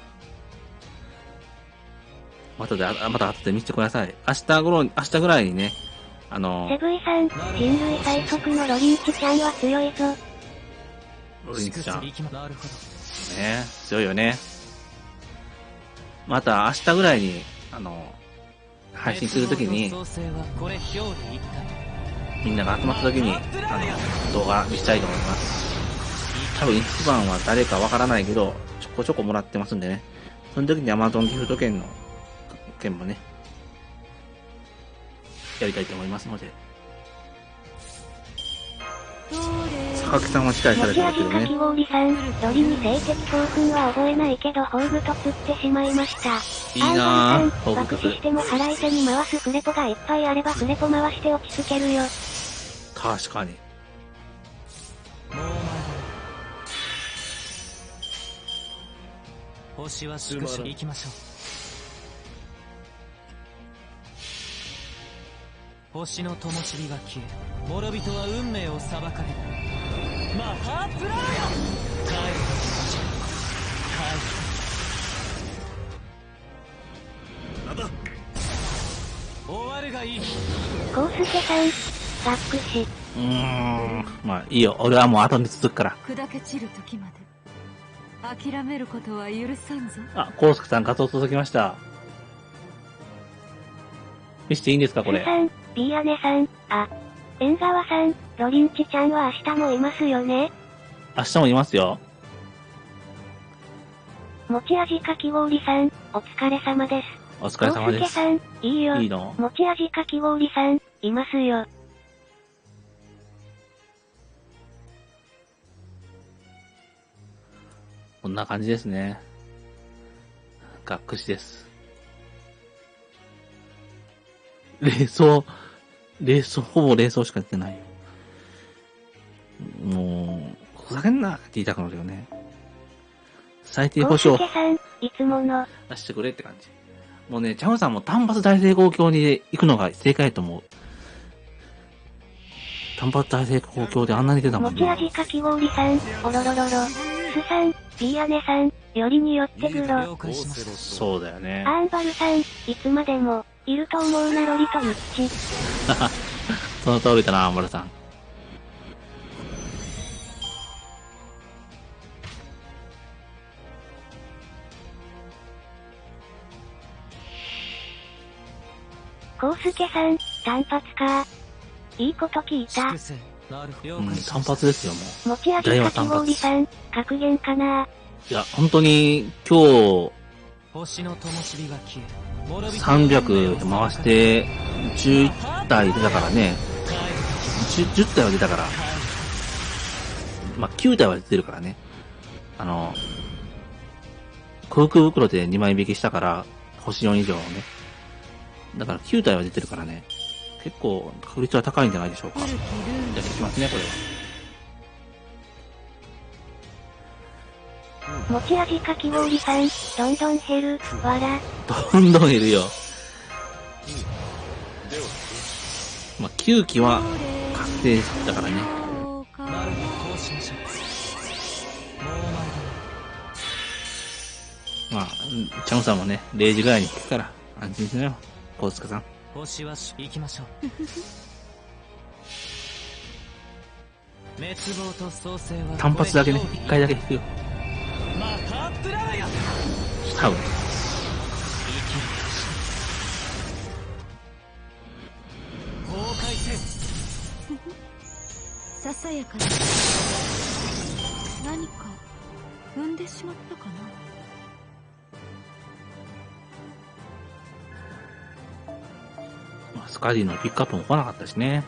Speaker 3: また後で見せてください。明日ぐらいにね、
Speaker 2: セブイさん、人類最速のロリンチちゃんは強いぞ。
Speaker 3: ロリンチちゃん。ね、強いよね。また明日ぐらいに、配信するときに、みんなが集まったときに、動画見したいと思います。多分一番は誰かわからないけど、ちょこちょこもらってますんでね。その時に Amazon ギフト券の券もね、やりたいと思いますので。榊さんは期待されてますけどね。
Speaker 2: 持ち味かき氷さん、ロリに性的興奮は覚えないけど宝具と釣ってしまいました。
Speaker 3: いいなぁ、
Speaker 2: 宝具爆死しても払い手に回すフレポがいっぱいあればフレポ回して落ち着けるよ。
Speaker 3: 確かに。
Speaker 7: もうお前だ。星は縮小行きましょう。星の灯火が消え、諸人は運命を裁かれる。マハープラーヤ、帰る。
Speaker 4: なんだ。
Speaker 7: 終わるがいい。
Speaker 2: コウスケさん、学士。
Speaker 3: まあいいよ。俺はもう後に続くから。
Speaker 5: 砕け散る時まで諦めることは許さんぞ。
Speaker 3: あ、コウスケさん画像届きました。見していいんですか、これ。
Speaker 2: さん、ビーアネさん、あ、縁側さん、ロリンチちゃんは明日もいますよね。
Speaker 3: 明日もいますよ。
Speaker 2: 持ち味かき氷さん、お疲れ様です。
Speaker 3: お疲れ様です。
Speaker 2: コウスケさん、いいよ。
Speaker 3: いいの？
Speaker 2: 持ち味かき氷さん、いますよ。
Speaker 3: こんな感じですね。学士です。冷蔵、ほぼ冷蔵しかやってないよ。もう、ふざけんなって言いたくなるよね。最低保障
Speaker 2: コウスケさん、いつもの。
Speaker 3: 出してくれって感じ。もうね、チャムさんも単発大成功郷に行くのが正解と思う。単発大成功郷であんなに出たもんね。
Speaker 2: 持ち味かき氷さん、おろろろろ。スさん、ビーアネさん、よりによってグロ。
Speaker 7: 了解しました。
Speaker 3: そうだよね。
Speaker 2: アーンバルさん、いつまでも、いると思うなロリとムッチ。
Speaker 3: その通りだな、アンバルさん。
Speaker 2: コウスケさん、単発か。いいこと聞いた。
Speaker 7: なるほど。
Speaker 3: 単発ですよ、も
Speaker 2: 持ち味かき氷さん、格言かな。
Speaker 3: う。いや、本当に、今日、
Speaker 7: 星の灯火が消え、諸人
Speaker 3: 300回して、11体出たからね。10体は出たから。まあ、9体は出てるからね。航空袋で2枚引きしたから、星4以上をね。だから9体は出てるからね。結構、確率は高いんじゃないでしょうか。じゃあ、聞きますね、これは。
Speaker 2: 持ち味かき氷さん、どんどん減る、わら。
Speaker 3: どんどんいるよ。まあ、9機は確定だからね。
Speaker 7: なるほど、こうしましょう。もうお前だ。
Speaker 3: まあ、チャムさんもね、0時ぐらいに行くから、安心しなよ、コウスケさん。
Speaker 7: 星は行きましょう。滅亡と創生は
Speaker 3: 単発だけね、1回だけ引くよ。
Speaker 7: マハープラーヤ、
Speaker 3: 多分。
Speaker 7: 崩壊せ。
Speaker 5: ささやかな何か踏んでしまったかな。
Speaker 3: まあ、スカディのピックアップも来なかったしね。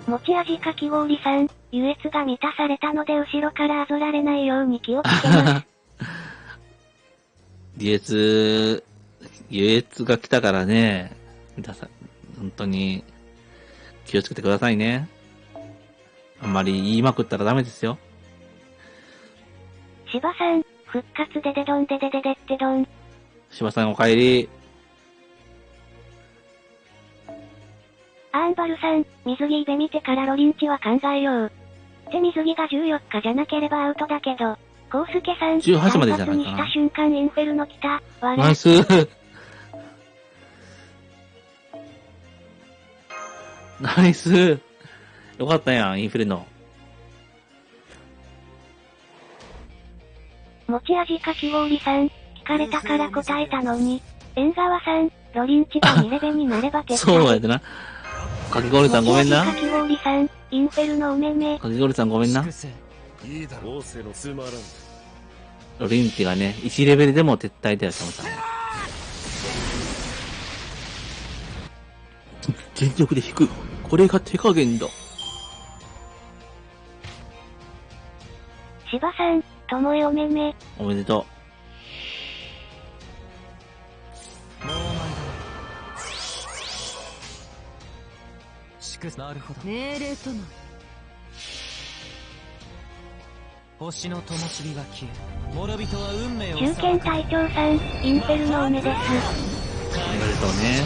Speaker 2: 持ち味かき氷さん、優越が満たされたので後ろからあぞられないように気をつけます。
Speaker 3: 優越が来たからね、皆さん、本当に気をつけてくださいね。あんまり言いまくったらダメですよ。
Speaker 2: 芝さん、復活ででどんででででってどん。
Speaker 3: 芝さんお帰り。
Speaker 2: アーンバルさん、水着イベ見てからロリンチは考えよう。って水着が14日じゃなければアウトだけど、コウスケさん、
Speaker 3: 18までじゃないかな。
Speaker 2: にした瞬間インフェルノ来た、わら。
Speaker 3: ナイスナイスよかったやん、インフレの。
Speaker 2: 持ち味かき氷さん、聞かれたから答えたのに。縁側さん、ロリンチが2レベになれば撤退。
Speaker 3: そうやでな。かき氷さんごめんな。
Speaker 2: かき氷さん、インフェルノおめめ。
Speaker 3: かき氷さんごめんな。
Speaker 4: いいだろう。仰せのつまらん。
Speaker 3: ロリンティがね、1レベルでも撤退だよ、シャムさん。全力で引く。これが手加減だ。
Speaker 2: 芝さん、ともえおめめ。
Speaker 3: おめでと
Speaker 7: もう前だ。なるほど。
Speaker 5: 命令との
Speaker 7: 星の灯火が消え、諸人は運命を
Speaker 2: 中堅隊長さん、インフェルノおめです。
Speaker 3: う。おめでとうね。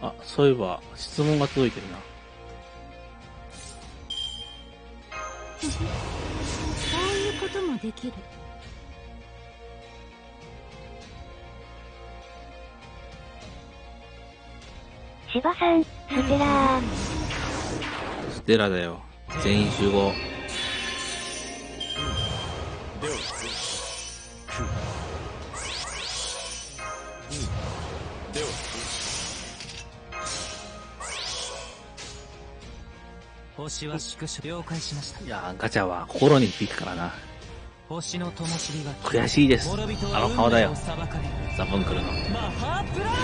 Speaker 3: あ、そういえば、質問が届いてるな。
Speaker 1: そういうこともできる。
Speaker 2: 芝さん、ステラー。
Speaker 3: ステラだよ。全員集合。
Speaker 4: では、では、
Speaker 7: 星は縮小。了解しました。
Speaker 3: いやー、ガチャは心に響くからな。
Speaker 7: 星の灯火が
Speaker 3: 悔しいです。
Speaker 7: 諸人
Speaker 3: あ
Speaker 7: は
Speaker 3: の顔だよ
Speaker 7: 運命を裁かれる。
Speaker 3: ザブンクルの。
Speaker 7: マハプラーヤ。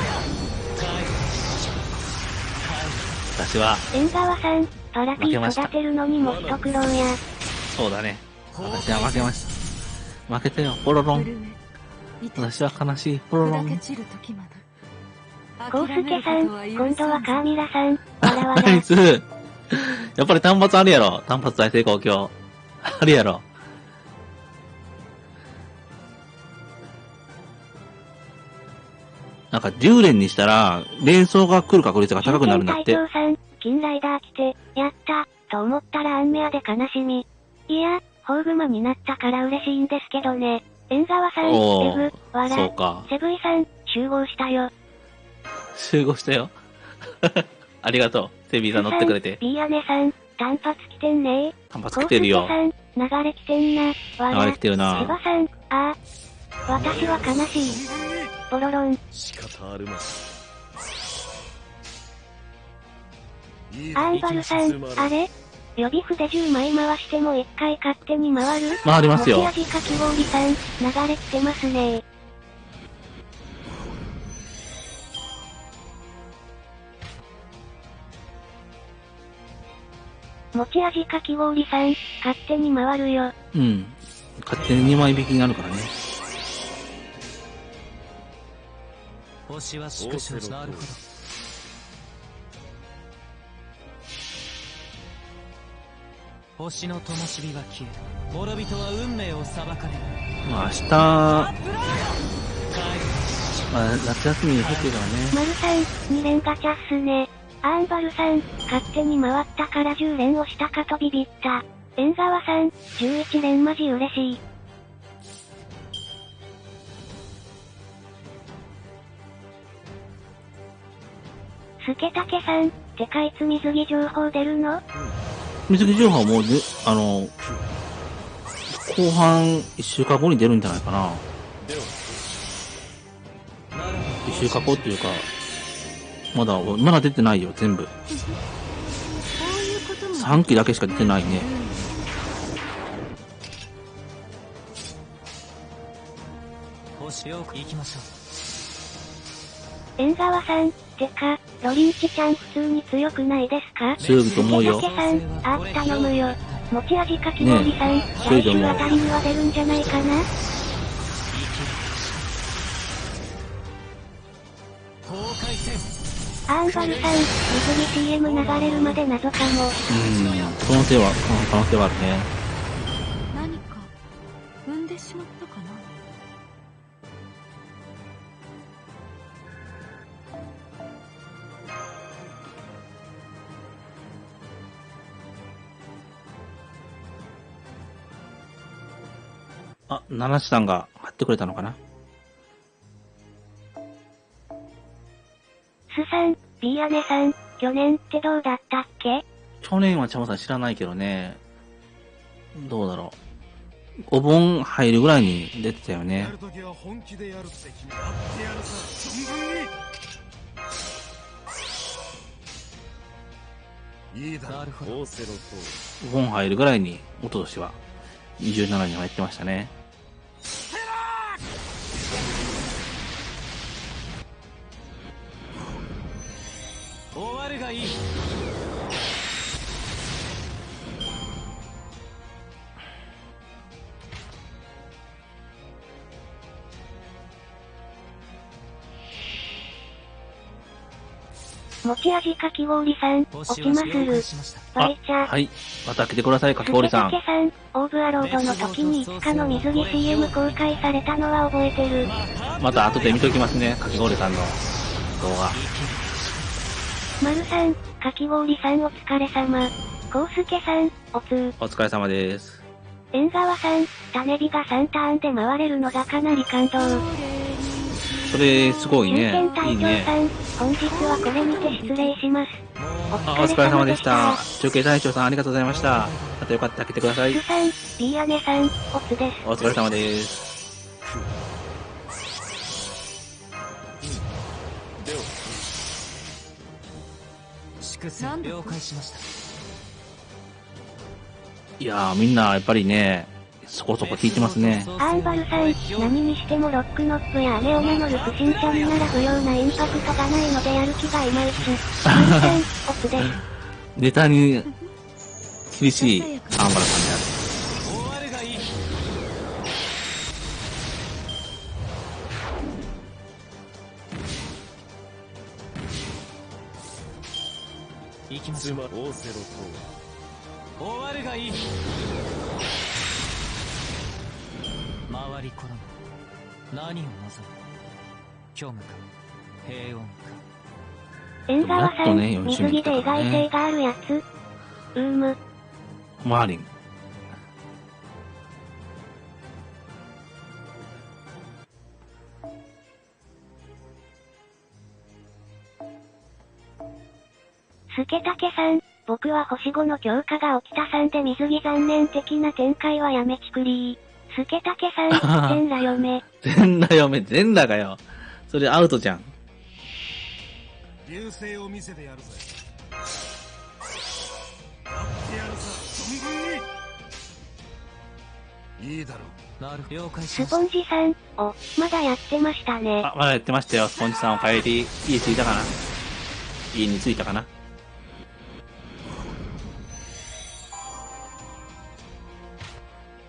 Speaker 3: 私は、
Speaker 2: 縁側さん、パラピー育てるのにも一苦労や。
Speaker 3: そうだね。私は負けました。負けたよ、ポロロン。私は悲しい、ポロロン。
Speaker 5: 散る時まで
Speaker 2: コウスケさん、今度はカーミラさん、わらわら。
Speaker 3: ナイス。やっぱり単発あるやろ。単発大成功今日。あるやろ。なんか10連にしたら、連想が来る確率が高くなるんだって。
Speaker 2: 中堅隊長さん、金ライダー来て、やった、と思ったらアンメアで悲しみ。いや、ホーグマになったから嬉しいんですけどね。縁側さん、
Speaker 3: おー
Speaker 2: デブ、わら。
Speaker 3: そうか。
Speaker 2: セブイさん、集合したよ。
Speaker 3: 集合したよ。ありがとう。セビーさん乗ってくれて。
Speaker 2: ビーアネさん、単発来てんね
Speaker 3: 単発来てるよ。
Speaker 2: コウスケさん、流れ来てんな。わら。
Speaker 3: 流れ来てるな
Speaker 2: セバさん、あー。私は悲しい。ポロロン。
Speaker 4: 仕方あるまい。
Speaker 2: アンバルさん、あれ予備筆10枚回しても1回勝手に回る
Speaker 3: 回りますよ。
Speaker 2: 持ち味かき氷さん、流れ来てますね。持ち味かき氷さん、勝手に回るよ。
Speaker 3: うん。勝手に2枚引きになるからね。
Speaker 7: 星は縮小し、なるほど。星の灯火が消え、諸人は運命を裁かれる。
Speaker 3: まあ明日、まあ夏休みに入ってるからね。
Speaker 2: マルさん、2連ガチャっすね。アンバルさん、勝手に回ったから10連押したかとビビった。縁側さん、11連マジ嬉しい。スケタケさん、てかいつ水着情報出るの？
Speaker 3: 水着情報はもうで、後半1週間後に出るんじゃないかな。1週間後っていうか、まだ出てないよ、全部。3期だけしか出てないね。
Speaker 7: 星よく行きましょ
Speaker 2: う。縁側さん、てか、ロリンチちゃん普通に強くないですか？
Speaker 3: 強いと思うよ。
Speaker 2: スケタケさん、あー頼むよ。持ち味かき氷さん、来週あたりには出るんじゃないかな？アンバルさん、水着 CM 流れるまで謎かも。
Speaker 3: 可能性はあるね。
Speaker 1: 何か、踏んでしまったかな？
Speaker 3: あ、七七さんが貼ってくれたのかな？
Speaker 2: スさん、ビーアネさん、去年ってどうだったっけ？
Speaker 3: 去年はチャモさん知らないけどね。どうだろう。お盆入るぐらいに出てたよね。
Speaker 4: ときは本気でやるって決めやってやるさ、存分に。いいだろう、オーセロと。
Speaker 3: お盆入るぐらいに、おととしは27に入ってましたね。
Speaker 7: 終わるがいい。
Speaker 2: 持ち味かき氷さん、起きまする。バイチャー。
Speaker 3: はい。また来てください、かき氷さん。
Speaker 2: 竹さん、オーブアロードの時にいつかの水着 CM 公開されたのは覚えてる。
Speaker 3: また後で見ときますね、かき氷さんの動画。
Speaker 2: 丸さん、かき氷さんお疲れ様。コウスケさん、おつー。
Speaker 3: お疲れ様です。
Speaker 2: 縁側さん、種火が3ターンで回れるのがかなり感動。
Speaker 3: それ、すごいね。
Speaker 2: 中堅
Speaker 3: いい
Speaker 2: 隊長さん、
Speaker 3: ね。
Speaker 2: 本日はこれにて失礼します。
Speaker 3: あ、お疲れ様でした。中継隊長さんありがとうございました。またよかったら来てください。
Speaker 2: スさん、ビーアネさん、おつです。
Speaker 3: お疲れ様です。
Speaker 7: 粛清了解しました。
Speaker 3: いやー、みんなやっぱりね、そこそこ聞いてますね。
Speaker 2: アンバルさん、何にしてもロックノップやアネを名乗る不審者になら不要なインパクトがないのでやる気がいまいち。マルさん、オツです。
Speaker 3: ネタに厳しいアンバラさんである。
Speaker 7: 終わるがいい。行きましょう。
Speaker 4: オーセロと。
Speaker 7: 終わるがいい。回り転む。何を望む。虚無か平穏か。
Speaker 2: 縁側さん、
Speaker 3: やっとね
Speaker 2: 水着で意外性があるやつ。
Speaker 3: マーリン。
Speaker 2: スケタケさん、僕は星5の強化が起きたさんで水着残念的な展開はやめちくりー。スケタケさん、全裸嫁。
Speaker 3: 全裸嫁、全裸かよ。それアウトじゃん。
Speaker 4: 流星を見せてやるぜ。やってやるさ、存分に。いいだろう。
Speaker 7: なる了解し
Speaker 2: ス
Speaker 7: ました。
Speaker 2: ポンジさん、お、まだやってましたね。
Speaker 3: あ、まだやってましたよ。スポンジさんお帰り。家着いたかな？家に着いたかな？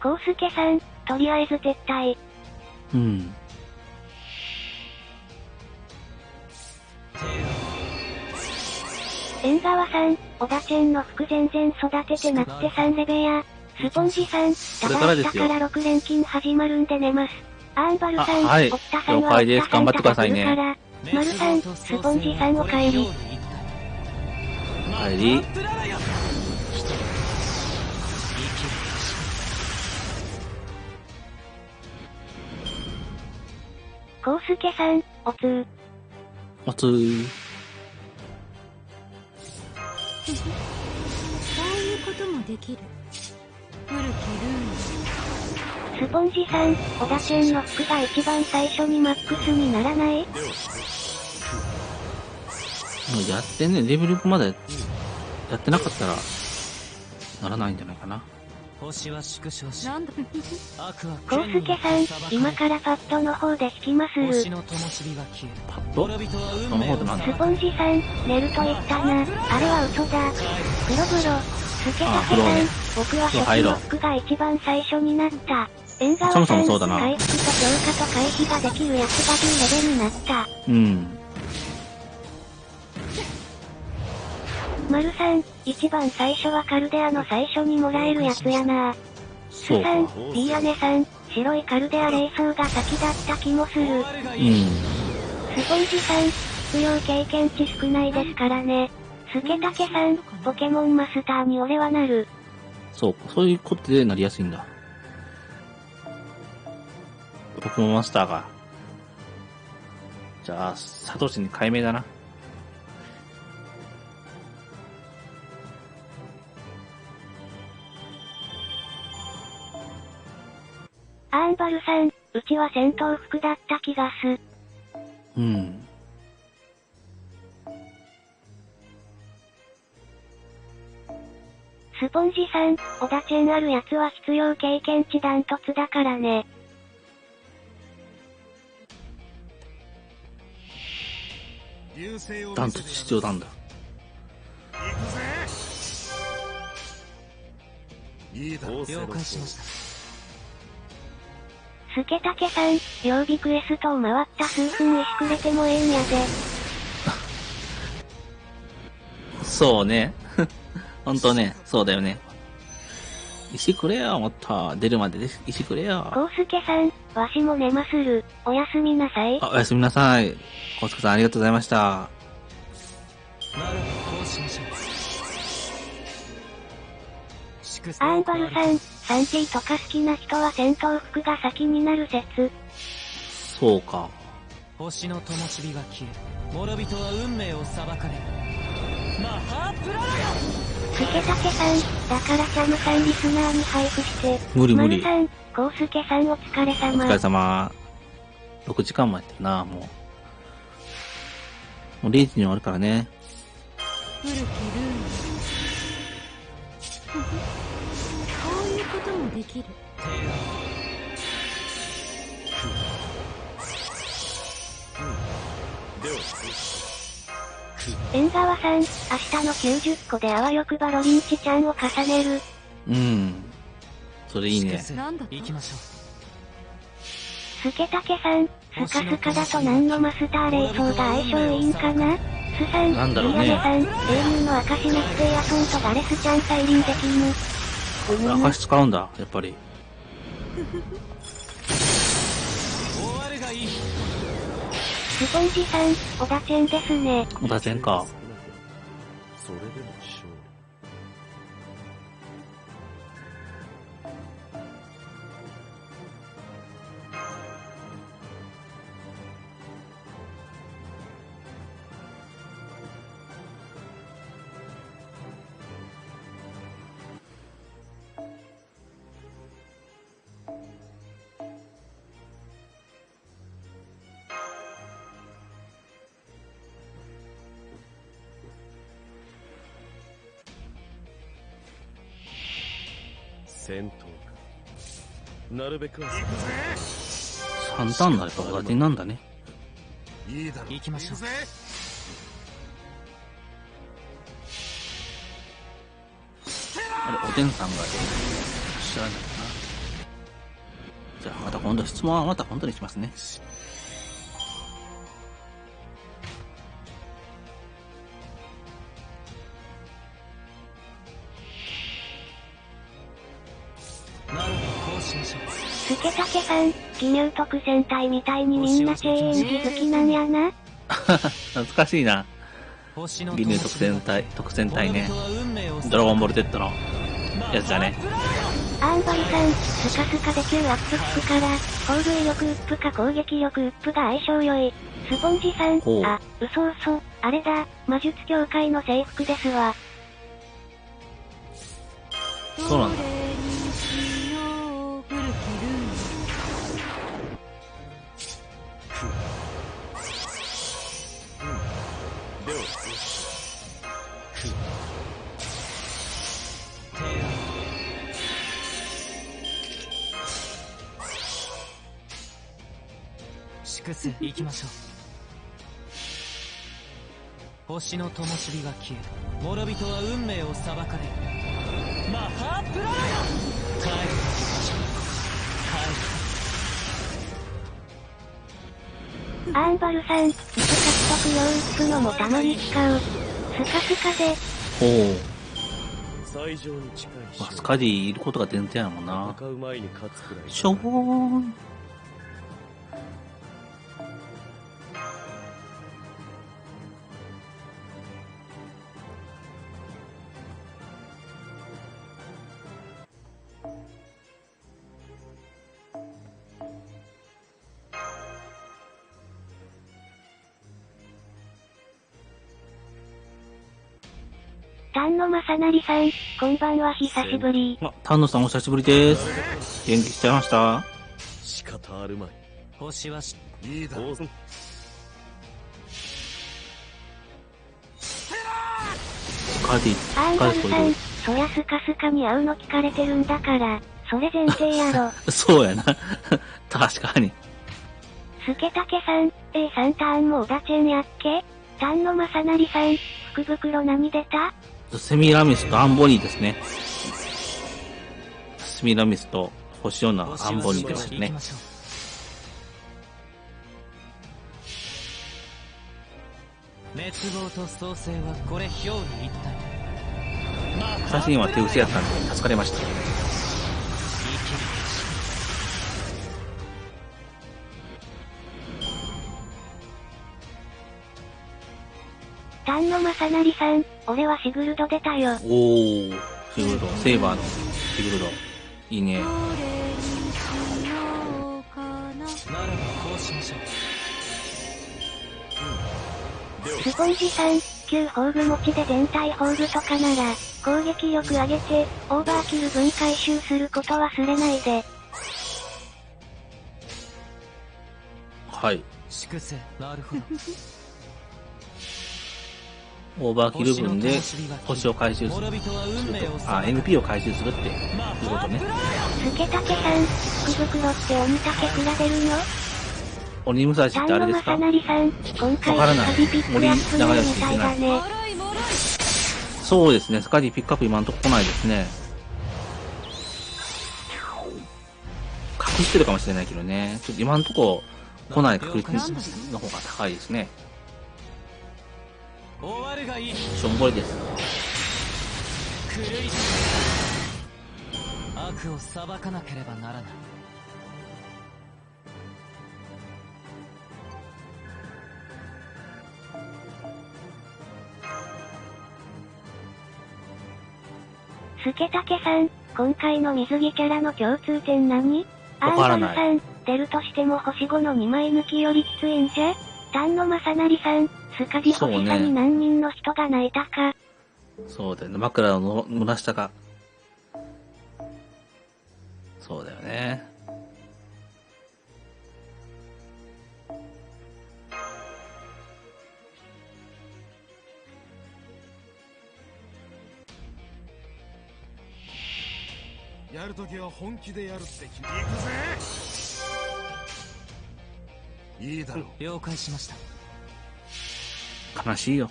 Speaker 2: コウスケさん、とりあえず撤退。
Speaker 3: うん。
Speaker 2: 縁側さん、オダチェンの服全然育ててなくて3レベや。スポンジさん、た
Speaker 3: これから
Speaker 2: だ
Speaker 3: ですよ
Speaker 2: 明日から6連勤始まるんで寝ます。アンバルさん、
Speaker 3: あはい
Speaker 2: オッタさんは
Speaker 3: 了解です
Speaker 2: オッタさん
Speaker 3: 頑張ってくださいね
Speaker 2: ただ来るからマルさん、スポンジさんお帰り。
Speaker 3: 帰り。
Speaker 2: コウスケさん、おつー。
Speaker 3: おつー。
Speaker 6: そういうこともできる。古きルール。
Speaker 2: スポンジさん、オダチェンの服が一番最初にマックスにならない？
Speaker 3: もうやってね、レベルまでやってなかったら、ならないんじゃないかな。
Speaker 7: 星は縮小し、
Speaker 6: なんだ
Speaker 7: 悪は
Speaker 2: コウスケさん、今からパッドの方で引きまする。
Speaker 7: 星の灯火が消える。
Speaker 3: パッド
Speaker 7: 滅びとは
Speaker 3: そ
Speaker 7: 運命を
Speaker 3: の方でなんだ
Speaker 2: スポンジさん、寝ると言ったな。あれは嘘だ。黒風呂。スケタケさん、
Speaker 3: 風呂ね
Speaker 2: 僕は初期の服が一番最初になった。縁側
Speaker 3: そもそ
Speaker 2: さん、
Speaker 3: もそうだな
Speaker 2: 回復と強化と回避ができるやつが10レベルになった。
Speaker 3: うん。
Speaker 2: マルさん、一番最初はカルデアの最初にもらえるやつやな。ス
Speaker 3: そうか。
Speaker 2: さん、ビーアネさん、白いカルデア霊装が先だった気もする。
Speaker 3: うん。
Speaker 2: スポンジさん、必要経験値少ないですからね。スケタケさん、ポケモンマスターに俺はなる。
Speaker 3: そうか。そういうことでなりやすいんだ。ポケモンマスターが。じゃあ、サトシに改名だな。
Speaker 2: アーンバルさん、うちは戦闘服だった気がす。
Speaker 3: うん。
Speaker 2: スポンジさん、オダチェンあるやつは必要経験値ダントツだからね。
Speaker 3: ダントツ必要なんだ。
Speaker 7: 了解しました。
Speaker 2: スケタケさん、曜日クエストを回った数分石くれてもええんやで。
Speaker 3: そうね。ほんとね、そうだよね。石くれよ、もっと。出るまでで石くれよ。
Speaker 2: コウスケさん、わしも寝まする。おやすみなさい。
Speaker 3: あ、おやすみなさい。コウスケさんありがとうございました。
Speaker 7: なるほど、こうしましょう。
Speaker 2: アーンバルさん、3T とか好きな人は戦闘服が先になる説。
Speaker 3: そうか。
Speaker 7: 星の灯火が消え、諸人は運命を裁かれる。マハープララ
Speaker 2: スケタケさん、だからチャムさんリスナーに配布して。
Speaker 3: 無理無理。
Speaker 2: マルさん、コウスケさんお疲れ様。
Speaker 3: お疲れ様。6時間もやってるな、もう0時に終わるからね。
Speaker 5: 古きルール。こういうこともできる。
Speaker 2: 縁側さん、明日の90個であわよくばロリンチちゃんを重ねる。
Speaker 3: うん。それいいね。
Speaker 5: なんだと
Speaker 7: 行きましょ
Speaker 2: スケタケさん、スカスカだと何のマスターレーソーが相性いいんかな。スさん、
Speaker 3: なんだろうね
Speaker 2: リアゲさん、英雄の証メステアソンとガレスちゃん再臨できぬ。
Speaker 3: 証使うんだ、やっぱり。
Speaker 7: 終わるがいい。
Speaker 2: スポンジさん、オダチェンですね。
Speaker 3: オダチェンか。
Speaker 4: それでも勝利。戦闘か。なるべくは
Speaker 3: 3ターンになればオダチェンなんだね。
Speaker 4: いいだろう。
Speaker 7: 行きましょう。
Speaker 3: あれ、おでんさんが知らないかな。じゃあ、また今度質問はまた今度にしますね。
Speaker 7: なるほど、こうしましょう。
Speaker 2: スケタケさん、奇入特戦隊みたいにみんなチェーン機好きなんやな。
Speaker 3: 懐かしいな。
Speaker 7: 星の
Speaker 3: ギニュー特戦隊ね。ドラゴンボール Z のやつだね。
Speaker 2: アンバルさん、スカスカで9アップつくから、攻撃力ウップか攻撃力ウップが相性良い。スポンジさん、あ、嘘嘘、あれだ、魔術協会の制服ですわ。
Speaker 3: そうなんだ。
Speaker 7: 粛清行きましょう。星の灯火が消え、諸人は運命を裁かれる。マハープララヤ。帰る。
Speaker 2: アーンバルさん、椅子獲得用ウップのもたまに使う。スカスカで。
Speaker 3: おお。
Speaker 4: 最上に近い
Speaker 3: まあ、スカディいることが全然やもんな。
Speaker 4: 戦う前に勝つくらい。
Speaker 3: しょぼーん。
Speaker 2: 丹野正成さん、こんばんは久しぶり。
Speaker 3: あ、丹野さんお久しぶりです。元気しちゃいました？
Speaker 4: 変わるまい。
Speaker 7: 星はし
Speaker 4: いいだろう。
Speaker 3: カーディ、
Speaker 2: アン
Speaker 3: カーディ
Speaker 2: ドルさん、そりゃスカスカに会うの聞かれてるんだから、それ前提やろ。
Speaker 3: そうやな。確かに。
Speaker 2: スケタケさん、A3 ターンもオダチェンやっけ？丹野正成さん、福袋何出た？
Speaker 3: セミラミスとアンボニーですね。セミラミスと星女のアンボニーですね。
Speaker 7: 滅亡と創生はこれ表裏一体。
Speaker 3: 写真は手薄やったんで助かりました。
Speaker 2: 丹野正成さん、俺はシグルド出たよ。
Speaker 3: おー、シグルド、セーバーのシグルド。いいね。
Speaker 5: どれにしようかな。
Speaker 7: ならばこうしましょう。
Speaker 2: スポンジさん、旧宝具持ちで全体宝具とかなら、攻撃力上げて、オーバーキル分回収すること忘れないで。
Speaker 3: はい。
Speaker 7: 粛清。なるほど。
Speaker 3: オーバーキル分で星を回収する。NP を回収するっていうことね。
Speaker 2: スケタケさん、福袋って鬼竹比べるの？
Speaker 3: 鬼武蔵ってあれですか？
Speaker 2: 丹野正成さん、今回
Speaker 3: わからない。
Speaker 2: スカディピックアップのみたいだね。
Speaker 3: そうですね、スカディピックアップ今んとこ来ないですね。隠してるかもしれないけどね。ちょっと今んとこ来ない確率の方が高いですね。
Speaker 7: 終わるがいい。
Speaker 3: しょんぼりです。
Speaker 7: 狂い悪を裁かなければならない。
Speaker 2: スケタケさん、今回の水着キャラの共通点何？
Speaker 3: わからない。
Speaker 2: アンドルさん、出るとしても星5の2枚抜きよりきついんじゃ？丹野正成さん、スカディ星差に何人の人が泣いたか。
Speaker 3: そうだよね。枕を濡らしたか。そうだよね。
Speaker 4: やるときは本気でやるって決め。行くぜ。いいだろう。
Speaker 7: 了解しました。
Speaker 3: 悲しいよ。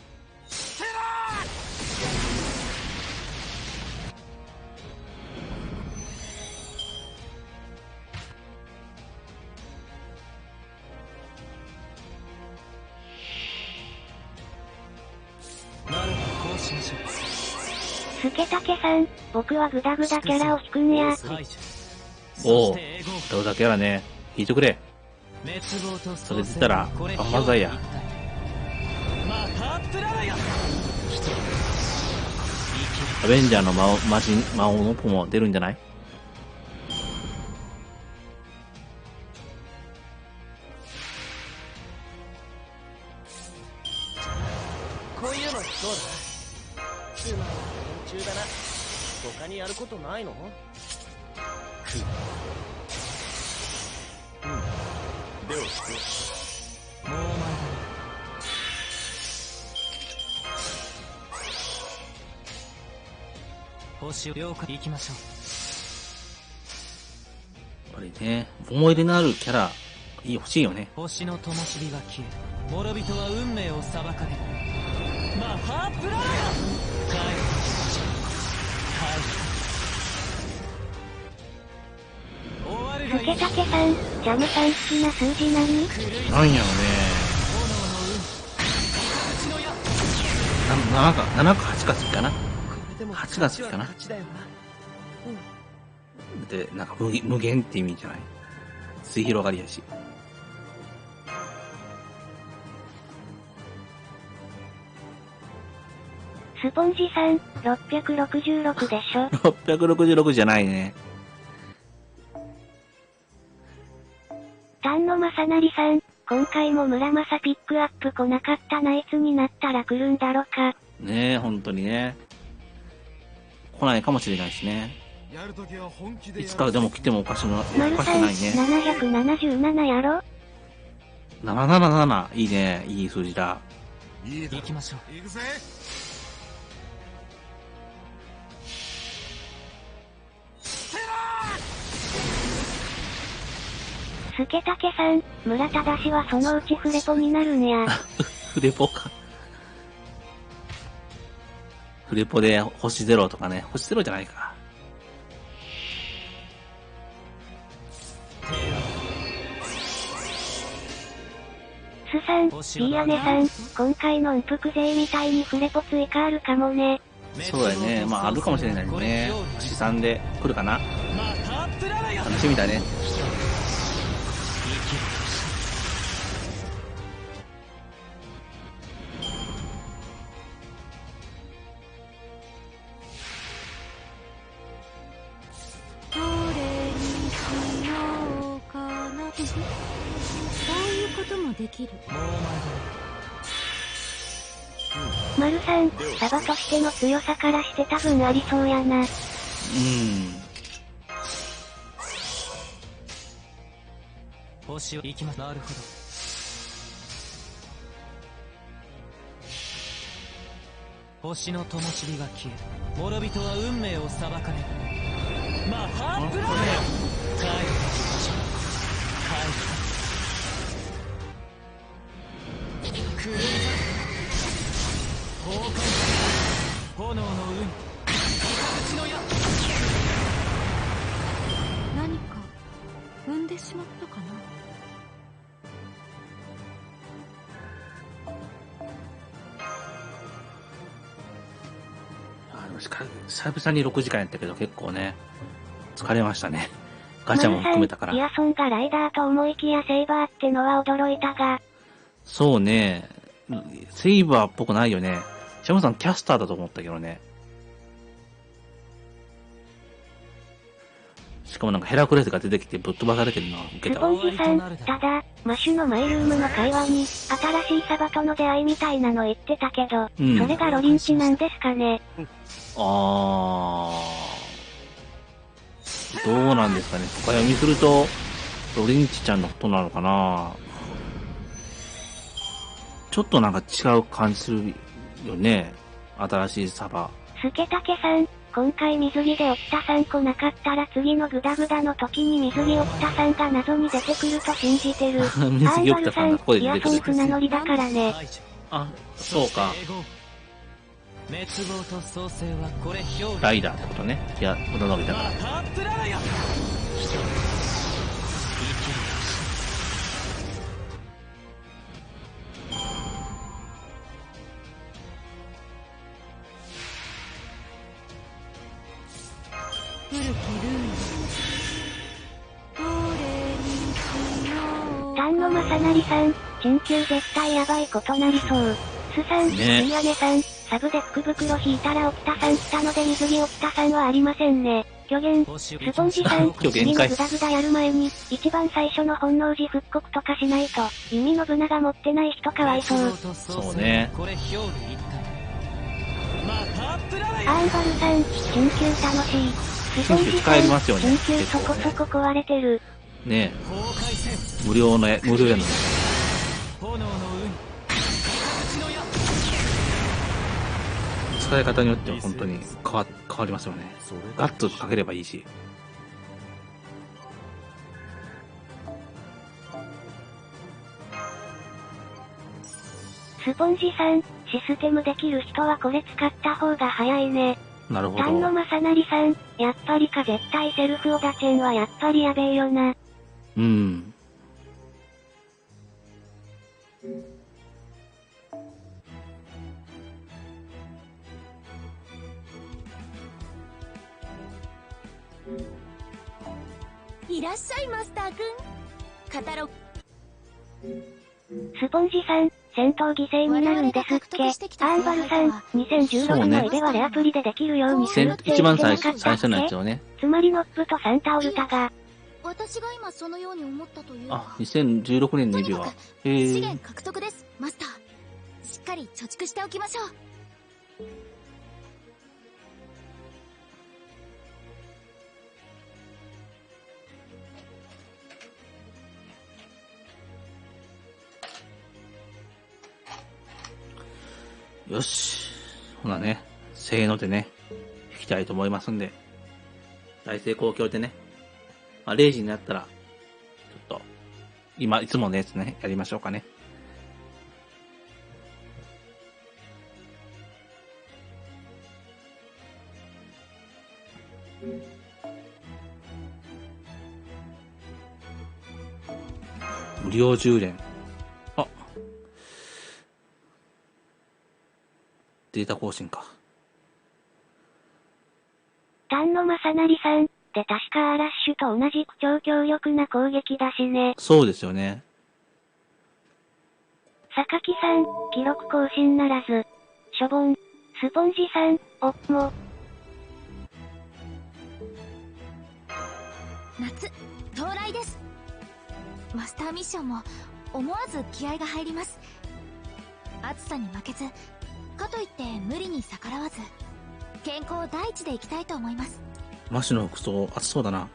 Speaker 7: ならばこうしましょう。
Speaker 2: スケタケさん、僕はグダグダキャラを引くんや。
Speaker 3: おお、グダグダキャラね。引いてくれ。それ出たら、バンバンザイや。アベンジャーの魔王のポも出るんじゃない？
Speaker 9: こういうのどうだ？つまり連中だな。他にやることないの？
Speaker 4: では
Speaker 7: もうお前だ。星を了解。行きましょう。
Speaker 3: やっぱりね、思い出のあるキャラ、欲しいよね。
Speaker 7: 星の灯火が消え、諸人は運命を裁かれる。マハプラーヤ！帰る。終わるがいい。
Speaker 2: スケタケさん、ジャムさん好きな数字何？
Speaker 3: なんやろね。7か8か好きかな。8が好きかな。で、なんか無限って意味じゃない。水広がりやし。
Speaker 2: スポンジさん、666でしょ。
Speaker 3: 666じゃないね。
Speaker 2: 丹野正成さん、今回も村正ピックアップ来なかったナイツになったら来るんだろか。
Speaker 3: ねえ、本当にね。来ないかもしれないしね。
Speaker 4: やるときは本気で
Speaker 3: いつからでも来てもおかしくない
Speaker 2: 丸さん、
Speaker 3: ね。
Speaker 2: 777やろ。
Speaker 3: 777、いいね。いい数字だ。
Speaker 4: いいだろ。
Speaker 7: 行きましょう。
Speaker 4: 行くぜ。
Speaker 2: スケタケさん、村正はそのうちフレポになるんや。
Speaker 3: フレポか。フレポで星ゼロとかね。星ゼロじゃないか。
Speaker 2: スさん、ビーアネさん、今回のンプク勢みたいにフレポ追加あるかもね。
Speaker 3: そうやね。まあ、あるかもしれないね。資産で来るかな。楽しみだね。
Speaker 5: どれにしようかな。そういうこともできる。
Speaker 2: 丸さん、サバとしての強さからして多分ありそうやな。
Speaker 7: 星を行きます。なるほど。星の灯火が消え、諸人は運命を裁かれる。マハプライ帰る。クルーザー崩壊。炎の運。形の矢。
Speaker 5: 何か踏んでしまったかな。
Speaker 3: 久々に6時間やったけど結構ね、疲れましたね。ガチャも含めたから。
Speaker 2: イヤソンがライダーと思いきやセイバーってのは驚いたが。
Speaker 3: そうね。セイバーっぽくないよね。シャムさんキャスターだと思ったけどね。しかもなんかヘラクレスが出てきてぶっ飛ばされてるのは受け
Speaker 2: ス
Speaker 3: たわ。
Speaker 2: ポンジさん、ただ、マシュのマイルームの会話に、新しいサバとの出会いみたいなの言ってたけど、それがロリンチなんですかね。
Speaker 3: どうなんですかね。深読みすると、ロリンチちゃんのことなのかな。ちょっとなんか違う感じするよね。新しいサバ。
Speaker 2: スケタケさん、今回水着で起きた3個なかったら次のグダグダの時に水着起きたさんが謎に出てくると信じてる。
Speaker 3: 水着起きたさんがここで
Speaker 2: イヤ
Speaker 3: 出てくる。
Speaker 2: ソン船乗りだからね。
Speaker 3: あ、そうか。
Speaker 7: 滅亡と創生はこれ表裏。
Speaker 3: ライダーってことね。いや、無駄伸びたから。
Speaker 7: マハプララヤ。
Speaker 5: 古きルール。どれにしようかな。
Speaker 2: 丹野正成さん、緊急絶対やばいことなりそう。スさん、
Speaker 3: ね
Speaker 2: 宮根さん、サブで福袋引いたら起きたさん来たので水着起きたさんはありませんね。虚言。スポンジさん、次のグダグダやる前に、一番最初の本能寺復刻とかしないと、弓信長持ってない人かわいそう。
Speaker 3: そうね。
Speaker 7: これ表裏一体。マハプララヤ。
Speaker 2: アーンバルさん、緊急楽しい。スポンジさん、
Speaker 3: 使えますよね
Speaker 2: 緊急そこそこ壊れてる。
Speaker 3: ね
Speaker 7: 崩壊せん。
Speaker 3: 無料やの。
Speaker 7: 炎の運。形の矢。
Speaker 3: 使い方によっては本当に変わりますよね。ガッとかければいいし。
Speaker 2: スポンジさん、システムできる人はこれ使った方が早いね。
Speaker 3: なるほ
Speaker 2: 丹野
Speaker 3: ど。
Speaker 2: 正成さん、やっぱりか絶対セルフオダチェンはやっぱりやべえよな。
Speaker 3: うん。
Speaker 6: いらっしゃいマスターくん。カタログ。
Speaker 2: スポンジさん、戦闘犠牲になるんですっけ。アーンバルさん、2016のイベはレアプリでできるようにするって
Speaker 3: 一番最
Speaker 2: 言ってなかった
Speaker 3: 初のや
Speaker 2: っけ。
Speaker 3: つをね。
Speaker 2: つまりノップとサンタオルタが、
Speaker 6: 私が今そのように思ったというの
Speaker 3: あ
Speaker 6: は、、
Speaker 3: 2016年の指輪。
Speaker 6: 資源獲得です、マスター。しっかり貯蓄しておきましょう。
Speaker 3: よし。ほなね、せーのでね、引きたいと思いますんで、大成功境でね、まあ、0時になったら、ちょっと、いつものやつね、やりましょうかね。無料10連。あ、データ更新か。
Speaker 2: 丹野正成さんって確かアラッシュと同じく超強力な攻撃だしね。
Speaker 3: そうですよね。
Speaker 2: 榊さん、記録更新ならず。しょぼん。スポンジさん、おっも。
Speaker 1: 夏到来です。マスターミッションも思わず気合が入ります。暑さに負けず、かといって無理に逆らわず、健康第一でいきたいと思います。
Speaker 3: マシュの服装暑そうだな。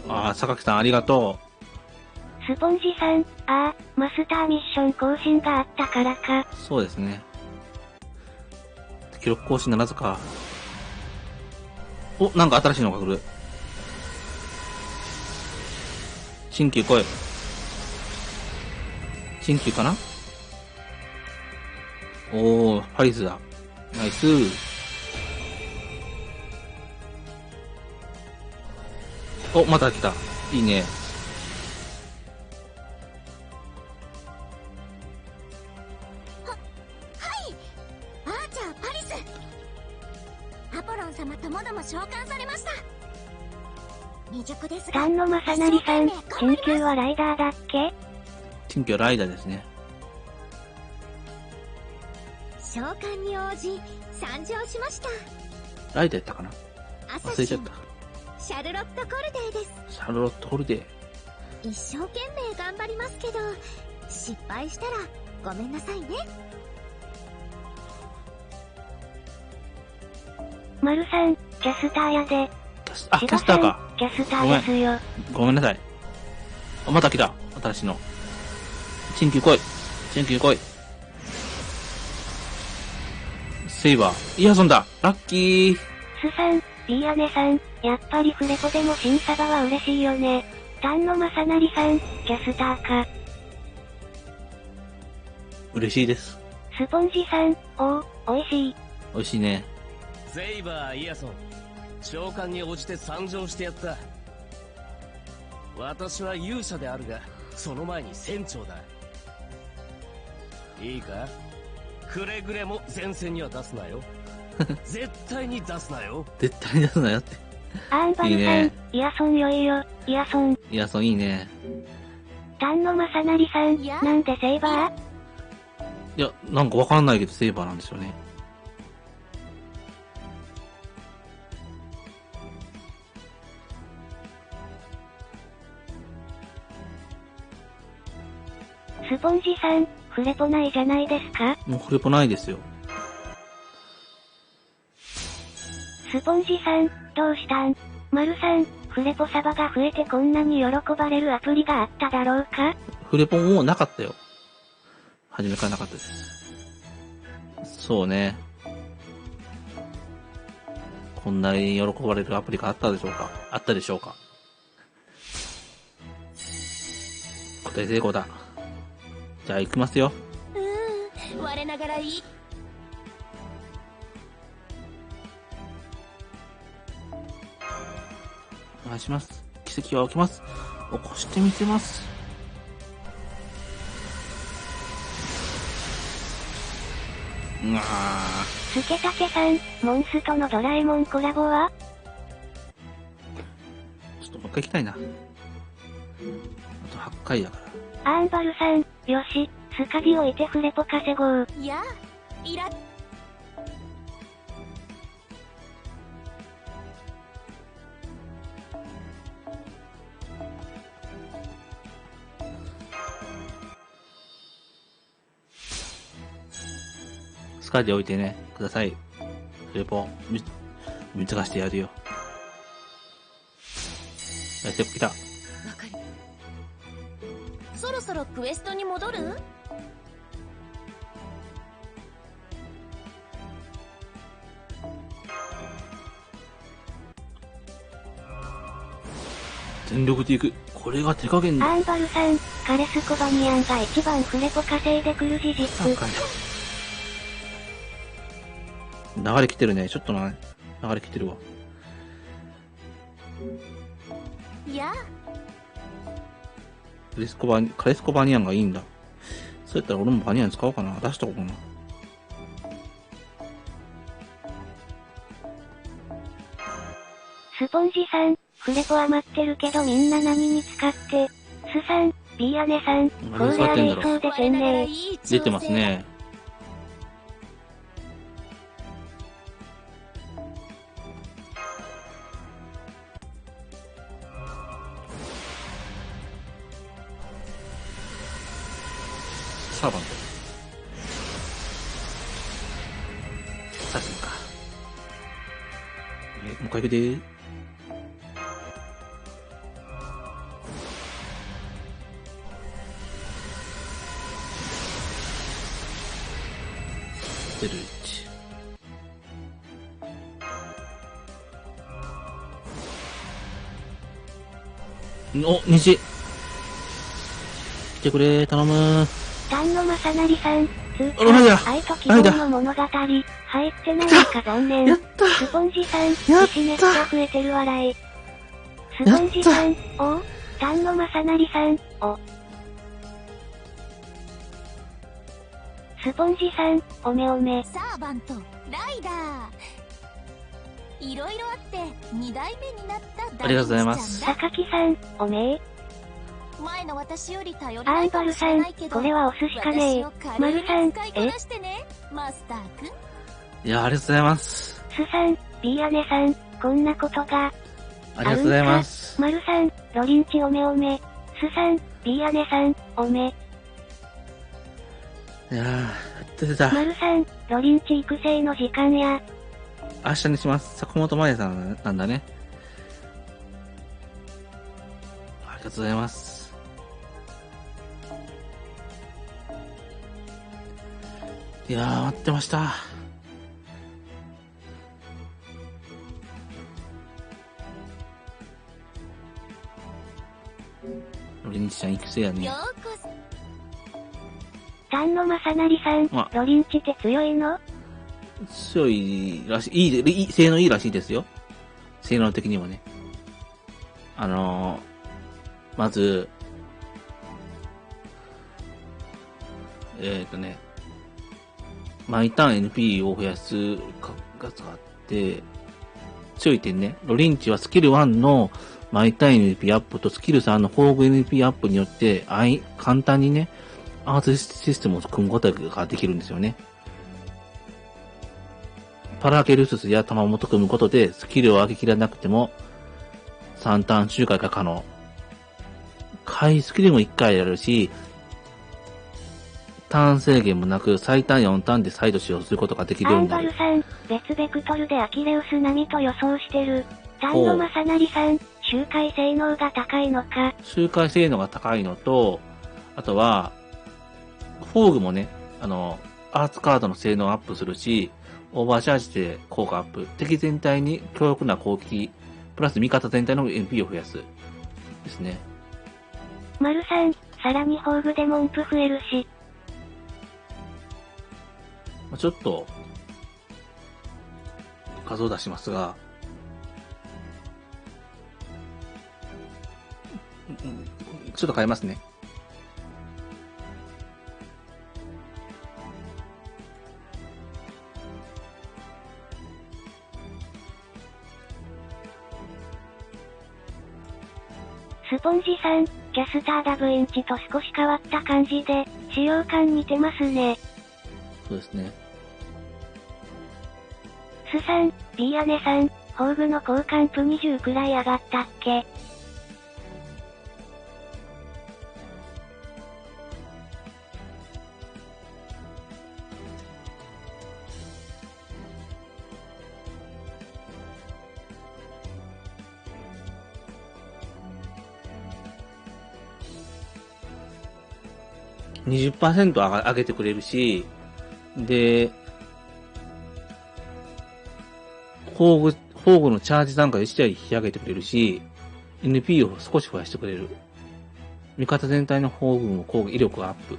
Speaker 3: ああ、榊さんありがと
Speaker 2: スポンジさん、マスターミッション更新があったからか。
Speaker 3: う。そうですね。記録更新ならずか。お、なんか新しいのが来る。新旧来い。新旧かな。おー、パリスだ。ナイス。お、また来た。いいね。
Speaker 6: アーチャーパリス。アポロン様ともども召喚されました。未熟ですが、
Speaker 2: 丹野正成さん、新旧はライダーだっけ？
Speaker 3: 新旧はライダーですね。
Speaker 6: 召喚に応じ参上しました。
Speaker 3: ライダーやったかな。
Speaker 6: 朝
Speaker 3: 忘れちゃった。
Speaker 6: シャルロット・コルデーです。
Speaker 3: シャルロット・ホルデー。
Speaker 6: 一生懸命頑張りますけど、失敗したらごめんなさいね。
Speaker 2: マルさん、キャスターやで。
Speaker 3: あ、キャスターか。
Speaker 2: キャスターですよ。
Speaker 3: ごめんなさい。あ、また来た。新しいの。新旧来い。新旧来い。セイバー。イヤソンだ。ラッキー。
Speaker 2: スさん、ピーアネさん、やっぱりフレポでも新サバは嬉しいよね。丹野正成さん、キャスターか。
Speaker 3: 嬉しいです。
Speaker 2: スポンジさん、おいしい。
Speaker 3: 美味しいね。
Speaker 9: セイバーイヤソン、召喚に応じて参上してやった。私は勇者であるが、その前に船長だ。いいか、くれぐれも前線には出すなよ。絶対に出すなよ。
Speaker 3: 絶対に出すなよって。
Speaker 2: アーンバルさん、
Speaker 3: いいね。
Speaker 2: イヤソン良いよ、イヤソン。
Speaker 3: イヤソンいいね。
Speaker 2: 丹野正成さん、なんでセイバー？
Speaker 3: いや、なんかわかんないけどセイバーなんですよね。
Speaker 2: スポンジさん、フレポないじゃないですか？
Speaker 3: もうフレポないですよ。
Speaker 2: スポンジさん、どうしたん？マルさん、フレポサバが増えてこんなに喜ばれるアプリがあっただろうか？
Speaker 3: フレポもうなかったよ。初めからなかったです。そうね。こんなに喜ばれるアプリがあったでしょうか？あったでしょうか？答え成功だ。じゃあ行きますよ。
Speaker 5: 我ながらいい。
Speaker 3: お願いします。奇跡は起きます。起こしてみせます。うわー。
Speaker 2: スケタケさん、モンストのドラえもんコラボは？
Speaker 3: ちょっともう一回行きたいな。あと8回だから。
Speaker 2: アーンバルさん、よし、スカディをいてフレポ稼ごう。
Speaker 5: いや、いら。
Speaker 3: スカディ置いてね、ください。フレポ、見つかしてやるよ。やってきた。
Speaker 5: わかり。そろそろクエストに戻る？
Speaker 3: 全力でいく。これが手加減だ。
Speaker 2: アンバルさん、カレスコバニアンが一番フレポ稼いでくる事実。
Speaker 3: 流れ来てるね。ちょっとな、流れ来てるわ。
Speaker 1: いや、
Speaker 3: カレスコバニアンがいいんだ。そうやったら俺もバニアン使おうかな。出しとこうかな。
Speaker 2: スポンジさん、フレポ余ってるけどみんな何に使って。スさん、ビーアネさん、これあれいそうで天然。
Speaker 3: 出てますね。サーバント。さすがか。もう一回行くでー。01。お、虹。来てくれ、頼む。
Speaker 2: 丹野正成さん、通
Speaker 3: あらや
Speaker 2: 愛と希望の物語、入ってないのか残念。スポンジさん、石めっちゃ増えてる笑い。スポンジさん、お丹野正成さん、お。スポンジさん、おめおめ。
Speaker 1: サーバント、ライダー。いろいろあって2代目になった
Speaker 3: ありがとうございます。
Speaker 2: 榊さん、おめえ。
Speaker 1: 前の私より頼り
Speaker 2: ア
Speaker 1: ないかもし
Speaker 2: ンバルさん
Speaker 1: れないけ、ど、
Speaker 2: これはお寿司かねえ。マルさん、
Speaker 1: 使いこなしてね、マスターくん。
Speaker 3: いや、ありがとうございます。
Speaker 2: スさん、ビーアネさん、こんなことが。
Speaker 3: ありがとうございます。
Speaker 2: マルさん、ロリンチおめおめ。スさん、ビーアネさん、おめ。
Speaker 3: いやー、やっと出た。
Speaker 2: マルさん、ロリンチ育成の時間や。
Speaker 3: 明日にします。坂本真也さんなんだね。ありがとうございます。いやー、待ってました。ロリンチちゃん育成やね。
Speaker 1: ようこそ。
Speaker 2: 丹野正成さん、
Speaker 3: ま
Speaker 2: ロリンチって強いの？
Speaker 3: 強いらしい、いい、性能いいらしいですよ。性能的にもね。まず、毎ターン NP を増やすが使って、強い点ね。ロリンチはスキル1の毎ターン NP アップとスキル3の宝具 NP アップによって、簡単にね、アーツシステムを組むことができるんですよね。パラケルススや玉本組むことで、スキルを上げきらなくても、3ターン周回が可能。回スキルも1回やるし、ターン制限もなく、最短4ターンで再度使用することができるようになる。
Speaker 2: アンバルさん、別ベクトルでアキレウス並みと予想してる。丹野正成さん、周回性能が高いのか。
Speaker 3: 周回性能が高いのと、あとは、フォーグもね、アーツカードの性能をアップするし、オーバーチャージで効果アップ。敵全体に強力な攻撃、プラス味方全体の MP を増やす。ですね。
Speaker 2: マルさん、さらに宝具でも音符増えるし。
Speaker 3: ちょっと、画像出しますが、ちょっと変えますね。
Speaker 2: スポンジさん、キャスターダブエンチと少し変わった感じで、使用感似てますね。
Speaker 3: そうですね。
Speaker 2: スさん、ビーアネさん、宝具の交換プ20くらい上がったっけ？20%
Speaker 3: 上げてくれるし、で、宝具のチャージ段階で1台引き上げてくれるし、NP を少し増やしてくれる。味方全体の砲軍を攻撃威力がアップ。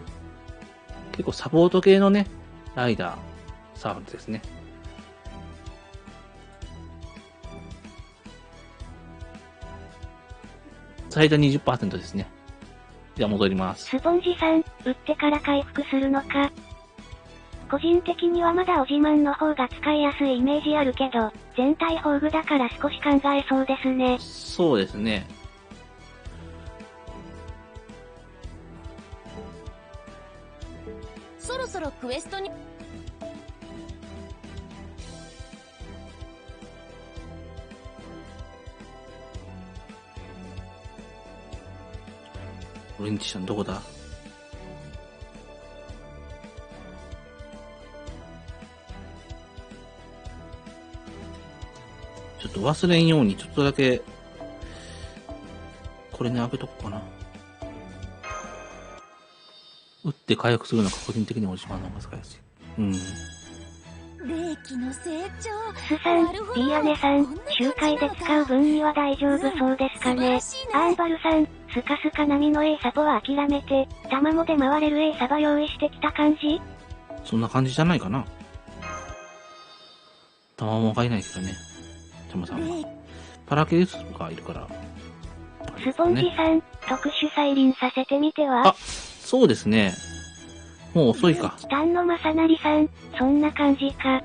Speaker 3: 結構サポート系のね、ライダー、サーバントですね。最大 20% ですね。では戻ります。
Speaker 2: スポンジさん、撃ってから回復するのか。個人的にはまだオジマンの方が使いやすいイメージあるけど、全体宝具だから少し考えそうですね。
Speaker 3: そうですね。
Speaker 5: そろそろクエストに。
Speaker 3: オレンジちゃんどこだ？ちょっと忘れんようにちょっとだけ、これに開けとこうかな。打って回復するのが個人的には一番の難しい。うん。
Speaker 1: 霊気の成長。
Speaker 2: スさん、ビアネさん、周回で使う分には大丈夫そうですかね。アーバルさん、スカスカ並みの A サポは諦めて、卵で回れる A サバ用意してきた感じ？
Speaker 3: そんな感じじゃないかな。卵がいないけどね。タマさんは。パラケリスがいるから。
Speaker 2: スポンジさん、特殊再臨させてみては？
Speaker 3: あ、そうですね。もう遅いか。
Speaker 2: 丹野正成さん、そんな感じか。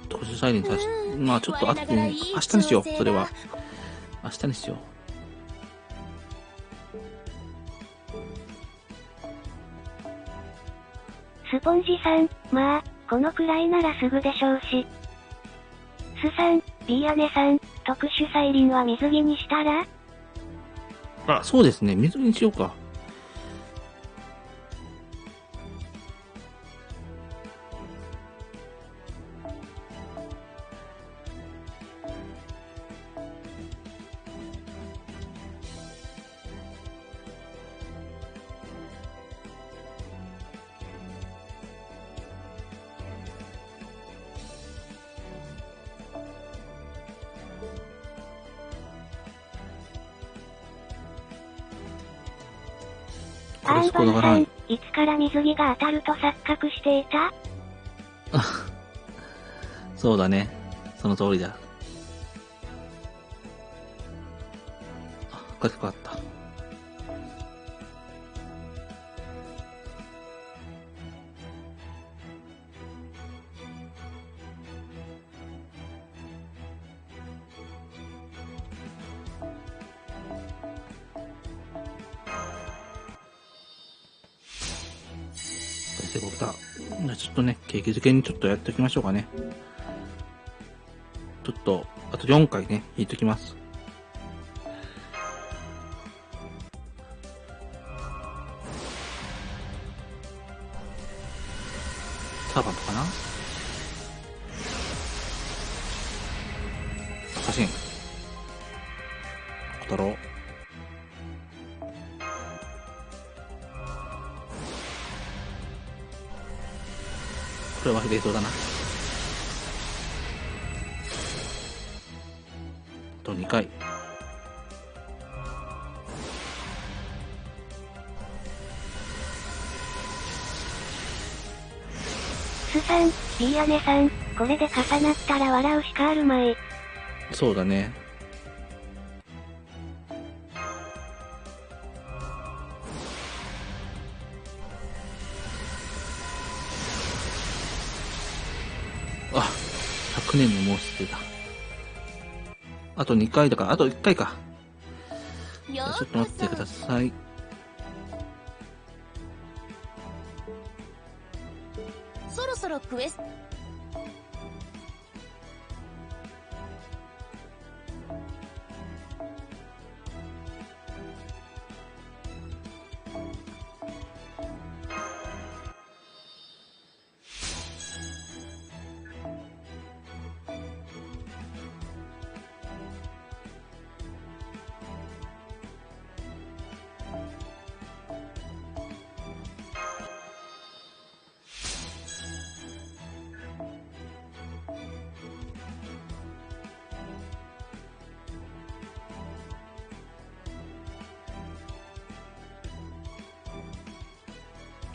Speaker 3: 特殊再臨させ、まあちょっと後に、明日にしよう、それは。明日にしよう。
Speaker 2: スポンジさん、まあ、このくらいならすぐでしょうし。スさん、ビアネさん、特殊再臨は水着にしたら？
Speaker 3: あ、そうですね。水着にしようか。
Speaker 2: アーバルさん、いつから水着が当たると錯覚していた？
Speaker 3: そうだね。その通りだ。あ、書き換わった。ちょっとね、景気づけにちょっとやっておきましょうかね。ちょっと、あと4回ね、引いときます。サーバントかな？写真。小太郎。これは冷凍だな。あと2回。
Speaker 2: スさん、ビアネさん、これで重なったら笑うしかあるまい。
Speaker 3: そうだね。あ、100年の申し出だ。あと2回だから、あと1回か。ちょっと待ってください。
Speaker 5: そろそろクエスト。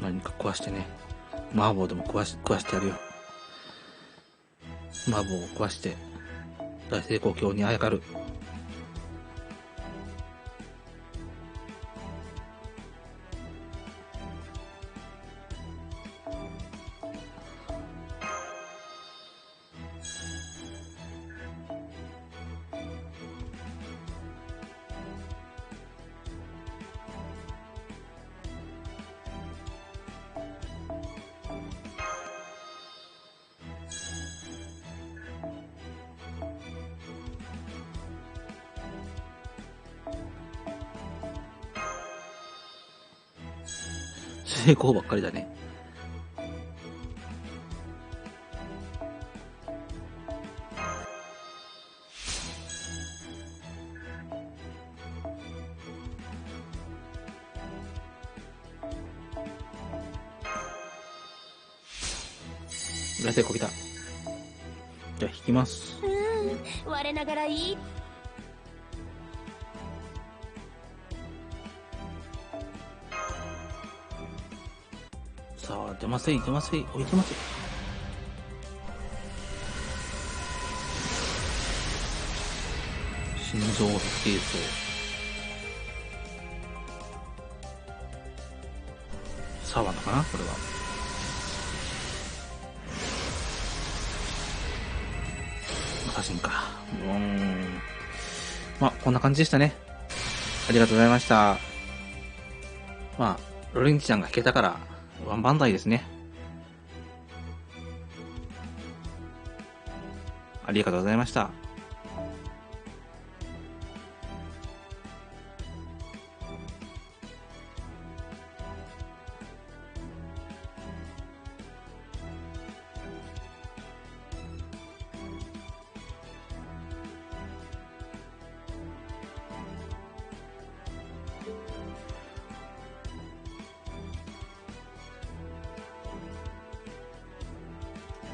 Speaker 3: 何か壊してね。麻婆でも壊してやるよ。麻婆を壊して、大成功卿にあやかる。成功ばっかりだね。大成功来た。じゃあ引きます。
Speaker 6: 我ながらいい。
Speaker 3: さあ、出ません、出ません、置いてます。心臓変形層。サワなのかなこれは。写真か。まあ、こんな感じでしたね。ありがとうございました。まあ、ロレンチちゃんが弾けたから、ワンバンダイですね。ありがとうございました。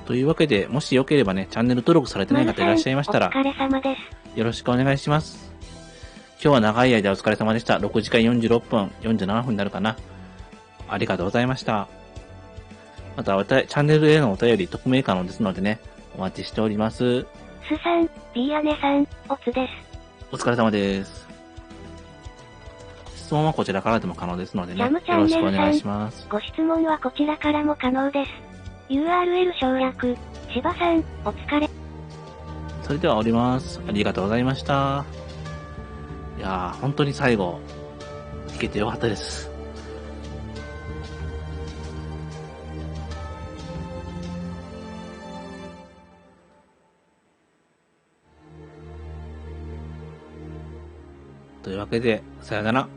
Speaker 3: というわけで、もしよければね、チャンネル登録されてない方いらっしゃいましたら、
Speaker 2: お疲れ様です。
Speaker 3: よろしくお願いします。今日は長い間お疲れ様でした。6時間46分、47分になるかな。ありがとうございました。また、チャンネルへのお便り、匿名可能ですのでね、お待ちしております。
Speaker 2: すさん、B 姉さん、おつです。
Speaker 3: お疲れ様です。質問はこちらからでも可能ですのでね、よ
Speaker 2: ジャムチャン
Speaker 3: ろしくお
Speaker 2: ネルさん
Speaker 3: 願いします。
Speaker 2: ご質問はこちらからも可能です。URL 省略。芝さん、お疲れ。
Speaker 3: それでは降ります。ありがとうございました。いやー、本当に最後、弾けてよかったです。というわけで、さよなら。